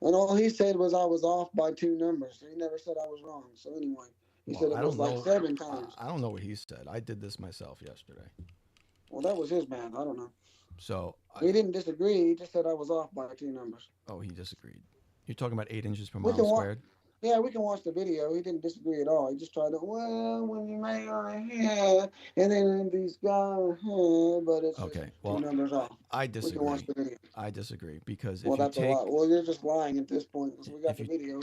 And all he said was I was off by 2 numbers. He never said I was wrong. So anyway, he said it was like 7 times. I don't know what he said. I did this myself yesterday. Well, that was his math. I don't know. So He didn't disagree. He just said I was off by 2 numbers. Oh, he disagreed. You're talking about 8 inches per We mile can squared? Yeah, we can watch the video. He didn't disagree at all. He just tried to, well, when you make on and then these guys, but it's Okay, just well, 2 numbers off. I We can disagree. watch the video. I disagree because Well, if you that's take a lot. Well, you're just lying at this point because we got if the you- video.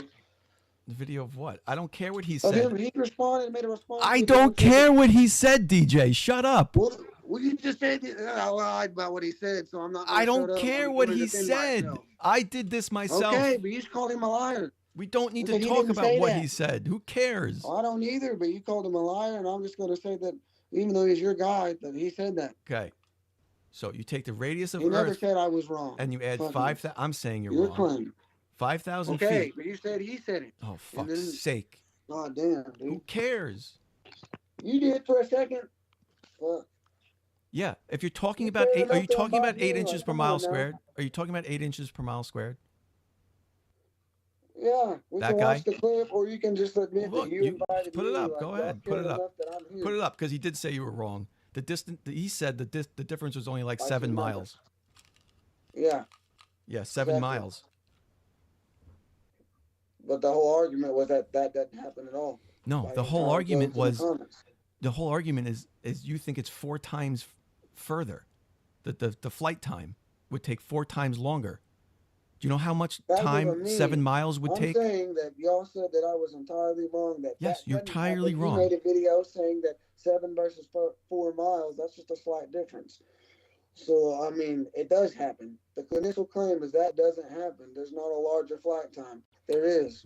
the video of what? I don't care what he Of said. him, he responded, made a response. I to don't the video. care what he said, DJ. Shut up. Well, you just said I lied about what he said, so I'm not. I gonna don't shut up. care I'm what gonna he defend said. myself. I did this myself. Okay, but you just called him a liar. We don't need Okay, to he talk didn't about say what that. he said. Who cares? Well, I don't either, but you called him a liar, and I'm just going to say that even though he's your guy, that he said that. Okay. So you take the radius of He never Earth said I was wrong. and you add Fuck 5,000. I'm saying you're Your wrong. claim. 5,000 Okay, feet. but you said he said it. Oh, And fuck's then- sake. God damn, dude. Who cares? You did for a second. Fuck. Yeah. If you're talking You about said 8, are you enough to talking about invite 8 me, inches like, per come mile on now. squared? Are you talking about 8 inches per mile squared? Yeah, we That can guy? watch the clip, or you can just admit Look, that you invited put me. it up. Like, Go y'all ahead. Put cared it up. enough that I'm here. Put it up because he did say you were wrong. The distance. He said that the difference was only like By 7 2 miles. numbers. Yeah, Yeah, 7 Exactly. miles. but the whole argument was that that doesn't happen at all. No, By the whole entire argument quotes in the was comments. the whole argument is you think it's 4 times further. The flight time would take 4 times longer. Do you know how much That time doesn't mean- 7 miles would I'm take? saying that y'all said that I was entirely wrong. That Yes, that you're doesn't entirely happen. wrong. You made a video saying that 7 versus 4 miles. That's just a slight difference. So I mean, it does happen. The initial claim is that doesn't happen. There's not a larger flight time. There is.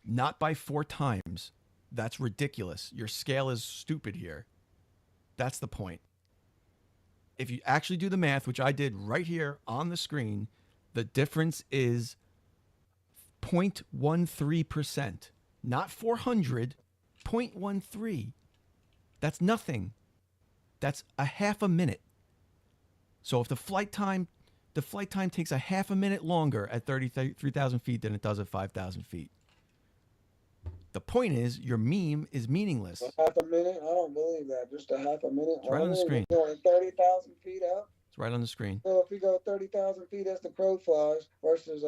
Not by 4 times. That's ridiculous. Your scale is stupid here. That's the point. If you actually do the math, which I did right here on the screen, the difference is 0.13%. Not 400, 0.13. That's nothing. That's a half a minute. So if the flight time takes a half a minute longer at 33,000 feet than it does at 5,000 feet. The point is, your meme is meaninless. A half a minute? I don't believe that. Just a half a minute. It's right on the screen. Going 30,000 feet up. It's right on the screen. So if you go 30,000 feet as the crow flies versus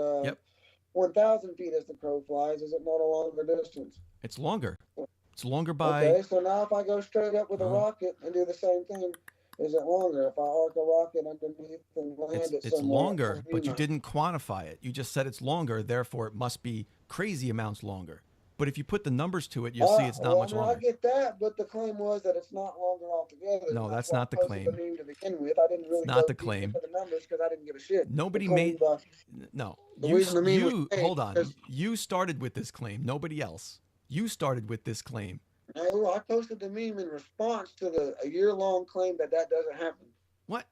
1,000 feet as the crow flies, is it not a longer distance? It's longer. It's longer by. Okay, so now if I go straight up with a rocket and do the same thing, is it longer? If I arc a rocket underneath and land it It's somewhere, longer, but you know. didn't quantify it. You just said it's longer, therefore it must be crazy amounts longer. But if you put the numbers to it, you'll see it's not much I mean, longer. I get that, but the claim was that it's not longer altogether. No, that's why not the I posted claim. The meme to begin with. I didn't really It's not go the deep claim. into the numbers because I didn't give a shit. Nobody The claim made. was- No, The you, reason the meme was you made hold on. is- You started with this claim. Nobody else. You started with this claim. No, I posted the meme in response to a year-long claim that doesn't happen. What?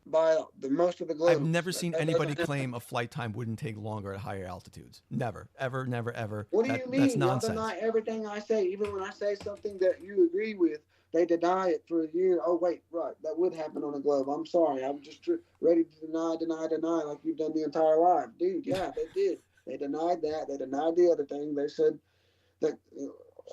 By most of the globes. I've never seen That anybody doesn't claim a flight time wouldn't take longer at higher altitudes. Never, ever, never, ever. What do you mean? That's Y'all nonsense. deny everything I say, even when I say something that you agree with. They deny it for a year. Oh wait, right, that would happen on a globe. I'm sorry, I'm just ready to deny, like you've done the entire life, dude. Yeah, they did. They denied that. They denied the other thing. They said that.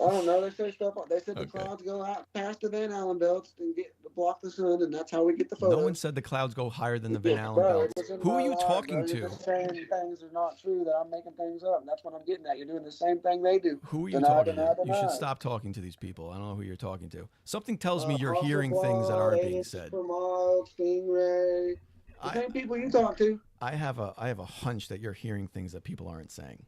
I don't know. They say stuff. They said the clouds go out past the Van Allen belts and get to block the sun, and that's how we get the photos. No one said the clouds go higher than the Van Allen belts. Who are you talking to? You're just saying things are not true. That I'm making things up. And that's what I'm getting at. You're doing the same thing they do. Who are you talking to? You should stop talking to these people. I don't know who you're talking to. Something tells me you're hearing things that aren't being said. Stingray. The same people you talk to. I have a hunch that you're hearing things that people aren't saying.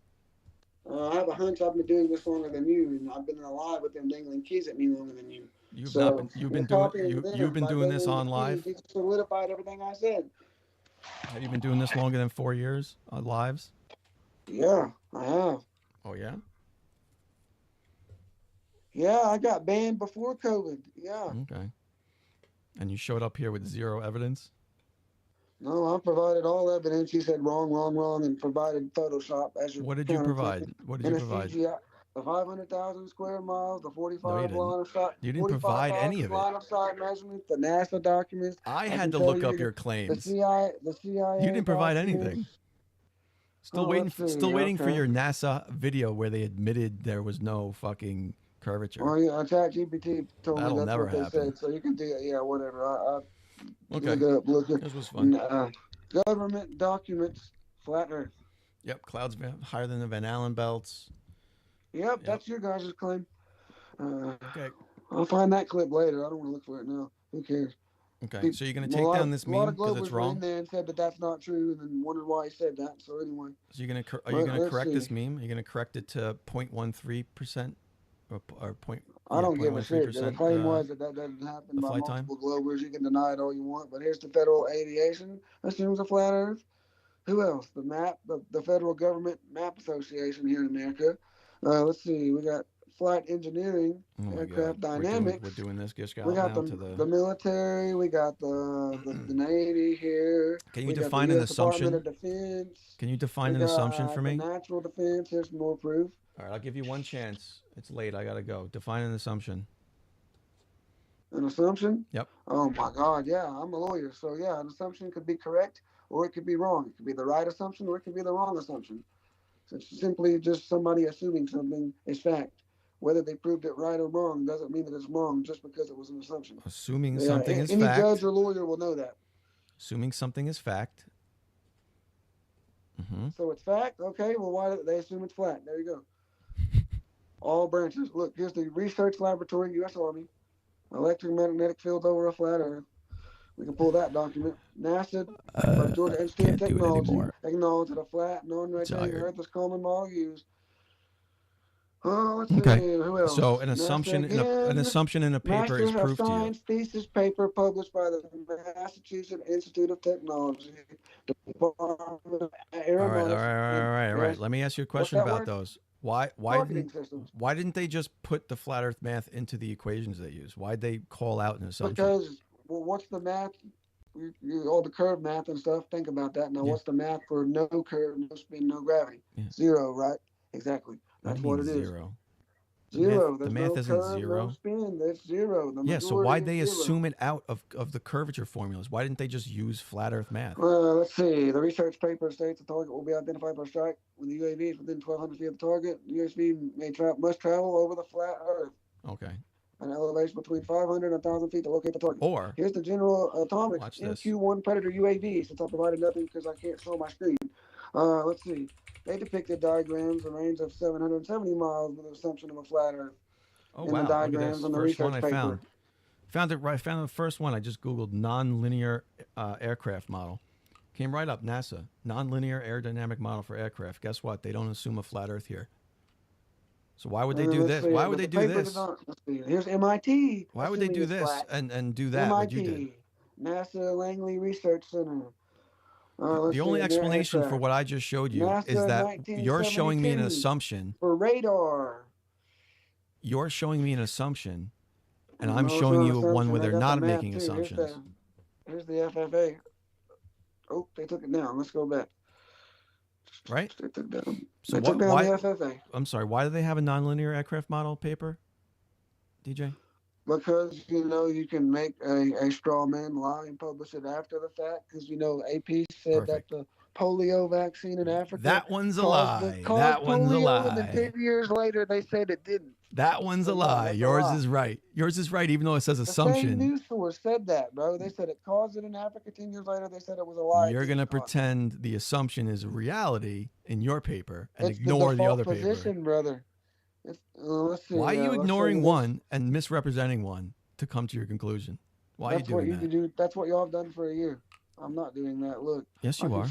I have a hunch I've been doing this longer than you, and I've been alive with them dangling keys at me longer than you. You've been doing this on live. You solidified everything I said. Have you been doing this longer than 4 years on lives? Yeah, I have. Oh yeah. Yeah, I got banned before COVID. Yeah. Okay. And you showed up here with zero evidence? No, I provided all evidence. You said wrong, and provided Photoshop as your. What did you provide? What did you provide? CGI, the 500,000 square miles, the 45 line of sight. You didn't provide any of it. Line of sight measurements, the NASA documents. I had to look up your claims. The CIA. You didn't provide anything. Still waiting for your NASA video where they admitted there was no fucking curvature. Oh yeah, ChatGPT told me that's never what they happen. said. So you can do it. Yeah, whatever. Okay. Look up. This was fun. Government documents, flat Earth. Yep, clouds higher than the Van Allen belts. Yep, that's your guys' claim. Okay. I'll find that clip later. I don't want to look for it now. Who cares? Okay, so you're going to take down this meme because it's wrong? A lot of Globers were in there and said that that's not true, and then wondered why he said that. So anyway. So are you going to correct this meme? Are you going to correct it to 0.13%? Or I don't give a shit. The claim was that doesn't happen by multiple Globers. You can deny it all you want, but here's the Federal Aviation assumes a flat Earth. Who else? The Federal Government Map Association here in America. Let's see. We got Flight Engineering, Aircraft Dynamics. We're doing this. We got the military. We got the Navy here. Can you define an assumption? Department of Defense. Can you define an assumption for me? Natural defense. Here's some more proof. All right, I'll give you one chance. It's late. I gotta go. Define an assumption. An assumption? Yep. Oh my God, yeah, I'm a lawyer, so yeah, an assumption could be correct or it could be wrong. It could be the right assumption or it could be the wrong assumption. So it's simply just somebody assuming something is fact. Whether they proved it right or wrong doesn't mean that it's wrong just because it was an assumption. Assuming something is any fact. Any judge or lawyer will know that. Assuming something is fact. Mm-hmm. So it's fact. Okay. Well, why do they assume it's flat? There you go. All branches. Look, here's the research laboratory, U.S. Army. Electromagnetic field over a flat Earth. We can pull that document. NASA, Georgia Institute of Technology, acknowledged that a flat, non-rotating Earth is common model used. Let's see. Who else? So an assumption in a paper is proof to you. Science thesis paper published by the Massachusetts Institute of Technology. Department of Aeronautics. All right. Let me ask you a question about those. Why didn't they just put the flat Earth math into the equations they use? Why'd they call out an assumption? Because, well, what's the math? All the curve math and stuff. Think about that. Now, what's the math for no curve, no spin, no gravity? Yeah. Zero, right? Exactly. That's what it is. Zero. Zero. The math isn't curve, zero. No spin. That's zero. Yeah. So why'd they assume it out of the curvature formulas? Why didn't they just use flat Earth math? Let's see. The research paper states the target will be identified by strike when the UAV is within 1,200 feet of the target. The UAV must travel over the flat Earth. Okay. An elevation between 500 and 1,000 feet to locate the target. Or here's the General Atomics MQ-1 Predator UAV. Since I provided nothing because I can't show my screen. Let's see. They depicted diagrams a range of 770 miles with the assumption of a flat Earth. Oh, wow. The diagrams on the first research one I paper. Found it right. Found the first one. I just Googled non-linear aircraft model. Came right up. NASA. Non-linear aerodynamic model for aircraft. Guess what? They don't assume a flat Earth here. So why would they do this? Why would they do this? Here's MIT. Why would they do this and do that? What you did? NASA Langley Research Center. The only explanation for what I just showed you is that you're showing me an assumption for radar. you're showing me an assumption, and I'm showing you one where they're not making assumptions. Here's the FFA. Oh, they took it down. Let's go back. Right? They took down. So they took down the FFA. I'm sorry. Why do they have a nonlinear aircraft model paper, DJ? Because, you can make a straw man lie and publish it after the fact. Because, AP said that the polio vaccine in Africa. That one's a lie. That one's a lie. And then 10 years later, they said it didn't. That one's a lie. Yours is right. Yours is right, even though it says assumption. The same news source said that, bro. They said it caused it in Africa. 10 years later, they said it was a lie. You're going to pretend the assumption is reality in your paper and ignore the other position, paper. Brother. Let's see, Why are you ignoring one and misrepresenting one to come to your conclusion? Why are you doing that? That's what y'all have done for a year. I'm not doing that. Look. Yes, you are.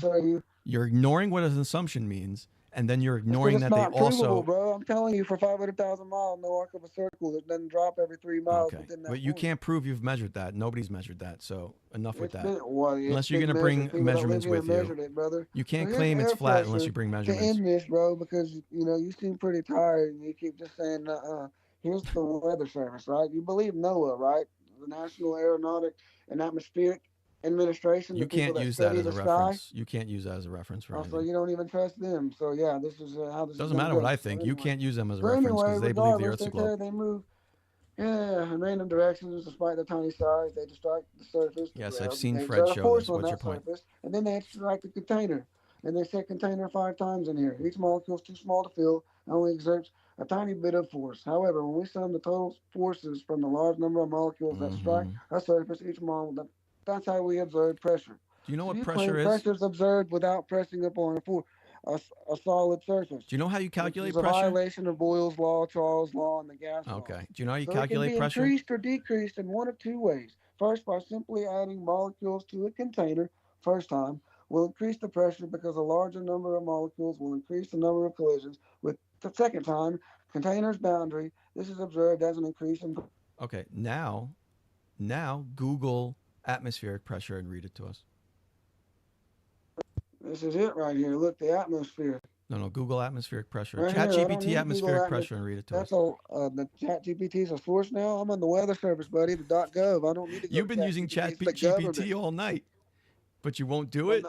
You're ignoring what an assumption means, and then you're ignoring that they also. Bro, I'm telling you, for 500,000 miles, no arc of a circle. It doesn't drop every 3 miles. Okay, within that but you point. can't prove you've measured that. Nobody's measured that. So enough with that. Unless you're going to bring measurements with you. Brother. You can't claim it's flat unless you bring measurements. To end this, bro, because you seem pretty tired and you keep just saying, here's the Weather Service, right? You believe NOAA, right? The National Aeronautic and Atmospheric Administration. You can't use that as a reference. You can't use that as a reference for anything. So you don't even trust them. So yeah, this is how this doesn't matter what I think. You can't use them as a reference because they believe the Earth's a globe. They move, in random directions despite their tiny size. They distract the surface. Yes, I've seen Fred show this. What's your point? And then they extract the container. And they say container 5 times in here. Each molecule is too small to fill and only exerts a tiny bit of force. However, when we sum the total forces from the large number of molecules that strike a surface, each molecule, that's how we observe pressure. Do you know what pressure is? Pressure is observed without pressing upon a solid surface. Do you know how you calculate pressure? It's a violation of Boyle's law, Charles' law, and the gas law. Okay. Do you know how you so calculate it can be pressure? Increased or decreased in one of 2 ways. First, by simply adding molecules to a container. First time will increase the pressure because a larger number of molecules will increase the number of collisions. With the second time, container's boundary. This is observed as an increase in. Okay. Now Google atmospheric pressure and read it to us. This is it right here. Look, the atmosphere. No, Google atmospheric pressure. Right ChatGPT atmospheric pressure and read it to us. That's the ChatGPT is a source now. I'm on the Weather Service, buddy, the .gov. I don't need to go. You've been using ChatGPT all night, but you won't do it?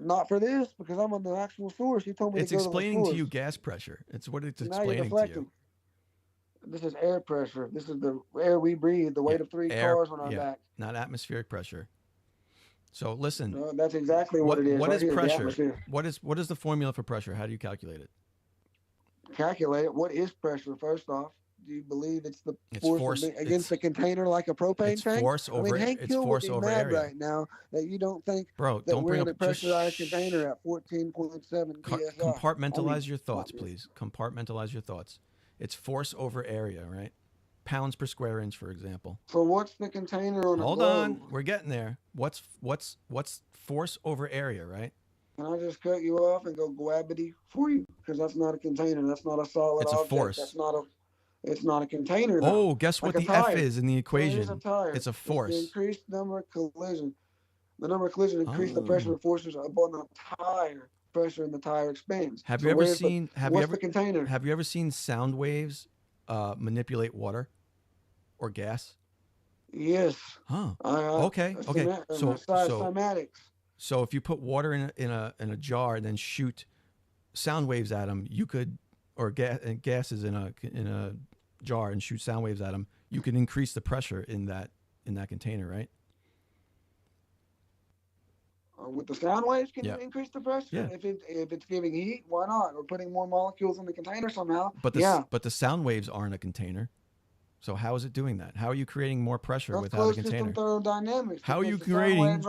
Not for this, because I'm on the actual source. You told me it's to go explaining to, to you gas pressure. It's what it's now explaining to you. This is air pressure. This is the air we breathe, the weight of 3 cars on our back. Not atmospheric pressure. So listen. No, that's exactly what it is. What right is here, pressure? What is the formula for pressure? How do you calculate it? Calculate it. What is pressure? First off, do you believe it's the force against the container like a propane tank? Force over. Hank it's Hill force would be over mad area. right now that you don't think Bro, that don't we're bring in up a pressurized container at 14.7 PSI. Compartmentalize your thoughts, please. Compartmentalize your thoughts. It's force over area, right? Pounds per square inch, for example. So what's the container on? Hold on, we're getting there. What's force over area, right? Can I just cut you off and go gravity for you? Because that's not a container. That's not a solid object. It's a force. It's not a container. Oh, guess what the F is in the equation? It's a force. It's the increased number of collision. The number of collision increase the pressure and forces upon the tire. Pressure in the tire expands. Have you ever seen? The container? Have you ever seen sound waves manipulate water or gas? Yes. Huh. Okay. Cymatics. So if you put water in a jar and then shoot sound waves at them, you could, or gases in a jar and shoot sound waves at them, you can increase the pressure in that container, right? With the sound waves, can you increase the pressure? Yeah. If it's giving heat, why not? Or putting more molecules in the container somehow. But the sound waves aren't a container. So how is it doing that? How are you creating more pressure without a container? Thermodynamics. How are you creating?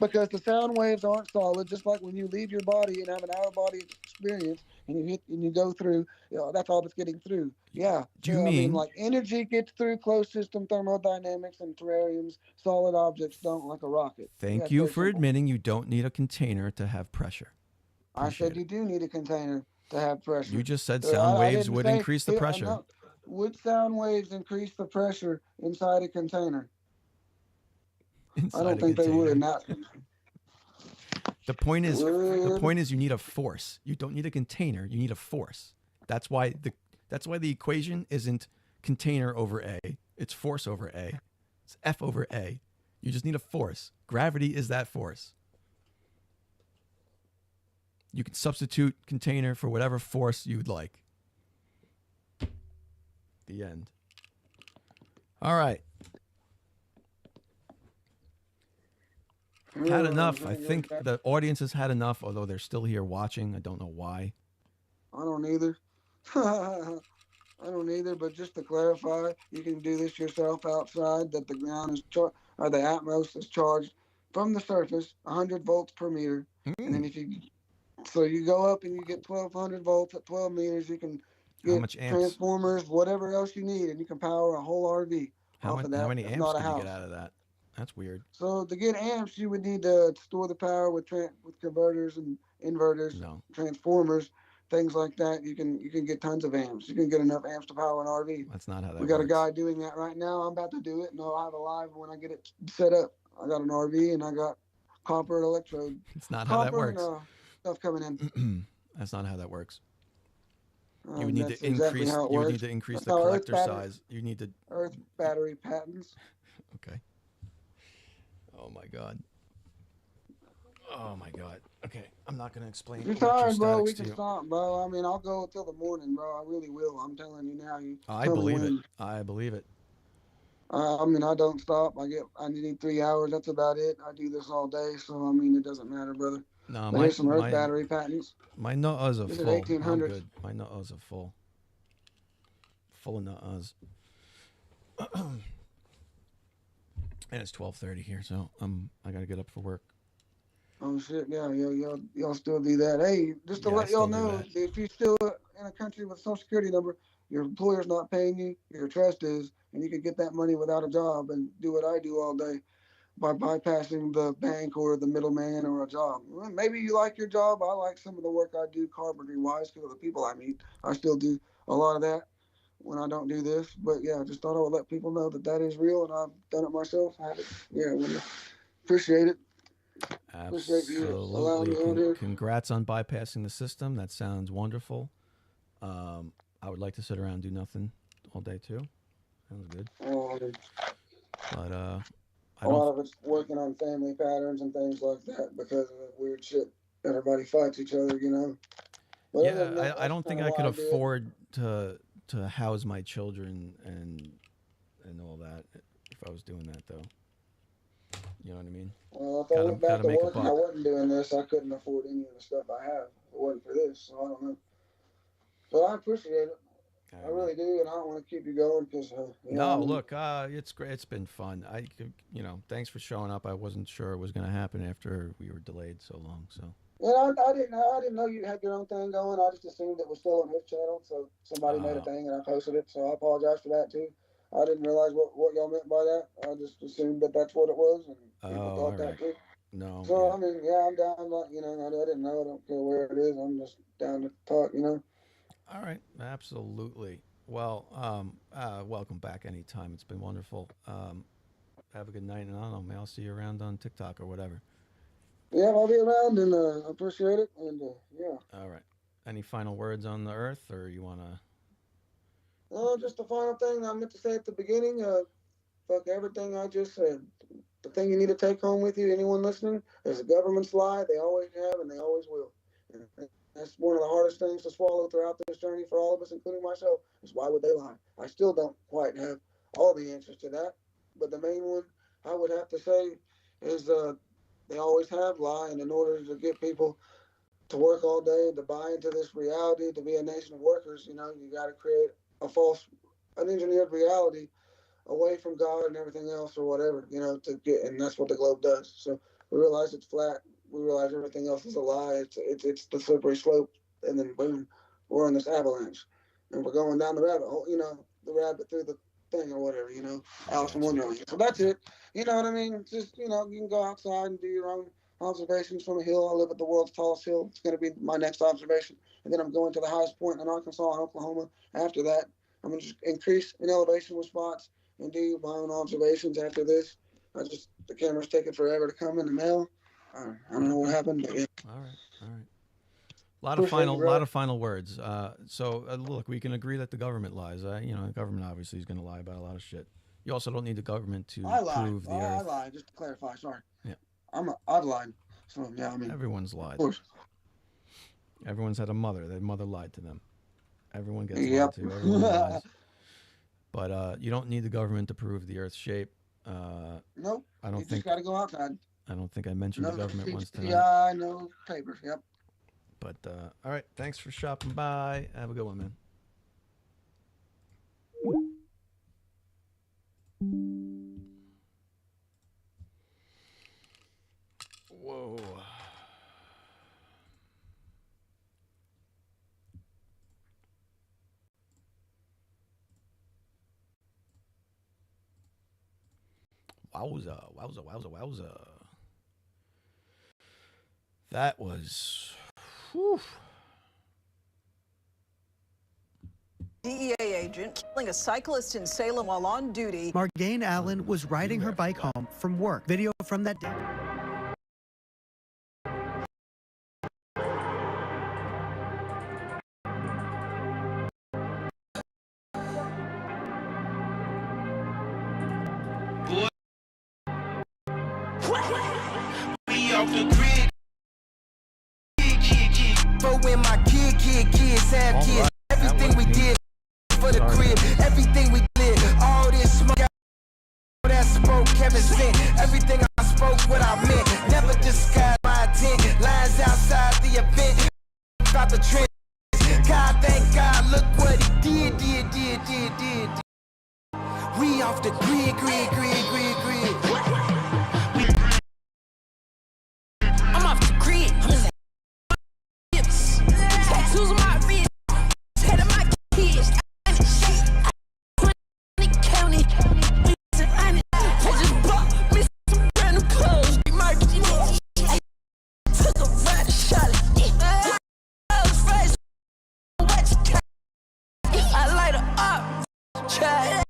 Because the sound waves aren't solid. Just like when you leave your body and have an out-of-body experience, and you go through, that's all that's getting through. Yeah. Do you mean like energy gets through closed system thermodynamics, and terrariums, solid objects don't, like a rocket. Thank you for admitting you don't need a container to have pressure. I said you do need a container to have pressure. You just said sound waves would increase the pressure. Would sound waves increase the pressure inside a container? I don't think they would. The point is you need a force. You don't need a container. You need a force. That's why That's why the equation isn't container over A. It's force over A. It's F over A. You just need a force. Gravity is that force. You can substitute container for whatever force you'd like. The end. All right. Had enough. I think the audience has had enough, although they're still here watching. I don't know why. I don't either. I don't either, but just to clarify, you can do this yourself outside, that the ground is or the Atmos is charged from the surface, 100 volts per meter. And then if you, so you go up and you get 1200 volts at 12 meters, you can get How much amps? transformers, whatever else you need, and you can power a whole RV off of that. How many It's amps not a can you house. get out of that? That's weird. So to get amps, you would need to store the power with converters and inverters, transformers, things like that. You can get tons of amps. You can get enough amps to power an RV. That's not how that We got works. a guy doing that right now. I'm about to do it, and I'll have a live when I get it set up. I got an RV and I got copper and electrode. It's not how that Copper works. and stuff coming in. That's not how that works. You would need That's to exactly increase. how it You would works. need to increase That's the how collector Earth battery- size. You need to. Earth battery patents. Okay. Oh my god. Oh my god. Okay, I'm not gonna explain. You're tired, bro. We electrostatics to can you. stop, bro. I mean, I'll go till the morning, bro. I really will. I'm telling you now. You I tell me believe it. when. I believe it. I mean, I don't stop. I need 3 hours. That's about it. I do this all day, so I mean, it doesn't matter, brother. No, But here's some Earth battery patents. My nut-uhs are This is full. I'm 1800s. good. My nut-uhs are full. Full of nut-uhs. And it's 12:30 here, so I gotta get up for work. Oh shit, yeah, y'all still do that. Hey, just to Yeah, I let y'all still do know, that. if you're still in a country with a social security number, your employer's not paying you, your trust is, and you can get that money without a job and do what I do all day by bypassing the bank or the middleman or a job. Well, maybe you like your job. I like some of the work I do carpentry wise because of the people I meet. I still do a lot of that when I don't do this. But yeah, I just thought I would let people know that is real, and I've done it myself. Appreciate it. Appreciate you allowing me on here. Congrats on bypassing the system. That sounds wonderful. I would like to sit around and do nothing all day too. Sounds good. But a lot of it's working on family patterns and things like that because of the weird shit. Everybody fights each other, you know. But other than that, I don't that's think kinda I could why do it. afford to house my children and all that if I was doing that though. You know what I mean? Well, if I went back to work and I wasn't doing this, I couldn't afford any of the stuff I have. If it wasn't for this, so I don't know. But I appreciate it. I really do, and I don't want to keep you going because. No, look, it's great. It's been fun. Thanks for showing up. I wasn't sure it was going to happen after we were delayed so long. So. Yeah, I didn't know you had your own thing going. I just assumed it was still on his channel, so somebody made a thing and I posted it. So I apologize for that too. I didn't realize what y'all meant by that. I just assumed that that's what it was, and people thought that too. No. So I mean, yeah, I'm down. Like, I didn't know. I don't care where it is. I'm just down to talk. All right, absolutely. Well, welcome back anytime. It's been wonderful. Have a good night, and I don't know, maybe I'll see you around on TikTok or whatever. Yeah, I'll be around, and I appreciate it, and yeah. All right. Any final words on the Earth, or you want to? Just the final thing I meant to say at the beginning. Fuck everything I just said. The thing you need to take home with you, anyone listening, is the government's lie. They always have, and they always will. And that's one of the hardest things to swallow throughout this journey for all of us, including myself, is why would they lie? I still don't quite have all the answers to that. But the main one I would have to say is they always have lied. And in order to get people to work all day, to buy into this reality, to be a nation of workers, you got to create an engineered reality away from God and everything else or whatever, and that's what the globe does. So we realize it's flat. We realize everything else is a lie. It's the slippery slope, and then boom, we're in this avalanche, and we're going down the rabbit hole. The rabbit through the thing or whatever. Alice in Wonderland. So that's it. You know what I mean? It's just you can go outside and do your own observations from a hill. I live at the world's tallest hill. It's going to be my next observation, and then I'm going to the highest point in Arkansas and Oklahoma. After that, I'm going to just increase in elevation with spots and do my own observations after this. The camera's taking forever to come in the mail. I don't know what happened, but yeah. All right. lot of final words. So look, we can agree that the government lies. The government obviously is going to lie about a lot of shit. You also don't need the government to prove the Earth. I lied. Just to clarify, sorry. Yeah. I've lied. So yeah, I mean. Everyone's lied. Of course. Everyone's had a mother. Their mother lied to them. Everyone gets lied to. Everyone lies. But you don't need the government to prove the Earth's shape. Nope. I don't you think. Just got to go outside. I don't think I mentioned the government once tonight. Yeah, no papers. Yep. But all right, thanks for shopping by. Have a good one, man. Whoa. Wowza. That was... Whew. DEA agent killing a cyclist in Salem while on duty. Margane Allen was riding her bike home from work. Video from that day. We off the grid. For when my kids have kids. Everything we did for the crib. Everything we did. All this smoke. That spoke Kevin sent. Everything I spoke what I meant. Never disguise my intent. Lines outside the event. About the trend. God, thank God. Look what he did. We off the grid. I'm off the grid. Tattoos on my wrist. Head of my kids. County. I just bought me some brand new clothes. Took a ride, shot it. I light her up. Try it.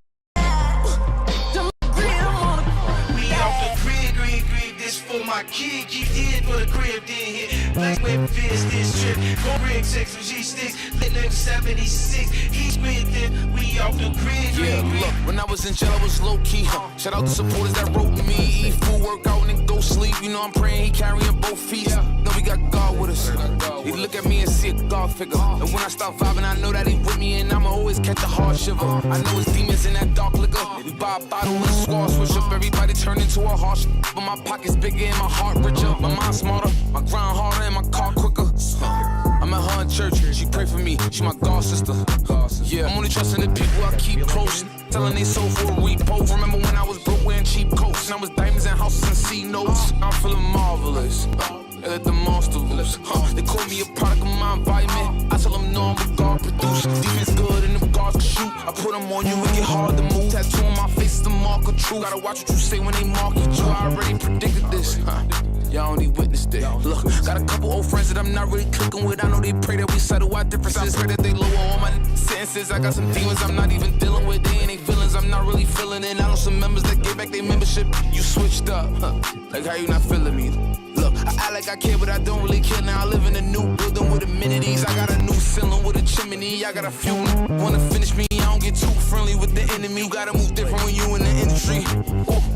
My kid did for the crib, did hit. Black whip fist this trip. Go rig 6 with G-sticks. Lit nigga 76. He's with them. We off the grid. Yeah, look, when I was in jail, I was low key. Shout out to supporters that wrote me. Eat food, work out, and go sleep. You know I'm praying he carrying both feet. No, we got God with us. He look at me and see a God figure. And when I start vibing, I know that he with me, and I'ma always catch a hard shiver. I know it's demons in that dark liquor. We buy a bottle and a squad, switch up. Everybody turn into a harsh. But my pocket's bigger and my heart richer. My mind smarter, my grind harder, and my car quicker. I'm at her in church, she pray for me, she my God sister. Yeah, I'm only trusting the people I keep close. Telling they sold for a repo. Remember when I was broke wearing cheap coats, and I was diamonds and houses and C notes. I'm feeling marvelous. They let the monster loose. They call me a product of my environment. I tell them no, I'm what God produced. Defense good and them guards can shoot. I put them on you, it get hard to move. Tattoo on my face is the mark of truth. Gotta watch what you say when they market you. I already predicted this. Y'all only witnessed it. Look, got a couple old friends that I'm not really clicking with. I know they pray that we settle our differences. Pray that they lower all my sentences. I got some demons I'm not even dealing with. They ain't feelings I'm not really feeling it. I know some members that gave back their membership. You switched up, like how you not feeling me? Look, I act like I care, but I don't really care. Now I live in a new building with amenities. I got a new ceiling with a chimney. I got a few wanna finish me. I don't get too friendly with the enemy. You gotta move different when you in the industry.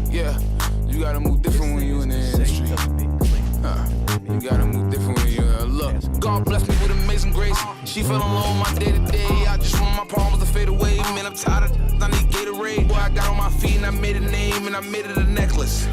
Yeah, you gotta move different when you in the industry. You gotta move different when you look. God bless me with amazing grace. She fell alone my day to day. I just want my problems to fade away. Man, I'm tired of I need Gatorade. Boy, I got on my feet and I made a name and I made it a necklace.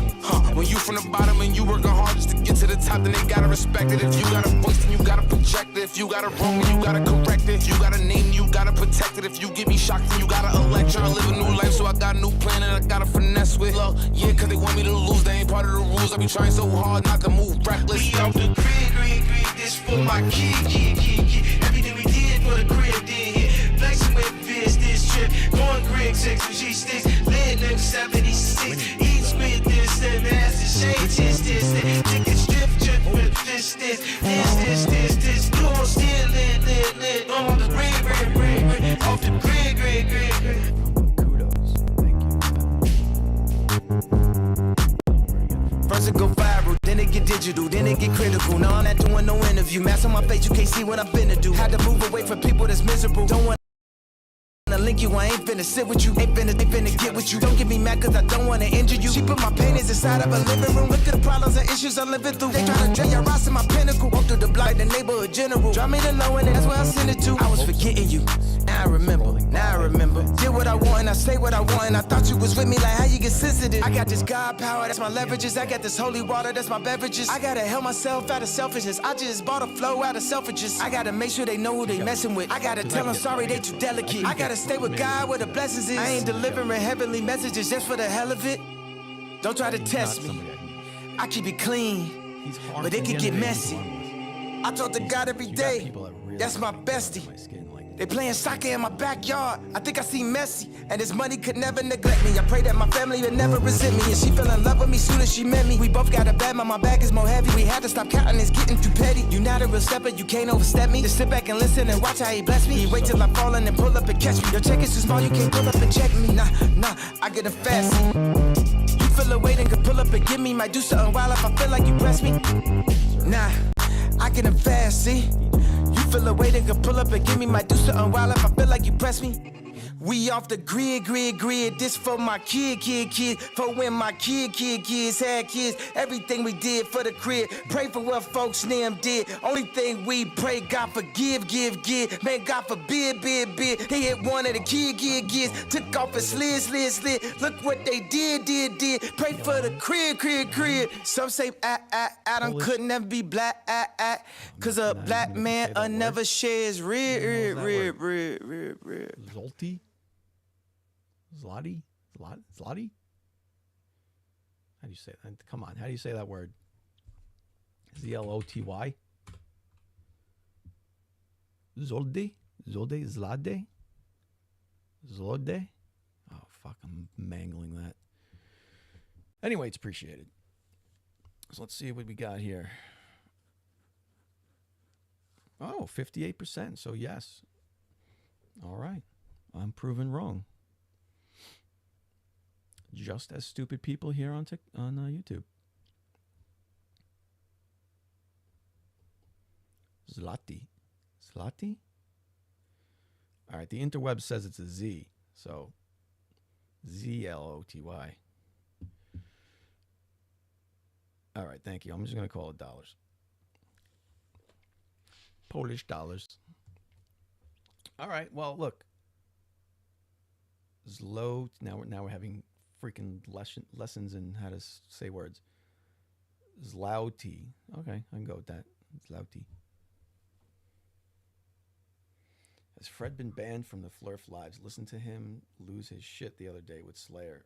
When you from the bottom and you working hard just to get to the top, then they gotta respect it. If you got a voice, then you gotta project it. If you got it wrong, then you gotta correct it. If you got a name, you gotta protect it. If you get me shocked, then you gotta elect. I live a new life, so I got a new plan and I gotta finesse with. Look, yeah, cause they want me to lose. They ain't part of the rules. I be trying so hard not to move reckless. We off the grid. This for my kid. Everything we did for the crib, did hit. Flexing with Viz this trip. Going grid 6 with G-sticks. Lit nigga 76. Eats with this and that's the shade. This. Ticket strip with this. You on still lit. On the grid. Off the grid. First it go viral, then it get digital, then it get critical. Now I'm not doing no interview. Mask on my face, you can't see what I'm finna do. Had to move away from people that's miserable. Don't want to link you, I ain't finna sit with you. Ain't finna get with you. Don't get me mad cause I don't wanna injure you. She put my paintings inside of a living room. Look at the problems and issues I'm living through. They try to drag your rocks in my pinnacle. Walk through the block, the neighborhood general. Drop me the low and that's where I send it to. I was forgetting you. Now I remember. Did what I want and I say what I want. And I thought you was with me, like how you get sensitive. I got this God power, that's my leverages. I got this holy water, that's my beverages. I gotta help myself out of selfishness. I just bought a flow out of selfishness. I gotta make sure they know who they messing with. I gotta tell them sorry, they too delicate. I gotta stay with God where the blessings is. I ain't delivering heavenly messages just for the hell of it. Don't try to test me. I keep it clean, but it could get messy. I talk to God every day. That's my bestie. They playing soccer in my backyard. I think I see Messi, and his money could never neglect me. I pray that my family would never resent me, and she fell in love with me soon as she met me. We both got a bad, but my bag is more heavy. We had to stop counting, it's getting too petty. You not a real stepper, you can't overstep me. Just sit back and listen and watch how he bless me. He wait till I fall and then pull up and catch me. Your check is too small, you can't pull up and check me. Nah, I get a fast seat. You feel a weight and could pull up and give me. Might do something wild if I feel like you press me. Nah, I get a fast seat. Feel a way they could pull up and give me. Might do something wild if I feel like you press me. We off the grid. This for my kids. For when my kids had kids. Everything we did for the crib. Pray for what folks them did. Only thing we pray, God forgive. Man, God forbid, bid. They hit one of the kids. Took off and slid. Look what they did. Pray for the crib. Some say Adam could never be black. Cause a black man never shares rib. Zolty? Zloty? Zloty? How do you say that? Come on, how do you say that word? Z-L-O-T-Y? Zolde? Zlade? Zlode? Oh, fuck, I'm mangling that. Anyway, it's appreciated. So let's see what we got here. Oh, 58%, so yes. All right, I'm proven wrong. Just as stupid people here on YouTube. Zloty? All right, the interweb says it's a Z, so Z-L-O-T-Y. All right, thank you. I'm just going to call it dollars. Polish dollars. All right, well, look. Zlo, now we're having freaking lessons in how to say words. Zlouty. Okay, I can go with that. Zlouty. Has Fred been banned from the Flurf Lives? Listen to him lose his shit the other day with Slayer.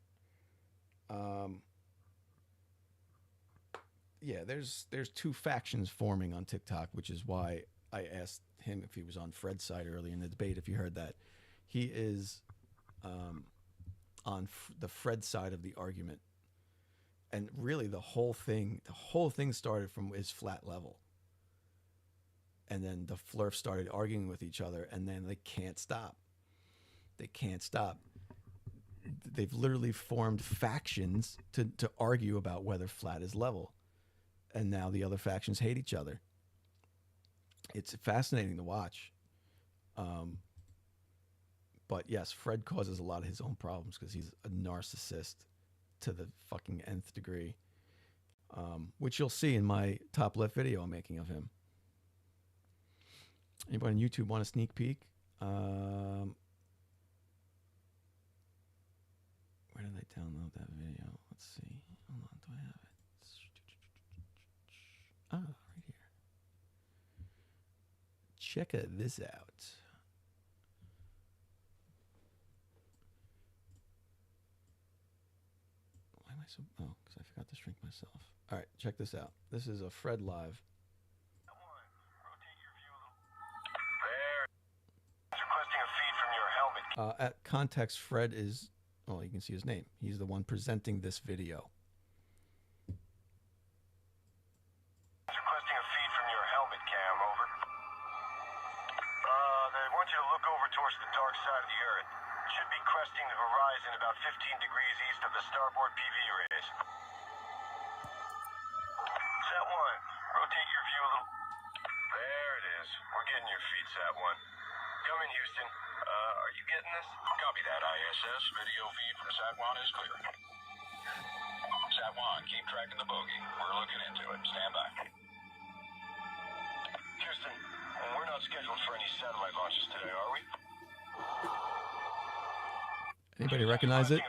Yeah, there's two factions forming on TikTok, which is why I asked him if he was on Fred's side earlier in the debate, if you heard that. He is on the Fred side of the argument. And really the whole thing started from his flat level. And then the Flurf started arguing with each other, and then they can't stop. They've literally formed factions to argue about whether flat is level. And now the other factions hate each other. It's fascinating to watch. But yes, Fred causes a lot of his own problems because he's a narcissist to the fucking nth degree, which you'll see in my top left video I'm making of him. Anybody on YouTube want a sneak peek? Where did I download that video? Let's see. Hold on, do I have it? Ah, right here. Check this out. Why am I so... Oh, because I forgot to shrink myself. All right, check this out. This is a Fred Live. At context, Fred is, well, you can see his name. He's the one presenting this video. Requesting a feed from your helmet cam, over. They want you to look over towards the dark side of the Earth. Should be cresting the horizon about 15 degrees east of the starboard PV rays. Set 1, getting your feet, Sat-1. Come in, Houston. Are you getting this? Copy that, ISS. Video feed from Sat-1 is clear. Sat-1, keep tracking the bogey. We're looking into it. Stand by. Houston, we're not scheduled for any satellite launches today, are we? Anybody recognize it?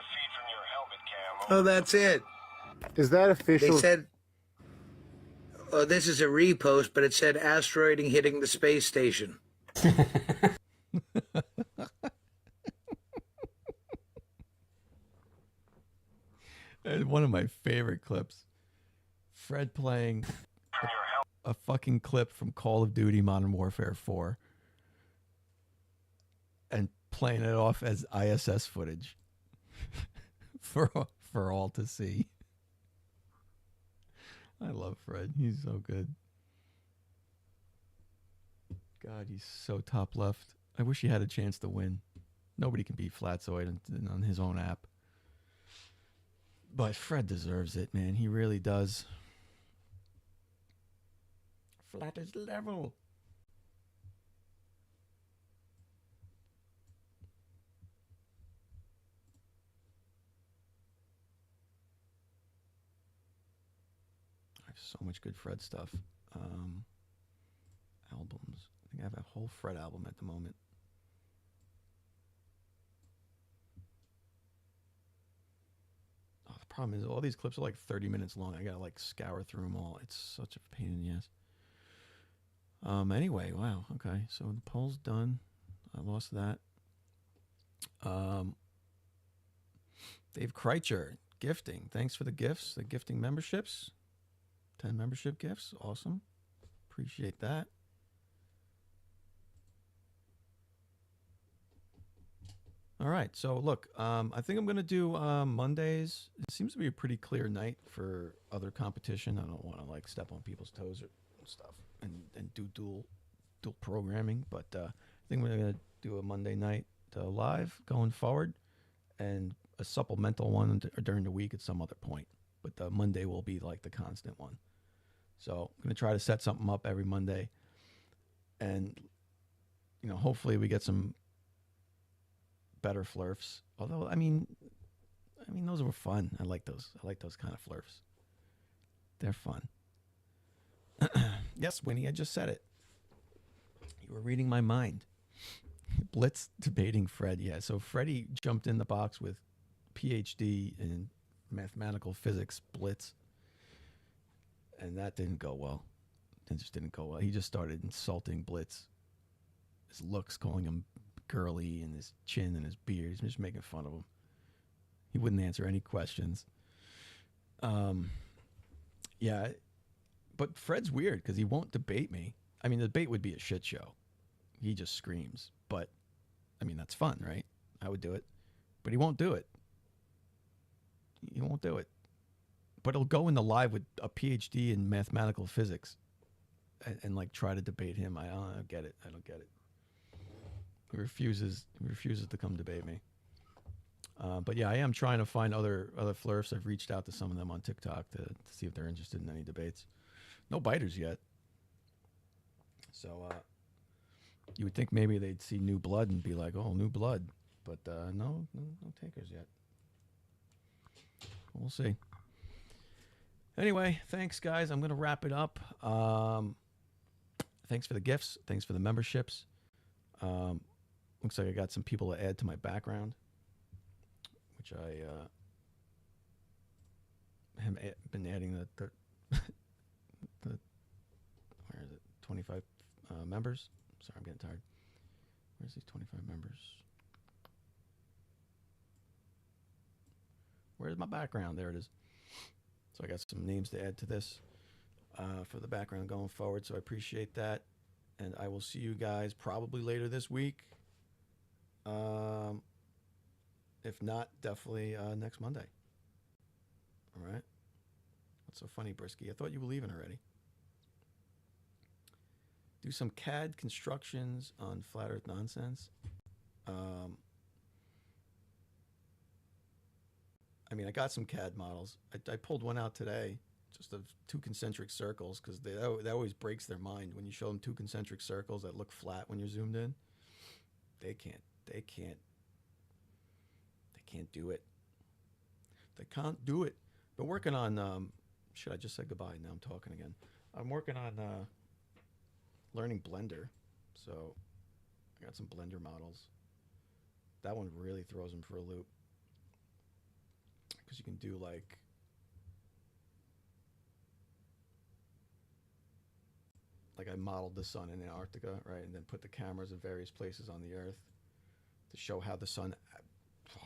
Oh, that's it. Is that official? They said, oh, this is a repost, but it said asteroid hitting the space station. And one of my favorite clips. Fred playing a fucking clip from Call of Duty Modern Warfare 4 and playing it off as ISS footage for all to see. I love Fred. He's so good. God, he's so top left. I wish he had a chance to win. Nobody can beat Flatzoid on his own app. But Fred deserves it, man. He really does. Flat is level. I have so much good Fred stuff. Albums. I think I have a whole Fred album at the moment. Oh, the problem is all these clips are like 30 minutes long. I gotta like scour through them all. It's such a pain in the ass. Anyway, wow. Okay, so the poll's done. I lost that. Dave Kreitcher, gifting. Thanks for the gifts, the gifting memberships. 10 membership gifts. Awesome. Appreciate that. All right. So look, I think I'm going to do Mondays. It seems to be a pretty clear night for other competition. I don't want to like step on people's toes or stuff and do dual programming, but I think we're going to do a Monday night live going forward and a supplemental one during the week at some other point. But the Monday will be like the constant one. So I'm going to try to set something up every Monday. And, you know, hopefully we get some better flurfs. Although, I mean, those were fun. I like those. I like those kind of flurfs. They're fun. Yes, Winnie, I just said it. You were reading my mind. Blitz debating Fred. Yeah, so Freddie jumped in the box with PhD in mathematical physics, Blitz. And that didn't go well. It just didn't go well. He just started insulting Blitz. His looks, calling him girly, and his chin and his beard. He's just making fun of him. He wouldn't answer any questions. Yeah, but Fred's weird because he won't debate me. I mean, the debate would be a shit show. He just screams. But, I mean, that's fun, right? I would do it. But he won't do it. He won't do it. But he'll go in the live with a PhD in mathematical physics and like try to debate him. I don't get it. I don't get it. He refuses to come debate me. But yeah, I am trying to find other flurfs. I've reached out to some of them on TikTok to see if they're interested in any debates. No biters yet. So you would think maybe they'd see New Blood and be like, oh, New Blood. But no takers yet. We'll see. Anyway, thanks, guys. I'm going to wrap it up. Thanks for the gifts. Thanks for the memberships. Looks like I got some people to add to my background, which I have been adding the where is it? 25 members. Sorry, I'm getting tired. Where's these 25 members? Where's my background? There it is. So I got some names to add to this for the background going forward. So I appreciate that. And I will see you guys probably later this week. If not, definitely next Monday. All right. What's so funny, Brisky? I thought you were leaving already. Do some CAD constructions on Flat Earth Nonsense. I mean, I got some CAD models. I pulled one out today. just of 2 concentric circles, because that always breaks their mind when you show them 2 concentric circles that look flat when you're zoomed in. They can't do it. They can't do it. Been working on shit, I just said goodbye. Now I'm talking again. I'm working on learning Blender. So I got some Blender models. That one really throws them for a loop. Because you can do like I modeled the sun in Antarctica, right? And then put the cameras in various places on the Earth to show how the sun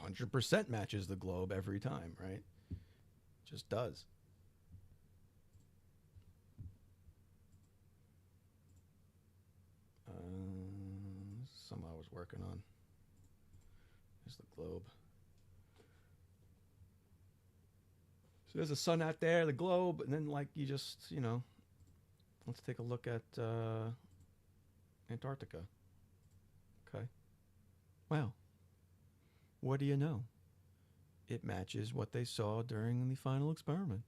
100% matches the globe every time, right? Just does. This is something I was working on. There's the globe. So there's the sun out there, the globe, and then like you just, you know, let's take a look at Antarctica. Okay. Wow. What do you know? It matches what they saw during the final experiment.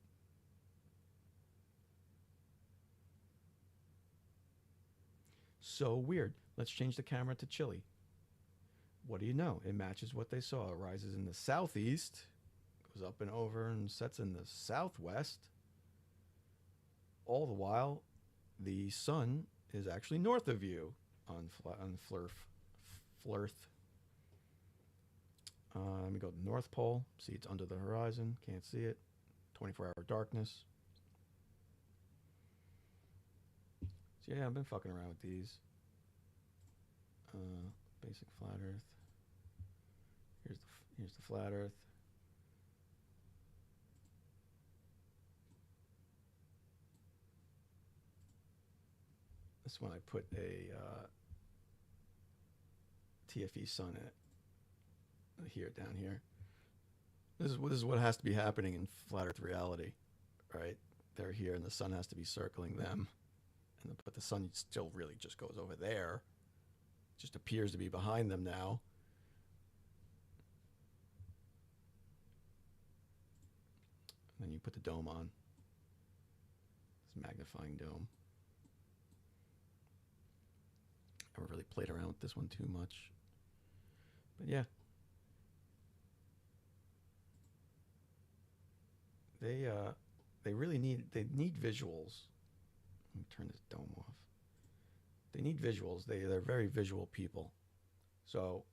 So weird. Let's change the camera to Chile. What do you know? It matches what they saw. It rises in the southeast, goes up and over and sets in the southwest. All the while, the sun is actually north of you on Flirth. Let me go to the North Pole. See, it's under the horizon. Can't see it. 24-hour darkness. So yeah, I've been fucking around with these. Basic flat Earth. Here's the flat Earth. This one I put a TFE sun in it. Here, down here. This is what has to be happening in flat Earth reality, right? They're here, and the sun has to be circling them, but the sun still really just goes over there. Just appears to be behind them now. And then you put the dome on. This magnifying dome. I haven't really played around with this one too much, but yeah. They really need visuals. Let me turn this dome off. They need visuals. They're very visual people. So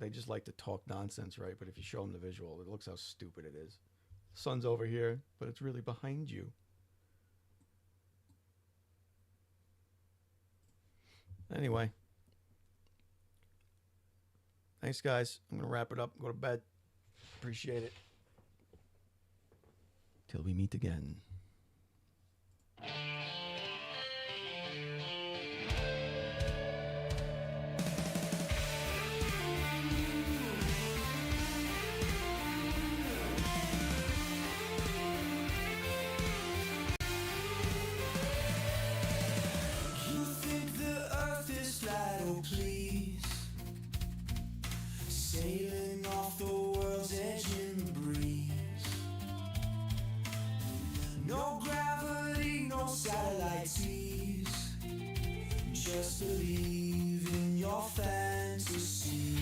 they just like to talk nonsense, right? But if you show them the visual, it looks how stupid it is. The sun's over here, but it's really behind you. Anyway. Thanks, guys. I'm going to wrap it up and go to bed. Appreciate it. Till we meet again. You think the earth is flat, oh please, sailing off the world's edge in the breeze. No gravity, no satellite seas. Just believe in your fantasy.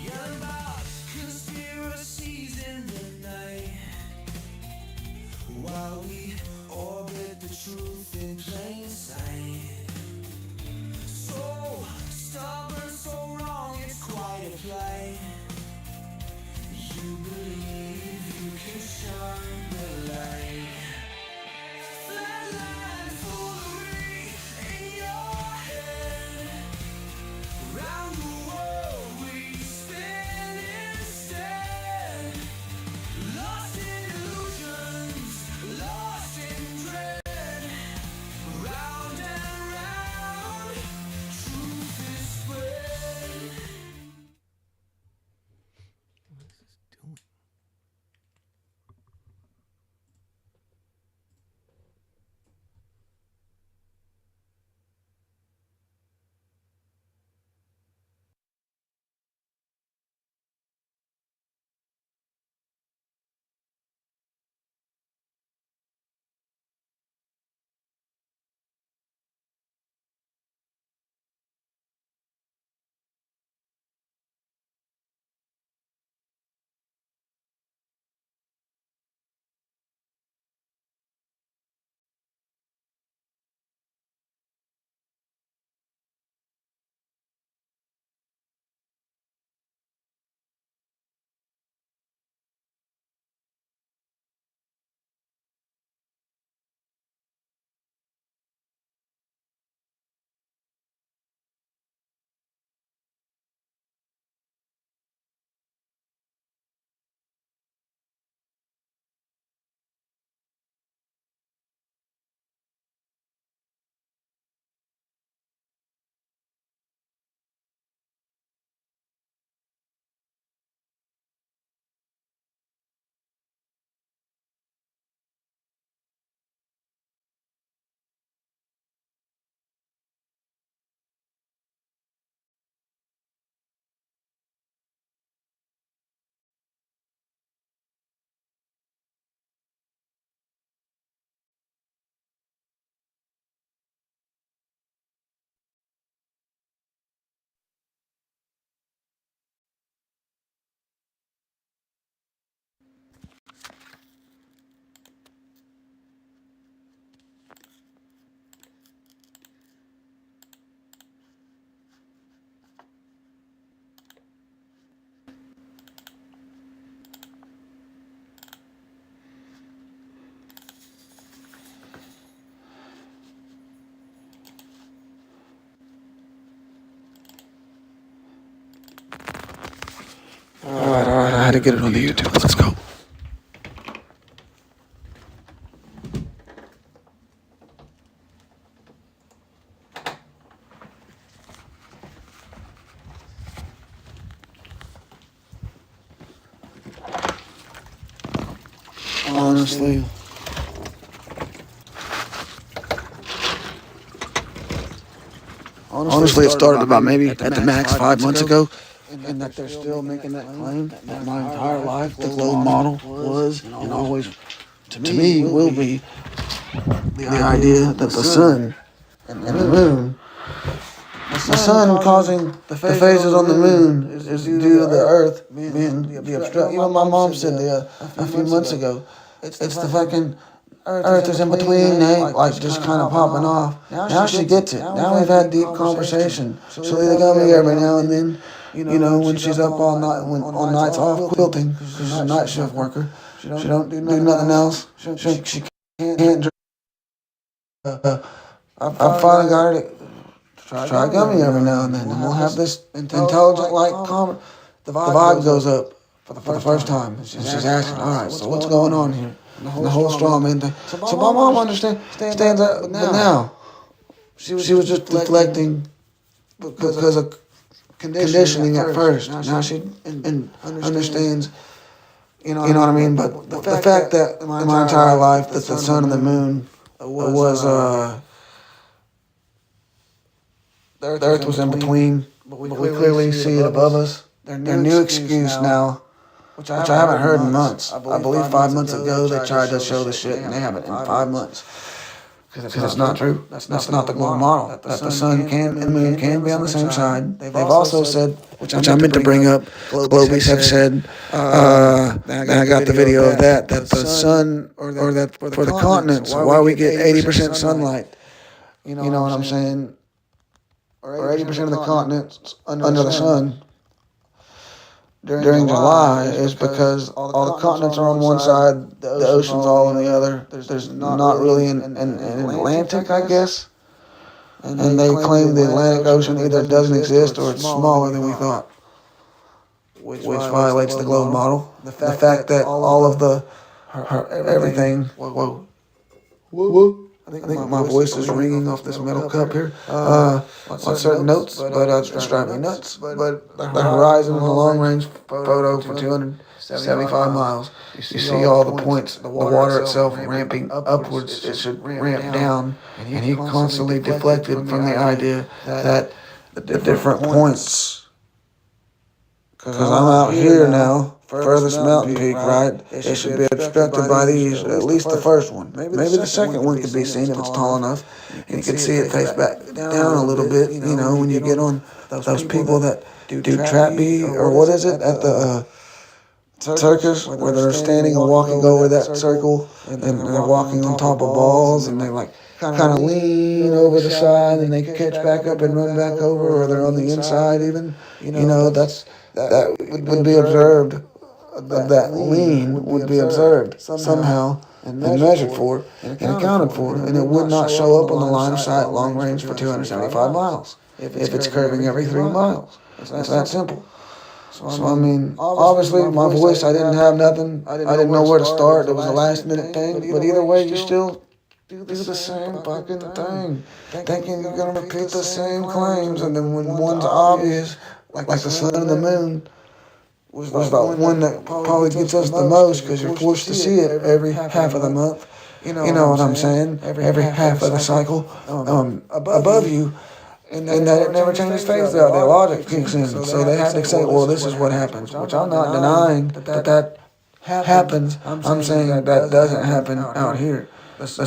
Yell about conspiracies in the night, while we orbit the truth in plain sight. So stubborn, so wrong, it's quite a plight. You believe you can shine the light. Flatline foolery in your head. Round the world we spin instead. Lost in illusions, lost in dread. Round and round, truth is spread. What is this doing? had to get it on the YouTube. Let's go. Honestly, it started about maybe at the max 5 months ago, and that they're still making that claim that my entire life the globe model was and always, to me, will be the idea that the sun and the moon, the sun causing the phases on the moon is due to the earth being the obstruct. Even my mom said a few months ago, it's the fucking earth is in between, like just kind of popping off. Now she gets it. Now we've had deep conversation. She'll either come here every now and then, when she's up all night, when on nights off quilting, because she's a night shift worker. She don't do nothing else. She can't. I finally got her to try gummy every now and then, and we'll have this intelligent like comment. The vibe goes up for the first time. She's asking, all right, so what's going on here? And the whole straw man thing. So my mom stands up, but now she was just deflecting because of conditioning at first. Now she understands, you know what I mean? But the fact that my entire life that the sun and the moon was the earth was in between, but we clearly see it above us. Their new excuse now, which I haven't heard in months. I believe 5 months ago they tried to show the shit, and they haven't in 5 months. Because it's not true. That's not the global model. That the sun can and moon can be on the same side. They've also said, which I meant to bring up, Globeys have said, and I got the video of that the sun, or that for the continents, why we get 80% sunlight. You know what I'm saying? Or 80% of the continents under the sun during July is because all the continents are on one side, the ocean's all on the other. There's not really an Atlantic, I guess. And they claim the Atlantic Ocean either doesn't exist or it's smaller than we thought, which violates the globe model. The fact that all of everything, whoa. I think my voice is ringing off this metal cup here. On certain notes, but it's driving me nuts. But the horizon and the long-range photo for 275 miles, you see all the points, the water itself ramping upwards. It should ramp down, and he constantly deflected from the idea that the different points. Because I'm out here now, furthest mountain peak, right? It should be obstructed by these, at least the first one. Maybe the second one could be seen if it's tall enough. And you can see it face back down a little bit, when you get on those people that do trap beat, or what is it, at the circus, where they're standing and walking over that circle, and they're walking on top of balls, and they like kind of lean over the side, and they catch back up and run back over, or they're on the inside even. That would be observed, that lean would be observed somehow and measured for and accounted for, and it would not show up on the line of sight long range for 275 miles if it's curving every 3 miles. It's that simple. So I mean, obviously my voice, I didn't have nothing. I didn't know where to start. It was a last minute thing, but either way, you still do the same fucking thing, thinking you're gonna repeat the same claims, and then when one's obvious, like the sun and the moon, was the one that probably gets us the most, because you're forced to see it every half of the month. You know what I'm saying? Every half of the cycle, above you, and that it never changes phase out there. Logic kicks in, so they had to say, well, this is what happens, which I'm not denying that happens. I'm saying that doesn't happen out here. That's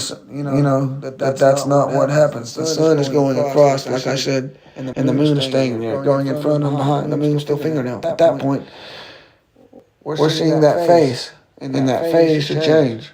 not what happens. The sun is going across, like I said, and the moon is staying there, going in front and behind. The moon's still fingernail. At that point, we're seeing that face, and that face should change.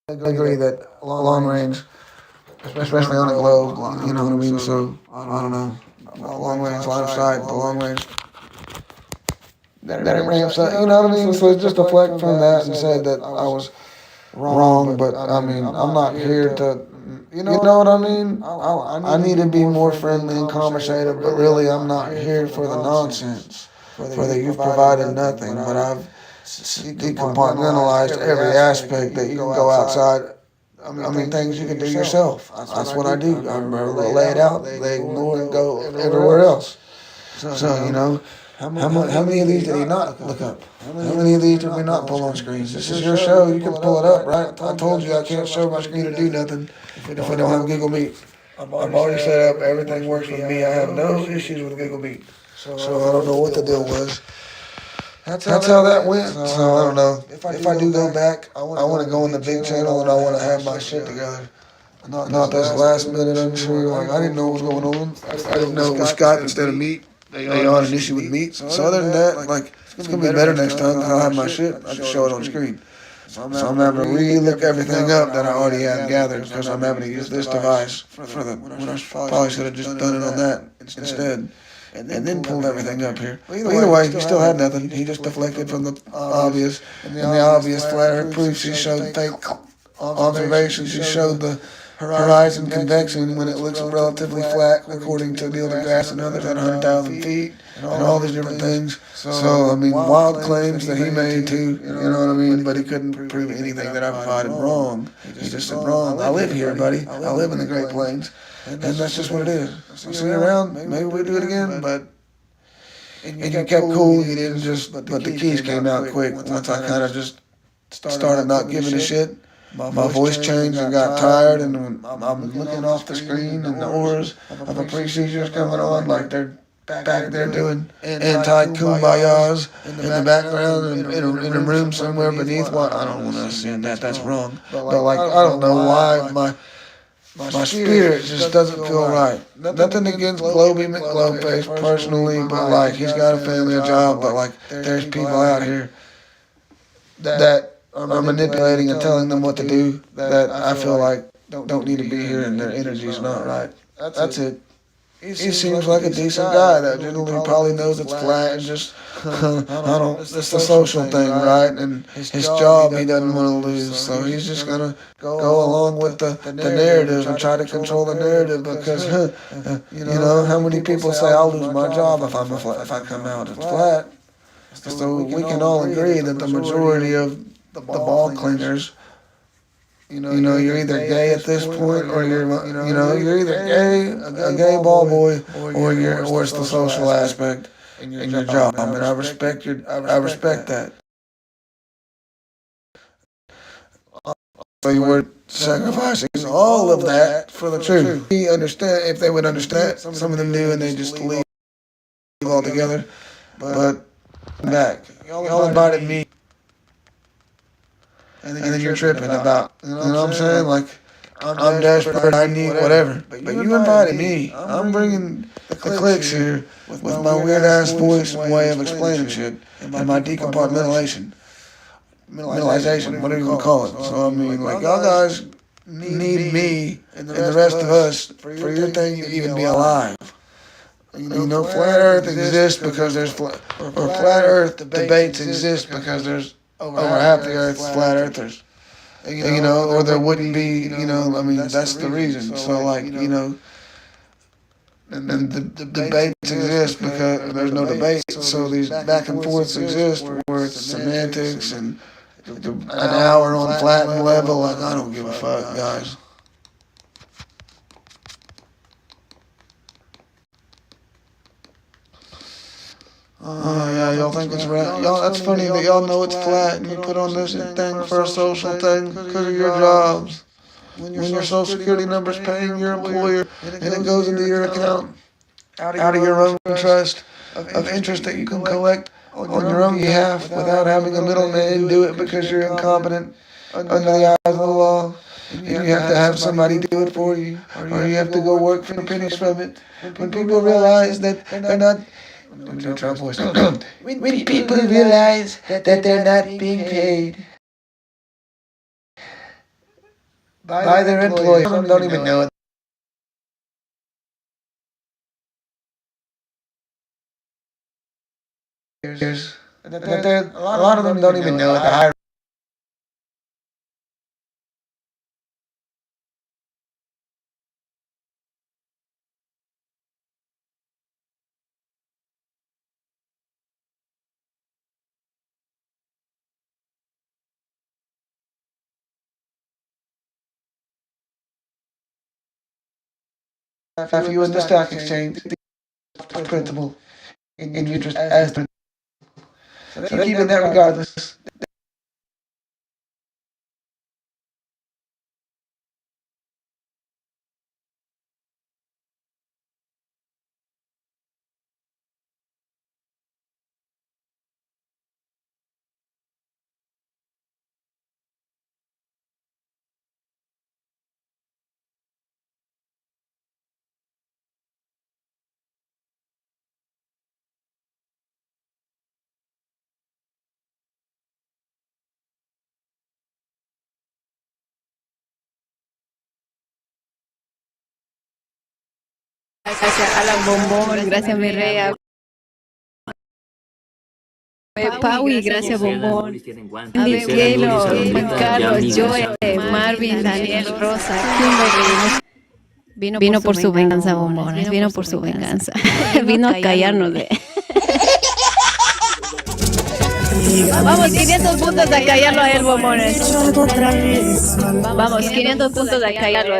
agree that long range, especially on a globe, you know what I mean? So, I don't know. Long range line of sight, the long range. That it ramps up, you know what I mean? So it's just deflect from that and say that I was wrong, but I mean, I'm not here to, you know what I mean? I need to be more friendly and conversative, but really I'm not here for the nonsense. For that you've provided nothing, but I've decompartmentalized every aspect that you can go outside. I mean, things you can do yourself. That's what I do. I lay it out. They ignore and go everywhere else. So, you know, how many of these did he not look up? How many of these did we not pull on screens? This is your show. You can pull it up, right? I told you I can't show my screen to do nothing if we don't have Google Meet. I've already set up. Everything works with me. I have no issues with Google Meet. So I don't know what the deal was. That's how that went. So I don't know. If I do go back, I want to go on the big channel and I want to have my shit together. Not this last minute unsure. Like, I didn't know what was going on. I didn't know it was Skype instead of Meet. They had an issue with Meet. So other than that, like, it's gonna be better next time because I'll have my shit. I can show it on screen. So I'm having to re-look everything up that I already have gathered because I'm having to use this device for the. When I probably should have just done it on that instead. And then pulled everything up here. Either way, he still had nothing. He just deflected from the obvious. And the obvious flat earth proofs, he showed fake observations. He showed the horizon convection when it looks relatively flat, according to Neil deGrasse and others at 100,000 feet, and all these different things. So, I mean, wild claims that he made too, you know what I mean? But he couldn't prove anything that I provided wrong. He just said, wrong. I live here, buddy. I live in the Great Plains. And that's just what it is. I'll see you around. Maybe we do it again, but. And you kept cool. You didn't just. But the keys came out quick once I kind of just started not giving a shit. My voice changed and got tired, and I'm looking off the screen, and the auras of a procedures coming on like they're back there doing anti-kumbayas in the background in a room somewhere beneath. What I don't want to assume that that's wrong, but like I don't know why my spirit just doesn't feel right. Nothing against Globey Mcglobeface personally, but like he's got a family, a job, but like there's people out here that are manipulating and telling them what to do that I feel like don't need to be here and their energy's not right. That's it. He seems like a decent guy that generally probably knows it's flat and just, it's the social thing, right? And his job he doesn't want to lose, so he's just going to go along with the narrative and try to control the narrative because, you know, how many people say I'll lose my job if I come out and flat? So we can all agree that the majority of the ball cleaners, you know, you're either gay at this point, or you're either gay, a gay ball boy, or it's the social aspect in your job. I mean, I respect that. So you were sacrificing all of that for the truth. He understand if they would understand. Some of them do, and they just leave altogether. But back, y'all invited me. And then you're tripping about, you know what I'm saying? Like, I'm desperate, I need whatever. But you invited me. I'm bringing the clicks here with my weird-ass voice and way of explaining shit and my decompartmentalization, whatever you want to call it. So, I mean, like, y'all guys need me and the rest of us for your thing to even be alive. You know, flat Earth exists because there's flat Earth debates exist because there's over half the Earth's flat earthers, you know, or there wouldn't be, you know, I mean, that's the reason. So, like, you know, and the debates exist because there's no debates, so these back and forths exist where it's semantics and an hour on flat and level, like, I don't give a fuck, guys. Oh yeah, y'all think it's right. Y'all, that's funny that y'all know it's flat and you put on this thing for a social thing because of your jobs. When your social security number's paying your employer and it goes into your account out of your own trust of interest that you can collect on your own behalf without having a middleman do it because you're incompetent under the eyes of the law. And you have to have somebody do it for you, or you have to go work for pennies from it. When people realize that they're not. When people realize that they're not being paid, by their employees. Some of them don't even know it. A lot of them don't even know it. The higher if you in the stock exchange, the principal in interest as the so keeping that regardless. Gracias, Alan Bombón, gracias, mi rey. Paui, gracias, Bombón. Andy Cielo, Juan Carlos, Joe, Marvin, Daniel, Rosa, Kimberly. Vino por su venganza, Bombones, vino por su venganza. Vino a callarnos de... Vamos, 500 puntos a callarlo a él, Bombones. Vamos, 500 puntos a callarlo,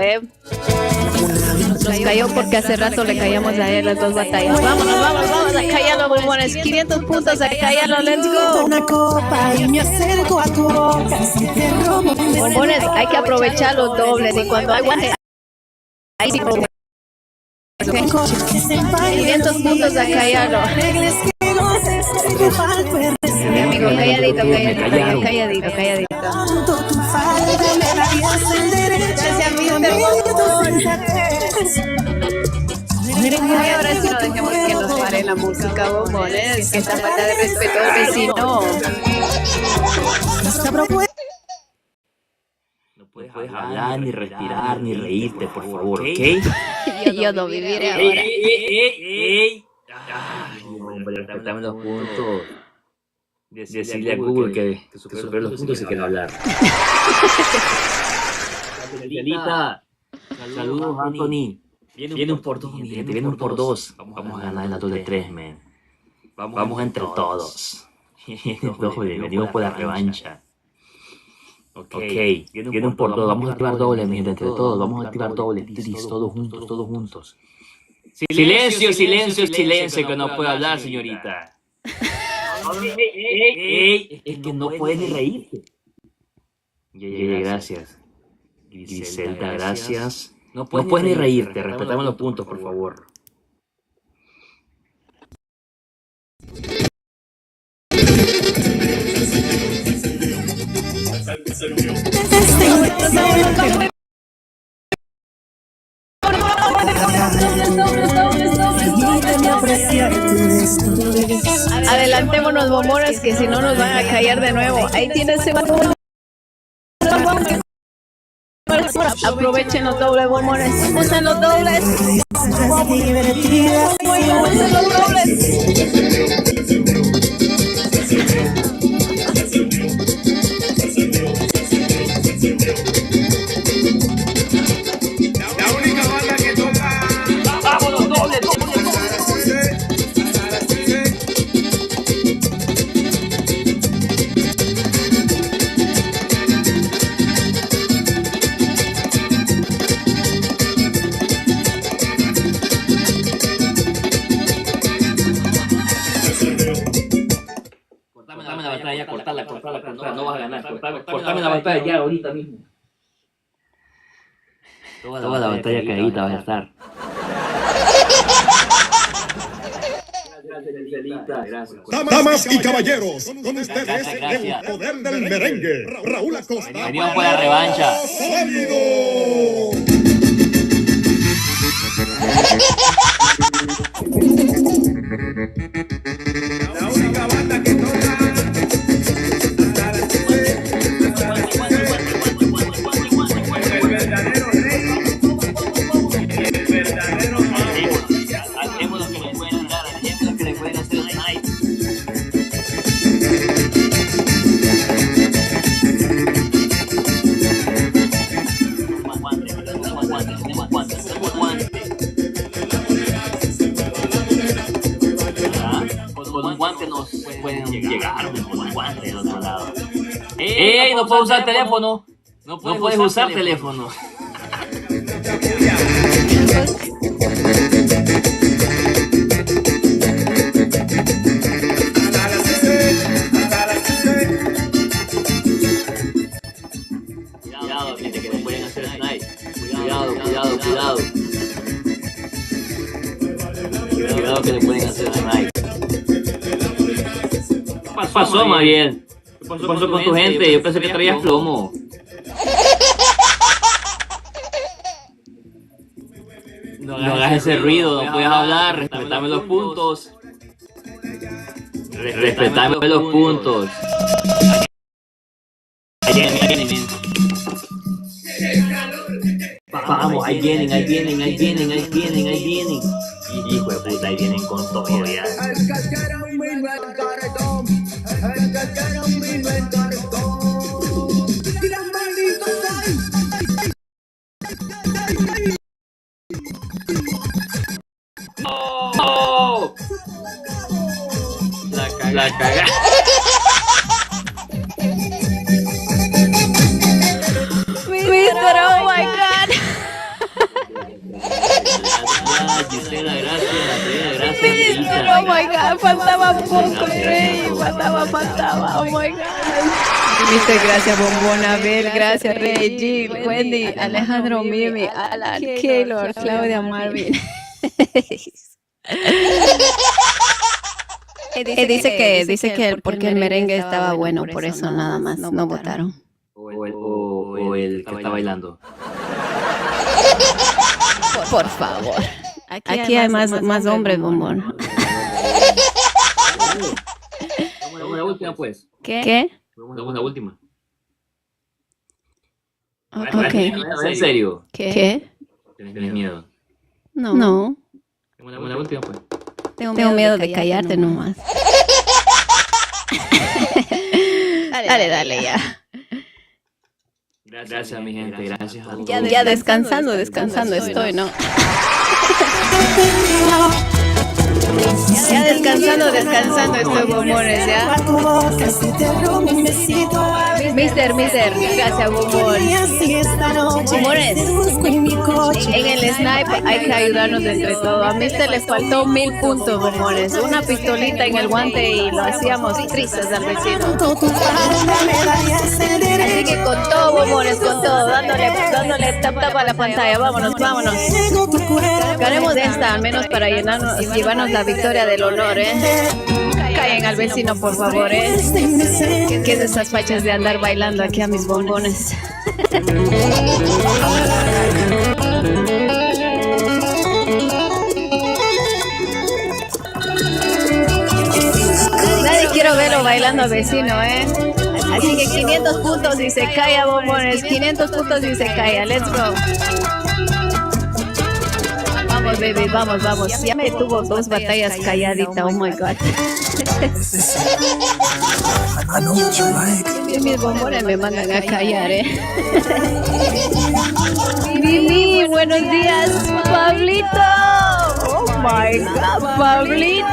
Nos cayó porque hace rato le callamos a él las dos batallas. Vámonos, vamos a callarlo, Bombones. 500 puntos a callarlo, let's go. Bombones, hay que aprovechar los dobles y cuando aguante... Ahí sí, 500 puntos a callarlo. Mi amigo, calladito. Gracias, Ay, ahora sí no dejemos que nos pare la música, Bombones, que esta falta de respeto al vecino. No puedes hablar, ni respirar, ni reírte, por favor, ¿ok? Yo no viviré ahora. Hombre, respetame los puntos. Decirle a Google que supere los puntos y que no hablar. Angelita, saludos, Anthony. Viene un por dos, mi gente, viene un por dos. Vamos a ganar en la 2 de 3, man. Vamos entre todos. Venimos por la revancha. Ok, viene un por dos. Vamos a activar doble, mi gente, entre todos. Vamos a activar doble. Please, todos juntos. Silencio, que no puedo hablar, señorita. Es que no puedes ni reírte. Gracias. Griselda, gracias. No puedes ni reírte, respetame los puntos, por favor. Adelantémonos, Bombones, que si no nos van a callar de nuevo. Ahí tienes ese botón. Aprovechen los dobles, Bombones. Usen los dobles. Usen los dobles. Cortarla, no vas a ganar. Cortame la batalla ya, ahorita mismo. Toda la batalla caída vas a estar. Damas y caballeros, con ustedes el poder del merengue. Raúl Acosta. Venimos por la revancha. La única banda que toca. lado. ¡Ey! No puedes usar teléfono. No puedes usar teléfono. Cuidado, gente, que le pueden hacer snipe. Cuidado que le pueden hacer snipe. ¿Qué pasó, más bien? ¿Qué pasó con tu gente? Yo pensé que traías plomo. No hagas ese ruido, no puedes hablar, respetame los puntos. Respetame los puntos. Vamos, ahí vienen. Hijo de puta, ahí vienen con todo ya. ¡Oh! La cagá. Mister, oh my god. Gisela, gracias. Mister, oh my god, faltaba poco, Rey. Faltaba, oh my god. Mister, gracias, Bombona, Abel, gracias, Rey, Jill, Wendy, Alejandro, Mimi, Alan, Keylor, Claudia, Marvin. Dice que porque el merengue estaba bueno, por eso nada más no votaron. O el que está bailando. Por favor. Aquí hay más hombres, Bombón. Vamos a la última, pues. ¿Qué? Vamos a la última. Ok. ¿En serio? ¿Qué? ¿Tienes miedo? No. Vamos a la última, pues. Tengo miedo de callarte nomás. Dale, ya. Gracias, mi gente, gracias a todos. Ya descansando estoy, ¿no? Ya descansando estoy, bombones, ¿ya? Mister, gracias, bombón. Bombones, en el snipe hay que ayudarnos entre todos. A Mister le faltó 1000 puntos, bombones. Una pistolita en el guante y lo hacíamos trizas al vecino. Así que con todo, bombones, con todo, dándole tap a la pantalla. Vámonos. Ganemos esta, al menos para llevarnos la victoria del honor, Callen al vecino, por favor, ¿Qué es esas fachas de andar bailando aquí a mis bombones? Nadie quiero verlo bailando al vecino, Así que 500 puntos y se calla, bombones. 500 puntos y se calla. Let's go. Vamos, baby, vamos. Ya me tuvo 2 batallas calladita, oh my god. Mis bombones me mandan a callar, Lili, buenos días, Pablito. Oh my god, Pablito.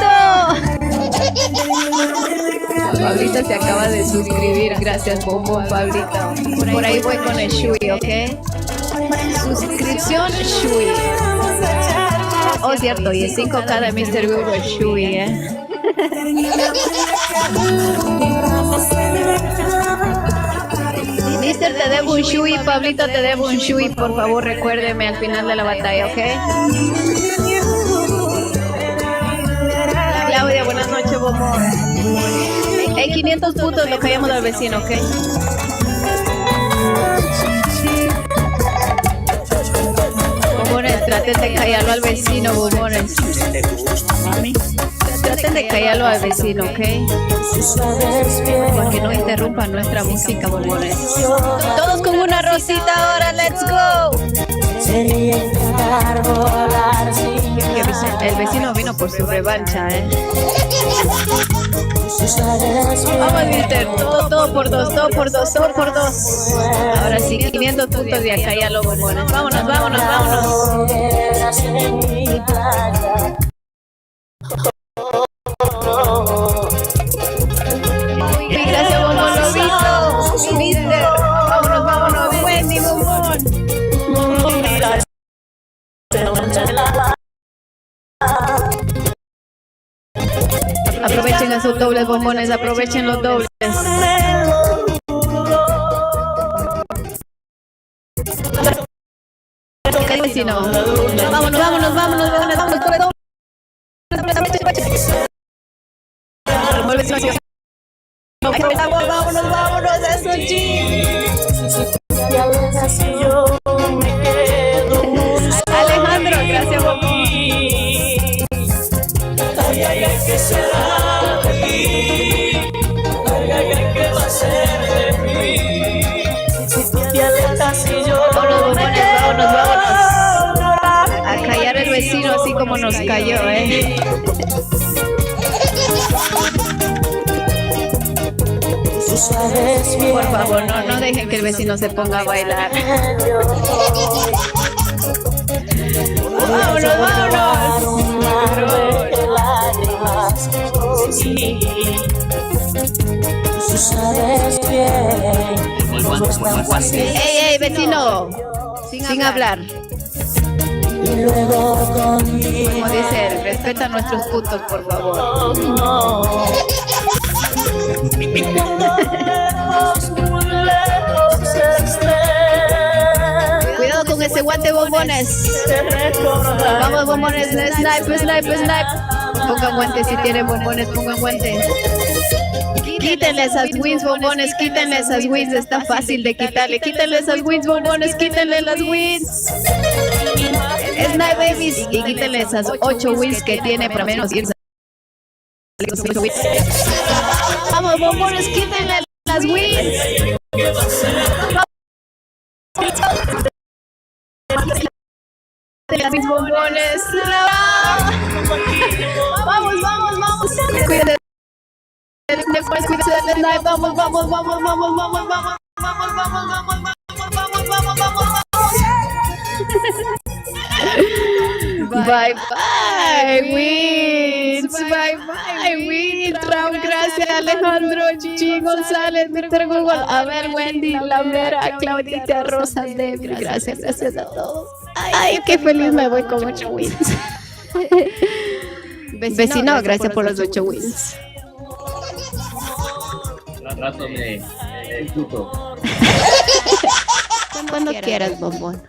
Pablito se acaba de suscribir, gracias, bombón, Pablito. Por ahí voy con el Shui, ¿ok? Suscripción Shui. Oh, cierto, y el 5K de Mr. Google Shui, Mister, te debo un Shui, Pablito, te debo un Shui, por favor, recuérdeme al final de la batalla, ¿ok? Claudia, buenas noches, bombón. 500 puntos lo callamos al vecino, ¿ok? Bombones, traten de callarlo al vecino, bombones. Traten de callarlo al vecino, ¿ok? Para que no interrumpan nuestra música, bombones. Todos con una rosita ahora, let's go. El vecino vino por su revancha, Vamos, mister, todo por dos. Ahora sí, 500 puntos de acá ya lo bombones. Vámonos. Gracias, bombón. Mister, vámonos, Wendy, bombón. Aprovechen esos dobles bombones, aprovechen los dobles. ¿Qué vecino? Vámonos, por el doble. Vámonos, eso, Alejandro, gracias, bombón. ¿Qué será de mí? ¿Qué va a ser de mí? Si te alejas y yo vámonos. A callar el vecino así como nos cayó, Por favor, no dejen que el vecino se ponga a bailar. Vámonos. Tú sabes bien. Ey, vecino, sin hablar. Y luego conmigo. Como dice él, respeta nuestros puntos, por favor. Cuidado con ese guante, bombones. Vamos, bombones, snipe. Pongan guantes si tienen bombones, pongan guantes. Quítenle esas wins, bombones, quítenle esas wins, está fácil de quitarle. Quítenle esas wins, bombones, quítenle las wins. Snipe babies, y quítenle esas 8 wins que tiene para menos irse. Vamos, bombones, quítenle las wins. Mis bombones. Vamos. Cuídate. Vamos. Bye, wins. Round, gracias, Alejandro, G. González, Mr. Google. A ver, Wendy, La Mera, Claudita, Rosas, David. Gracias a todos. Ay, qué feliz me voy con 8 wins. Vecino, gracias por los 8 wins. Rato me disfruto. Cuando quieras, bombón.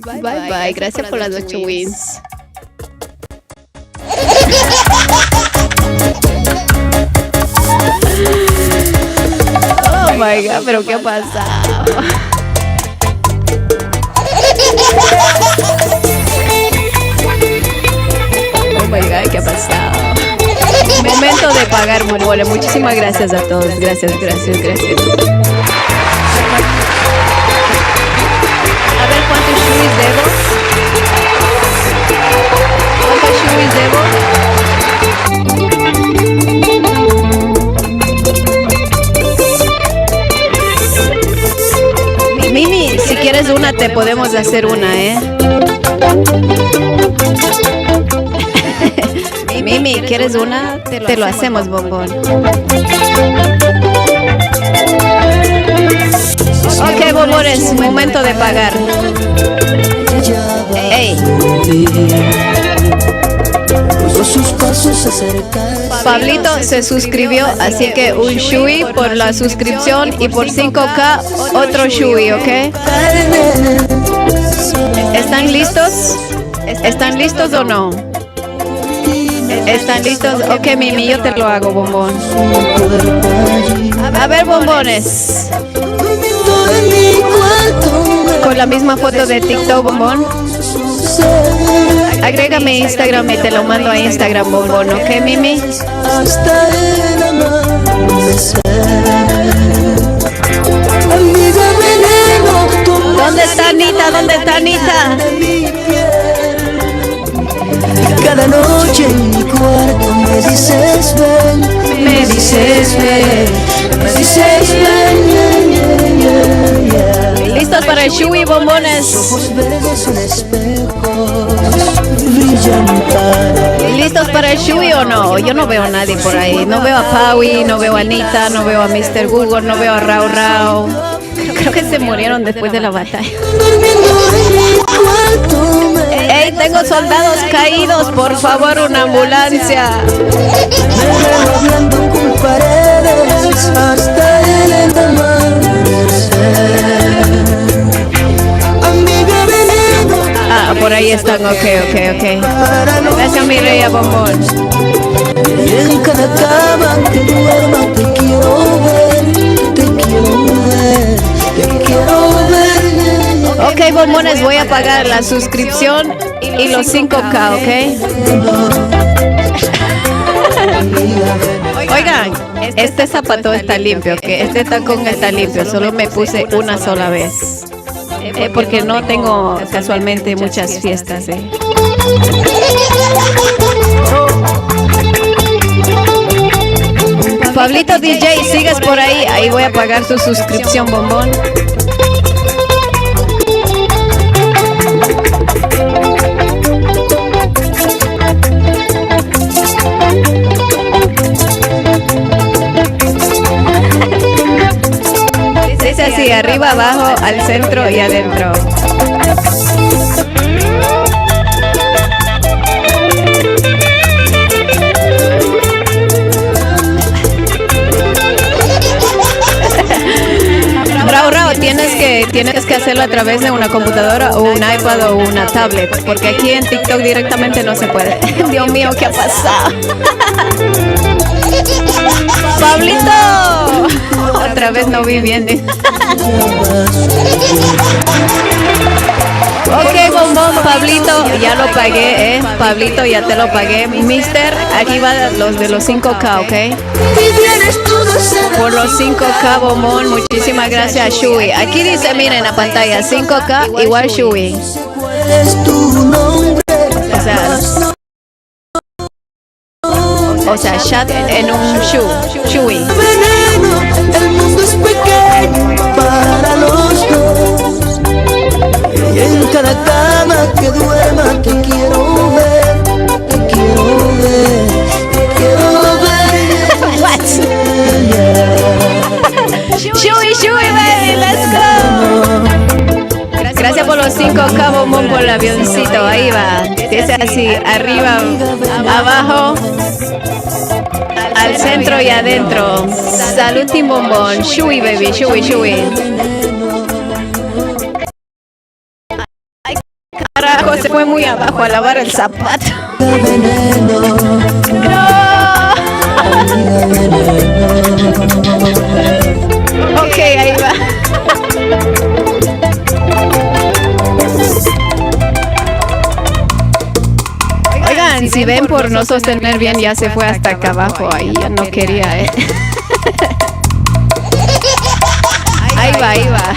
Bye. Gracias por las 8 wins. Oh my god, pero ¿qué ha pasado? Oh my god, ¿qué ha pasado? Momento de pagar, bombones. Muchísimas gracias a todos. Gracias. A ver cuántos shuis debo. Mimi, si quieres una, te podemos hacer una, Mimi, ¿quieres una? Te lo hacemos, bombón. Ok, bombones, momento de pagar. Ey. Pablito se suscribió, así que un shui por la suscripción y por 5K otro shui, ¿ok? ¿Están listos? ¿Están listos o no? ¿Están listos? Ok, Mimi, yo te lo hago, bombón. A ver, bombones. Con la misma foto de TikTok, bombón. Agrégame Instagram y te lo mando a Instagram, bombón, ¿ok, Mimi? ¿Dónde está Anita? Cada noche en mi cuarto me dices ven, ¿Listos para el shui, bombones? ¿Listos para Shui o no? Yo no veo a nadie por ahí. No veo a Paui, no veo a Anita, no veo a Mr. Google, no veo a Rao Rao. Creo que se murieron después de la batalla. ¡Ey, tengo soldados caídos! Por favor, una ambulancia. Ah, por ahí están, ok. Gracias, mi rey bombón. En cada cama que duerma te quiero ver, te quiero ver. Ok, bombones, voy a pagar la suscripción y los 5K, ¿ok? Oigan, este zapato está limpio, que este tacón está limpio, solo me puse una sola vez. Porque no tengo casualmente muchas fiestas. Pablito DJ, sigues por ahí. Ahí voy a pagar tu suscripción, bombón. Dice así, arriba, abajo, al centro y adentro. Rao, tienes que hacerlo a través de una computadora o un iPad o una tablet, porque aquí en TikTok directamente no se puede. Dios mío, ¿qué ha pasado? ¡Pablito! Otra vez no vi bien. Ok, bombón, Pablito, ya lo pagué, Pablito, ya te lo pagué. Mister, aquí van los de los 5K, ¿ok? Por los 5K, bombón, muchísimas gracias, Shui. Aquí dice, miren en la pantalla, 5K igual Shui. O sea, chat en un Shui. El mundo es pequeño para los dos. Y en cada cama que duerma te quiero ver, te quiero ver, te quiero ver. What? Shui, baby, let's go. Gracias por los 5K, bombón, por el avioncito. Ahí va. Dice así, arriba, abajo, al centro y adentro. Salud, Team Bombón. Shui, baby, Shui. Ay, carajo, se fue muy abajo a lavar el zapato. No. Ok, ahí va. Oigan, si ven por no sostener bien, ya se fue hasta acá abajo. Ahí ya no quería, Ahí va.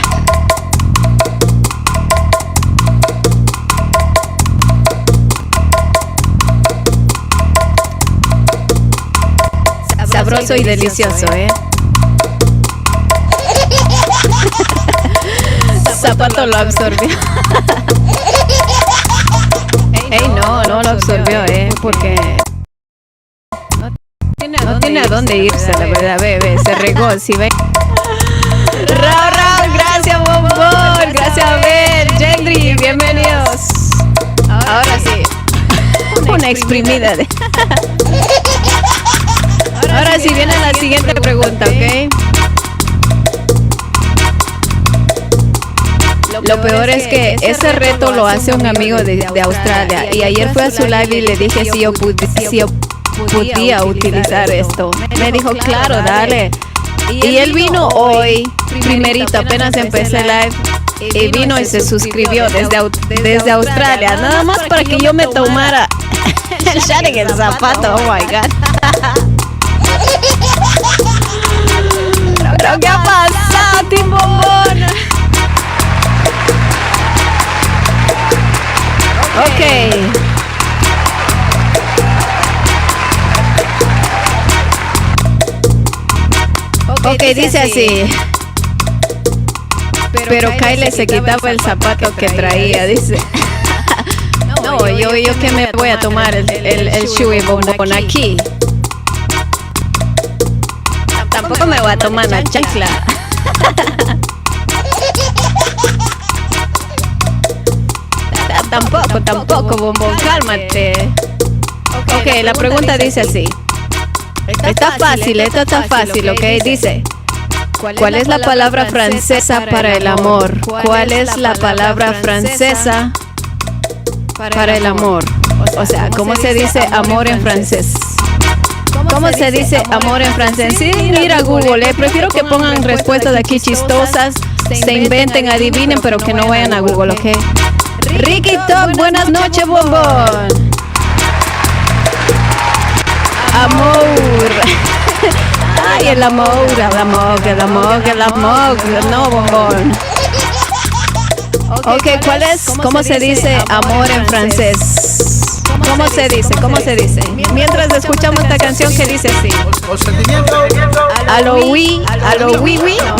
Sabroso y delicioso, Zapato lo absorbió. Ey, no lo absorbió, porque no tiene a dónde irse, la verdad, bebé, se regó, si ve. Rao, gracias, bombón, gracias, Abel, Gendry, bienvenidos. Ahora sí, una exprimida de... Ahora sí, viene la siguiente pregunta, ¿ok? Lo peor es que ese reto lo hace un amigo de Australia y ayer fui a su live y le dije si yo podía utilizar esto. Me dijo, claro, dale. Y él vino hoy, primerito, apenas empecé live, y vino y se suscribió desde Australia, nada más para que yo me tomara el shot en el zapato. Oh my God. ¿Pero qué ha pasado, Team Bombón? Ok, dice así. Pero Kyle se quitaba el zapato que traía, dice. No, yo que me voy a tomar el chewy bombón aquí. Tampoco me voy a tomar la chancla. Tampoco, bombón, cálmate. Ok, la pregunta dice así. Está fácil, esto está fácil, ok, dice. ¿Cuál es la palabra francesa para el amor? ¿Cuál es la palabra francesa para el amor? O sea, ¿cómo se dice amor en francés? ¿Cómo se dice amor en francés? Sí, mira Google, prefiero que pongan respuestas de aquí chistosas, se inventen, adivinen, pero que no vayan a Google, ¿ok? Ricky Talk, buenas noches, bombón. Amor. Ay, el amor, no, bombón. Ok, ¿cómo se dice amor en francés? ¿Cómo se dice? Mientras escuchamos esta canción que dice así. A lo oui,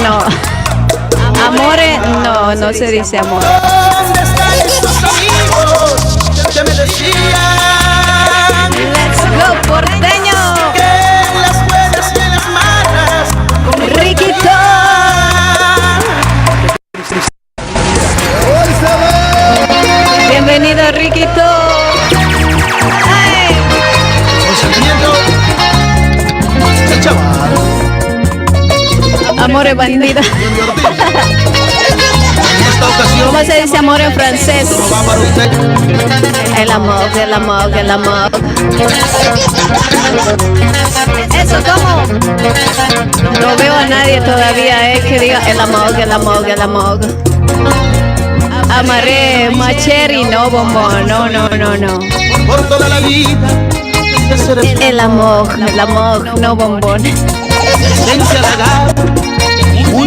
no. Amore, no se dice amor. ¿Dónde están esos amigos que me decían? Let's go, porteño. Que en las buenas y en las malas, Riquito. Bienvenido, Riquito. Amor bandido. ¿Cómo se dice amor en francés? El amor. ¿Eso cómo? No veo a nadie todavía, que diga el amor. Amaré, macheri, no, bombón, no. Por toda la vida. El amor, no, bombón.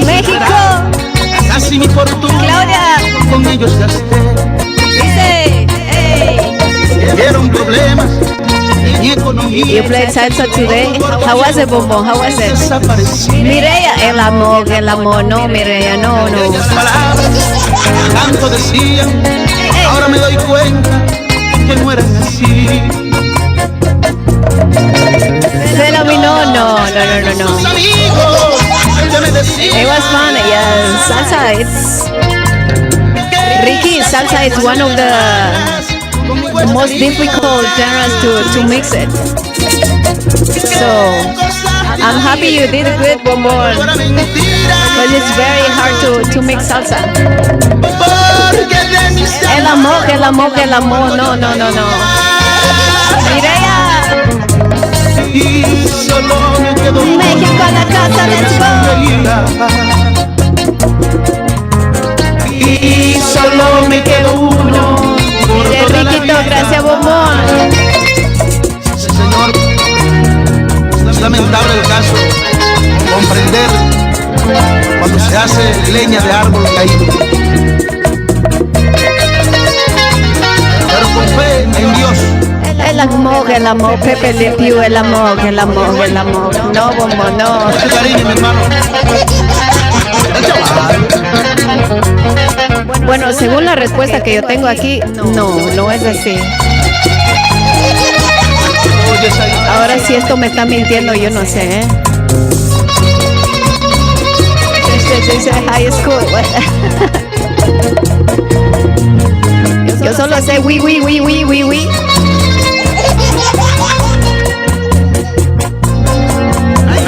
México. Casi mi fortuna. Claudia. Con ellos gasté. Dice, Tuvieron problemas en mi economía. You played salsa today. How was it, bombón? How was it? Mireya, el amor, no, Mireya, no. Aquellas palabras tanto decían. Ahora me doy cuenta que no eran así. No. It was fun, yes. Salsa, Ricky, salsa is one of the most difficult genres to mix it. So, I'm happy you did good, bombón. Because it's very hard to mix salsa. El amor, no. Mireya. Y solo me quedó México a la casa, let's go. Y solo me quedó uno. De Riquito, gracias, bombón. Sí, señor. Es lamentable el caso. Comprender cuando se hace leña de árbol caído. Pero con fe en Dios. El amor, Pepe Le Pew, el amor. No, bombón, no. Mucho cariño, mi hermano. Bueno, según la respuesta que yo tengo aquí, no es así. Ahora si esto me está mintiendo, yo no sé, Dice high school. Yo solo sé oui.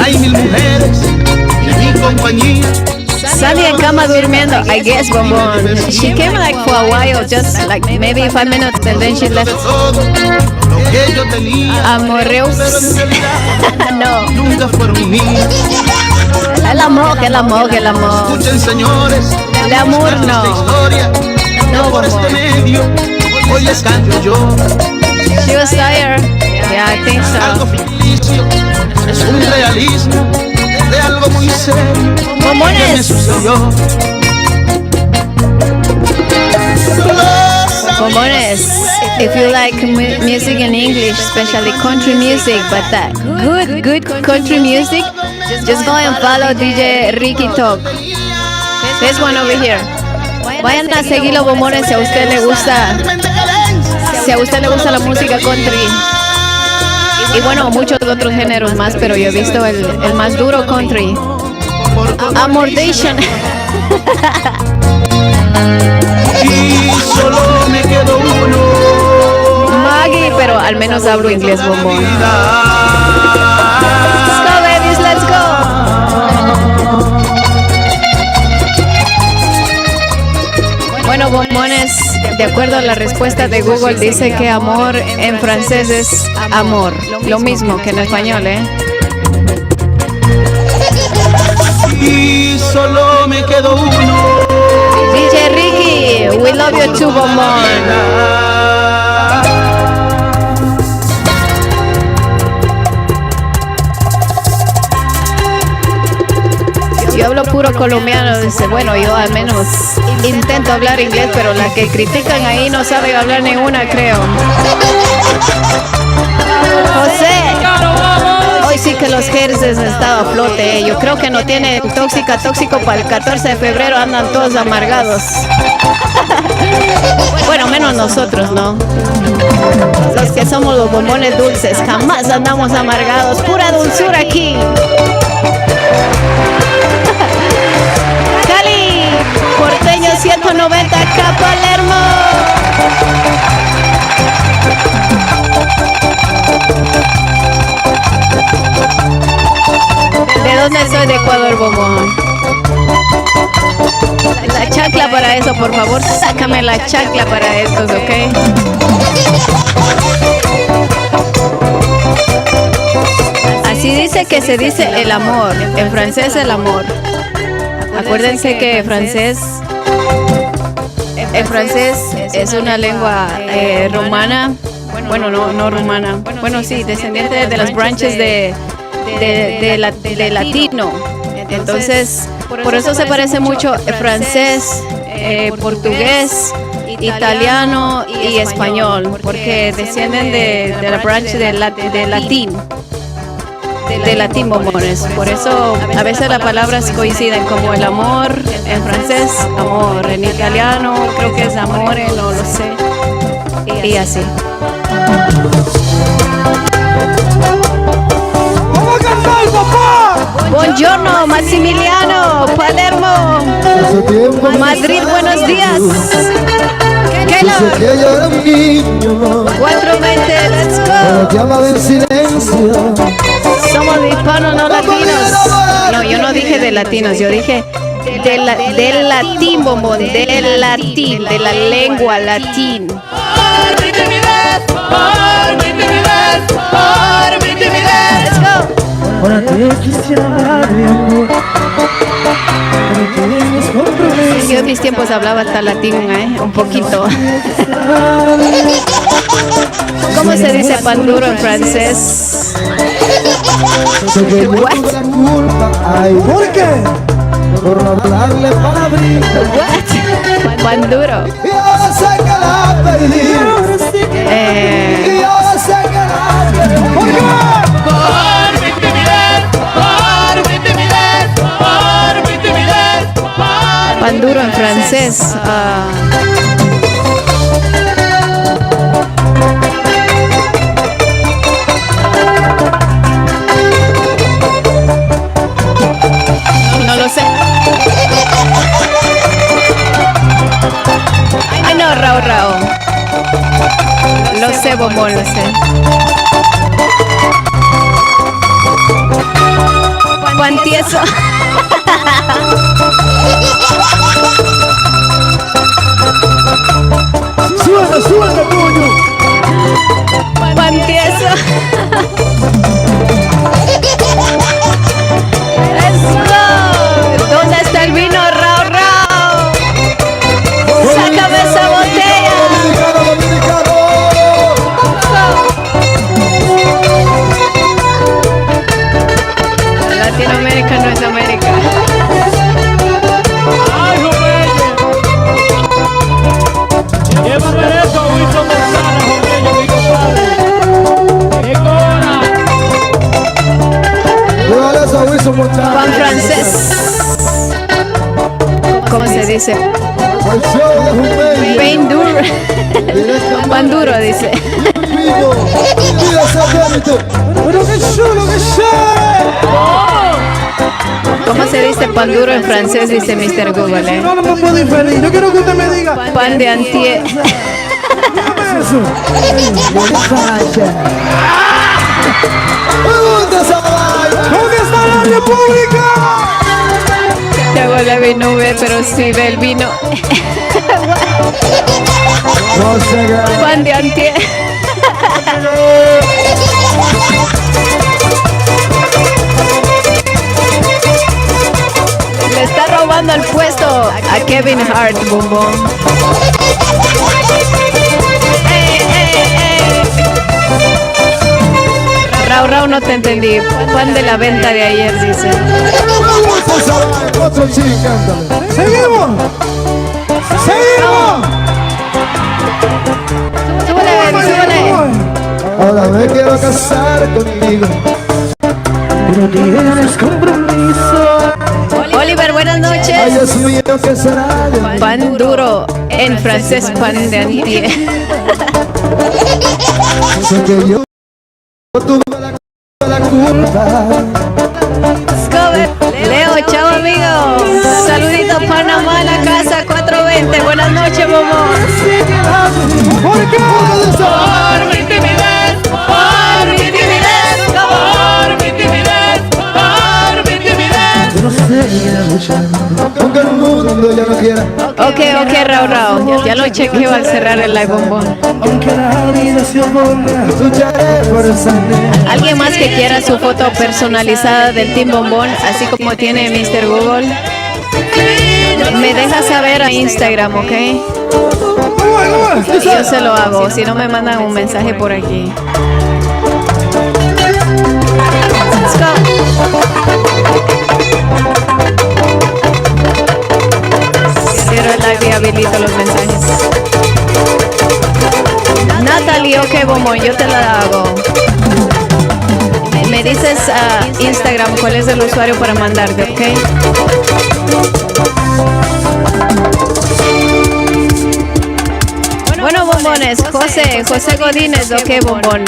Hay mil mujeres en mi compañía. Sandy en cama durmiendo, I guess, bombón. She came like for a while, just like maybe 5 minutes, and then she left. Amorreus. No. Nunca fueron míos. El amor. Escuchen, señores. El amor no. No, por este medio, hoy les canto yo. She was tired. Yeah, I think Algo so. ficticio, es un realismo de algo muy serio que me sucedió. Bombones, if you like music in English, especially country music, but that good country music, just go and follow DJ Ricky Talk. This one over here. Vayan a seguirlo, bombones, si a usted le gusta. si a usted le gusta la música country y bueno, muchos otros géneros más, pero yo he visto el más duro country. Amordation. Y solo me quedó uno. Maggie, pero al menos hablo inglés, bombón. Let's go, babies, let's go. Bueno, bombones, de acuerdo a la respuesta de Google, dice que amor en francés es amor. Lo mismo que en español, ¿eh? Y solo me quedó uno. DJ Ricky, we love you too, bombón. Yo hablo puro colombiano, dice, bueno, yo al menos intento hablar inglés, pero la que critican ahí no sabe hablar ninguna, creo. José, hoy sí que los jerseys han estado a flote, yo creo que no tiene tóxico para el 14 de febrero, andan todos amargados. Bueno, menos nosotros, ¿no? Los que somos los bombones dulces, jamás andamos amargados, pura dulzura aquí. Cali, Porteño 190, acá Palermo. ¿De dónde soy? De Ecuador, bombón. La chancla para eso, por favor, sácame la chancla para estos, ¿ok? Así dice que se dice el amor, en francés el amor. Acuérdense que en francés es una lengua romana, bueno, no romana, bueno, sí, descendiente de las branches de latino. Entonces, por eso se parece mucho francés, portugués, italiano y español, porque descienden de la branch de latín. De latín, bombones. Por eso a veces las palabras coinciden, como el amor en francés, amor en italiano, creo que es amore, no lo sé. Y así. ¡Vamos a cantar, papá! Buongiorno, Maximiliano, Palermo, Madrid, buenos días. Keylor, 420, let's go. Somos hispanos, no latinos. No, yo no dije de latinos, yo dije del latín, bombón, del latín, de la lengua latín. Let's go. Yo en mis tiempos hablaba hasta latín, un poquito. ¿Cómo se dice pan duro en francés? What? ¿Por qué? Por no hablarle palabrita. What? Pan duro. Y ahora sé que la perdí. Y ahora sé que la perdí. ¿Por qué? Por mi timidez, por mi timidez, por mi timidez, por pan duro en francés. No lo sé. Ay, no, Rao. Lo sé, bombón, lo sé. Juan Tieso. Suelta, puño. Juan Tieso. Let's go. ¿Dónde está el vino, Rao? Sácame esa botella. Latinoamérica no es América. Ay, llévame eso, Wilson González, mi compadre. ¡Qué cora! Juan francés. ¿Cómo se dice? Pain duro. Pan duro, dice. ¿Cómo se dice pan duro en francés? Dice Mr. Google. No, no me puedo inferir. Yo quiero que usted me diga. Pan de antier. ¿Dónde está la República? Santiago Levy no ve, pero sí ve el vino. Pan de antier. Le está robando el puesto a Kevin Hart, bombón. Rau, no te entendí. Pan de la venta de ayer, dice. ¡Seguimos! ¡Seguimos! Súbele, baby, súbele. Ahora me quiero casar contigo. Pero tienes compromiso. Oliver, buenas noches. Ay, Dios mío, ¿qué será de mí? Pan duro, en francés pan de antier. Sé que yo tuve la culpa. Leo, chao amigo. Saludito Panamá, la casa 420. Buenas noches, Momo. ¿Por qué? Por mi timidez, por mi timidez, por mi timidez, por mi timidez. Yo no seguiré luchando, aunque el mundo ya no quiera. Ok, Rau. Ya lo chequeo al cerrar el live, bombón. Aunque la vida se oponga, lucharé por esa nena. ¿Alguien más que quiera su foto personalizada del Team Bombón, así como tiene Mr. Google? Me deja saber a Instagram, ¿ok? Yo se lo hago, si no me mandan un mensaje por aquí. Let's go. Cierro el live y habilito los mensajes. Natalie, ok, Bombón, yo te la hago. Me dices a Instagram cuál es el usuario para mandarte, ¿ok? Bueno, bombones, José Godínez, ok, bombón.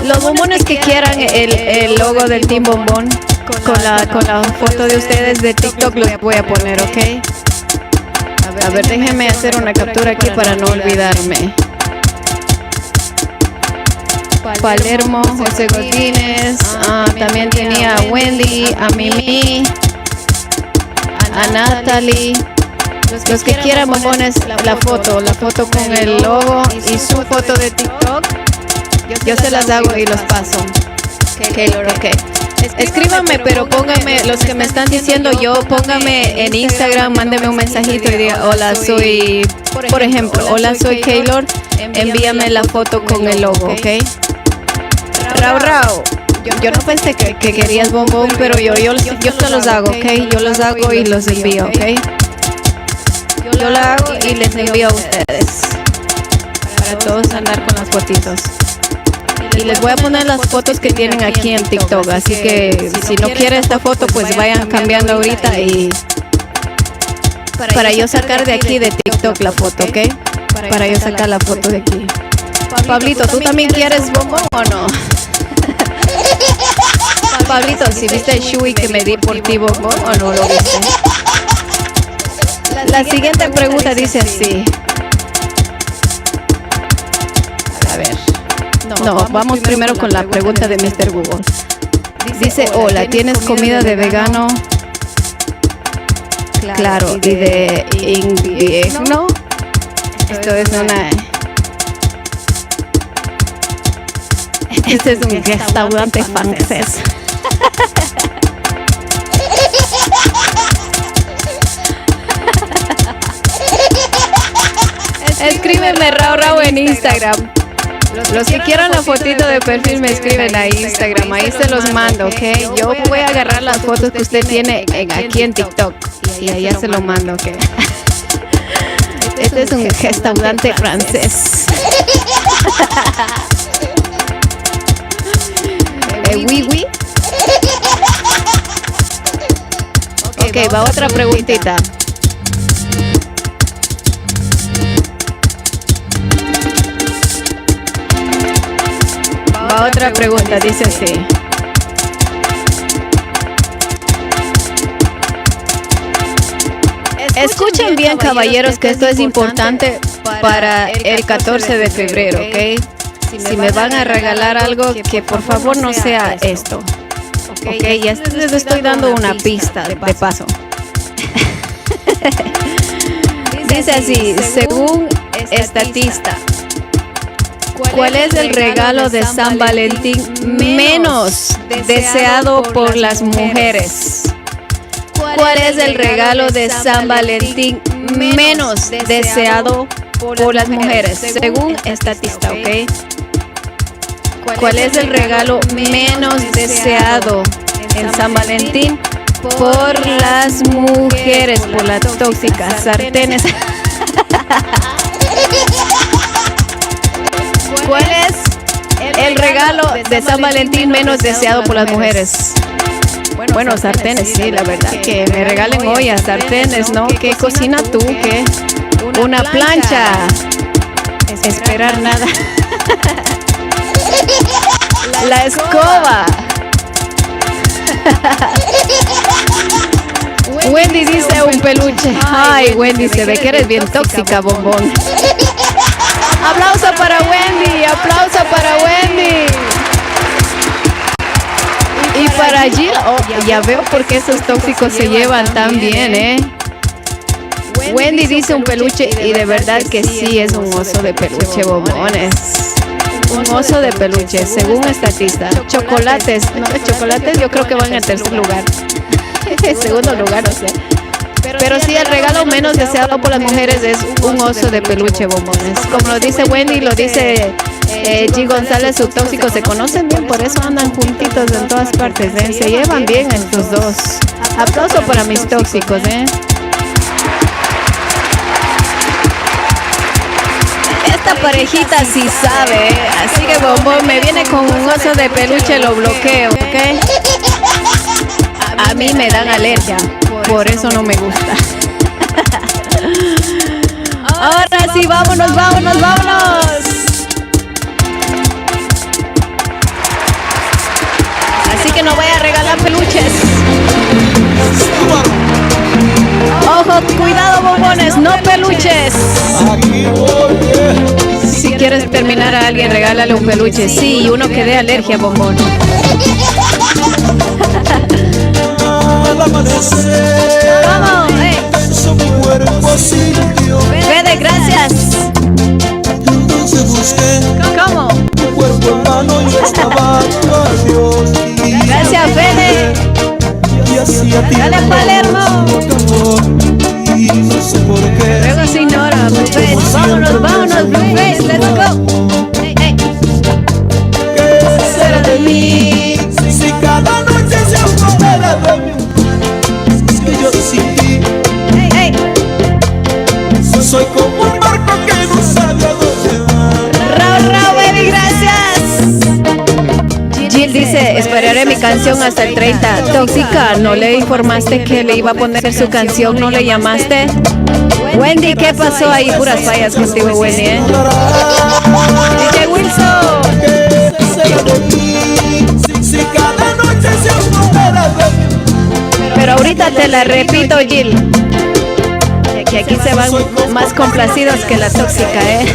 Los bombones que quieran el logo del Team Bombón con la foto de ustedes de TikTok los voy a poner, ¿ok? A ver, déjenme hacer una captura aquí para no olvidarme. Palermo, José Godínez, también tenía a Wendy, a Mimi, a Natalie. Los que quieran bombones, la foto con el logo y su foto de TikTok, yo se las hago y los paso. Ok. Escríbanme, pero pónganme, los que me están diciendo pónganme en Instagram, mándenme un mensajito y diga, hola, soy, por ejemplo, hola, soy Keylor, envíame la foto con el logo, ¿ok? Rau. Yo no pensé que querías bombón, pero yo te los hago, ¿ok? Yo los hago y los envío, ¿ok? Yo lo hago y les envío a ustedes. Para todos andar con las fotitos. Y les voy a poner las fotos que tienen aquí en TikTok. Así que si no quieren esta foto, pues vayan cambiando ahorita y para yo sacar de aquí de TikTok la foto, ¿ok? Para yo sacar la foto de aquí. Pablito, ¿tú también quieres bombón o no? Pablito, si viste el shui que me di por ti bombón o no lo viste. La siguiente pregunta dice así. A ver. No, vamos primero con la pregunta de Mr. Google. Dice, hola, ¿tienes comida de vegano? Claro, y de invierno. Esto es una... Este es un restaurante francés. Escríbeme Rau en Instagram. Los que quieran la fotito de perfil me escriben a Instagram. Ahí se los mando, ¿ok? Yo voy a agarrar las fotos que usted tiene aquí en TikTok y allá se lo mando, ¿ok? Este es un restaurante francés. Oui. Ok, va otra preguntita. Va otra pregunta, dice así. Escuchen bien, caballeros, que esto es importante para el 14 de febrero, ¿ok? Si me van a regalar algo, que por favor no sea esto. Ok, ya les estoy dando una pista de paso. Dice así, según estatista, ¿cuál es el regalo de San Valentín menos deseado por las mujeres? ¿Cuál es el regalo de San Valentín menos deseado por las mujeres? Según estatista, ¿ok? ¿Cuál es el regalo menos deseado en San Valentín por las mujeres, por las tóxicas? Sartenes. ¿Cuál es el regalo de San Valentín menos deseado por las mujeres? Bueno, sartenes, sí, la verdad, que me regalen ollas, sartenes, ¿no? ¿Qué cocina tú? ¿Qué? Una plancha. Esperar nada. La escoba. Wendy dice un peluche. Ay, Wendy, se ve que eres bien tóxica, bombón. Aplauso para Wendy, aplauso para Wendy. Y para Jill, ya veo por qué esos tóxicos se llevan tan bien, ¿eh? Wendy dice un peluche y de verdad que sí es un oso de peluche, bombones. Un oso de peluche, según estatista. Chocolates, no, chocolates yo creo que van en tercer lugar. Segundo lugar, no sé. Pero sí, el regalo menos deseado por las mujeres es un oso de peluche, bombones. Como lo dice Wendy, lo dice G. González, sus tóxicos se conocen bien, por eso andan juntitos en todas partes, ¿eh? Se llevan bien estos dos. Aplauso para mis tóxicos, ¿eh? Esta parejita sí sabe, ¿eh? Así que bombón, me viene con un oso de peluche, lo bloqueo, ¿ok? A mí me dan alergia, por eso no me gusta. Ahora sí, vámonos, vámonos, vámonos. Así que no voy a regalar peluches. Ojo, cuidado, bombones, no peluches. Si quieres terminar a alguien, regálale un peluche. Sí, y uno que dé alergia, bombón. Vamos, Fede, gracias. ¿Cómo? Gracias, Fede. Dale, Palermo. Luego se ignora, Blueface. Vámonos, vámonos, Blueface, let's go. Hey, hey. ¿Qué será de mí? Si cada noche se apodera de mí. Es que yo sin ti. Hey, hey. Soy como un barco que no sabe a dónde va. Raúl, baby, gracias. Jill dice, esperaré mi canción hasta el 30. Tóxica, ¿no le informaste que le iba a poner su canción? ¿No le llamaste? Wendy, ¿qué pasó ahí? Puras fallas contigo, Wendy, ¿eh? DJ Wilson. Pero ahorita te la repito, Jill. Que aquí se van más complacidos que la tóxica, ¿eh?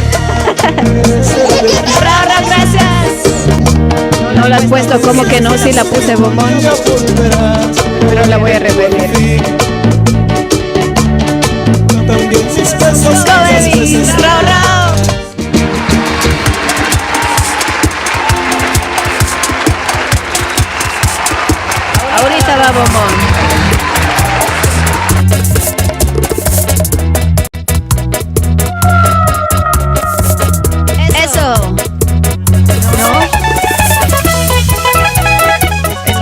Raura, gracias. No la has puesto, como que no, sí la puse, bombón. Pero la voy a repetir. Globey, Raura. Ahorita va, bombón.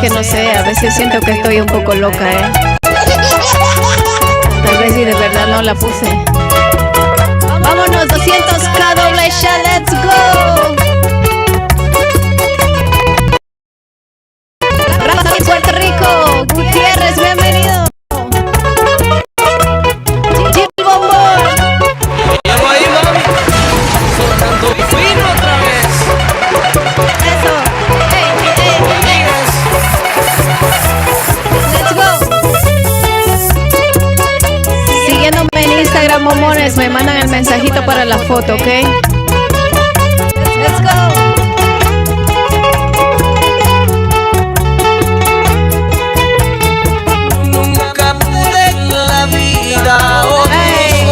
Que no sé, a veces siento que estoy un poco loca, ¿eh? Tal vez si de verdad no la puse. Vámonos, 200k doble shot, let's go. Rafa de Puerto Rico, Gutiérrez, bienvenido. Gil Bombón. Ya lo ahí, mami. Soltando fino otra vez. Eso. Instagram, momones, me mandan el mensajito para la foto, ¿ok? Let's go. Nunca pude en la vida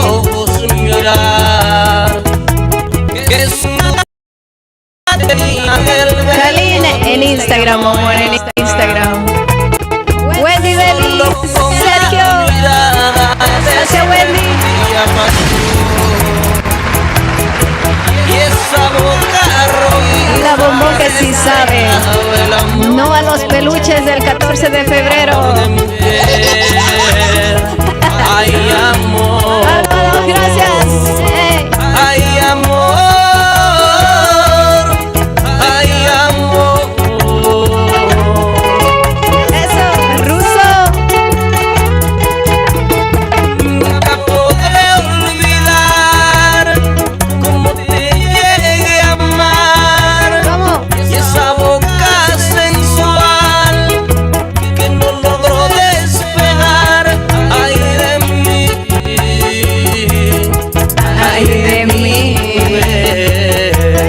ojos mirar, que es una Kaline en Instagram, amor, en Instagram. Wendy Baby, Sergio. Gracias, Wendy. Y esa boca roja, la bombón que sí sabe. No a los peluches del 14 de febrero. ay amor, gracias. ay amor, ay amor. Eso, ruso. Nunca podré olvidar cómo te llegué a amar. ¿Cómo? Y esa boca sensual que no logro despegar. Ay de mí, Ay de mí.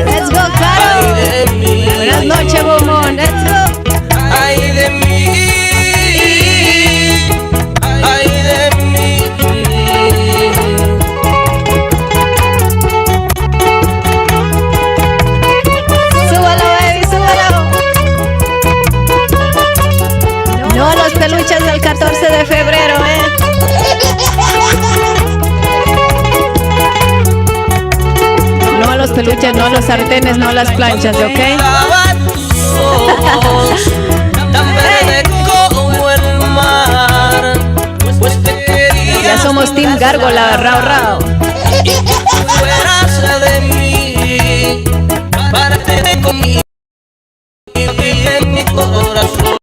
Let's go, Caro. Buenas noches, bombón. Let's go. ay de mí, ay de mí. Súbalo, baby, súbalo. No a los peluches del 14 de febrero, No a los peluches, no a los sartenes, no a las planchas, ¿ok? Miraba tus ojos, tan verde como el mar, pues te quería. Ya somos Team Gárgola, rao rao. Y que tú fueras de mí, parte conmigo y en mi corazón.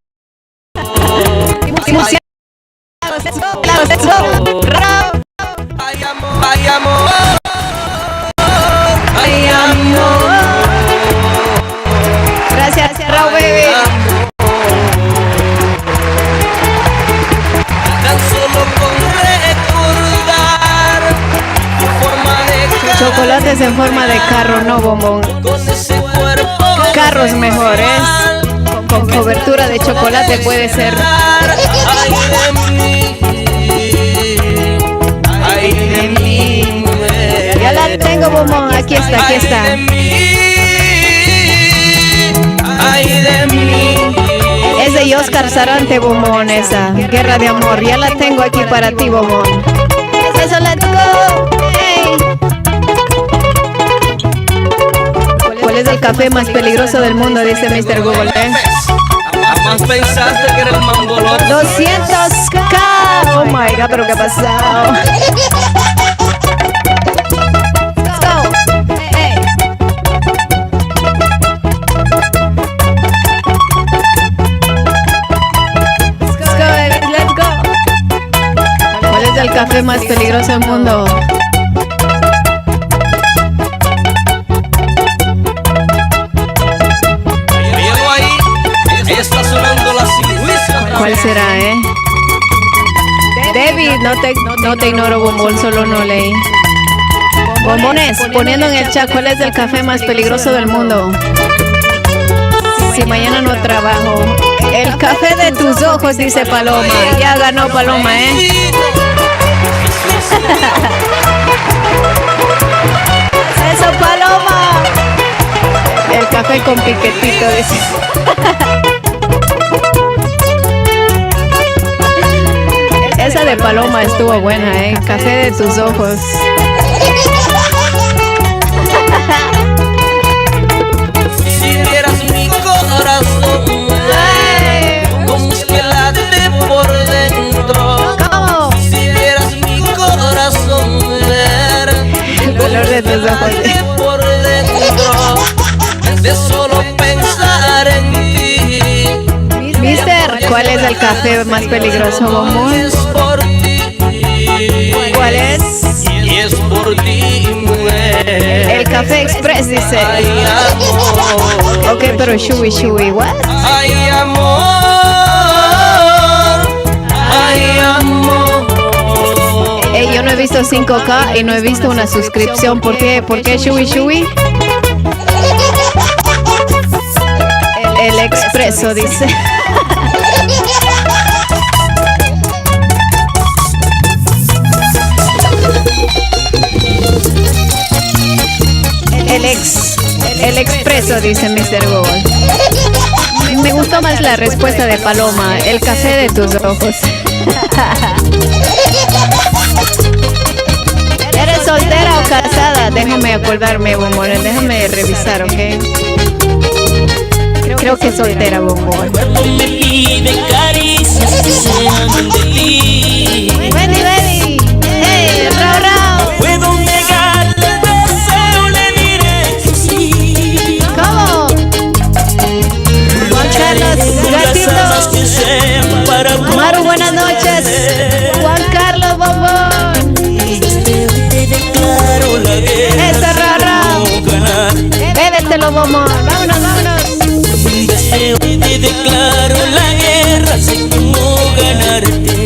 Claro, let's go. Rao. Ay amor, ay amor, Ay, amor. Gracias, Rao, baby. tan solo con recordar tu forma de Chocolates en forma de carro, no bombón. con ese cuerpo Carros mejores. Con cobertura de chocolate puede ser. ay de mí, ay de mí, Ya la tengo, bombón. Aquí está, aquí está. ay de mí. Es de Oscar Sarante, bombón, esa. Guerra de amor. Ya la tengo aquí para ti, bombón. Eso, let's go. Hey. ¿Cuál es el café más peligroso del mundo? Dice Mr. Google. Jamás pensaste que era el mangolón. 200K. Oh my God, pero ¿qué ha pasado? Let's go. Hey. Let's go, baby. Let's go. ¿Cuál es el café más peligroso del mundo? Llego ahí, está sonando la cigüeña. ¿Cuál será, David, no te ignoro, bombón, solo no leí. Bombones, poniendo en el chat cuál es el café más peligroso del mundo. Si mañana no trabajo. El café de tus ojos, dice Paloma. Ya ganó Paloma, Eso, Paloma. El café con piquetito, dice. Esa de Paloma estuvo buena, Café de tus ojos. Si vieras mi corazón, como es que late por dentro. ¿Cómo? Si vieras mi corazón, El color de tus ojos. late por dentro, de solo pensar en ti. Mister, ¿cuál es el café más peligroso, bombón? Es por ti. ¿Cuál es? Y es por ti, mujer. El café express, dice. Ay, amor. Ok, pero shui, what? Ay, amor. Ay, amor. Yo no he visto 5K y no he visto una suscripción. ¿Por qué? ¿Por qué, Shui Shui? El expreso dice. El expreso dice Mr. Google. Me gustó más la respuesta de Paloma. El café de tus ojos. ¿Eres soltera o casada? Déjame acordarme, bombón. Déjame revisar, ¿ok? Creo que soltera, bombón. Me pide caricias que sean de ti. Ven, hey, Rao Rao. Puedo negar el deseo, le diré que sí. ¿Cómo? Juan Carlos Gatito. Maru, buenas noches. Juan Carlos, bombón. Eso, Rao Rao. Bébetelo, bombón. Vámonos, vámonos. Te declaro la guerra, sé cómo ganarte.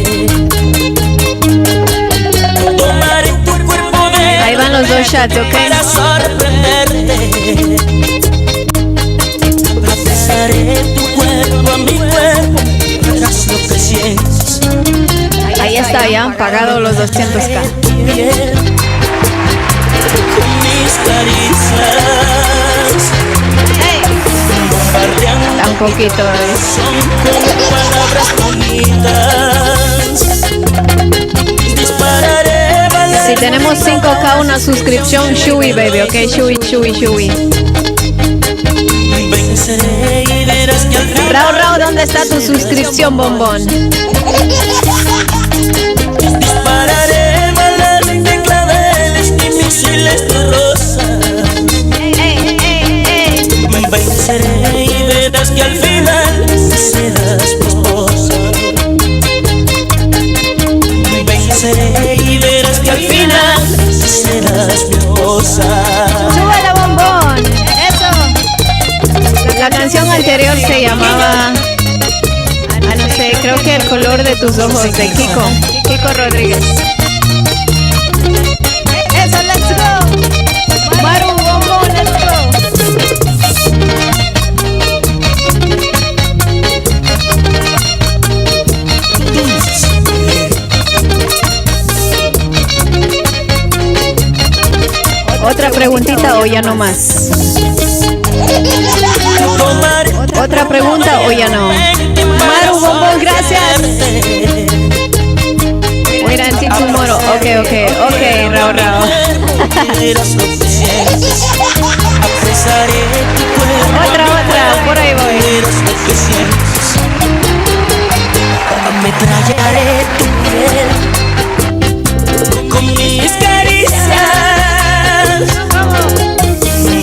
Tomaré tu cuerpo de ahí van los dos shots, ¿ok? para sorprenderte. Pasaré tu cuerpo a mi cuerpo, verás lo que sientes. Ahí está, ya han pagado los 200K. Con mis caricias. Un poquito, son como palabras bonitas. Dispararé balas. Si tenemos 5K una suscripción, Shui baby, ok, Shui. Venceré y verás que al final. Rao, ¿dónde está tu suscripción, bombón? Dispararé balas de claveles y misiles de rosa. Venceré y verás que al final serás mi esposa. Venceré y verás que al final serás mi esposa. ¡Súbela, bombón! ¡Eso! La canción anterior se llamaba... no sé, creo que El color de tus ojos, de Kiko Rodríguez. ¡Eso, let's go! Maru, bombón, let's go! Otra preguntita o ya no más. Otra pregunta o ya no. Maru, bombón, gracias. Mira, en DJTmore. Ok, Rao. Otra, por ahí voy. Ametrallaré tu piel con mis caricias,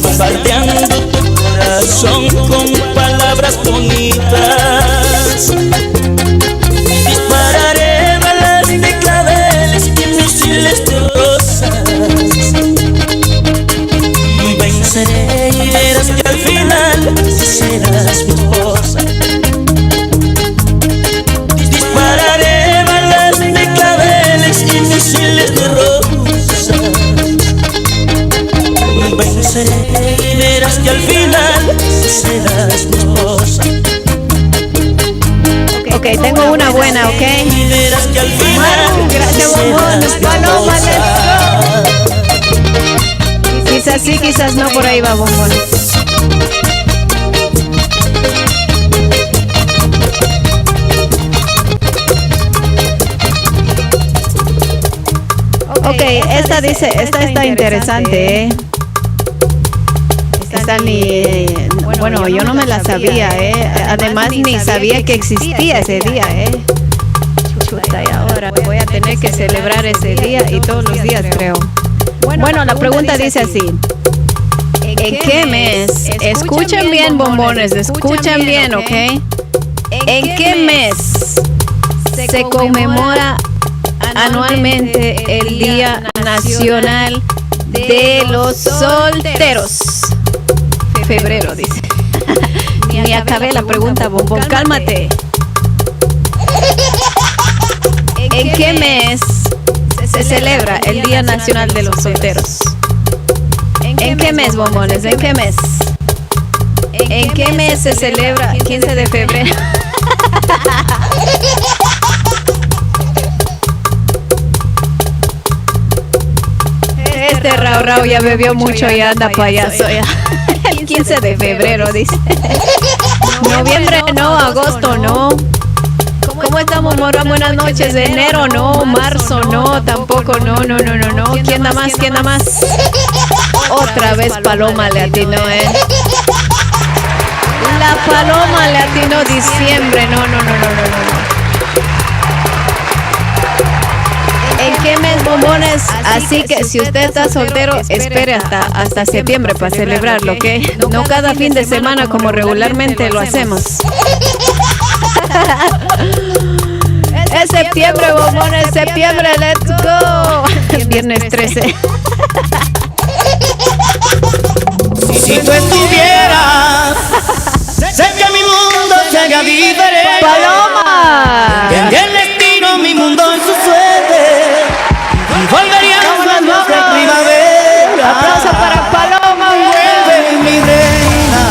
bombardeando tu corazón con palabras bonitas. Dispararé balas de claveles y misiles de rosas. Venceré y verás que al final serás mi esposa. Dispararé balas de claveles y misiles de rosas. Venceré y verás que al final serás mi esposa. Ok, tengo una buena, ok. Y verás que al final gracias, bombón. Paloma, let's go. Quizás sí, quizás no, por ahí va, bombón. Ok, esta está interesante, Esta ni... Bueno, yo no me la sabía, Además, ni sabía que existía ese día, Chuta, y ahora voy a tener que celebrar ese día y todos los días, creo. Bueno, la pregunta dice así. ¿En qué mes? Escuchen bien, bombones, escuchen bien, ¿ok? ¿En qué mes se conmemora anualmente el Día Nacional de los Solteros? Febrero, dice. Ni acabé la pregunta, bombón, cálmate. ¿En qué mes se celebra el Día Nacional de los Solteros? ¿En qué mes, bombones? ¿En qué mes? ¿En qué mes se celebra 15 de febrero? Este Rao ya bebió mucho y anda payaso ya. El 15 de febrero, dice. Noviembre no, agosto no. ¿Cómo estamos, Mora? Buenas noches. Enero no, marzo no, tampoco, no. ¿Quién da más? ¿Quién da más? Otra vez Paloma le atinó, La Paloma le atinó diciembre. No. ¿En qué mes, bombones? Así que si usted está soltero, espere hasta septiembre para celebrarlo, ¿ok? No cada fin de semana como regularmente lo hacemos. Es septiembre, bombones, septiembre, let's go. Viernes 13. Si tú estuvieras, sé que mi mundo sería diferente. ¡Paloma! En el destino, mi mundo en su suerte. Y volverían las noches de primavera. Aplauso para Paloma. Vuelve mi reina.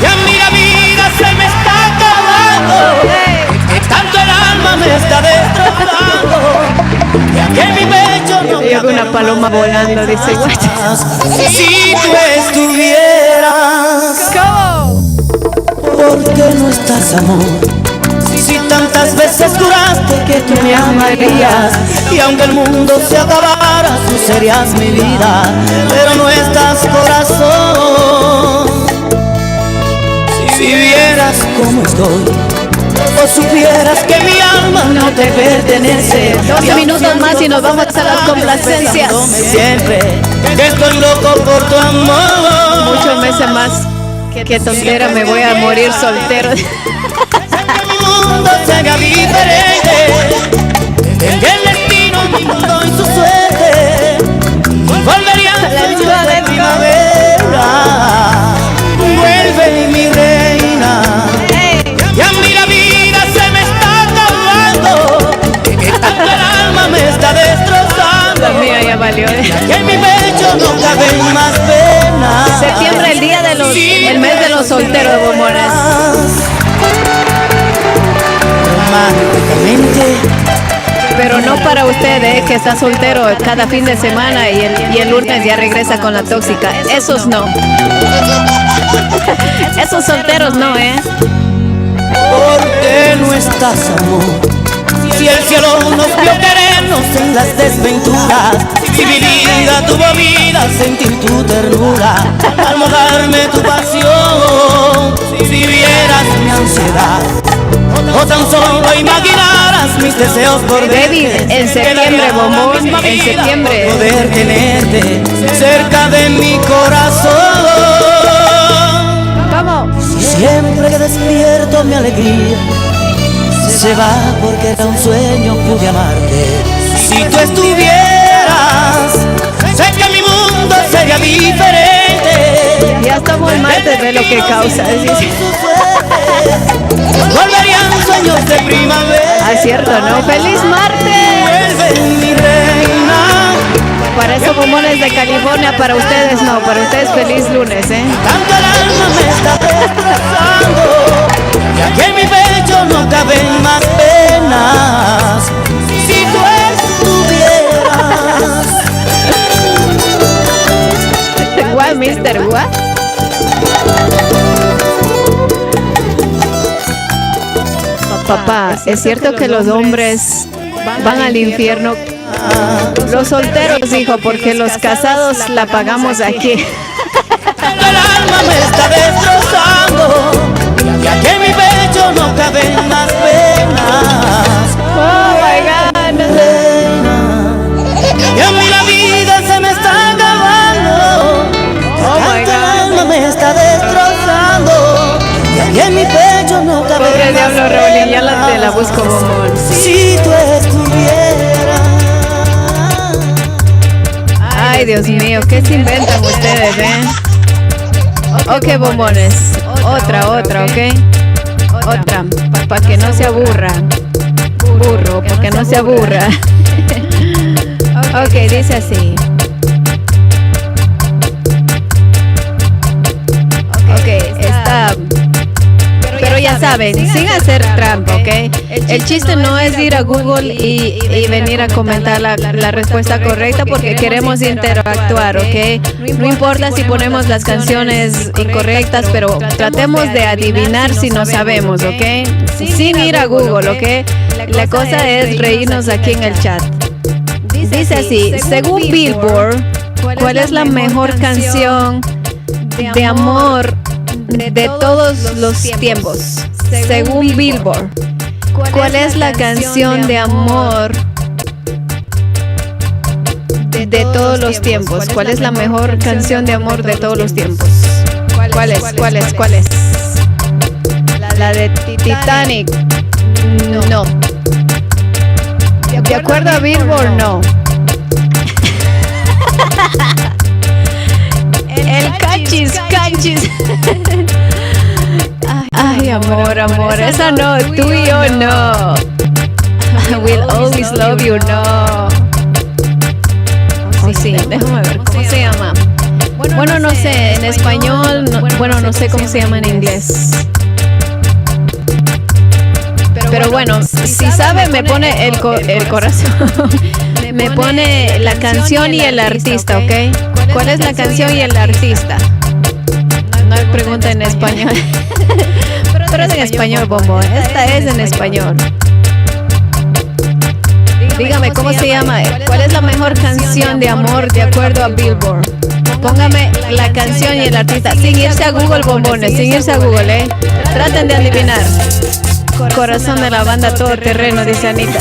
Ya mi vida se me está acabando. Tanto el alma me está destrozando. Que en mi pecho no llegó una paloma volando, dice guachas. Si tú estuvieras, ¿cómo? ¿Por qué no estás, amor? Si tantas veces juraste que tú me amarías, y aunque el mundo se acabara, tú serías mi vida, pero no estás, corazón. Si vieras cómo estoy, o supieras que mi alma no te pertenece. 12 minutos más y nos vamos a las complacencias. Siempre que estoy loco por tu amor. Muchos meses más que soltera me voy a morir soltero. Mi mundo será diferente. En el destino, mi mundo y su suerte. Volvería a la ciudad de primavera. Vuelve mi reina. Ya mi la vida se me está acabando. Tanto el alma me está destrozando. La mía ya valió. Que en mi pecho no caben más penas. Septiembre, el mes de los solteros, bombones. Pero no para usted, que está soltero cada fin de semana y el lunes ya regresa con la tóxica. Esos no. Esos solteros no, ¿Por qué no estás, amor? Si el cielo nos vio querernos en las desventuras, si mi vida tuvo vida, sentir tu ternura, al mojarme tu pasión, si vieras mi ansiedad, o tan solo imaginaras mis deseos por David, en septiembre, bombón, en septiembre. Poder tenerte cerca de mi corazón. Vamos. Siempre que despierto mi alegría se va porque era un sueño, pude amarte. Si tú estuvieras, sé que mi mundo sería diferente. Ya estamos en martes de lo que causa. Volverían sueños de primavera. Ah, cierto, ¿no? ¡Feliz martes! Vuelve mi reina. Para esos bombones de California, para ustedes no, para ustedes feliz lunes, Tanto el alma me está destrozando, ya que en mi pecho no caben más penas. Si tú estuvieras. What, Mr. What? Papá, ¿es cierto que los hombres van al infierno? Los solteros, hijo, porque los casados la pagamos aquí. El alma me está destrozando, ya que en mi pecho no caben más penas. Oh my God. Y a mí la vida se me está acabando. Oh my God. El alma me está destrozando, ya que en mi pecho no caben más penas. Pobre diablo, Raúl, ya la busco, bombón. Si tú estuvieras. Ay, Dios mío, ¿qué se inventan ustedes, Ok, bombones. Otra, ¿ok? Otra, para que no se aburra. Burro, para que no se aburra. Ok, dice así. Ok, está... Pero ya saben, sin hacer trampa, ¿ok? El chiste no es ir a Google y venir a comentar la respuesta correcta porque queremos interactuar, ¿ok? No importa si ponemos las canciones incorrectas, pero tratemos de adivinar si no sabemos, ¿ok? Sin ir a Google, ¿ok? La cosa es reírnos aquí en el chat. Dice así, según Billboard, ¿cuál es la mejor canción de amor de todos los tiempos? Según Billboard, ¿cuál es la canción de amor de todos los tiempos? ¿Cuál es la mejor canción de amor de todos los tiempos? ¿Cuál es? ¿Cuál es? ¿Cuál es? La de Titanic. No. De acuerdo a Billboard, no. El cachis. Ay, amor, esa no, tú y yo no. I will always love you, no. Oh, sí, déjame ver, ¿cómo se llama? Bueno, no sé, en español, no sé cómo se llama en inglés. Pero bueno, si sabe, me pone el corazón. Me pone la canción y el artista, ¿ok? ¿Cuál es la canción y el artista? No hay pregunta en español. Pero es en español, Bombo. Esta es en español. Dígame, ¿cómo se llama? ¿Cuál es la mejor canción de amor de acuerdo a Billboard? Póngame la canción y el artista. Sin irse a Google, bombones. Sin irse a Google, ¿eh? Traten de adivinar. Corazón de la banda todoterreno, dice Anita.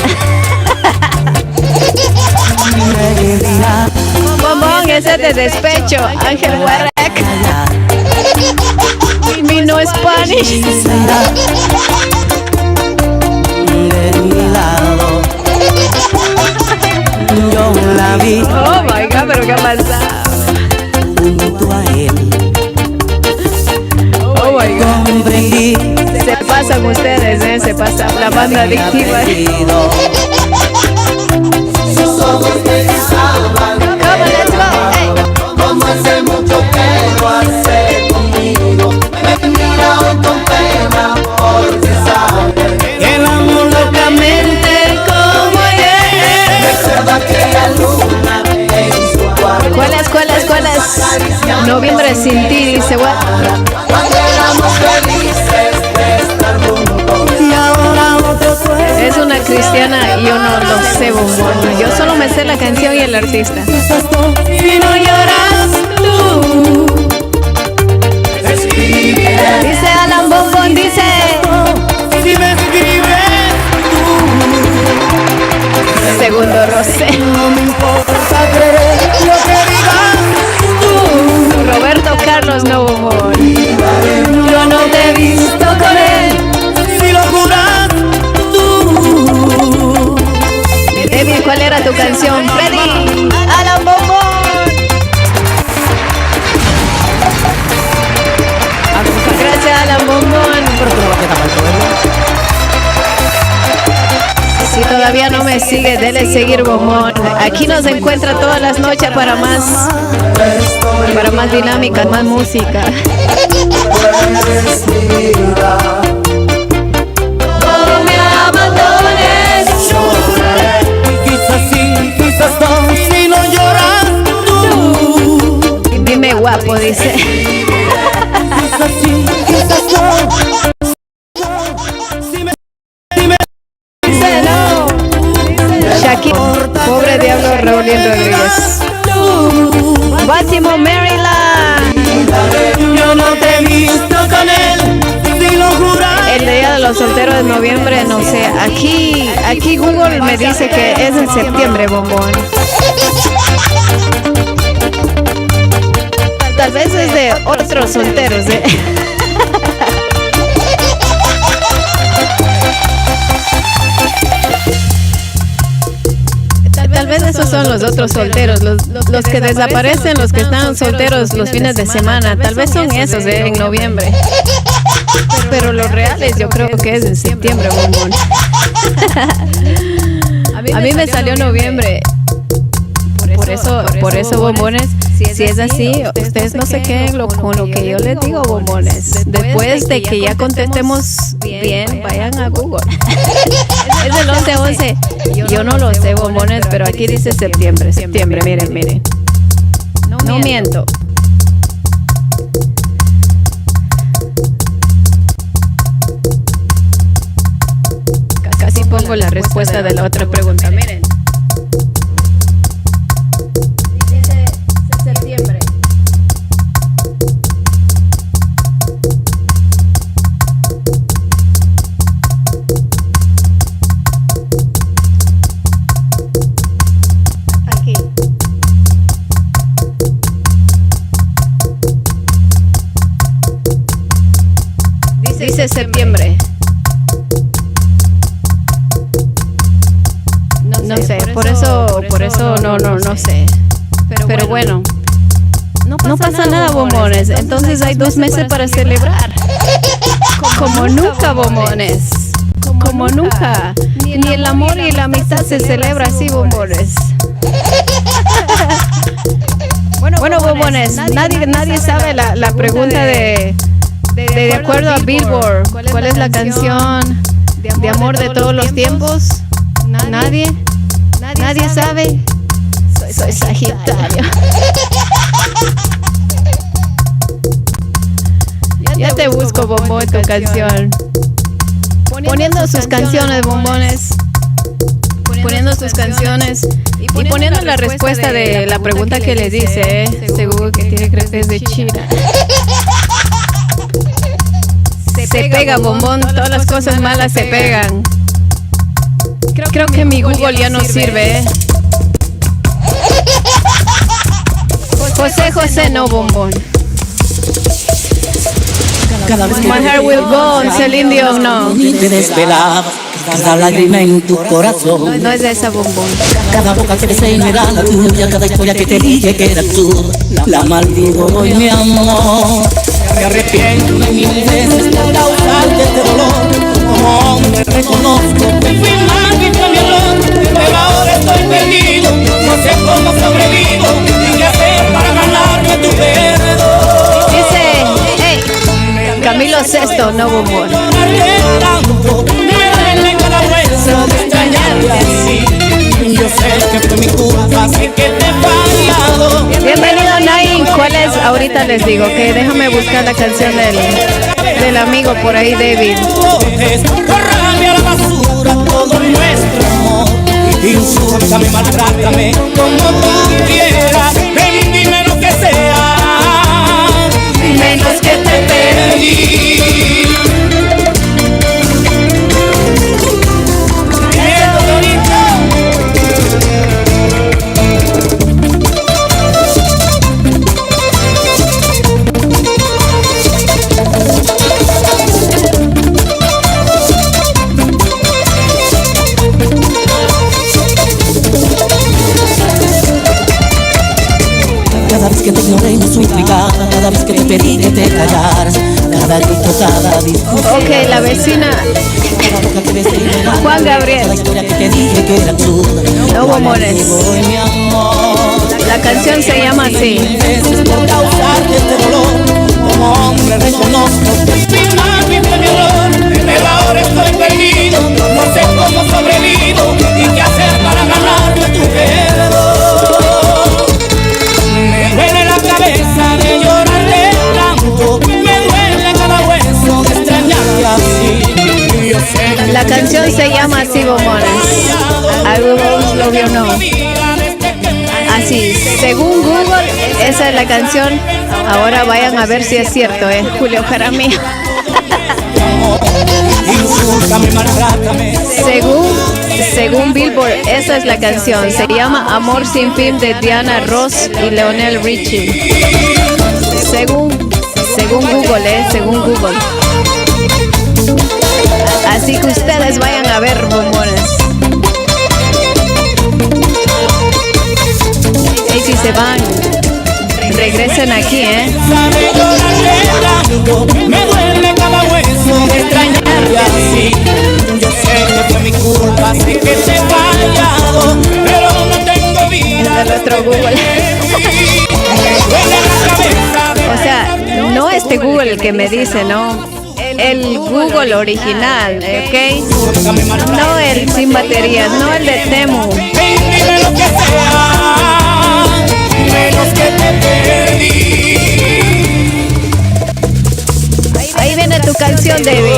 Bombón, ese de despecho. Ángel Warrack. Mi no Spanish. Oh my God, pero qué ha pasado. Oh my God. Se pasan ustedes, se pasa la banda adictiva. Sus ojos me salvan. Como hace mucho que lo hace conmigo. Me mira hoy con pena porque sabe el amor locamente como ayer. Recuerda aquella luna en su cuarto. ¿Cuál es? Noviembre sin ti, dice what? Cuando éramos felices de estar juntos. Y ahora otro sueño. Es una cristiana, yo no lo sé, bombón. Yo solo me sé la canción y el artista. Si no lloras tú, escribiré. Dice Alan Bombón, dice. Si me escribes tú. Segundo Rosé. No me importa creer lo que digas tú. Roberto Carlos, no bombón. Yo no te he visto con él. Si lo juras tú. David, ¿cuál era tu canción? Freddy. Alan Bombón. Gracias, Alan Bombón. Si todavía no me sigue, dele seguir, bombón. Aquí nos encuentra todas las noches para más dinámica, más música. No me abandones, lloraré. Quizás sí, quizás no, si no lloras tú. Dime guapo, dice. Quizás sí, quizás no. Shakira, pobre diablo Raúlín Rodríguez. Baltimore, Maryland. Yo no te he visto con él, si lo juras. El día de los solteros de noviembre, no sé. Aquí Google me dice que es en septiembre, bombón. Tal vez es de otros solteros, Tal vez esos son los otros solteros, los que desaparecen, los que están solteros los fines de semana. Tal vez son esos en noviembre. Pero los reales yo creo que es en septiembre, bombón. A mí me salió noviembre. Por eso, bombones, si es así, ustedes no se queden con lo que yo les digo, bombones. Después de que ya contestemos bien, vayan a Google. Es del 11-11. Yo no lo sé, bombones, pero aquí dice septiembre. Miren. No miento. Casi pongo la respuesta de la otra pregunta. Miren. Dice septiembre. Aquí. Dice septiembre. No sé, por eso no sé. Pero bueno, no pasa nada, bombones. Entonces hay 2 meses para celebrar. Como nunca, bombones. Como nunca. Ni el amor y la amistad se celebra así, bombones. Bueno, bombones, nadie sabe la pregunta de acuerdo a Billboard. ¿Cuál es la canción de amor de todos los tiempos? ¿Nadie sabe? Soy Sagitario. Ya te busco, bombón, tu canción. Poniendo sus canciones, bombones. Poniendo sus canciones. Y poniendo la respuesta de la pregunta que les dice, seguro que tiene creces de China. Se pega, bombón, todas las cosas malas se pegan. Creo que mi Google ya no sirve, José, no, bombón. My heart will go on, Celine Dion, no. Te desvelaba cada lágrima en tu corazón. No es de esa, bombón. Cada boca que besé no era la tuya, cada historia que te dije que era absurda. La maldigo hoy, mi amor. Me arrepiento de 1000 veces por causarte este dolor. Como hombre reconozco que fui mal, que fue mi error. Pero ahora estoy perdido, no sé cómo sobrevivo ni qué hacer para ganarme tu perdón. Dice, hey, Camilo Sesto, no, bombón. Yo sé que fue mi culpa, sé que te he fallado. Bienvenido, Nain. ¿Cuál es? Ahorita les digo, que déjame buscar la canción del amigo por ahí, David. Borrame a la basura todo nuestro amor. Insúltame, maltrátame como tú quieras. Ven, dime lo que sea, menos que te perdí. Cada vez que te ignoré y me suplicaba, cada vez que te pedí que te callaras, cada grito, cada discusión. Ok, la vecina Juan Gabriel. No, bombones. La canción se llama así. Por causarte este dolor, como hombre reconozco que fui mal, fue mi error, pero ahora estoy perdido, no sé cómo sobrevivo y qué hacer para ganarme tu perdón. Me duele la cabeza de llorar de tanto, me duele cada hueso de extrañarte así. Yo sé que la canción se llama así, bombones. I will always love you, no. Así, según Google, esa es la canción. Ahora vayan a ver si es cierto, Julio Jaramillo. Según Billboard, esa es la canción. Se llama Amor sin fin de Diana Ross y Lionel Richie. Según Google, según Google. Así que ustedes vayan a ver, bombones. Y si se van, regresen aquí, Me duele cada hueso de extrañarte así. Yo sé que fue mi culpa, sé que te he fallado, pero no tengo vida nuestro Google. O sea, no este Google el que me dice, ¿no? El Google original, ¿ok? No el sin baterías, no el de Temu. Ahí viene tu canción, David.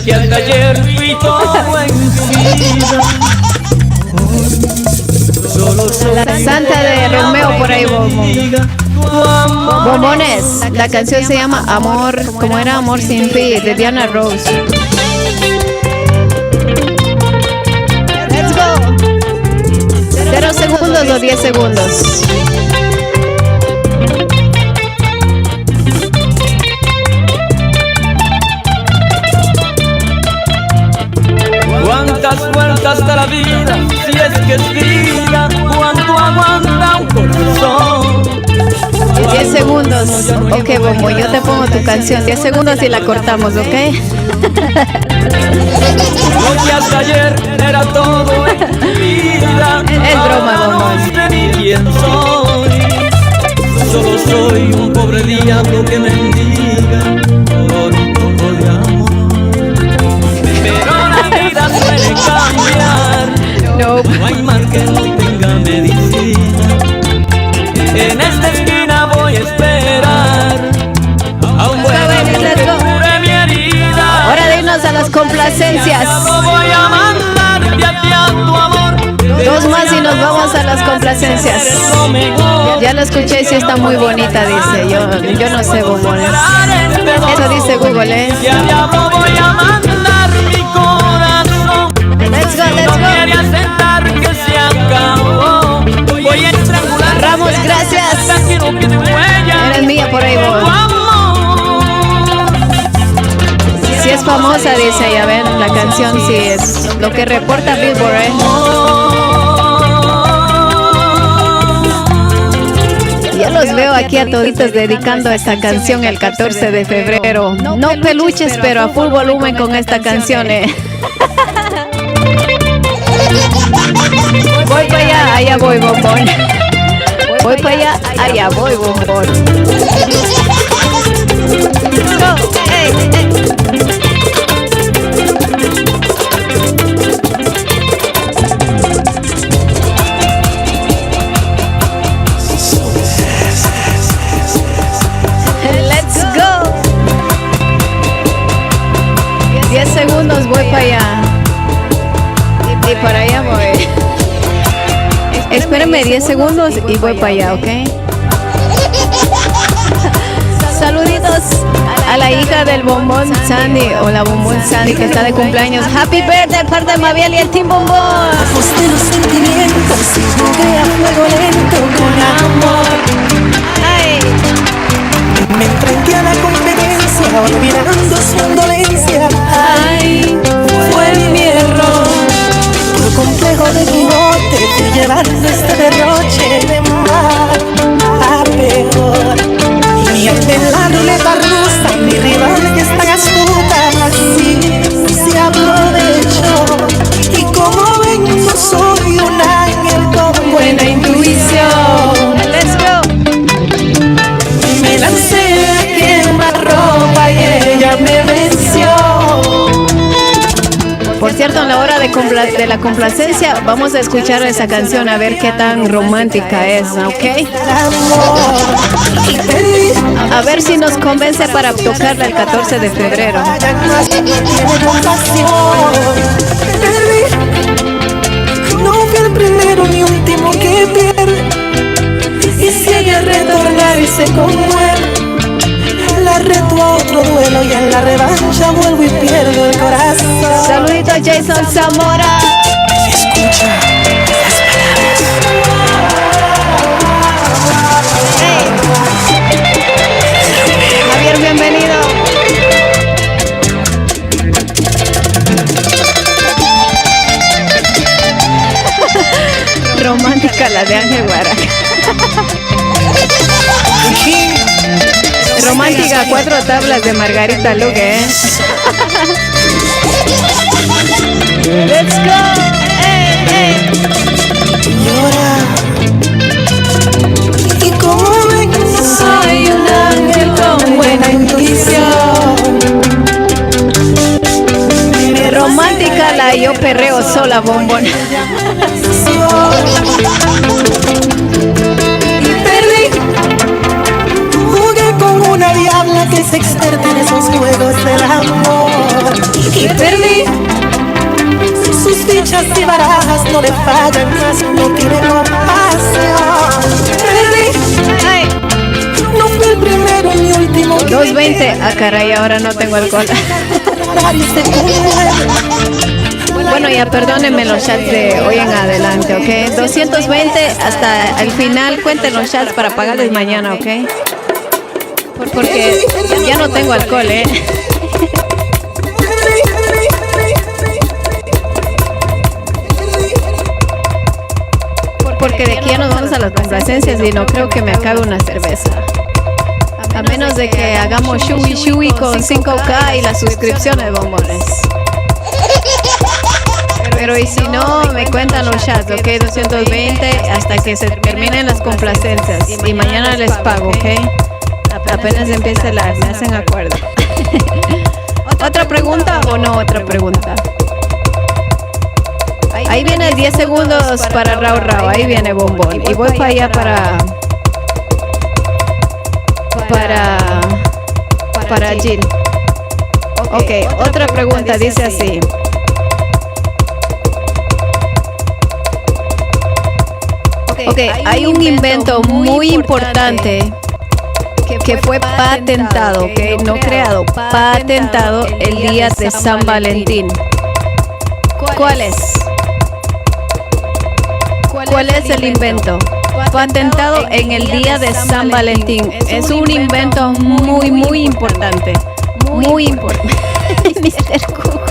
Que al taller fui todo en vida. La santa de Romeo por ahí, Bombones. La canción se llama Amor, como era Amor sin fin, de Diana Rose. Let's go. 0 segundos o 10 segundos. Cuántas vueltas da la vida, si es que es vida, cuánto aguanta un corazón. 10 segundos. Ok, Bombo, yo te pongo tu canción. 10 segundos y la cortamos, ¿ok? Lo que hasta ayer era todo en mi vida. Es broma, Bombo. No sé ni quién soy. Solo soy un pobre diablo que mendiga por un poco de amor. Pero la vida suele cambiar. No hay mal que no tenga medicina. En esta esquina voy a esperar a un buen hombre que cure mi herida. Hora de irnos a las complacencias. Voy a mandarte a ti a tu amor. 2 más y nos vamos a las complacencias. Ya lo escuché y sí está muy bonita, dice. Yo no sé, Bombones. Eso dice Google, ¿eh? Voy a mandar mi corazón. Let's go, let's go. Quiere aceptar que se acabó. Voy a estrangular. Ramos, gracias. Eres mía por ahí, vos. Si es famosa, dice, ya ven, la canción sí es lo que reporta Billboard, ¿eh? Ya los veo aquí a toditos dedicando esta canción el 14 de febrero. No peluches, pero a full volumen con esta canción, ¿eh? Voy para allá, allá voy, Bombón. Voy para allá, allá voy, Bombón. Go, hey, hey. Let's go. 10 segundos, voy para allá. Y para allá voy. Espérenme 10 segundos y voy para allá, ¿ok? Saluditos a la hija del Bombón Sandy, o la Bombón Sandy que está de cumpleaños. Happy birthday, parte de Mabiel y el Team Bombón. De los sentimientos, jugué a fuego lento con amor. Ay. Me enfrenté a la competencia, olvidando su indolencia. Ay, fue mi error. Por complejo de bigote, fui llevando este derroche de mal a peor. Y mi arte en la ruleta rusa, mi rival que es tan astuta, así se aprovechó. Y como ven, no soy un ángel con buena intuición. Let's go. Me lancé a quemarropa y ella me venció. Por cierto, en la hora de la complacencia vamos a escuchar esa canción a ver qué tan romántica es, ¿ok? A ver si nos convence para tocarla el 14 de febrero. No fui el primero ni último que pierde. Y si ella retorna y se conmueve, la reto a otro duelo y en la revancha vuelvo y pierdo el corazón. Saludito a Jason Zamora. Escucha las palabras. Javier, bienvenido. Romántica la de Ángel Guaraca. Romántica 4 tablas de Margarita Luque, ¿eh? Let's go. Hey, hey. Llora yo perreo sola, bombón. Y perdí. Jugué con una diabla que se experta en esos juegos del amor. Y perdí. Sus fichas y barajas no le fallan más, no tiene compasión. Perdí. No fui el primero ni último. 2.20. Ah, caray, ahora no tengo alcohol. Bueno, ya perdónenme los chats de hoy en adelante, ¿ok? 220 hasta el final. Cuenten los chats para pagarles mañana, ¿ok? Porque ya no tengo alcohol, ¿eh? Porque de aquí ya nos vamos a las complacencias y no creo que me acabe una cerveza. A menos de que hagamos shui con 5K y las suscripciones, bombones. Pero y si no, me cuentan los chats, ¿ok? 220 hasta que se terminen las complacencias. Y mañana les pago, ¿ok? Apenas empiece la, me hacen acuerdo. ¿Otra pregunta o no otra pregunta? Ahí viene 10 segundos para Rao. Ahí viene bombón. Y voy para allá para Jill. Ok, otra pregunta dice así. Ok, hay un invento muy importante que fue patentado, ok, no creado, patentado el día de San Valentín. ¿Cuál es? ¿Cuál es el invento? Patentado en el día de San Valentín. Es un invento muy importante. Muy importante. Mr. Cook.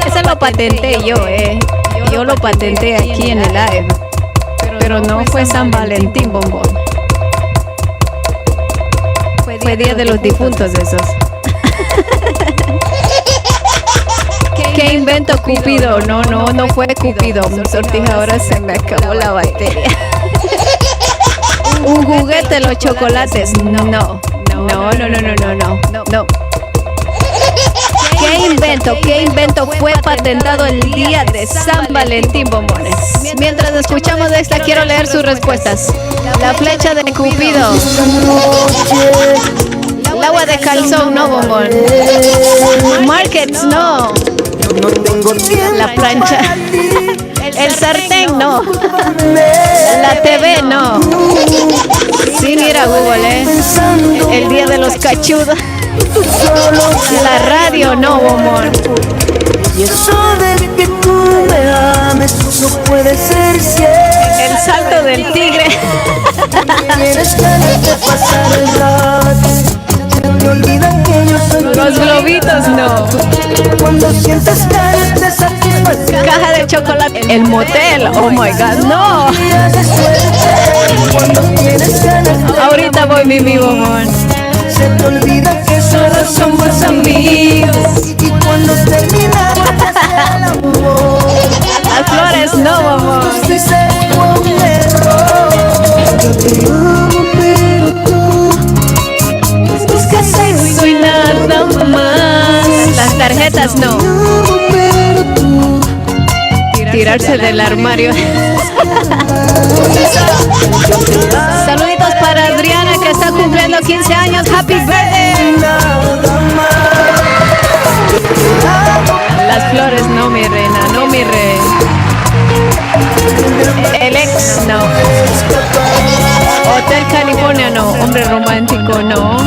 Ese lo patenté yo, Yo lo patenté aquí en el live. Pero no fue San Valentín, bombón. Fue Día de los Difuntos esos. ¿Qué invento Cupido? No fue Cupido. Sortijadora, se me acabó la batería. Un juguete, los chocolates. No. ¿Qué invento fue patentado el día de San Valentín, bombones? Mientras escuchamos esta, quiero leer sus respuestas. La flecha de Cupido. El agua de calzón, no, bombón. Markets, no. La plancha. El sartén, no. La TV, no. Sí, mira Google, El día de los cachudos. La radio, no, bombón. Y eso de que tú me ames no puede ser cierto. El salto del tigre. Tienes ganas de pasar el rato. Me olvidan que yo soy los globitos, no. Cuando sientes ganas de satisfacción. Caja de chocolate. El motel, oh my god, no. Cuando tienes ganas de ahorita voy, mi bombón. Se te olvida que solo somos amigos. Y cuando terminamos de hacer el amor, las flores, no, bombón. Si se fue un error. Yo te amo, pero tú buscas sexo y nada más. Las tarjetas, no. Tirarse del armario. Saluditos para Adriana, que está cumpliendo 15 años. Happy birthday. Las flores, no, mi reina, no, mi rey. El ex, no. Hotel California, no. Hombre romántico, no.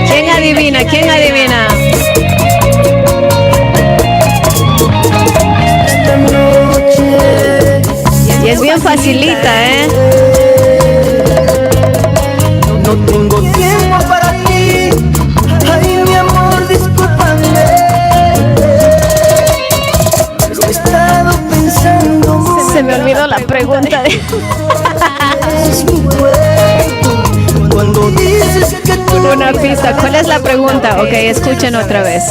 ¿Quién adivina? ¿Quién adivina? Y es bien facilita, No tengo tiempo para ti. Ay, mi amor, discúlpame. Lo he estado pensando. Se me olvidó la pregunta. Cuando dices que tú una pista. ¿Cuál es la pregunta? Ok, escuchen otra vez.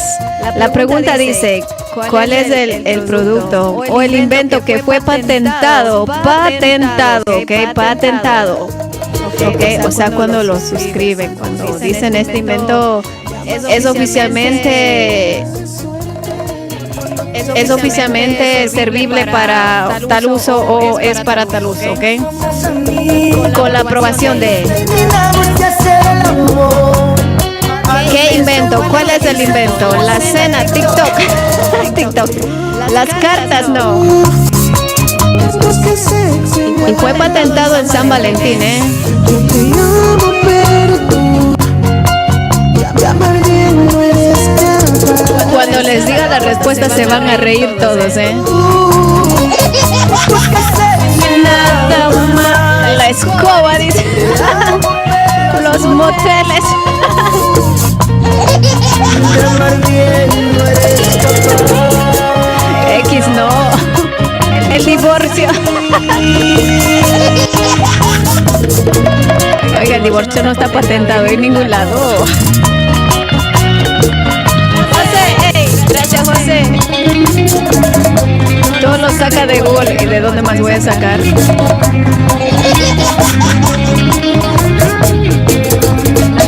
La pregunta dice, ¿cuál es el producto o el invento que fue patentado? Patentado, ok, patentado. Ok, o sea, cuando lo suscriben, cuando dicen este invento es oficialmente servible para tal uso o es para tal uso, ¿ok? Con la aprobación de... ¿Qué invento? ¿Cuál es el invento? La cena, TikTok. TikTok. Las cartas, no. Y fue patentado en San Valentín, ¿eh? Cuando les diga la respuesta se van a reír todos, ¿eh? Nada más. La escoba, dice. Los moteles. X no. El divorcio. Oiga, el divorcio no está patentado en ningún lado. Gracias, José. Todo lo saca de Google. ¿Y de dónde más voy a sacar?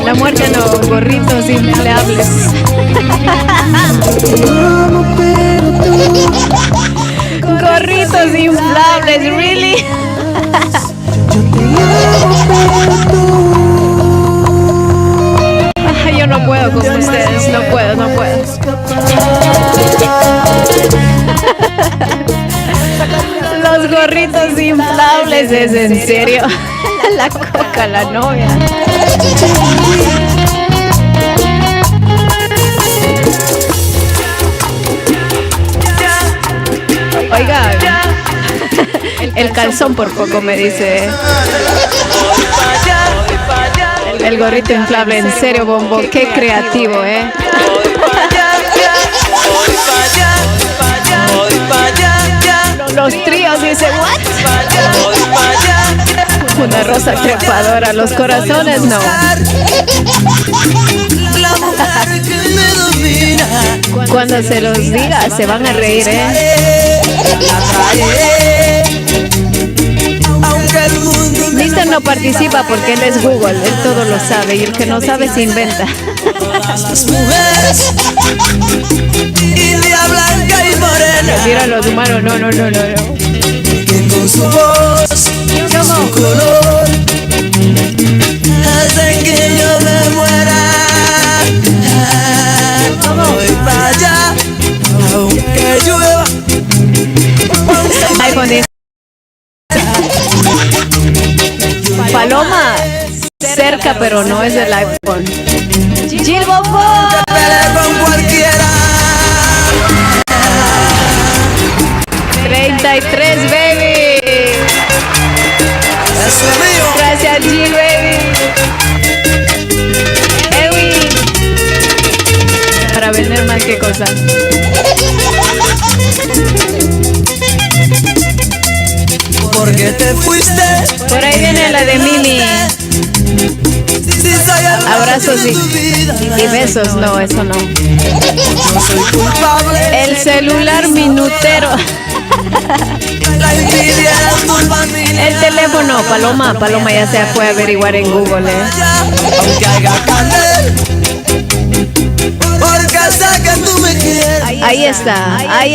La muerte no, gorritos inflables. Gorritos inflables, really. Yo no puedo con ustedes, no puedo. Los gorritos inflables, ¿es en serio? La coca, la novia. Oiga, el calzón por poco me dice. El gorrito inflable, en serio, Bombo, qué creativo, ¿eh? Los tríos, dice, ¿what? Una rosa trepadora, los corazones, no. Cuando se los diga, se van a reír, ¿eh? Mister no participa porque él es Google, él todo lo sabe y el que no sabe se inventa. Mira a los humanos, no. Que con su voz, su color, hacen que yo me muera. Voy para allá, aunque llueva. iPhone dice. Paloma, cerca, pero no es del iPhone. Gil Bombo. Con cualquiera. 33, baby. Gracias, Gil, baby. Edwin. Para vender más que cosas. Porque te fuiste. Por ahí viene la de Mimi. Abrazos y besos, no, eso no. El celular minutero. El teléfono, Paloma ya se fue a averiguar en Google, ¿eh? Ahí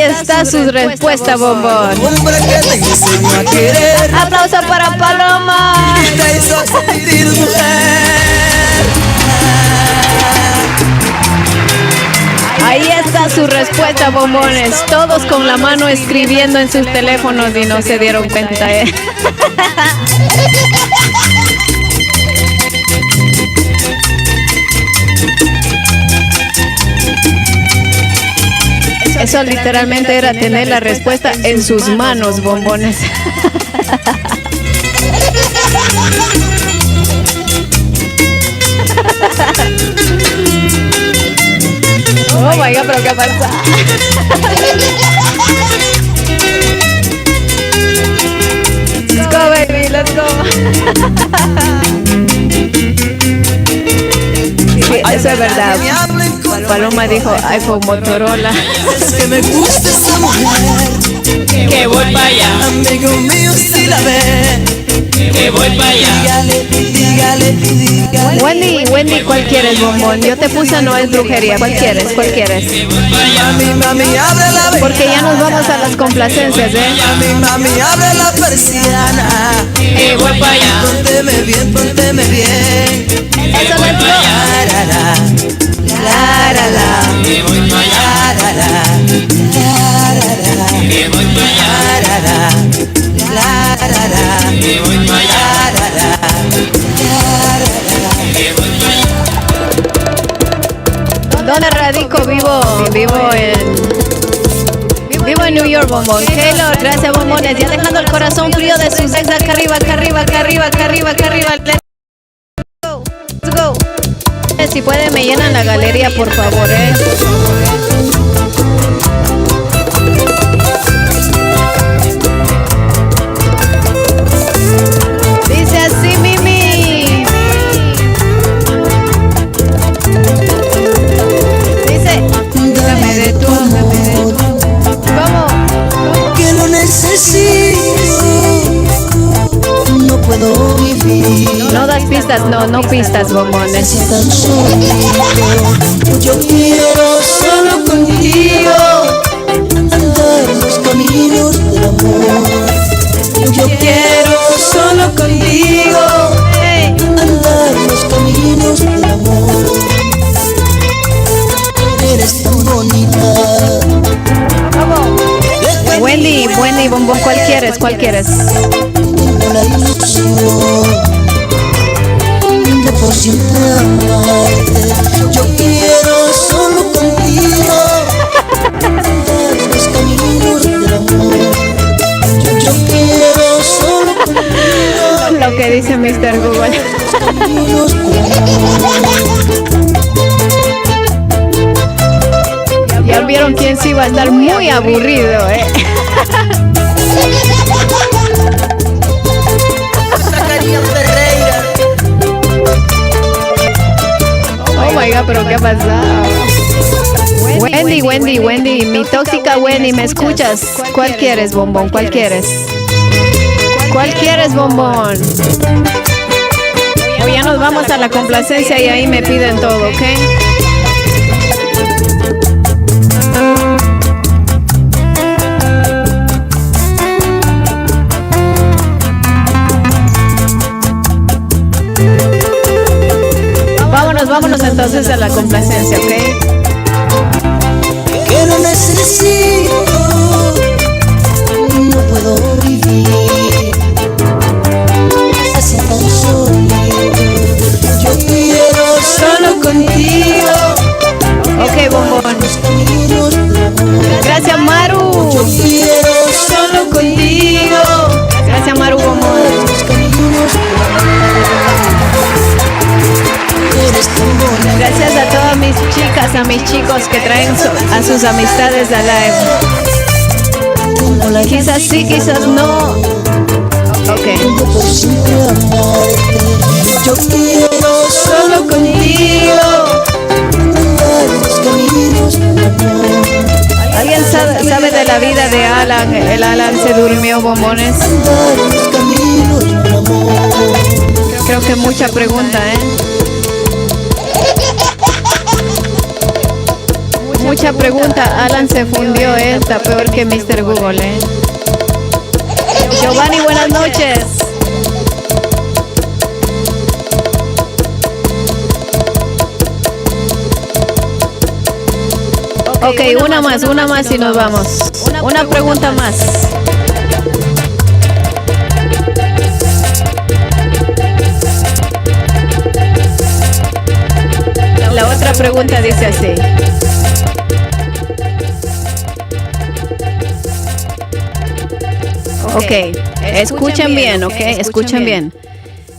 está su respuesta, Bombón. Aplauso para Paloma. Ahí está su respuesta, bombones. Todos con la mano escribiendo en sus teléfonos y no se dieron cuenta, ¿eh? Eso literalmente era tener la respuesta en sus manos, bombones. Oh my God, pero ¿qué pasa? Let's go, baby, let's go. Sí, eso es verdad. Paloma dijo iPhone Motorola. Que me gusta esa mujer. Que voy para allá. Amigo mío, si la ve. que voy para allá. Dígale, dígale, dígale. Wendy, ¿cuál quieres, bombón? Yo te puse no es brujería. ¿Cuál quieres? ¿Cuál quieres? Mami, mami, abre la ventana. Porque ya nos vamos a las complacencias, Mami, mami, abre la persiana. Que voy para allá. Pónteme bien, pónteme bien. Eso no es que voy para allá. Que voy para allá. Que voy para allá. ¿Dónde radico? Vivo en New York, bombón. Taylor, gracias, bombones. Ya dejando el corazón frío de sus ex acá arriba, acá arriba, acá arriba, acá arriba, acá arriba. Let's go. Si puede, me llenan la galería, por favor, Dice así, Mimi. Dice, dame de tu amor. ¿Cómo? Que lo necesito. No puedo vivir. No das pistas, no pistas, bombones. Tan solito. Yo quiero solo contigo andar los caminos del amor. Yo quiero solo contigo andar los caminos del amor. Eres tan bonita. Wendy, bombón, ¿cuál quieres? ¿Cuál quieres? Tengo la ilusión de por siempre amarte. Yo quiero solo contigo andar los caminos del amor. Yo quiero solo contigo. Lo que dice Mr. Google. Ya vieron quién sí va a estar muy aburrido, Oh my God, pero ¿qué ha pasado? Wendy, mi tóxica Wendy, ¿me escuchas? ¿Cuál quieres, bombón? ¿Cuál quieres? ¿Cuál quieres, bombón? O ya nos vamos a la complacencia y ahí me piden todo, ¿ok? Vámonos entonces a la complacencia, ¿ok? Que lo necesito, no puedo vivir así tan solo. Yo quiero solo contigo. Ok, bombón. Gracias, Maru. Yo quiero solo contigo. Gracias, Maru, bombón. Gracias a todas mis chicas, a mis chicos que traen a sus amistades a live. Quizás sí, quizás no. Ok. Yo quiero solo contigo. ¿Alguien sabe de la vida de Alan? El Alan se durmió, bombones. Creo que mucha pregunta, Mucha pregunta. Alan se fundió, está peor que Mr. Google, Giovanni, buenas noches. Ok, una más y nos vamos. Una pregunta más. La otra pregunta dice así. Ok, escuchen bien, ok, escuchen bien.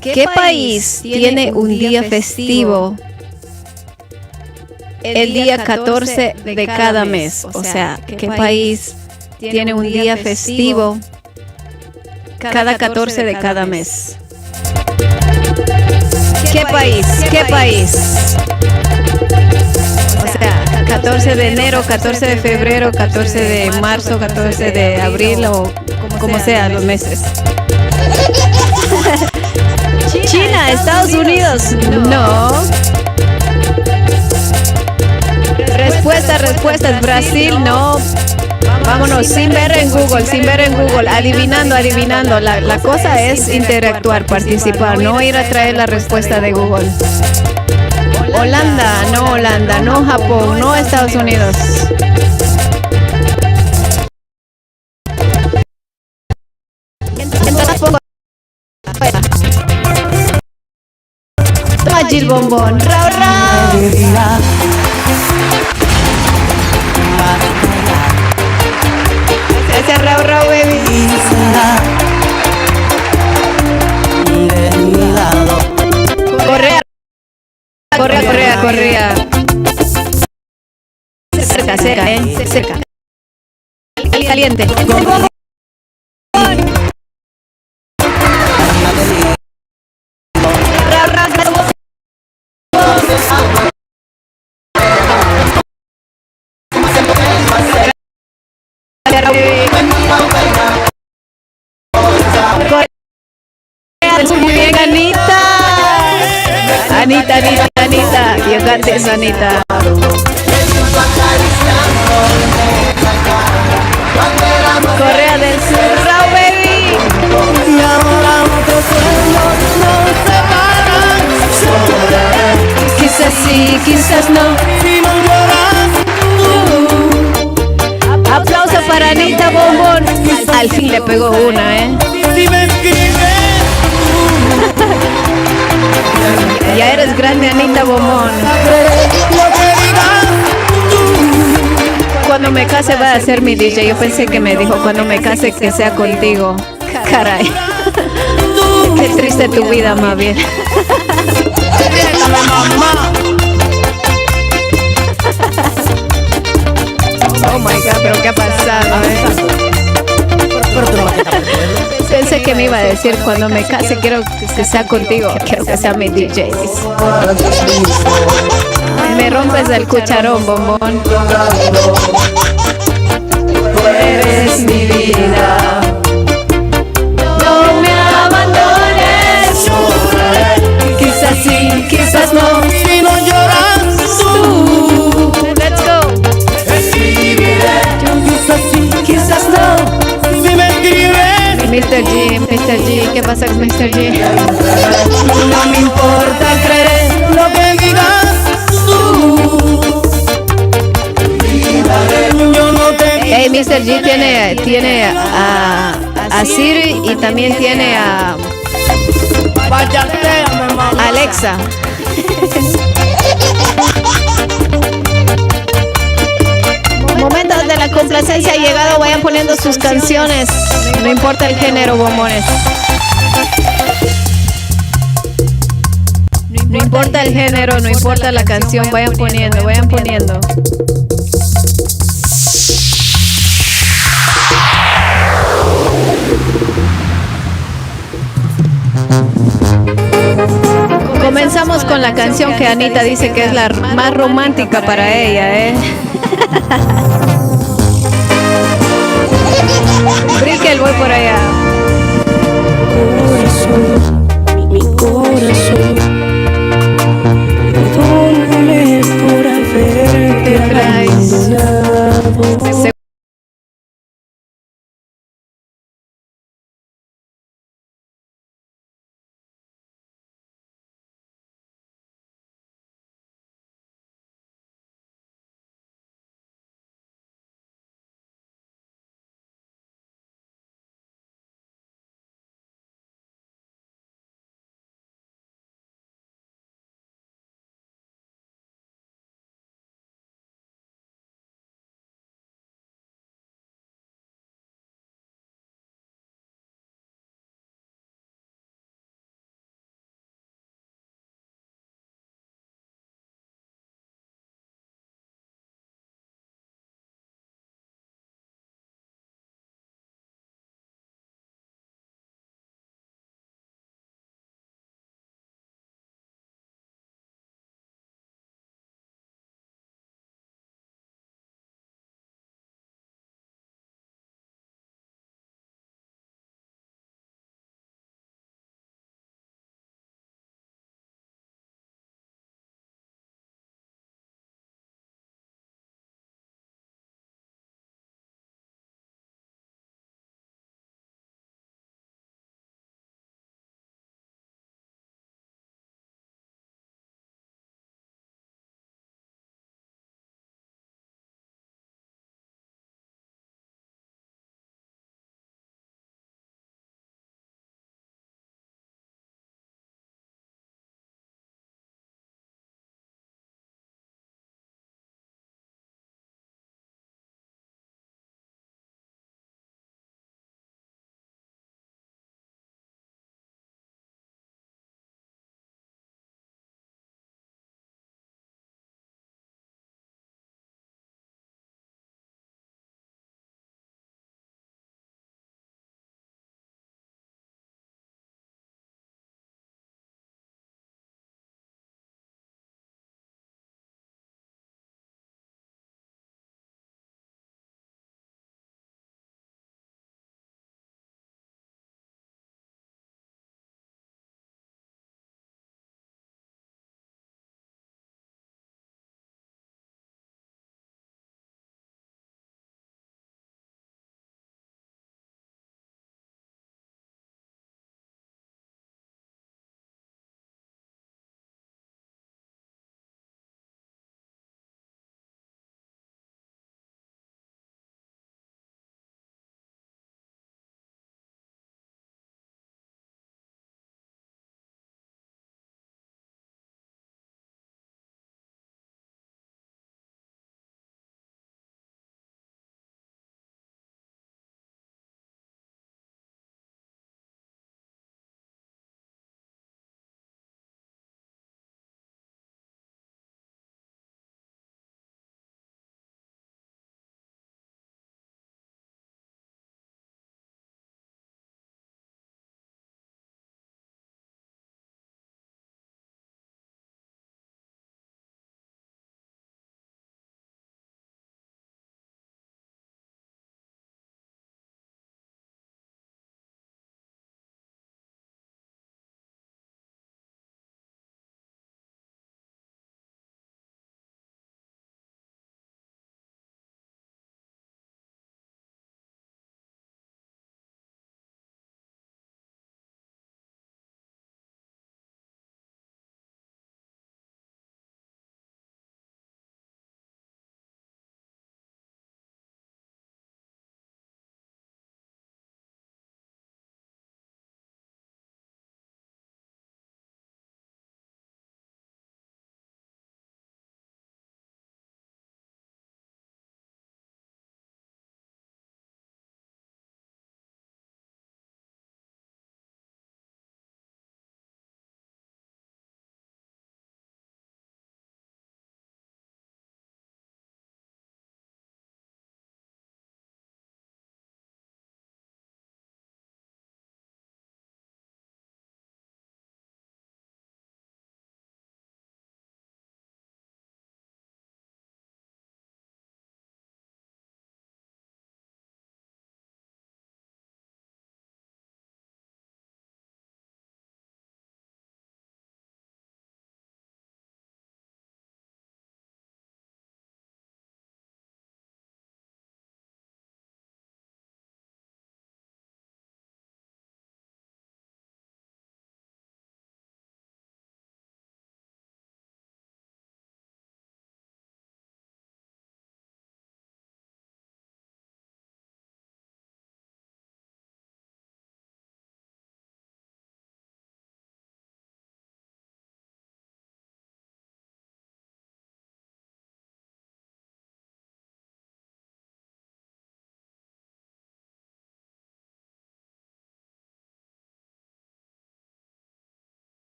¿Qué país tiene un día festivo el día 14 de cada mes? O sea, ¿qué país tiene un día festivo cada 14 de cada mes? ¿Qué país? ¿Qué país? O sea, 14 de enero, 14 de febrero, 14 de marzo, 14 de abril o como sea los meses. China, Estados Unidos, no. Respuestas, Brasil, no. Vámonos, sin ver en Google, adivinando. La cosa es interactuar, participar, no ir a traer la respuesta de Google. Holanda, no Japón, no Estados Unidos. Toma Gil Bombón, Rao. Ese es Rao, baby. Correa. Cerca. Caliente. Bien, Anita, you got this, Anita. Corea del Sur, Rao, baby. Y ahora otros sueños nos separan. Quizás sí, quizás no. Si no lloras tú. Aplauso para Anita Bombón. Al fin le pegó una, Si me escribes Ya eres grande, Anita Bombón. Cuando me case va a ser mi DJ. Yo pensé que me dijo cuando me case que sea contigo. Caray. Qué triste tu vida, más bien. Oh my God, pero ¿qué ha pasado? Pensé que me iba a decir cuando me case quiero que sea contigo, quiero que sea mi DJ. Me rompes el cucharón, Bombón. Tú eres mi vida. No me abandones. Quizás sí, quizás no. Si no lloras tú. Let's go. Escribiré. Quizás sí, quizás no. Si me escribes. Mr. G, ¿qué pasa con Mr. G? No me importa, creeré lo que digas tú. Yo no te... Hey, Mr. G tiene a Siri y también tiene a Alexa. Momento de la complacencia ha llegado, vayan poniendo sus canciones, no importa el género, bombones. No importa el género, no importa la canción, vayan poniendo. Comenzamos con la canción que Anita dice que es la más romántica para ella, Brickell, voy por allá. Mi corazón.